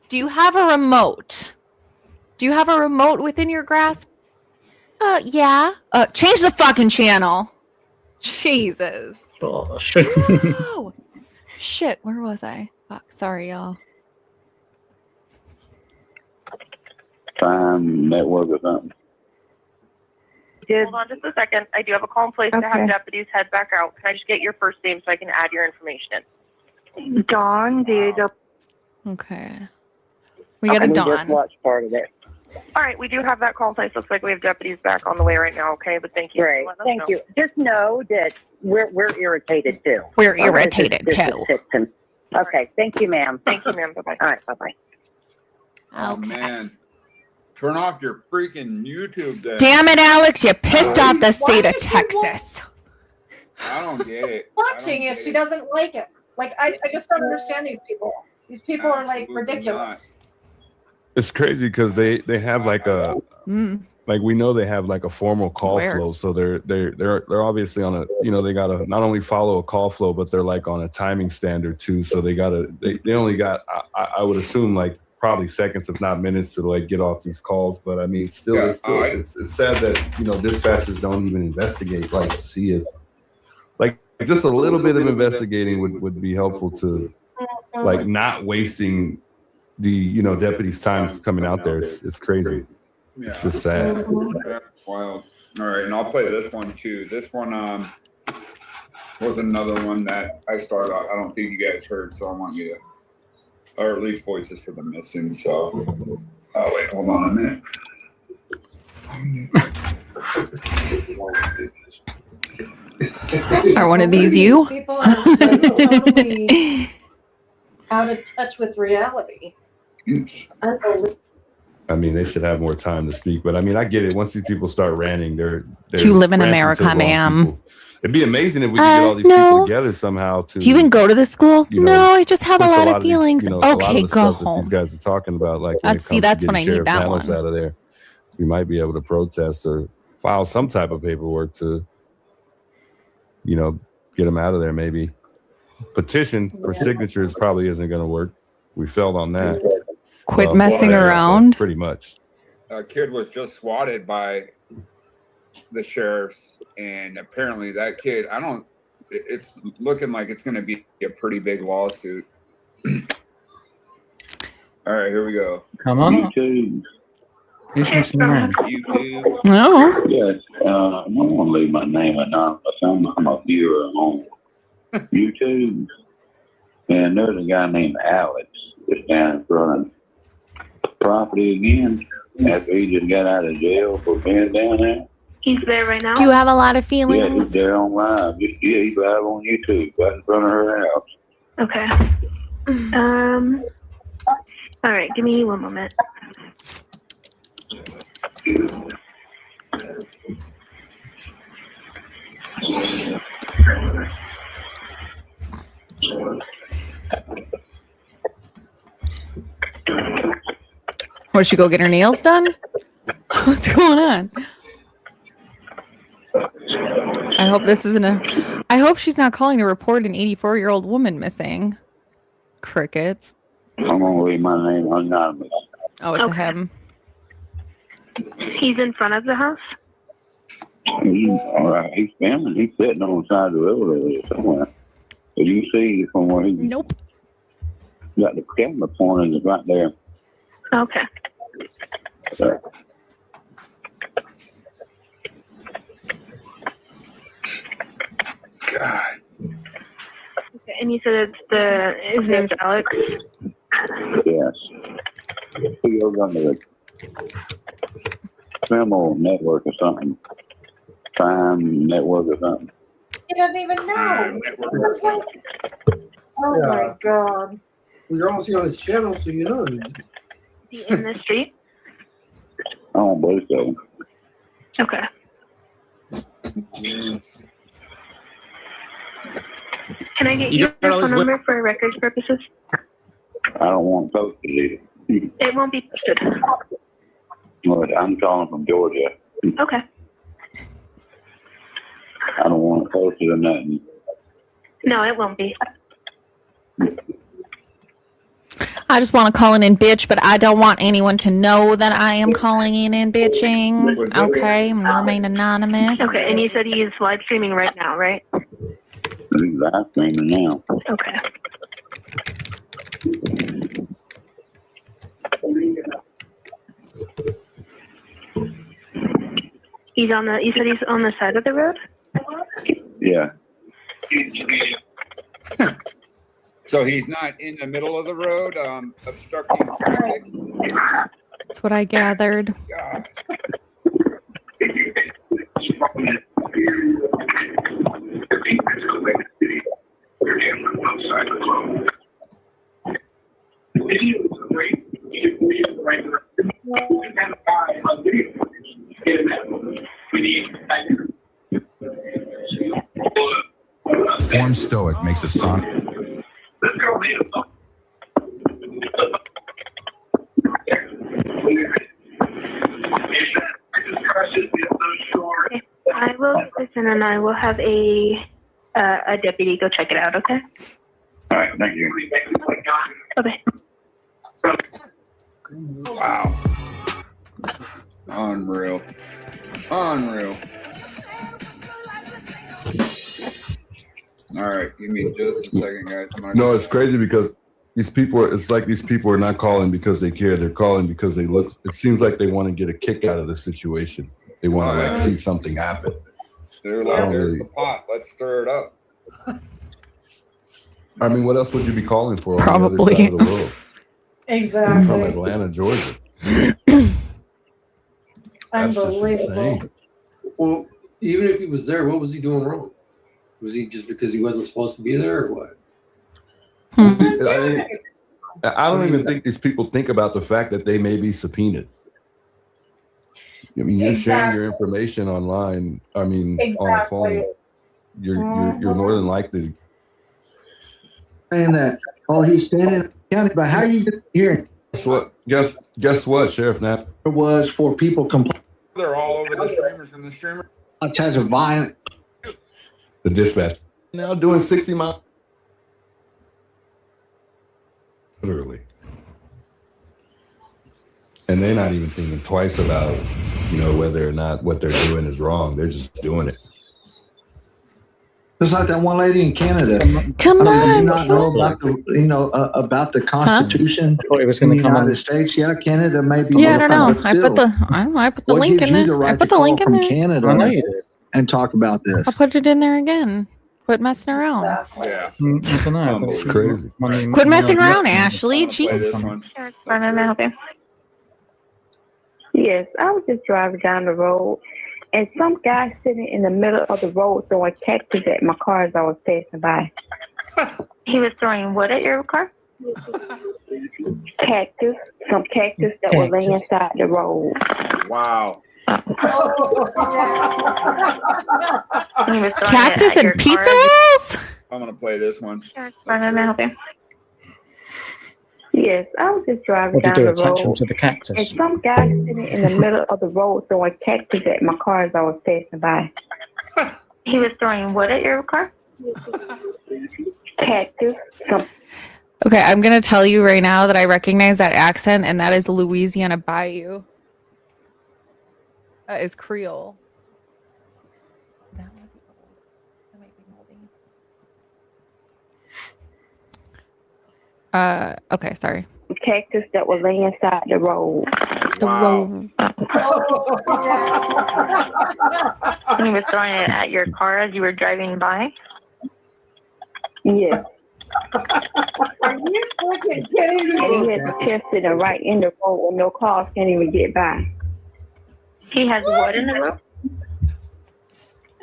Do you have a remote? Do you have a remote within your grasp? Yeah. Change the fucking channel. Jesus. Gosh. Oh, shit, where was I? Fuck, sorry, y'all. Prime Network or something. Hold on just a second. I do have a call in place to have deputies head back out. Can I just get your first name so I can add your information in? Dawn, DAW. Okay. We got a We Dawn. just watched part of it. All right, we do have that call in place. Looks like we have deputies back on the way right now. Okay, but thank you. Great. for letting us Thank know. you. Just know that we're irritated too. We're irritated This is too. system. Okay. Thank you, ma'am. Thank you, ma'am. Bye-bye. All right. Bye-bye. Oh man, turn off your freaking YouTube then. Damn it, Alex! You pissed off the state of Texas. I don't get it. Watching if she doesn't like it. Like, I just don't understand these people. These people are like ridiculous. It's crazy because they have like a like we know they have like a formal call flow, so they're obviously on a they gotta not only follow a call flow, but they're like on a timing standard too. So they only got I would assume like probably seconds if not minutes to like get off these calls. But I mean still it's sad that dispatchers don't even investigate like to see if like just a little bit of investigating would be helpful to like not wasting the deputies' time coming out there. It's crazy. Yeah. It's just sad. That's wild. All right, and I'll play this one too. This one was another one that I started out. I don't think you guys heard, so I want you to, or at least voices for the missing. So, oh wait, hold on a minute. Are one of these you? People are totally out of touch with reality. Unbelievable. I mean, they should have more time to speak, but I mean, I get it. Once these people start ranting, they're You live in ranting to America, the wrong ma'am. people. It'd be amazing if we could get all these people together somehow. To Do you even go to this school? No, I just have a push lot of these, feelings. a lot of Okay, the go stuff that home. these guys are talking about, like when it See, comes that's to when I getting need Sheriff that Panos one. out of there, we might be able to protest or file some type of paperwork to, get them out of there. Maybe petition for signatures probably isn't going to work. We failed on that. Quit messing around. Pretty much. A kid was just swatted by the sheriffs, and apparently that kid, it's looking like it's going to be a pretty big lawsuit. All right, here we go. Come on. YouTube. Who's messing around? YouTube. No. Yes. I don't want to leave my name anonymous. I'm a viewer on YouTube. And there's a guy named Alex that's down in front of the property again after he just got out of jail for being down there. He's there right now. Do you have a lot of Yeah, feelings? he's there on live. He's live on YouTube right in front of her house. Okay. All right. Give me one moment. Or she go get her nails done? What's going on? I hope this isn't I hope she's not calling to report an 84-year-old woman missing. Crickets. I'm going to leave my name anonymous. Oh, it's a him. He's in front of the house. All right, he's filming. He's sitting on the side of the elevator somewhere. But you see from where he got the camera pointing right there. Okay. God. Okay, and you said his name's Alex. Yes. He goes under the Criminal Network or something. Crime Network or something. He doesn't even know. Oh my God. Well, you're also on his channel, so you know. Is he in the street? I don't believe so. Okay. Can I get your phone number for records purposes? I don't want to post it either. It won't be posted. But I'm calling from Georgia. Okay. I don't want to post it or nothing. No, it won't be. I just want to call in and bitch, but I don't want anyone to know that I am calling in and bitching. Okay, I'm gonna remain anonymous. Okay, and you said he's live streaming right now, right? He's live streaming now. Okay. He's on the. You said he's on the side of the road. Yeah. So he's not in the middle of the road, obstructing traffic. That's what I gathered. God. Form stoic makes a son. I will listen, and I will have a deputy go check it out. Okay. All right, thank you. Okay. Wow. Unreal. All right, give me just a second, guys. No, it's crazy because these people are not calling because they care. They're calling because they look. It seems like they want to get a kick out of the situation. They want to see something happen. They're like, there's the pot. Let's stir it up. I mean, what else would you be calling for? Probably. On the other side of the world? Exactly. From Atlanta, Georgia. That's just Unbelievable. insane. Well, even if he was there, what was he doing wrong? Was he just because he wasn't supposed to be there, or what? I don't even think these people think about the fact that they may be subpoenaed. I mean, you're sharing your information online. I mean, on the phone. You're more than likely. Saying that, he's standing in the county, but how you get here? Guess what, Sheriff Knapp? It was for people complaining. They're all over the streamers from the streamer. Has a violent. The dispatch now doing 60 miles. Literally. And they're not even thinking twice about, whether or not what they're doing is wrong. They're just doing it. Just like that one lady in Canada. Come Do you on, not know about the about the Constitution I thought it was in going the to come United on. States? Yeah, Canada may be. Yeah, I don't know. but I put still, the link in there. Right I put the link in from there. Canada I know you did. and talk about this. I'll put it in there again. Quit messing around. Yeah. I don't know. It's crazy. Quit messing around, Ashley. Jeez. Can I help you? Yes, I was just driving down the road, and some guy sitting in the middle of the road throwing cactus at my car as I was passing by. He was throwing what at your car? Cactus. Some cactus that was laying inside the road. Wow. Cactus and pizza rolls? I'm going to play this one. Can I help you? Yes, I was just driving What do you down do? the Attach them road, to the and cactus? some guy sitting in the middle of the road throwing cactus at my car as I was passing by. He was throwing what at your car? Cactus. Okay, I'm going to tell you right now that I recognize that accent, and that is Louisiana Bayou. That is Creole. Okay, sorry. Cactus that was laying inside the road. Wow. He was throwing it at your car as you were driving by? Yes. Are you fucking kidding me? And he has a chair sitting right in the road where no cars can't even get by. He has what in the road?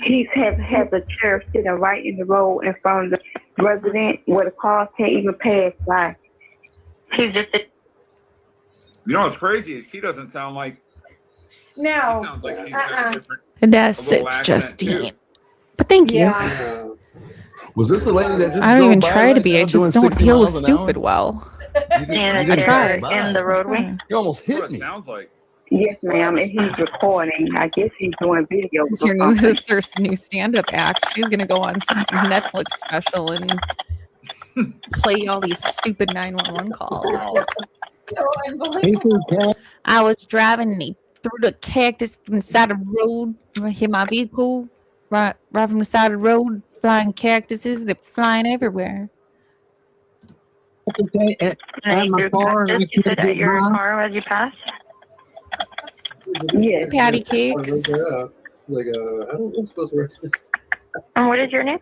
He has a chair sitting right in the road in front of the resident where the cars can't even pass by. He's just What's crazy is she doesn't sound like. No. She sounds like she's got a different. That's a little it's accent, Justine. too. But thank you. Yeah. Was this the lady that just I don't drove even by try right to be. now I doing just don't 60 deal with miles an hour? stupid well. and I a chair tried. in the roadway. You almost hit What me. it sounds like. Yes, ma'am, and he's recording. I guess he's doing video. It's your new, this is her new stand-up act. She's gonna go on Netflix special and play all these stupid 911 calls. I was driving and he threw the cactus from the side of the road. I hit my vehicle right from the side of the road. Flying cactuses, they're flying everywhere. Okay, and my car. You said at your car as you passed? Yes. Patty cakes. Like, how am I supposed to write this? And what is your name?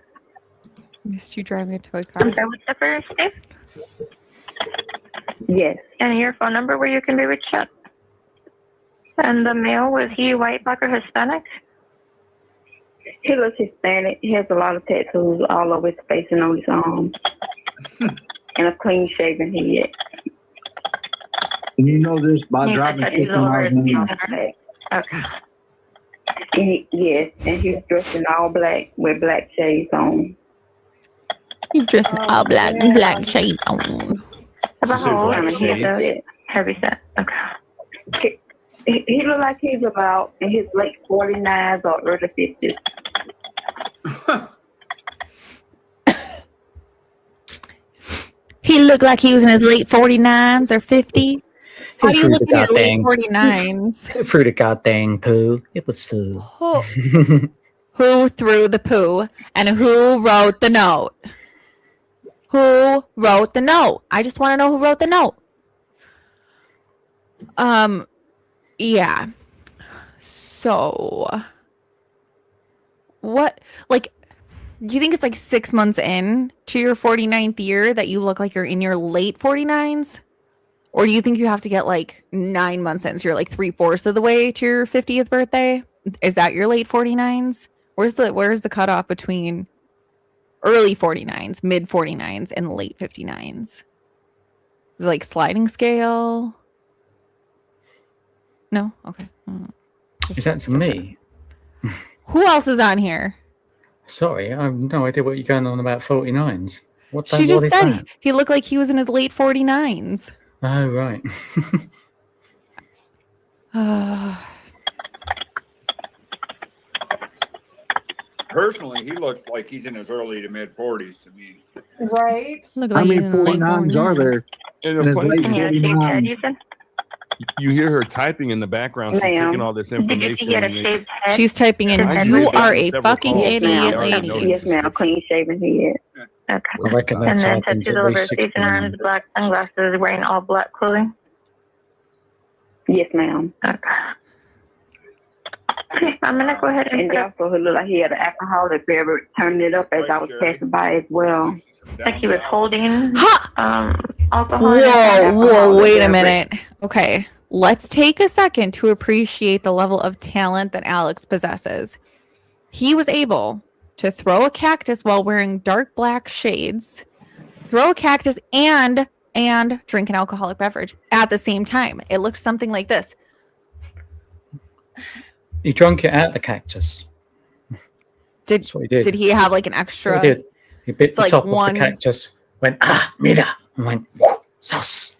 Used you driving a toy car? I'm sorry, what's the first name? Yes. And your phone number where you can be reached at? And the male, was he white, black, or Hispanic? He looks Hispanic. He has a lot of tattoos all over his face and on his arms. And a clean shaven head. And you know this by You driving said tattoos 50 all over miles his an face hour. and arms. Okay. Yes, and he's dressed in all black with black shades on. You dressed in all black, black shade on. About how old black is he? shades? Heavy set. Okay. He look like he's about in his late 49s or early 50s. He looked like he was in his late 49s or 50. How do you look in your late 49s? Through the goddamn poo. It was so. Who threw the poo and who wrote the note? Who wrote the note? I just want to know who wrote the note. Yeah. So, what, like, do you think it's like 6 months in to your 49th year that you look like you're in your late 49s? Or do you think you have to get like 9 months in? So you're like 3/4 of the way to your 50th birthday? Is that your late 49s? Where's the cutoff between early 49s, mid 49s, and late 59s? Is it like sliding scale? No? Okay. Is that to me? Who else is on here? Sorry, I have no idea what you're going on about 49s. What the She just what is said that? he looked like he was in his late 49s. Oh, right. Personally, he looks like he's in his early to mid 40s to me. Right. Look How many 49s are there? And In the his funny late thing is, 49s. you hear her typing in the background. She's Ma'am. taking all this information. and it- She's typing in, I you agree. are a Several fucking calls. idiot, I already lady. noticed Yes, ma'am. Clean shaven head. Okay. I reckon that And then happens tattoos at all over least his face 6 and arms, black sunglasses, wearing all black clothing. Yes, ma'am. Okay. Okay, I'm gonna go ahead and And also, he looked like he had an alcoholic beverage, turning it up as I was passing by as well. like he was holding alcohol. Whoa, wait a minute. Okay, let's take a second to appreciate the level of talent that Alex possesses. He was able to throw a cactus while wearing dark black shades, throw a cactus and drink an alcoholic beverage at the same time. It looks something like this. He drunk it out the cactus. That's what he did. Did he have like an extra? He did. He bit So, the like, top one- of the cactus, went, mira, and went, sauce.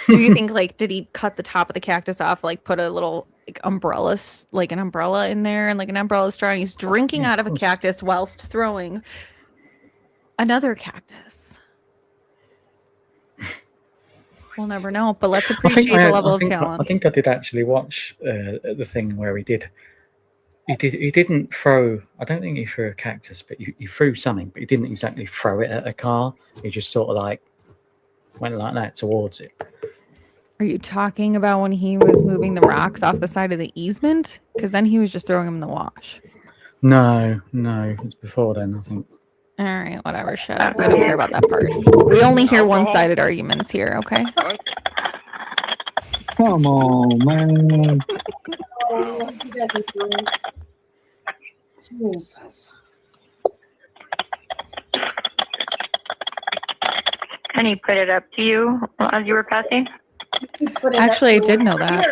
Do you think like did he cut the top of the cactus off, like put a little like umbrella, like an umbrella in there and like an umbrella straw, and he's drinking out of a cactus whilst throwing another cactus? We'll never know, but let's appreciate the level of talent. I think I did actually watch the thing where he did. He didn't throw. I don't think he threw a cactus, but he threw something. But he didn't exactly throw it at a car. He just sort of like went like that towards it. Are you talking about when he was moving the rocks off the side of the easement? Because then he was just throwing them in the wash. No, it's before then. I think. All right, whatever. Shut up. We don't care about that part. We only hear one-sided arguments here. Okay. Come on, man. Oh, you guys are great. Jesus. And he put it up to you as you were passing? Actually, I did know that.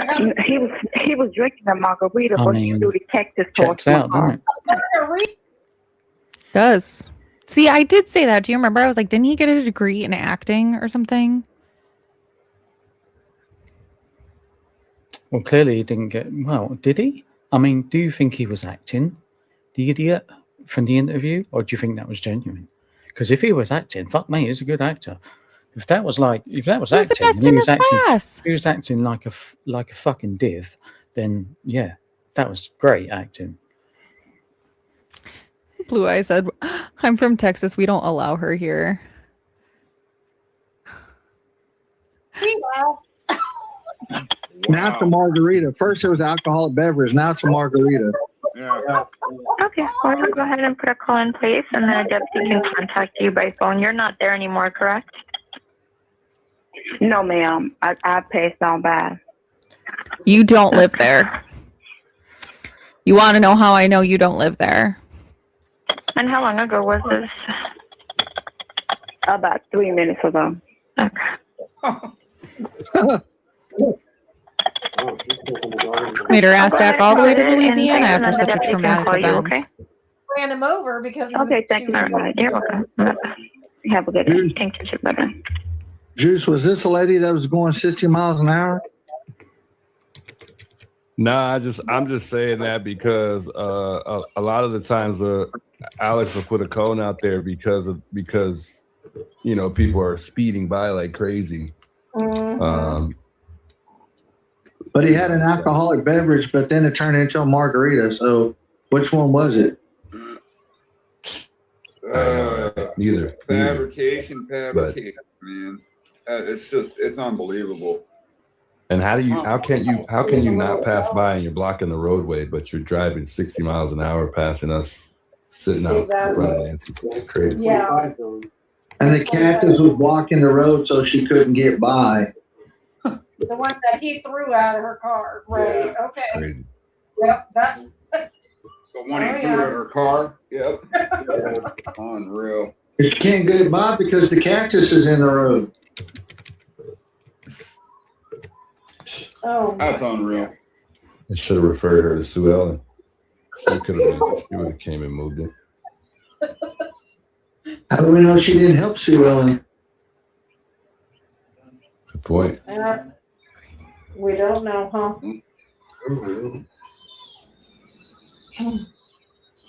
He was drinking a margarita, I but he mean, threw the cactus checks towards my out, doesn't car. it? Does. See, I did say that. Do you remember? I was like, didn't he get a degree in acting or something? Well, clearly he didn't get. Well, did he? I mean, do you think he was acting, the idiot, from the interview, or do you think that was genuine? Because if he was acting, fuck me, he's a good actor. If that was acting, He was the best in his class. if he was acting like a fucking div, then yeah, that was great acting. Blue Eye said, I'm from Texas. We don't allow her here. Meanwhile, Now it's a margarita. First it was alcoholic beverage. Now it's a margarita. Yeah. Okay, well, we'll go ahead and put a call in place, and then a deputy can contact you by phone. You're not there anymore, correct? No, ma'am. I passed on by. You don't live there. You want to know how I know you don't live there? And how long ago was this? About 3 minutes ago. Made her ass back all the way to Louisiana after such a traumatic event. Okay. ran him over because he Okay, was thank you too very much. You're welcome. Have a good day. Thank you, brother. Juice, was this a lady that was going 60 miles an hour? Nah, I'm just saying that because a lot of the times Alex will put a cone out there because people are speeding by like crazy. But he had an alcoholic beverage, but then it turned into a margarita. So which one was it? Neither. Fabrication, man. It's unbelievable. And how can you not pass by and you're blocking the roadway, but you're driving 60 miles an hour passing us sitting out in front of Nancy's? It's crazy. Yeah. And the cactus was blocking the road so she couldn't get by. The one that he threw out of her car. Right. Yeah, Okay. crazy. Yep. That's. The one he threw at her car. Yep. Unreal. You can't get by because the cactus is in the road. Oh. That's unreal. I should have referred her to Sue Ellen. She would have came and moved it. How do we know she didn't help Sue Ellen? Good point. We don't know, huh?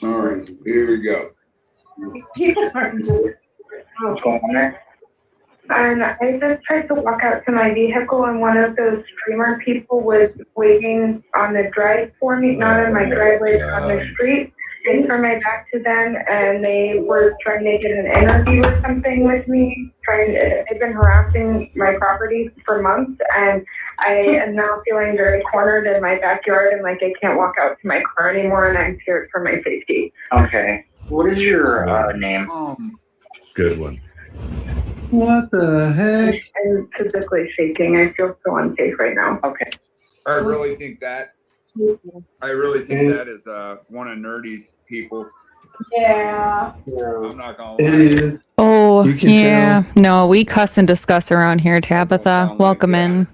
All right, here we go. People are doing. And I just tried to walk out to my vehicle, and one of those streamer people was waiting on the drive for me, not in my driveway, on the street. I turned my back to them, and they were trying to get an interview or something with me. They've been harassing my property for months, and I am now feeling very cornered in my backyard, and like I can't walk out to my car anymore, and I'm scared for my safety. Okay. What is your name? Good one. What the heck? I'm physically shaking. I feel so unsafe right now. Okay. I really think that is one of Nerdy's people. Yeah. I'm not gonna lie. Oh, You can yeah. No, we cuss and discuss around here, Tabitha. Welcome in.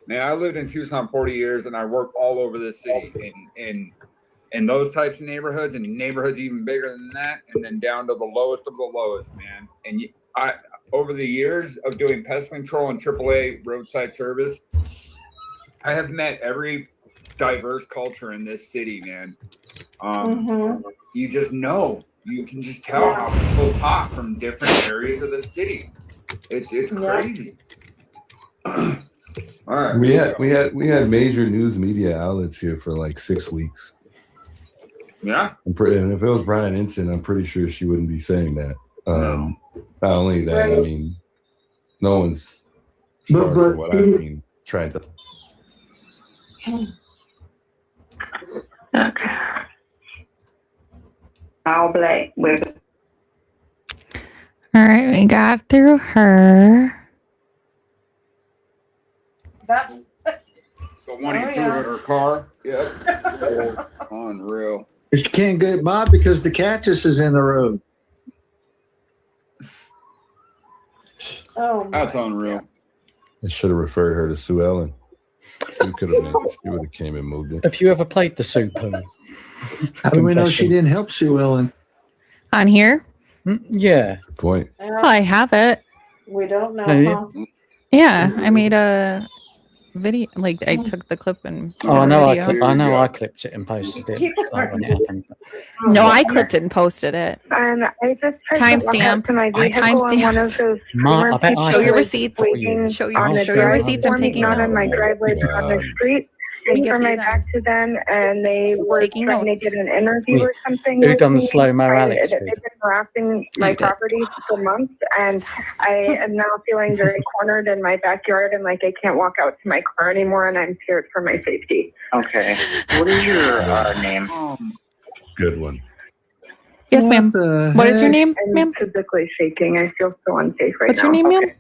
Man, I lived in Tucson 40 years, and I worked all over this city, in those types of neighborhoods, and neighborhoods even bigger than that, and then down to the lowest of the lowest, man. And I, over the years of doing pest control and AAA roadside service, I have met every diverse culture in this city, man. You just know, you can just tell how people talk from different areas of the city. It's crazy. All right. We had major news media outlets here for like 6 weeks. Yeah. And if it was Brian Ensign, I'm pretty sure she wouldn't be saying that. Not only that, I mean, no one's, as far as from what I've seen, trying to. Okay. All black with. All right, we got through her. That's. The one he threw at her car. Yep. Unreal. You can't get by because the cactus is in the road. Oh. That's unreal. I should have referred her to Sue Ellen. She would have came and moved it. Have you ever played the Super? How do we know she didn't help Sue Ellen? On here? Yeah. Good point. I have it. We don't know, huh? Yeah, I made a video. Like I took the clip and. Oh, I know. video. I clipped it and posted it when it happened. No, I clipped it and posted it. And I just tried to walk out to my vehicle, and one of those streamer people Show your was receipts. waiting Show on the your drive receipts. for I'm me, taking not in my notes. driveway, on the street. I turned my back to them, and they were Taking trying notes. to get an interview Wait, or something. who with done the me. slow-mo Alex They've vid? been harassing my You did. property for months, and I am now feeling very cornered in my backyard, and like I can't walk out to my car anymore, and I'm scared for my safety. Okay. What is your name? Good one. Yes, ma'am. What is your name, I'm ma'am? physically shaking. I feel so unsafe right What's now. your name, ma'am?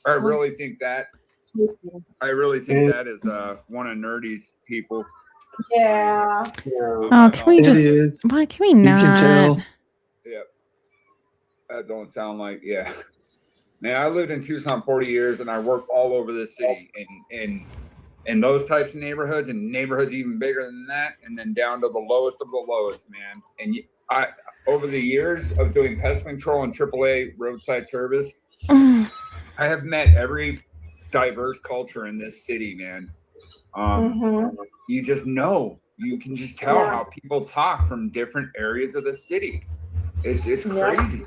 I really think that. That is one of Nerdy's people. Yeah. Oh, can we It just? is. Why can we You not? can tell. Yep. That don't sound like Man, I lived in Tucson 40 years, and I worked all over this city, in those types of neighborhoods, and neighborhoods even bigger than that, and then down to the lowest of the lowest, man. And I, over the years of doing pest control and AAA roadside service, I have met every diverse culture in this city, man. You just know, you can just tell how people talk from different areas of the city. It's crazy.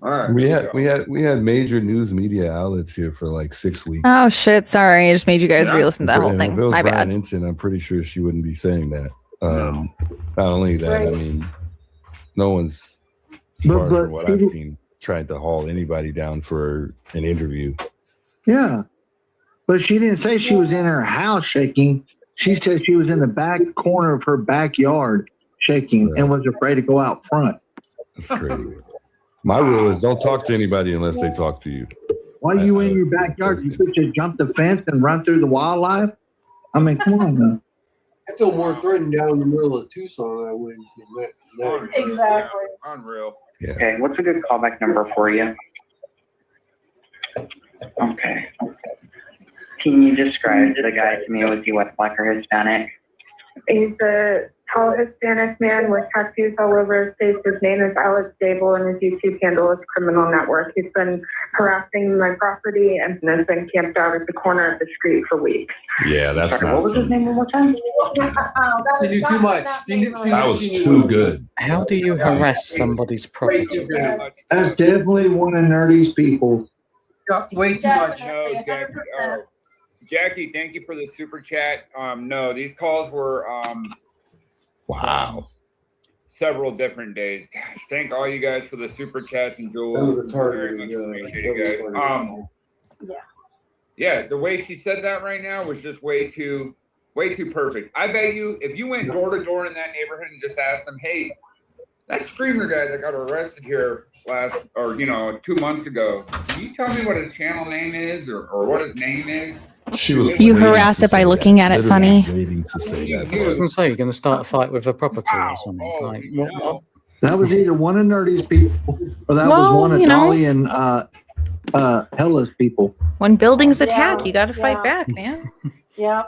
All right, we had major news media outlets here for like 6 weeks. Oh shit! Sorry, I just made you guys Yeah. re-listen to that whole If thing. it was My Brian bad. Ensign, I'm pretty sure she wouldn't be saying that. Not only that, I Right. mean, no one's, as far as from what I've seen, tried to haul anybody down for an interview. Yeah. But she didn't say she was in her house shaking. She said she was in the back corner of her backyard shaking and was afraid to go out front. That's crazy. My rule is don't talk to anybody unless they talk to you. Why are you in your backyard? You could just jump the fence and run through the wildlife? I mean, come on, man. I feel more threatened down in the middle of Tucson than I would in that. Exactly. Unreal. Yeah. Okay, what's a good callback number for you? Okay. Can you describe the guy to me? Was he white, black, or Hispanic? He's a tall Hispanic man with tattoos all over his face. His name is Alex Dable, and his YouTube handle is Criminal Network. He's been harassing my property and has been camped out at the corner of the street for weeks. Yeah, that's Sorry, not what was his fun. name one more time? You do too much. That was too good. How do you harass somebody's property? That's definitely one of Nerdy's people. Way too much. No, Jackie. Jackie, thank you for the super chat. No, these calls were wow, several different days. Gosh, thank all you guys for the super chats and That Jules. was a target. Very much appreciate you guys. Yeah, the way she said that right now was just way too perfect. I bet you if you went door to door in that neighborhood and just asked them, hey, that streamer guy that got arrested here 2 months ago, can you tell me what his channel name is or what his name is? You harass it by looking at it funny. Waiting to say that. I was going to say you're going to start a fight with a property or something. Like what? That was either one of Nerdy's people or that was Well, one of you know. Dolly and Hella's people. When buildings attack, you got to fight back, man. Yep.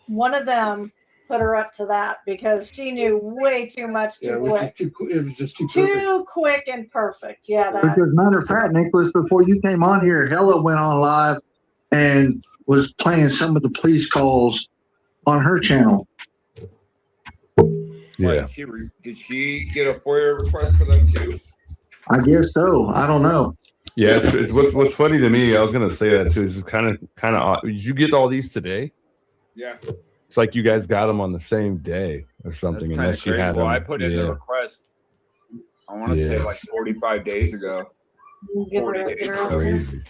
One of them put her up to that because she knew way too much Yeah, too it was quick. it was just too perfect. Too quick and perfect. Yeah, that. Because matter of fact, Nicholas, before you came on here, Hella went on live and was playing some of the police calls on her channel. Yeah. Did she get a FOIA request for them too? I guess so. I don't know. Yeah, it's what's funny to me. I was gonna say that too. It's kind of odd. Did you get all these today? Yeah. It's like you guys got them on the same day or something. That's Unless you crazy. had Well, them. I put in the request. I want to say Yes. like 45 days ago. 40 days ago. Crazy.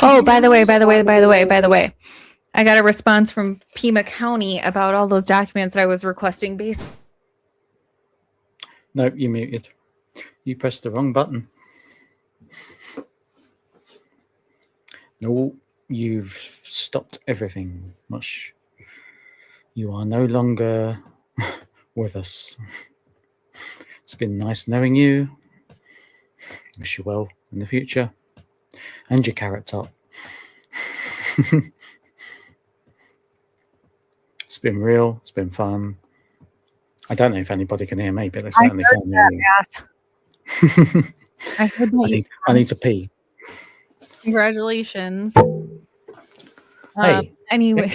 Oh, by the way. I got a response from Pima County about all those documents that I was requesting based. Nope, you muted. You pressed the wrong button. No, you've stopped everything. Mush. You are no longer with us. It's been nice knowing you. Wish you well in the future. And your carrot top. It's been real. It's been fun. I don't know if anybody can hear me, but they certainly can hear you. I heard that. I need to pee. Congratulations. Hey, Anyway,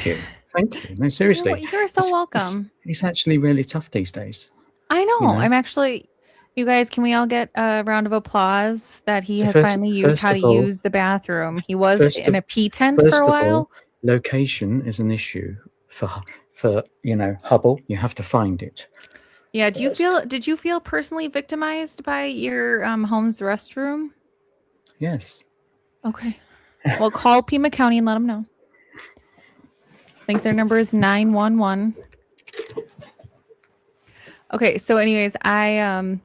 Thank you. No, seriously. You're so welcome. It's actually really tough these days. I know. You know? I'm actually, You guys, can we all get a round of applause that he So has first- finally used first how of to all- use the bathroom? He was First in of- a pee tent first for a of while. all, location is an issue for Hubble. You have to find it. Yeah, did you feel personally victimized by your home's restroom? Yes. Okay. Well, call Pima County and let them know. I think their number is 911. Okay, so anyways, I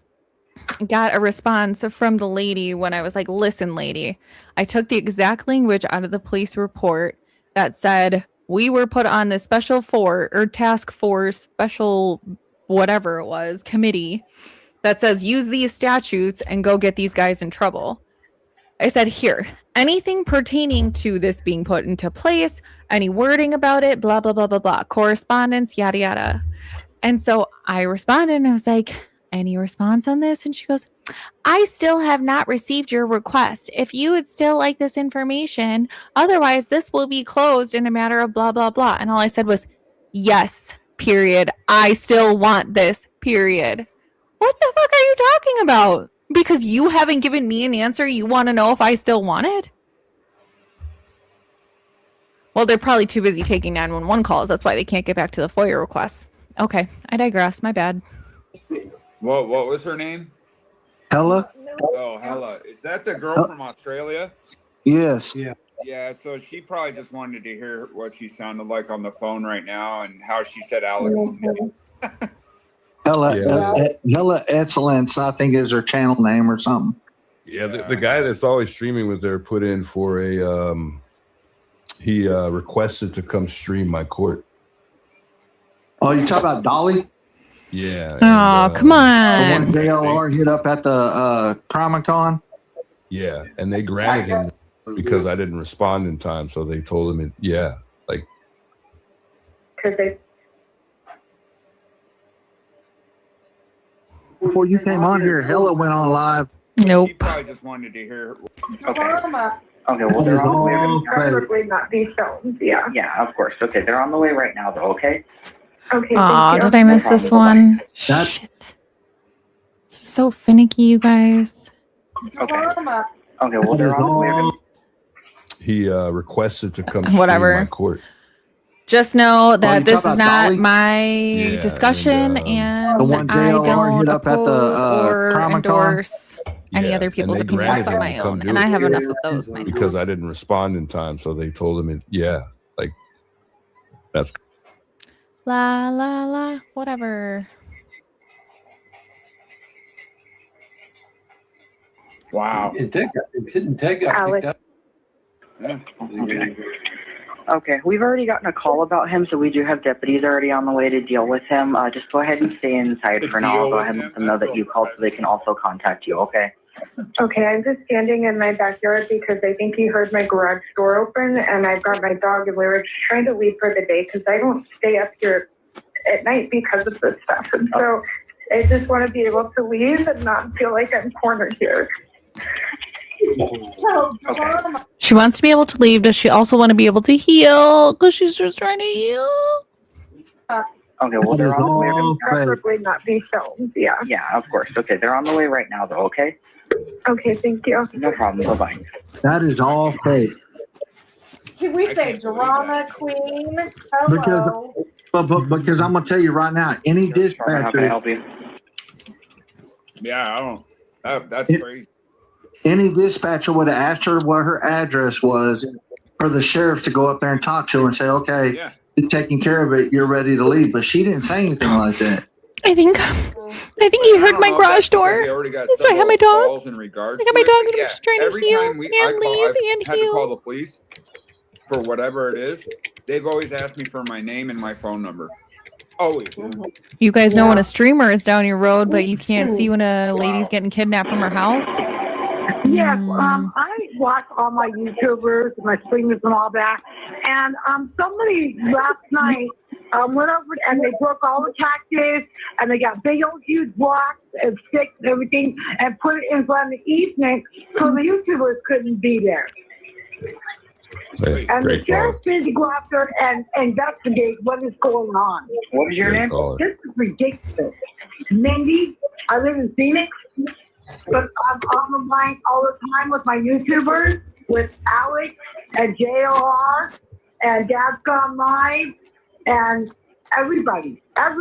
got a response from the lady when I was like, listen, lady, I took the exact language out of the police report that said we were put on this task force, special whatever it was, committee that says use these statutes and go get these guys in trouble. I said, here, anything pertaining to this being put into place, any wording about it, blah, blah, blah, blah, blah, correspondence, yada, yada. And so I responded and I was like, any response on this? And she goes, I still have not received your request. If you would still like this information, otherwise this will be closed in a matter of blah, blah, blah. And all I said was, yes, period. I still want this, period. What the fuck are you talking about? Because you haven't given me an answer, you want to know if I still want it? Well, they're probably too busy taking 911 calls. That's why they can't get back to the FOIA requests. Okay, I digress. My bad. What was her name? Hella? Oh, Hella. Is that the girl from Australia? Yes. Yeah. Yeah, so she probably just wanted to hear what she sounded like on the phone right now and how she said Alex was name. Hella Excellence, I think, is her channel name or something. Yeah, the guy that's always streaming with her put in for a he requested to come stream my court. Oh, you talking about Dolly? Yeah. Oh, come The on. one JLR hit up at the Comic-Con? Yeah, and they granted him because I didn't respond in time, so they told him like Because they before you came on here, Hella went on live. Nope. She probably just wanted to hear. Okay, well, they're on the way. preferably not these phones. Yeah. Yeah, of course. Okay, they're on the way right now, though, okay? Okay. Aw, thank you. did I miss this one? That- Shit. This is so finicky, you guys. Okay, well, they're on the way. he requested to come stream Whatever. my court. Just know that you this talking is about not Dolly? my Yeah, discussion, and, and the one I JLR don't hit up at the, oppose or Comic-Con? endorse any Yeah, other and people's they opinions granted but him my to come own, do and it I have enough of those myself. Because I didn't respond in time, so they told him that's La la la, whatever. Wow. And Ted got Alex. picked up. Okay, we've already gotten a call about him, so we do have deputies already on the way to deal with him. Just go ahead and stay inside for now. I'll go ahead and let them know that you called so they can also contact you, okay? Okay, I'm just standing in my backyard because I think he heard my garage door open, and I've got my dog, and we were just trying to leave for the day because I don't stay up here at night because of this stuff. And so I just want to be able to leave and not feel like I'm cornered here. She wants to be able to leave. Does she also want to be able to heal? Because she's just trying to heal. Okay, well, they're on the way. Preferably not these phones. Yeah. Yeah, of course. Okay, they're on the way right now, though, okay? Okay, thank you. No problem. Bye-bye. That is all fake. Can we say drama queen? Hello. Because I'm gonna tell you right now, any How can I dispatcher, help you? Yeah, I don't. That's crazy. any dispatcher would have asked her what her address was for the sheriff to go up there and talk to her and say, "Okay, you're taking care of it. You're ready to leave." But she didn't say anything like that. I think he heard my garage door. They already got So I have my dog. calls in regards I got my to it, dog but and I'm just trying to every heal time and I've leave had and to call heal. the police for whatever it is, they've always asked me for my name and my phone number. Always. You guys know when a streamer is down your road, but you can't see when a lady's getting kidnapped from her house? Yes, I watch all my YouTubers, my streamers, and all that. And somebody last night went over and they broke all the cactus, and they got big old huge blocks and sticks and everything, and put it in front of the easement so the YouTubers couldn't be there. And the sheriff needs to go out there and investigate what is going on. What is your name? This is ridiculous. Mindy. I live in Phoenix, but I'm on the line all the time with my YouTubers, with Alex and JOR and Dad's Gone Live and everybody. And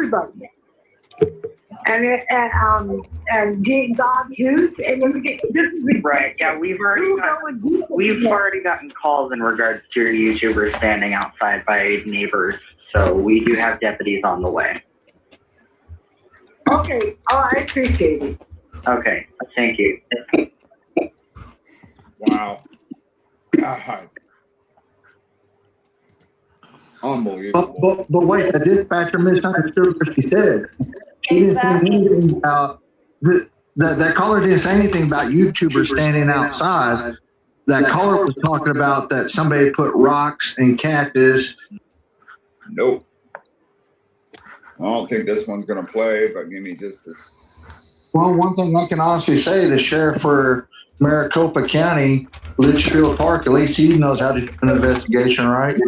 Dog Juice and everything. This is Right. Yeah, we've already gotten calls in regards to your YouTubers standing outside by neighbors. So we do have deputies on the way. Okay. Oh, I appreciate it. Okay. Thank you. Wow. God. Unbelievable. But wait, the dispatcher misunderstood what she said. She didn't say anything about that caller didn't say anything about YouTubers standing outside. That caller was talking about that somebody put rocks and cactus. Nope. I don't think this one's going to play, but give me just a... Well, one thing I can honestly say, the sheriff for Maricopa County, Litchfield Park, at least he knows how to do an investigation, right?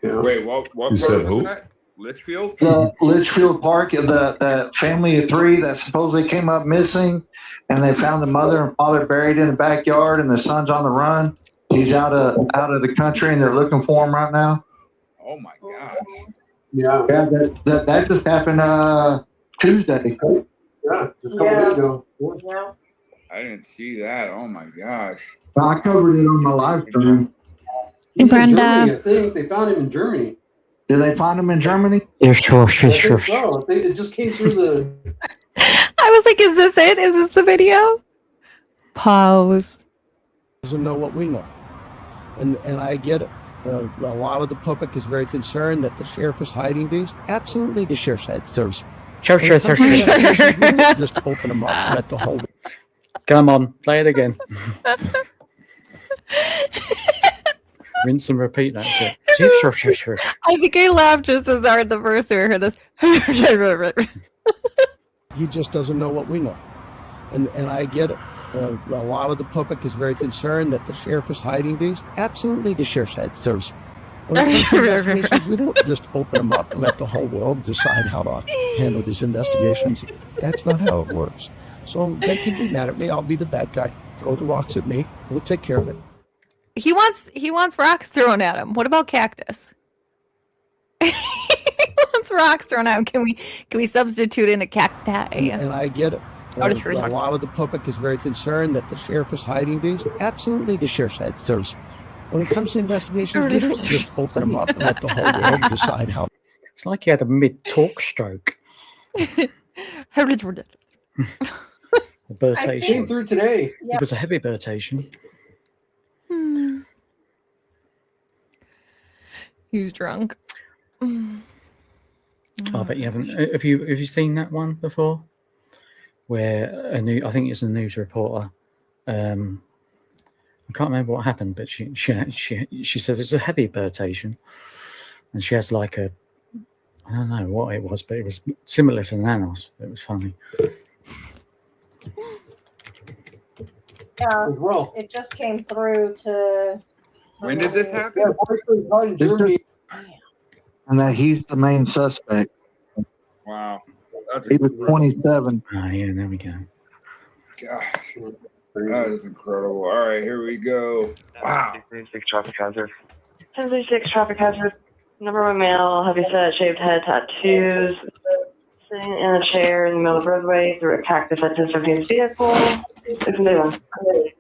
Wait, what You said was who? that? Litchfield? The Litchfield Park, the family of three that supposedly came up missing, and they found the mother and father buried in the backyard, and the son's on the run. He's out of the country, and they're looking for him right now. Oh my gosh. Yeah, that just happened Tuesday. Yeah, just a couple days ago. I didn't see that. Oh my gosh. I covered it on my live stream. He's in Germany, I think they found him in Germany. Did they find him in Germany? So. It just came through the. I was like, is this it? Is this the video? Pause. Doesn't know what we know. And I get it. A lot of the public is very concerned that the sheriff is hiding things. Absolutely, the sheriff's had service. Sure. Just open them up and let the whole. Come on, play it again. Rinse and repeat that shit. Sure. I think I laughed just as hard the first time I heard this. He just doesn't know what we know. And I get it. A lot of the public is very concerned that the sheriff is hiding things. Absolutely, the sheriff's had service. When it comes to investigations, we don't just open them up and let the whole world decide how to handle these investigations. That's not how it works. So they can be mad at me. I'll be the bad guy. Throw the rocks at me. We'll take care of it. He wants rocks thrown at him. What about cactus? He wants rocks thrown at him. Can we substitute in a cacti? And I get it. A lot of the public is very concerned that the sheriff is hiding things. Absolutely, the sheriff's had service. When it comes to investigations, we don't just open them up and let the whole world decide how. It's like he had a mid-talk stroke. Birtation. I came through today. It was a heavy birtation. He's drunk. Oh, but you haven't. Have you seen that one before? Where I think it's a news reporter. I can't remember what happened, but she says it's a heavy birtation, and she has like a, I don't know what it was, but it was similar to nanos. It was funny. Well, it just came through to. When did this happen? And that he's the main suspect. Wow. He was 27. Oh, yeah, there we go. Gosh. That is incredible. All right, here we go. Wow. 1036 traffic hazard. 1036 traffic hazard. Number one male, heavy set, shaved head, tattoos. Sitting in a chair in the middle of the roadway through a cactus at 1017's vehicle. It's a new one. Hey,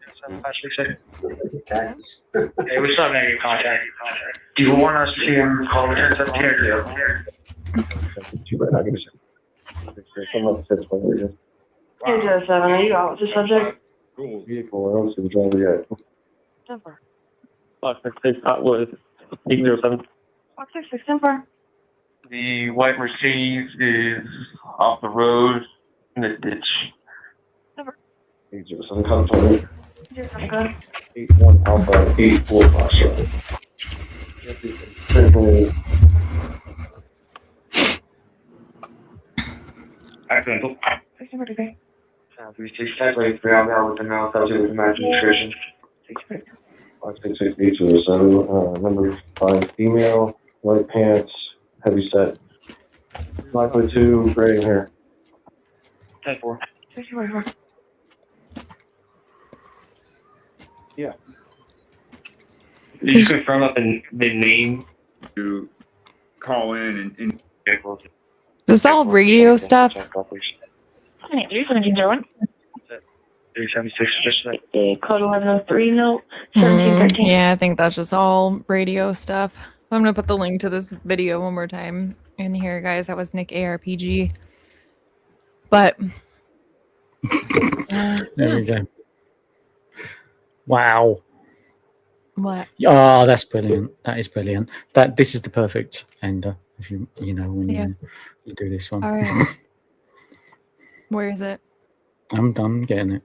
we still have negative contact. Do you want us to call the 1017 or do? 807, are you out with the subject? Vehicle, I don't see the driver yet. Denver. 566 Atwood, 807. 566 Denver. The white Mercedes is off the road in the ditch. Denver. 807 California. 81 Alpha 84 Foxtrot. Accidental. 366 Taxway 3 hour with the mouth out with the match nutrition. 566 807, number 5 female, white pants, heavy set. 5'2", gray hair. 10-4. Yeah. Did you confirm up the name? To call in and This is all radio stuff. 376, just like Code 1103 note 1713. Yeah, I think that's just all radio stuff. I'm gonna put the link to this video one more time in here, guys. That was Nick ARPG. But There we go. Wow. What? Oh, that's brilliant. That is brilliant. This is the perfect ender. If you know when you do this one. All right. Where is it? I'm done getting it.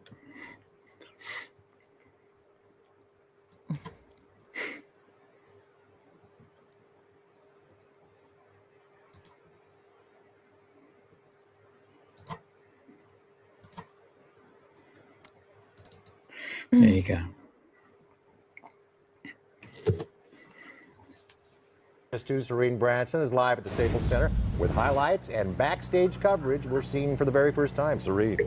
There you go. CBS2's Serene Branson is live at the Staples Center with highlights and backstage coverage we're seeing for the very first time. Serene.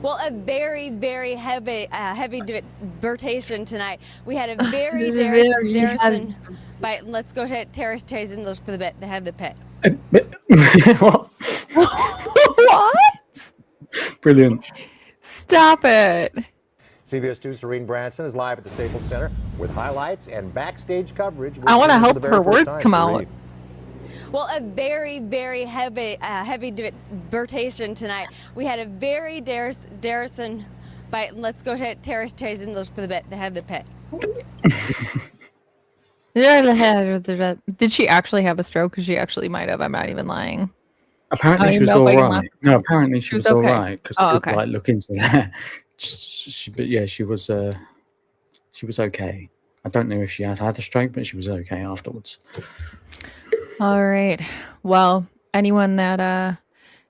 Well, a very, very heavy debatation tonight. We had a very Darrison bite. Let's go to Terrace and look for the bit. They have the pit. What? What? Brilliant. Stop it. CBS 2's Serene Branson is live at the Staples Center with highlights and backstage coverage. I want to help her words come out. Well, a very, very heavy debatation tonight. We had a very Darrison bite. Let's go to Terrace and look for the bit. They have the pit. Did she actually have a stroke? Because she actually might have. I'm not even lying. Apparently she was all right. No, apparently she was all okay. right because okay. like look into that. But yeah, she was okay. I don't know if she had a stroke, but she was okay afterwards. All right. Well, anyone that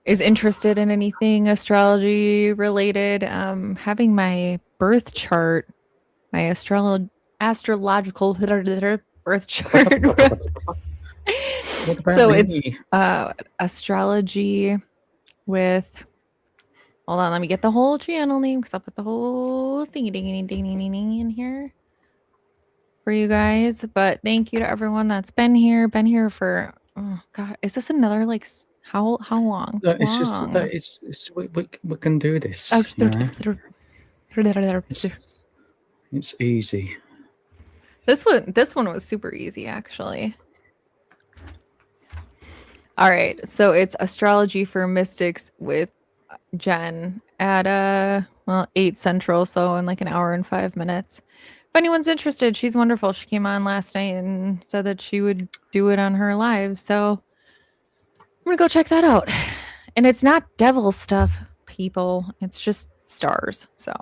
is interested in anything astrology related, having my birth chart, my astrological birth chart. So it's astrology with. Hold on, let me get the whole channel name because I'll put the whole ding in here for you guys. But thank you to everyone that's been here for. Oh God, is this another like how long? No, it's just that it's we can do this. It's easy. This one was super easy actually. All right, so it's astrology for mystics with Jen at 8 Central, so in like an hour and 5 minutes. If anyone's interested, she's wonderful. She came on last night and said that she would do it on her live, so I'm gonna go check that out. And it's not devil stuff, people. It's just stars. So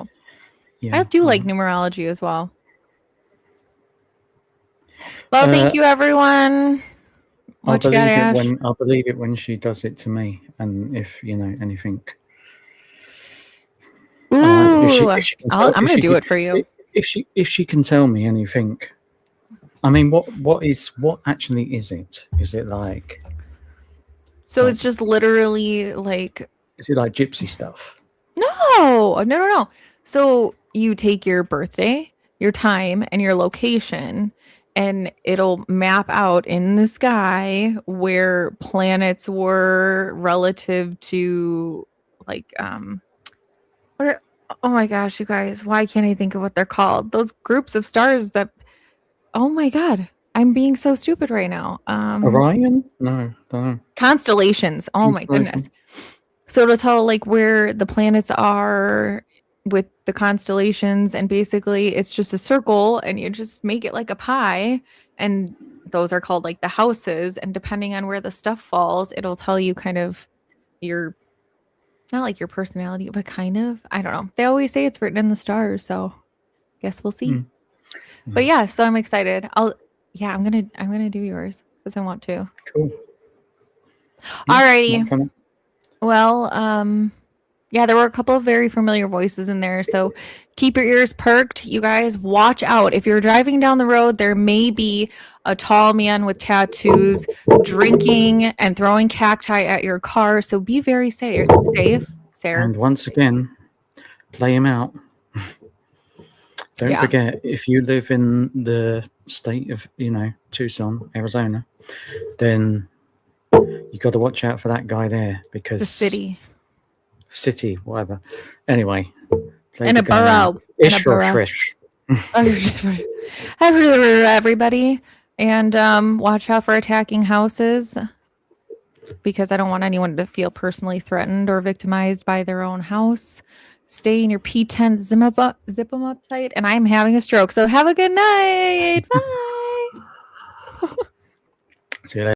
I do like numerology as well. Well, thank you, everyone. What you got, Ash? I'll believe it when she does it to me, and if you know anything. Ooh, I'm gonna do it for you. If she can tell me anything, I mean, what actually is it? Is it like? So it's just literally like. Is it like gypsy stuff? No. So you take your birthday, your time, and your location. And it'll map out in the sky where planets were relative to, like, oh my gosh, you guys, why can't I think of what they're called? Those groups of stars that, oh my God, I'm being so stupid right now. Orion? No. Constellations. Oh my goodness. So it'll tell like where the planets are with the constellations, and basically it's just a circle and you just make it like a pie, and those are called like the houses, and depending on where the stuff falls, it'll tell you kind of your, not like your personality, but kind of, I don't know, they always say it's written in the stars, so guess we'll see. But yeah, so I'm excited. I'm gonna do yours because I want to. Cool. Alrighty. Well, Yeah, there were a couple of very familiar voices in there. So keep your ears perked. You guys, watch out. If you're driving down the road, there may be a tall man with tattoos drinking and throwing cacti at your car. So be very safe, Sarah. And once again, play him out. Don't Yeah. forget, if you live in the state of, Tucson, Arizona, then you got to watch out for that guy there because The city. Whatever. Anyway, play In the a game out. borough. In a Ish or borough. shrish. Everybody. And watch out for attacking houses because I don't want anyone to feel personally threatened or victimized by their own house. Stay in your P10, zip them up tight, and I'm having a stroke. So have a good night. Bye. See you later.